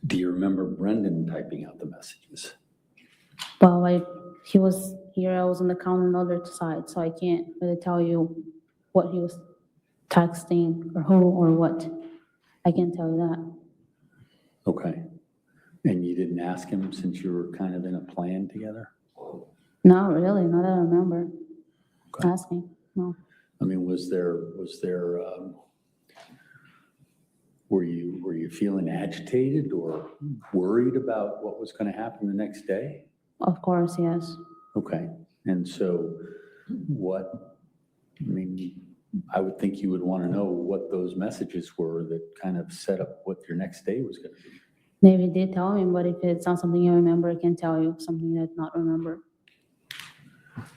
Do you remember Brendan typing out the messages? Well, he was here, I was on the counter on the other side, so I can't really tell you what he was texting or who or what. I can't tell you that. Okay. And you didn't ask him since you were kind of in a plan together? Not really, not that I remember Okay. asking, no. I mean, were you feeling agitated or worried about what was going to happen the next day? Of course, yes. Okay. And so I would think you would want to know what those messages were that kind of set up what your next day was going to be. Maybe he did tell me, but if it's not something I remember, I can tell you something I did not remember.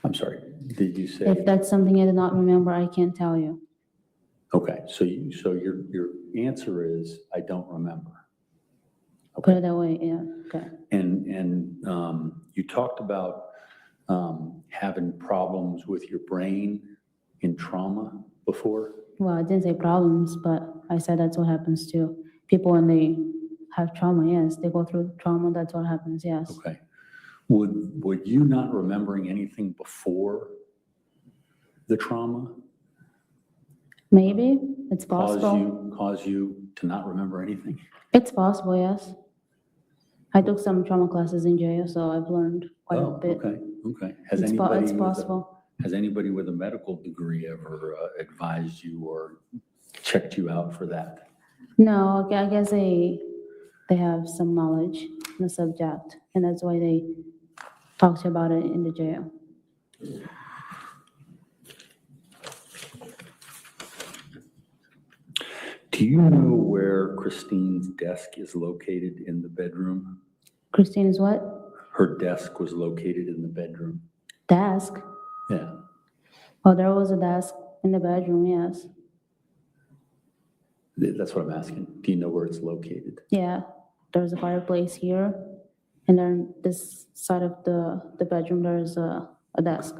I'm sorry, did you say? If that's something I did not remember, I can't tell you. Okay, so your answer is, I don't remember. Put it that way, yeah, okay. And you talked about having problems with your brain in trauma before? Well, I didn't say problems, but I said that's what happens to people when they have trauma, yes. They go through trauma, that's what happens, yes. Okay. Would you not remembering anything before the trauma Maybe, it's possible. cause you to not remember anything? It's possible, yes. I took some trauma classes in jail, so I've learned quite a bit. Okay. Has anybody with a medical degree ever advised you or checked you out for that? No, I guess they have some knowledge in the subject, and that's why they talked about it in the jail. Do you know where Christine's desk is located in the bedroom? Christine is what? Her desk was located in the bedroom. Desk? Yeah. Oh, there was a desk in the bedroom, yes. That's what I'm asking. Do you know where it's located? Yeah, there's a fireplace here, and then this side of the bedroom, there's a desk.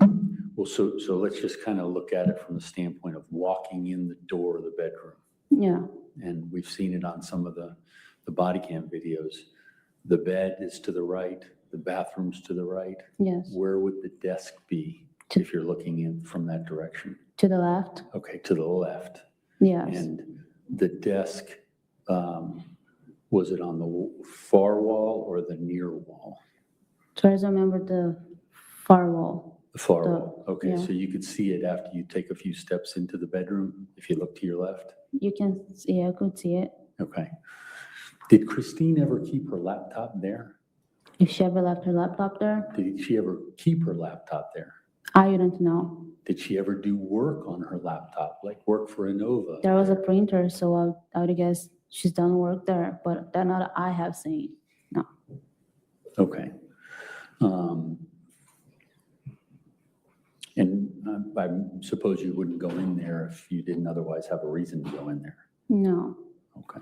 Well, so let's just kind of look at it from the standpoint of walking in the door of the bedroom. Yeah, And we've seen it on some of the body cam videos. The bed is to the right, the bathroom's to the right. yes. Where would the desk be if you're looking in from that direction? To the left, Okay, to the left. yes. And the desk, was it on the far wall or the near wall? So I remember the far wall. The far The- wall. Okay, yeah. so you could see it after you take a few steps into the bedroom, if you look to your left? You can see, I could see it. Okay. Did Christine ever keep her laptop there? If she ever left her laptop there, Did she ever keep her laptop there? I wouldn't know. Did she ever do work on her laptop, like work for Innova? There was a printer, so I would guess she's done work there, but that not I have seen. No. Okay. And I suppose you wouldn't go in there if you didn't otherwise have a reason to go in there. No. Okay.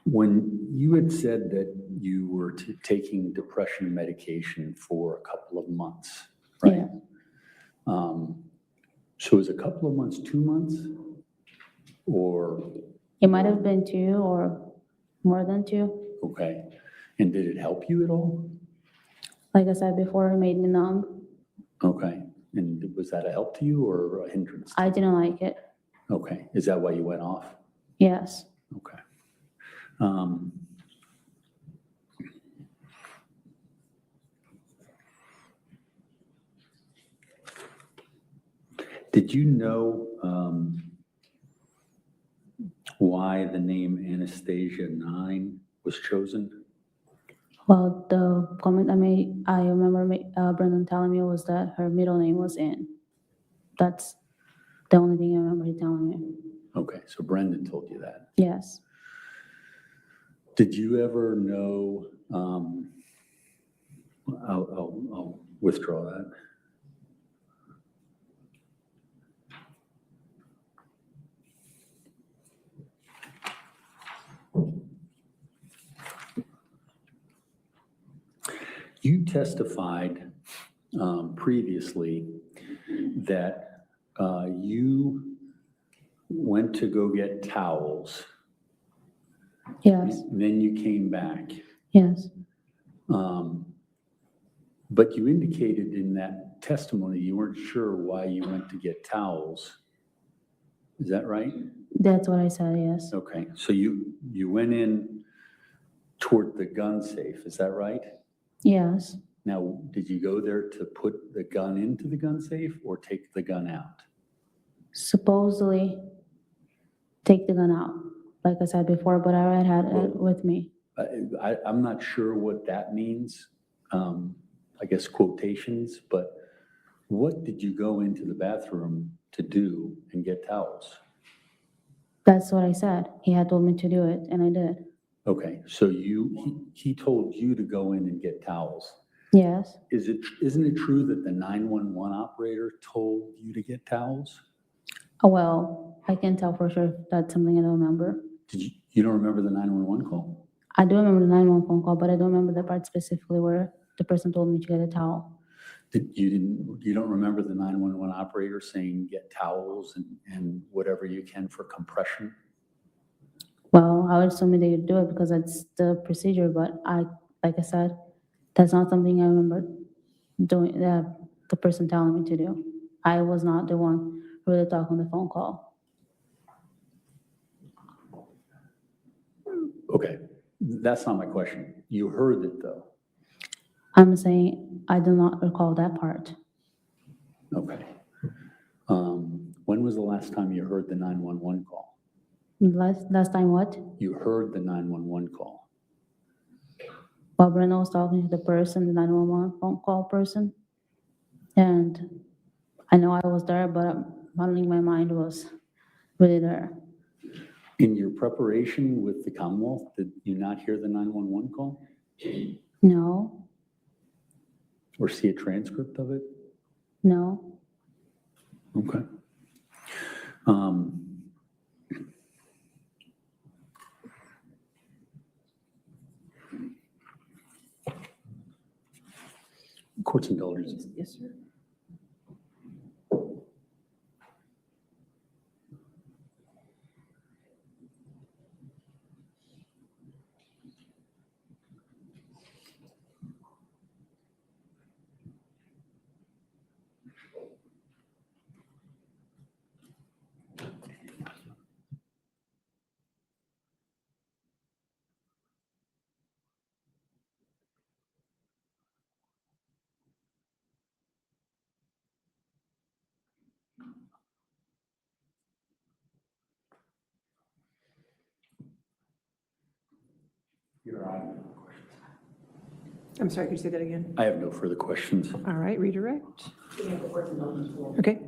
When you had said that you were taking depression medication for a couple of months, right? Yeah. So is a couple of months 2 months? Or, It might have been 2 or more than 2. okay. And did it help you at all? Like I said before, it made me numb. Okay. And was that a help to you or a hindrance? I didn't like it. Okay. Is that why you went off? Yes. Okay. Did you know why the name Anastasia 9 was chosen? Well, the comment I remember Brendan telling me was that her middle name was Ann. That's the only thing I remember he telling me. Okay, so Brendan told you that. Yes. Did you ever know, I'll withdraw that. You testified previously that you went to go get towels, Yes, then you came back. yes, But you indicated in that testimony you weren't sure why you went to get towels. Is that right? that's what I said, yes. Okay, so you went in toward the gun safe, is that right? Yes, Now, did you go there to put the gun into the gun safe or take the gun out? supposedly take the gun out, like I said before, but I already had it with me. I'm not sure what that means, I guess quotations, but what did you go into the bathroom to do and get towels? That's what I said. He had told me to do it, and I did. Okay, so he told you to go in and get towels. Yes, Isn't it true that the 911 operator told you to get towels? well, I can't tell for sure if that's something I don't remember. You don't remember the 911 call? I do remember the 911 phone call, but I don't remember the part specifically where the person told me to get a towel. You don't remember the 911 operator saying get towels and whatever you can for compression? Well, I would assume they would do it because that's the procedure, but like I said, that's not something I remember doing, the person telling me to do. I was not the one really talking on the phone call. Okay, that's not my question. You heard it though. I'm saying I do not recall that part. Okay. When was the last time you heard the 911 call? Last time what? You heard the 911 call. While Brenda was talking to the person, the 911 phone call person. And I know I was there, but I don't think my mind was really there. In your preparation with the Commonwealth, did you not hear the 911 call No, or see a transcript of it? no. Okay. Court's indulgence. Yes, sir. I'm sorry, could you say that again? I have no further questions. All right, redirect. Okay.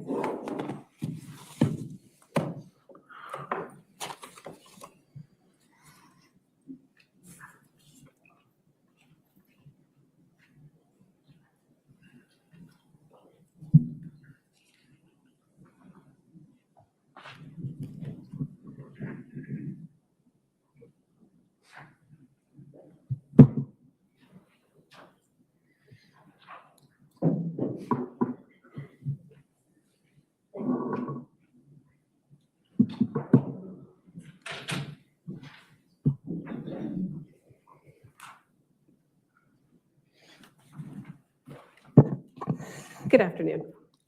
Good afternoon.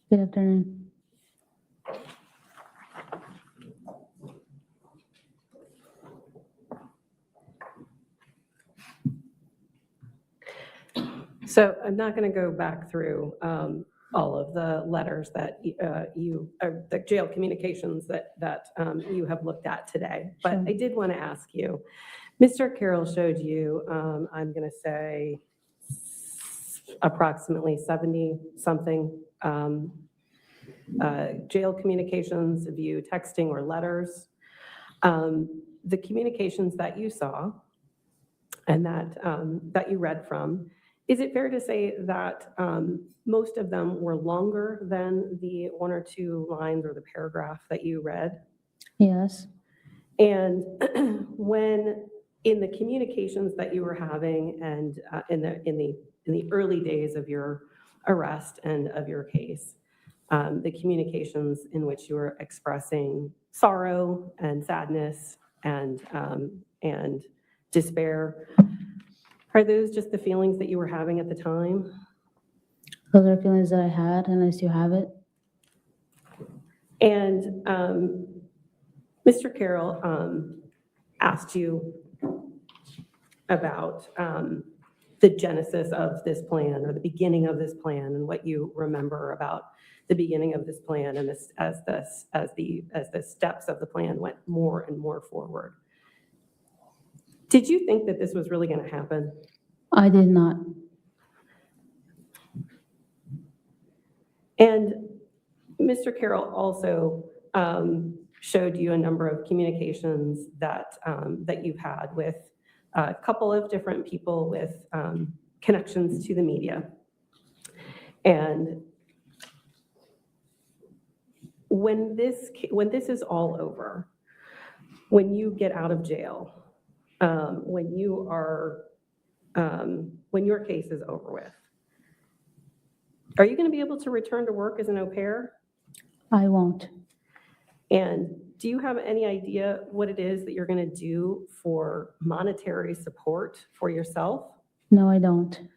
Good afternoon. So I'm not going to go back through all of the letters that the jail communications that you have looked at today. But Sure. I did want to ask you, Mr. Carroll showed you, I'm going to say approximately 70-something jail communications of you texting or letters. The communications that you saw and that you read from, is it fair to say that most of them were longer than the 1 or 2 lines or the paragraph that you read? Yes, And when in the communications that you were having and in the in the early days of your arrest and of your case, the communications in which you were expressing sorrow and sadness and despair. Are those just the feelings that you were having at the time? Those are feelings that I had, and I still have it. And Mr. Carroll asked you about the genesis of this plan or the beginning of this plan and what you remember about the beginning of this plan and this, as the steps of the plan went more and more forward. Did you think that this was really going to happen? I did not. And Mr. Carroll also showed you a number of communications that you've had with a couple of different people with connections to the media. And when this is all over, when you get out of jail, when your case is over with, are you going to be able to return to work as an au pair? I won't. And do you have any idea what it is that you're going to do for monetary support for yourself? No, I don't.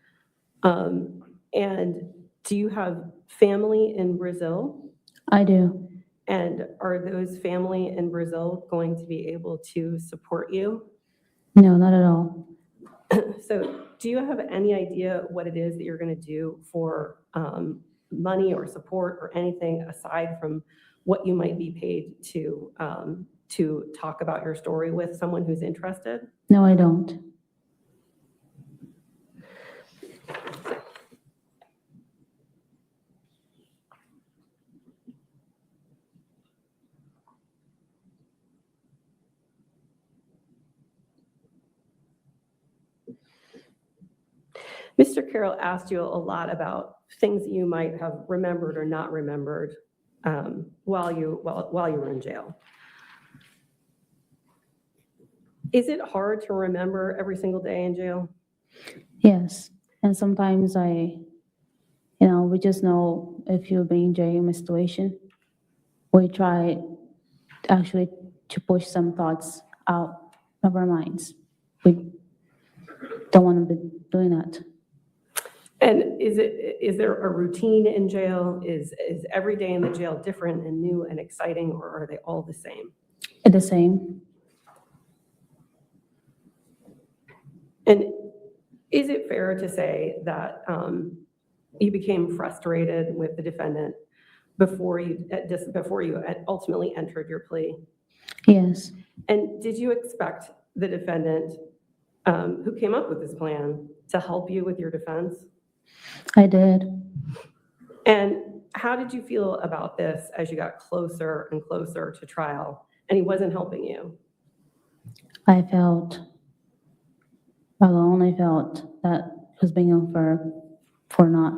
And do you have family in Brazil? I do. And are those family in Brazil going to be able to support you? No, not at all. So do you have any idea what it is that you're going to do for money or support or anything aside from what you might be paid to talk about your story with someone who's interested? No, I don't. Mr. Carroll asked you a lot about things that you might have remembered or not remembered while you were in jail. Is it hard to remember every single day in jail? Yes. And sometimes we just know if you're being jailed in a situation, we try actually to push some thoughts out of our minds. We don't want to be doing that. And is there a routine in jail? Is every day in the jail different and new and exciting, or are they all the same? The same. And is it fair to say that you became frustrated with the defendant before you ultimately entered your plea? Yes. And did you expect the defendant who came up with this plan to help you with your defense? I did. And how did you feel about this as you got closer and closer to trial and he wasn't helping you? I felt alone. I felt that he was being unfair for not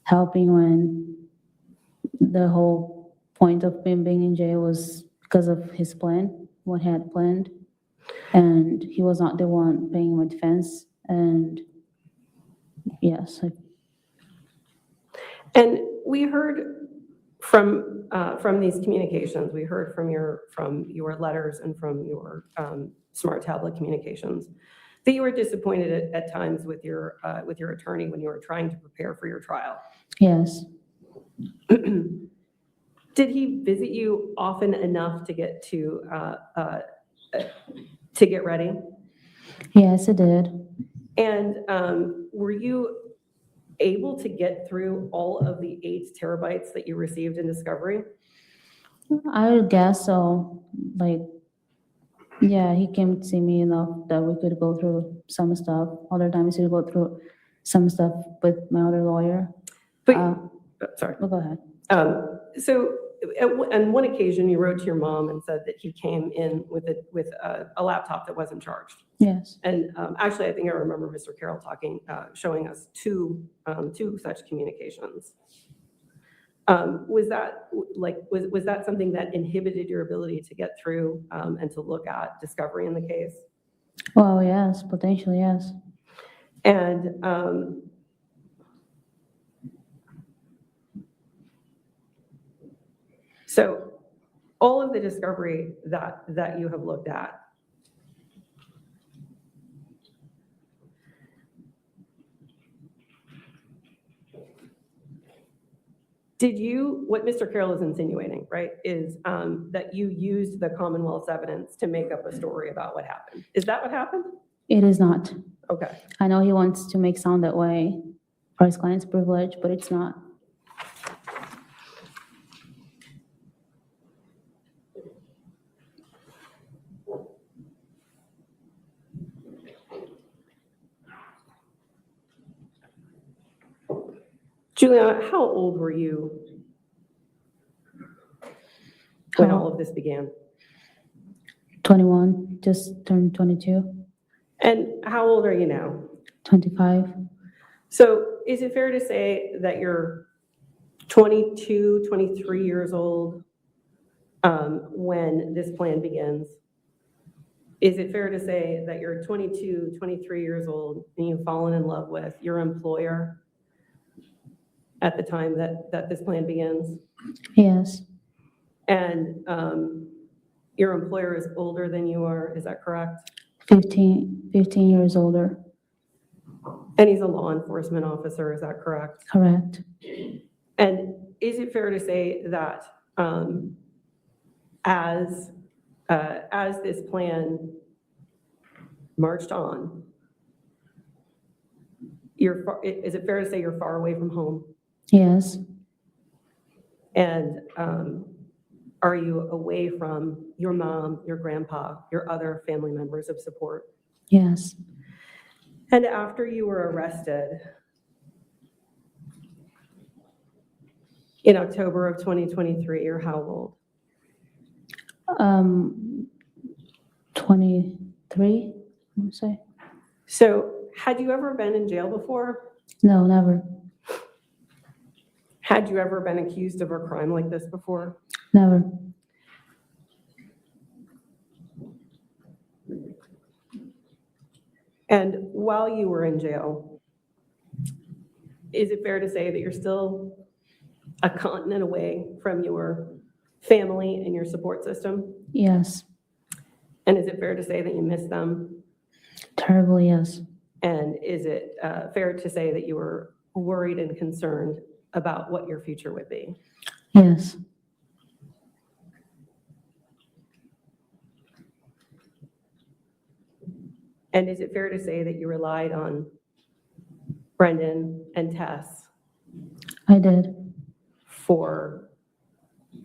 helping when the whole point of him being in jail was because of his plan, what he had planned. And he was not the one paying my defense. And yes. And we heard from these communications, we heard from your letters and from your smart tablet communications that you were disappointed at times with your attorney when you were trying to prepare for your trial. Yes. Did he visit you often enough to get ready? Yes, it did. And were you able to get through all of the 8 terabytes that you received in discovery? I would guess so. Yeah, he came to see me enough that we could go through some stuff. Other times he'd go through some stuff with my other lawyer. But sorry. Go ahead. So on one occasion, you wrote to your mom and said that he came in with a laptop that wasn't charged. Yes. And actually, I think I remember Mr. Carroll showing us two such communications. Was that something that inhibited your ability to get through and to look at discovery in the case? Well, yes, potentially, yes. And So all of the discovery that you have looked at, did you, what Mr. Carroll is insinuating, right, is that you used the Commonwealth's evidence to make up a story about what happened? Is that what happened? It is not. Okay. I know he wants to make sound that way for his client's privilege, but it's not. Juliana, how old were you when How- all of this began? 21, just turned 22, And how old are you now? 25. So is it fair to say that you're 22, 23 years old when this plan begins? Is it fair to say that you're 22, 23 years old and you've fallen in love with your employer at the time that this plan begins? Yes, And your employer is older than you are, is that correct? 15 years older. And he's a law enforcement officer, is that correct? Correct. And is it fair to say that as this plan marched on, is it fair to say you're far away from home? Yes, And are you away from your mom, your grandpa, your other family members of support? yes. And after you were arrested in October of 2023, you're how old? 23, I would say. So had you ever been in jail before? No, never. Had you ever been accused of a crime like this before? Never. And while you were in jail, is it fair to say that you're still a continent away from your family and your support system? Yes, And is it fair to say that you miss them? terribly, yes. And is it fair to say that you were worried and concerned about what your future would be? Yes, And is it fair to say that you relied on Brendan and Tess I did. for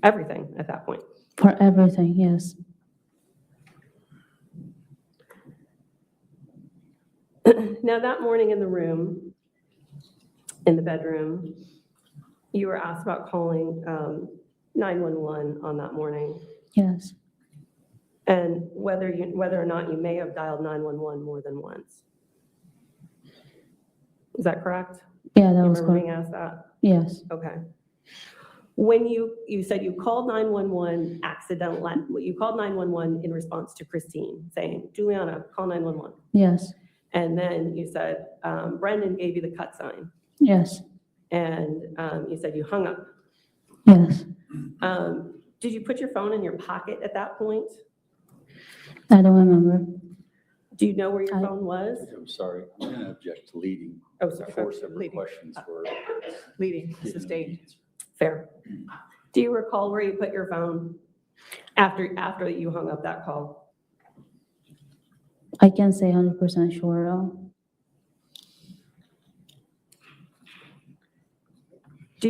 everything at that point? For everything, yes. Now, that morning in the room, in the bedroom, you were asked about calling 911 on that morning, Yes, and whether or not you may have dialed 911 more than once. Is that correct? yeah, that You was remember correct. being asked that? Yes, Okay. When you said you called 911 accidentally, you called 911 in response to Christine saying, Juliana, call 911. yes, And then you said, Brendan gave you the cut sign. yes, And you said you hung up. yes. Did you put your phone in your pocket at that point? I don't remember. Do you know where your I- phone was? I'm sorry, I'm going to object to leading Oh, sorry. four separate Leading. questions for. Leading, sustained. Fair. Do you recall where you put your phone after you hung up that call? I can't say 100% sure though. Do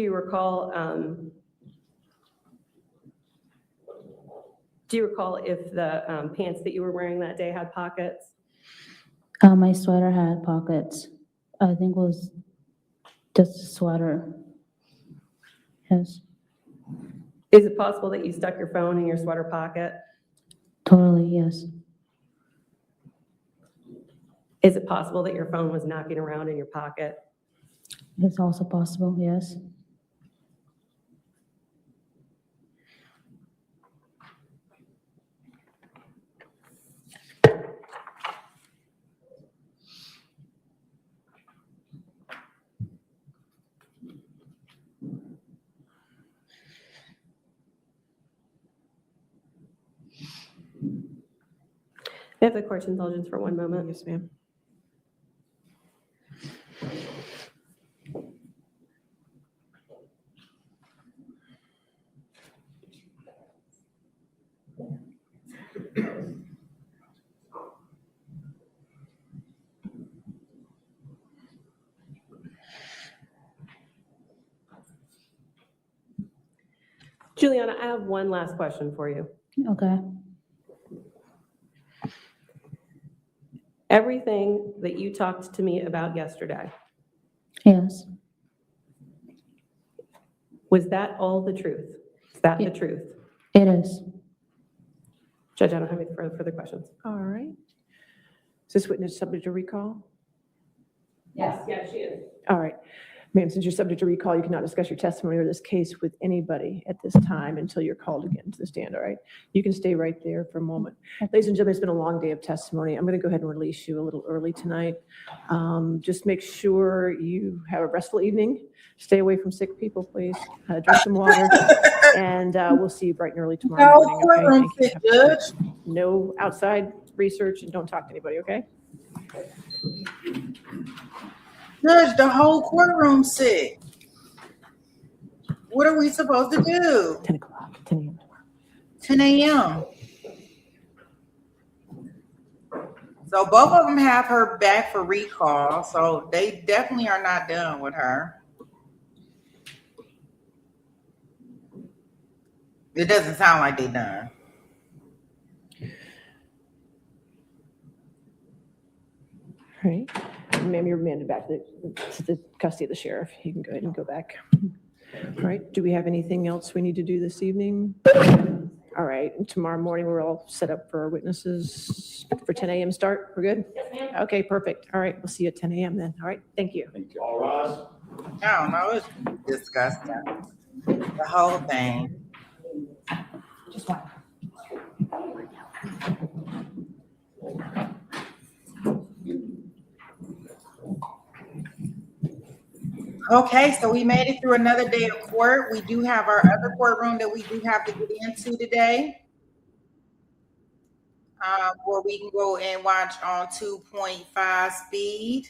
you recall if the pants that you were wearing that day had pockets? My sweater had pockets. I think it was just a sweater. Yes, Is it possible that you stuck your phone in your sweater pocket? totally, yes. Is it possible that your phone was knocking around in your pocket? It's also possible, yes. I have the court's indulgence for one moment. Yes, ma'am. Juliana, I have one last question for you. Okay. Everything that you talked to me about yesterday, Yes. was that all the truth? Is that the Yeah. truth? It is. Judge, I don't have any further questions. All right. Is this witness subject to recall? Yes, she is. All right. Ma'am, since you're subject to recall, you cannot discuss your testimony or this case with anybody at this time until you're called again to the stand, all right? You can stay right there for a moment. Ladies and gentlemen, it's been a long day of testimony. I'm going to go ahead and release you a little early tonight. Just make sure you have a restful evening. Stay away from sick people, please. Drink some water. And we'll see you bright and early tomorrow No morning, courtroom okay? sick, Judge. No outside research and don't talk to anybody, okay? Judge, the whole courtroom sick. What are we supposed to do? 10 o'clock, 10 a.m. 10 a.m. So both of them have her back for recall. So they definitely are not done with her. It doesn't sound like they done. All right. Ma'am, you're remanded back to the custody of the sheriff. You can go ahead and go back. All right. Do we have anything else we need to do this evening? All right. And tomorrow morning, we're all set up for our witnesses for 10 a.m. start. We're good? Yes, ma'am. Okay, perfect. All right. We'll see you at 10 a.m. then. All right. Thank you. All rise. I don't know. It's disgusting. The whole thing. Just one. Okay, so we made it through another day of court. We do have our other courtroom that we do have to get into today. Where we can go and watch on 2.5 speed.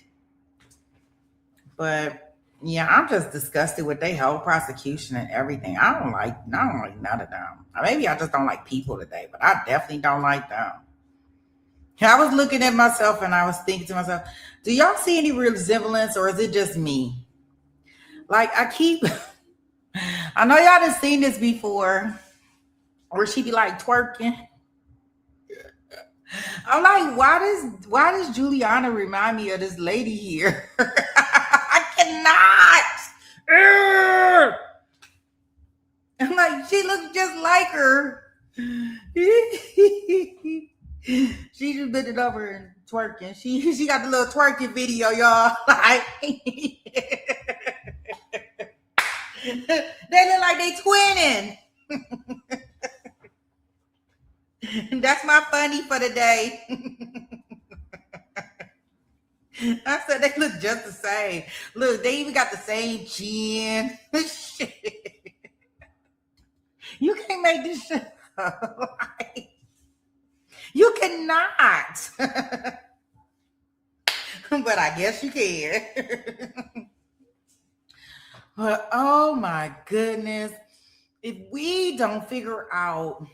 But yeah, I'm just disgusted with their whole prosecution and everything. I don't like none of them. Maybe I just don't like people today, but I definitely don't like them. I was looking at myself and I was thinking to myself, do y'all see any resemblance or is it just me? Like I know y'all done seen this before where she be like twerking. I'm like, why does Juliana remind me of this lady here? I cannot. I'm like, she looks just like her. She just bent it over and twerking. She got the little twerking video, y'all. Like, they look like they twinning. That's my funny for the day. I said they look just the same. Look, they even got the same chin. You can't make this shit up. You cannot. But I guess you can. But oh my goodness. If we don't figure out,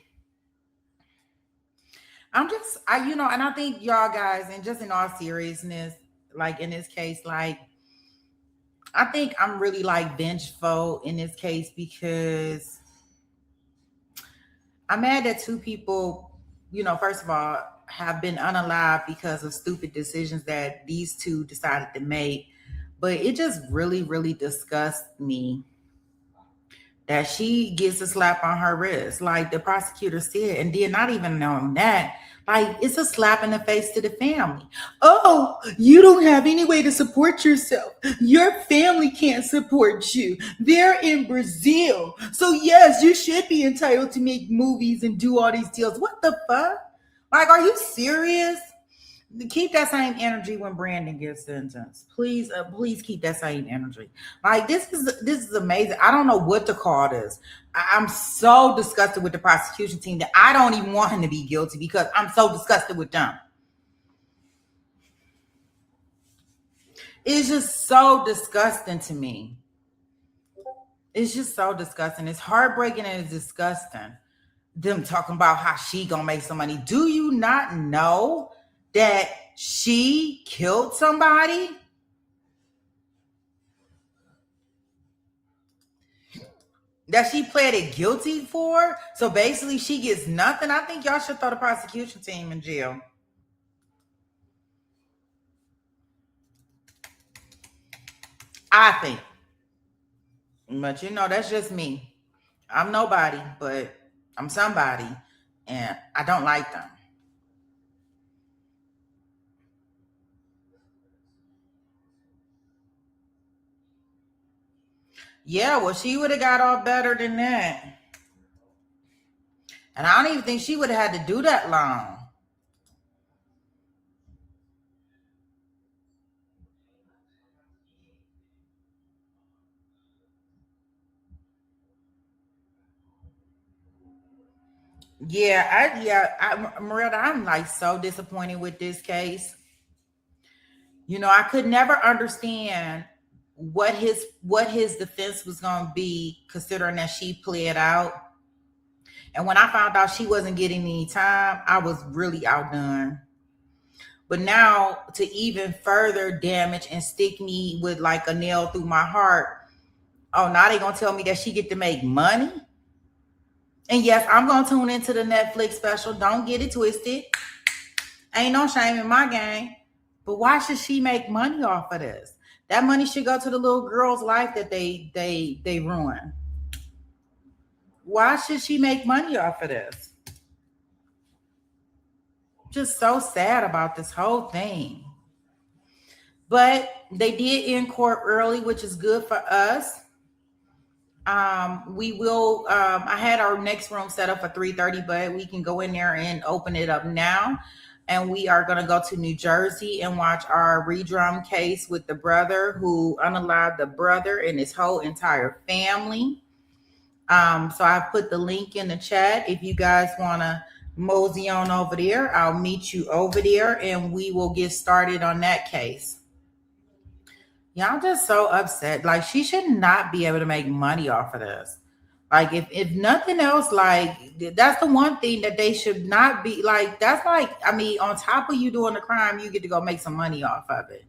and I think y'all guys, and just in all seriousness, like in this case, like, I think I'm really like vengeful in this case because I'm mad that two people, first of all, have been unalived because of stupid decisions that these two decided to make. But it just really, really disgusts me that she gets a slap on her wrist, like the prosecutor said, and did not even know that. Like, it's a slap in the face to the family. Oh, you don't have any way to support yourself. Your family can't support you. They're in Brazil. So yes, you should be entitled to make movies and do all these deals. What the fuck? Like, are you serious? Keep that same energy when Brandon gets sentenced. Please keep that same energy. Like, this is amazing. I don't know what to call this. I'm so disgusted with the prosecution team that I don't even want him to be guilty because I'm so disgusted with them. It's just so disgusting to me. It's just so disgusting. It's heartbreaking and it's disgusting. Them talking about how she gonna make some money. Do you not know that she killed somebody? That she pleaded guilty for? So basically she gets nothing. I think y'all should throw the prosecution team in jail. I think. But you know, that's just me. I'm nobody, but I'm somebody. And I don't like them. Yeah, well, she would have got off better than that. And I don't even think she would have had to do that long. Miranda, I'm like so disappointed with this case. You know, I could never understand what his defense was going to be, considering that she pled out. And when I found out she wasn't getting any time, I was really outdone. But now to even further damage and stick me with like a nail through my heart, oh, now they gonna tell me that she get to make money? And yes, I'm gonna tune into the Netflix special. Don't get it twisted. Ain't no shame in my game. But why should she make money off of this? That money should go to the little girl's life that they ruin. Why should she make money off of this? Just so sad about this whole thing. But they did end court early, which is good for us. We will, I had our next room set up for 3:30, but we can go in there and open it up now. And we are going to go to New Jersey and watch our redrum case with the brother who unalived the brother and his whole entire family. So I put the link in the chat. If you guys want to mosey on over there, I'll meet you over there and we will get started on that case. Yeah, I'm just so upset. Like, she should not be able to make money off of this. Like, if nothing else, like, that's the one thing that they should not be, like, that's like, I mean, on top of you doing the crime, you get to go make some money off of it.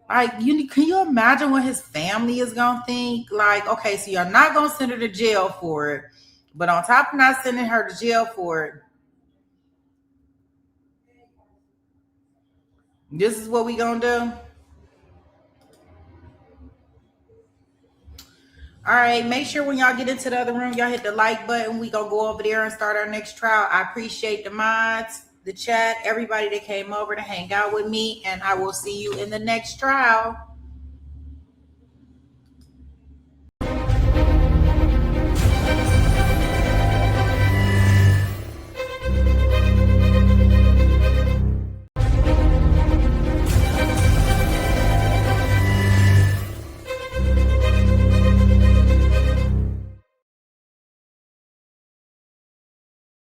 Like, can you imagine what his family is going to think? Like, okay, so you're not going to send her to jail for it, but on top of not sending her to jail for it, this is what we going to do? All right, make sure when y'all get into the other room, y'all hit the like button. We gonna go over there and start our next trial. I appreciate the mods, the chat, everybody that came over to hang out with me, and I will see you in the next trial.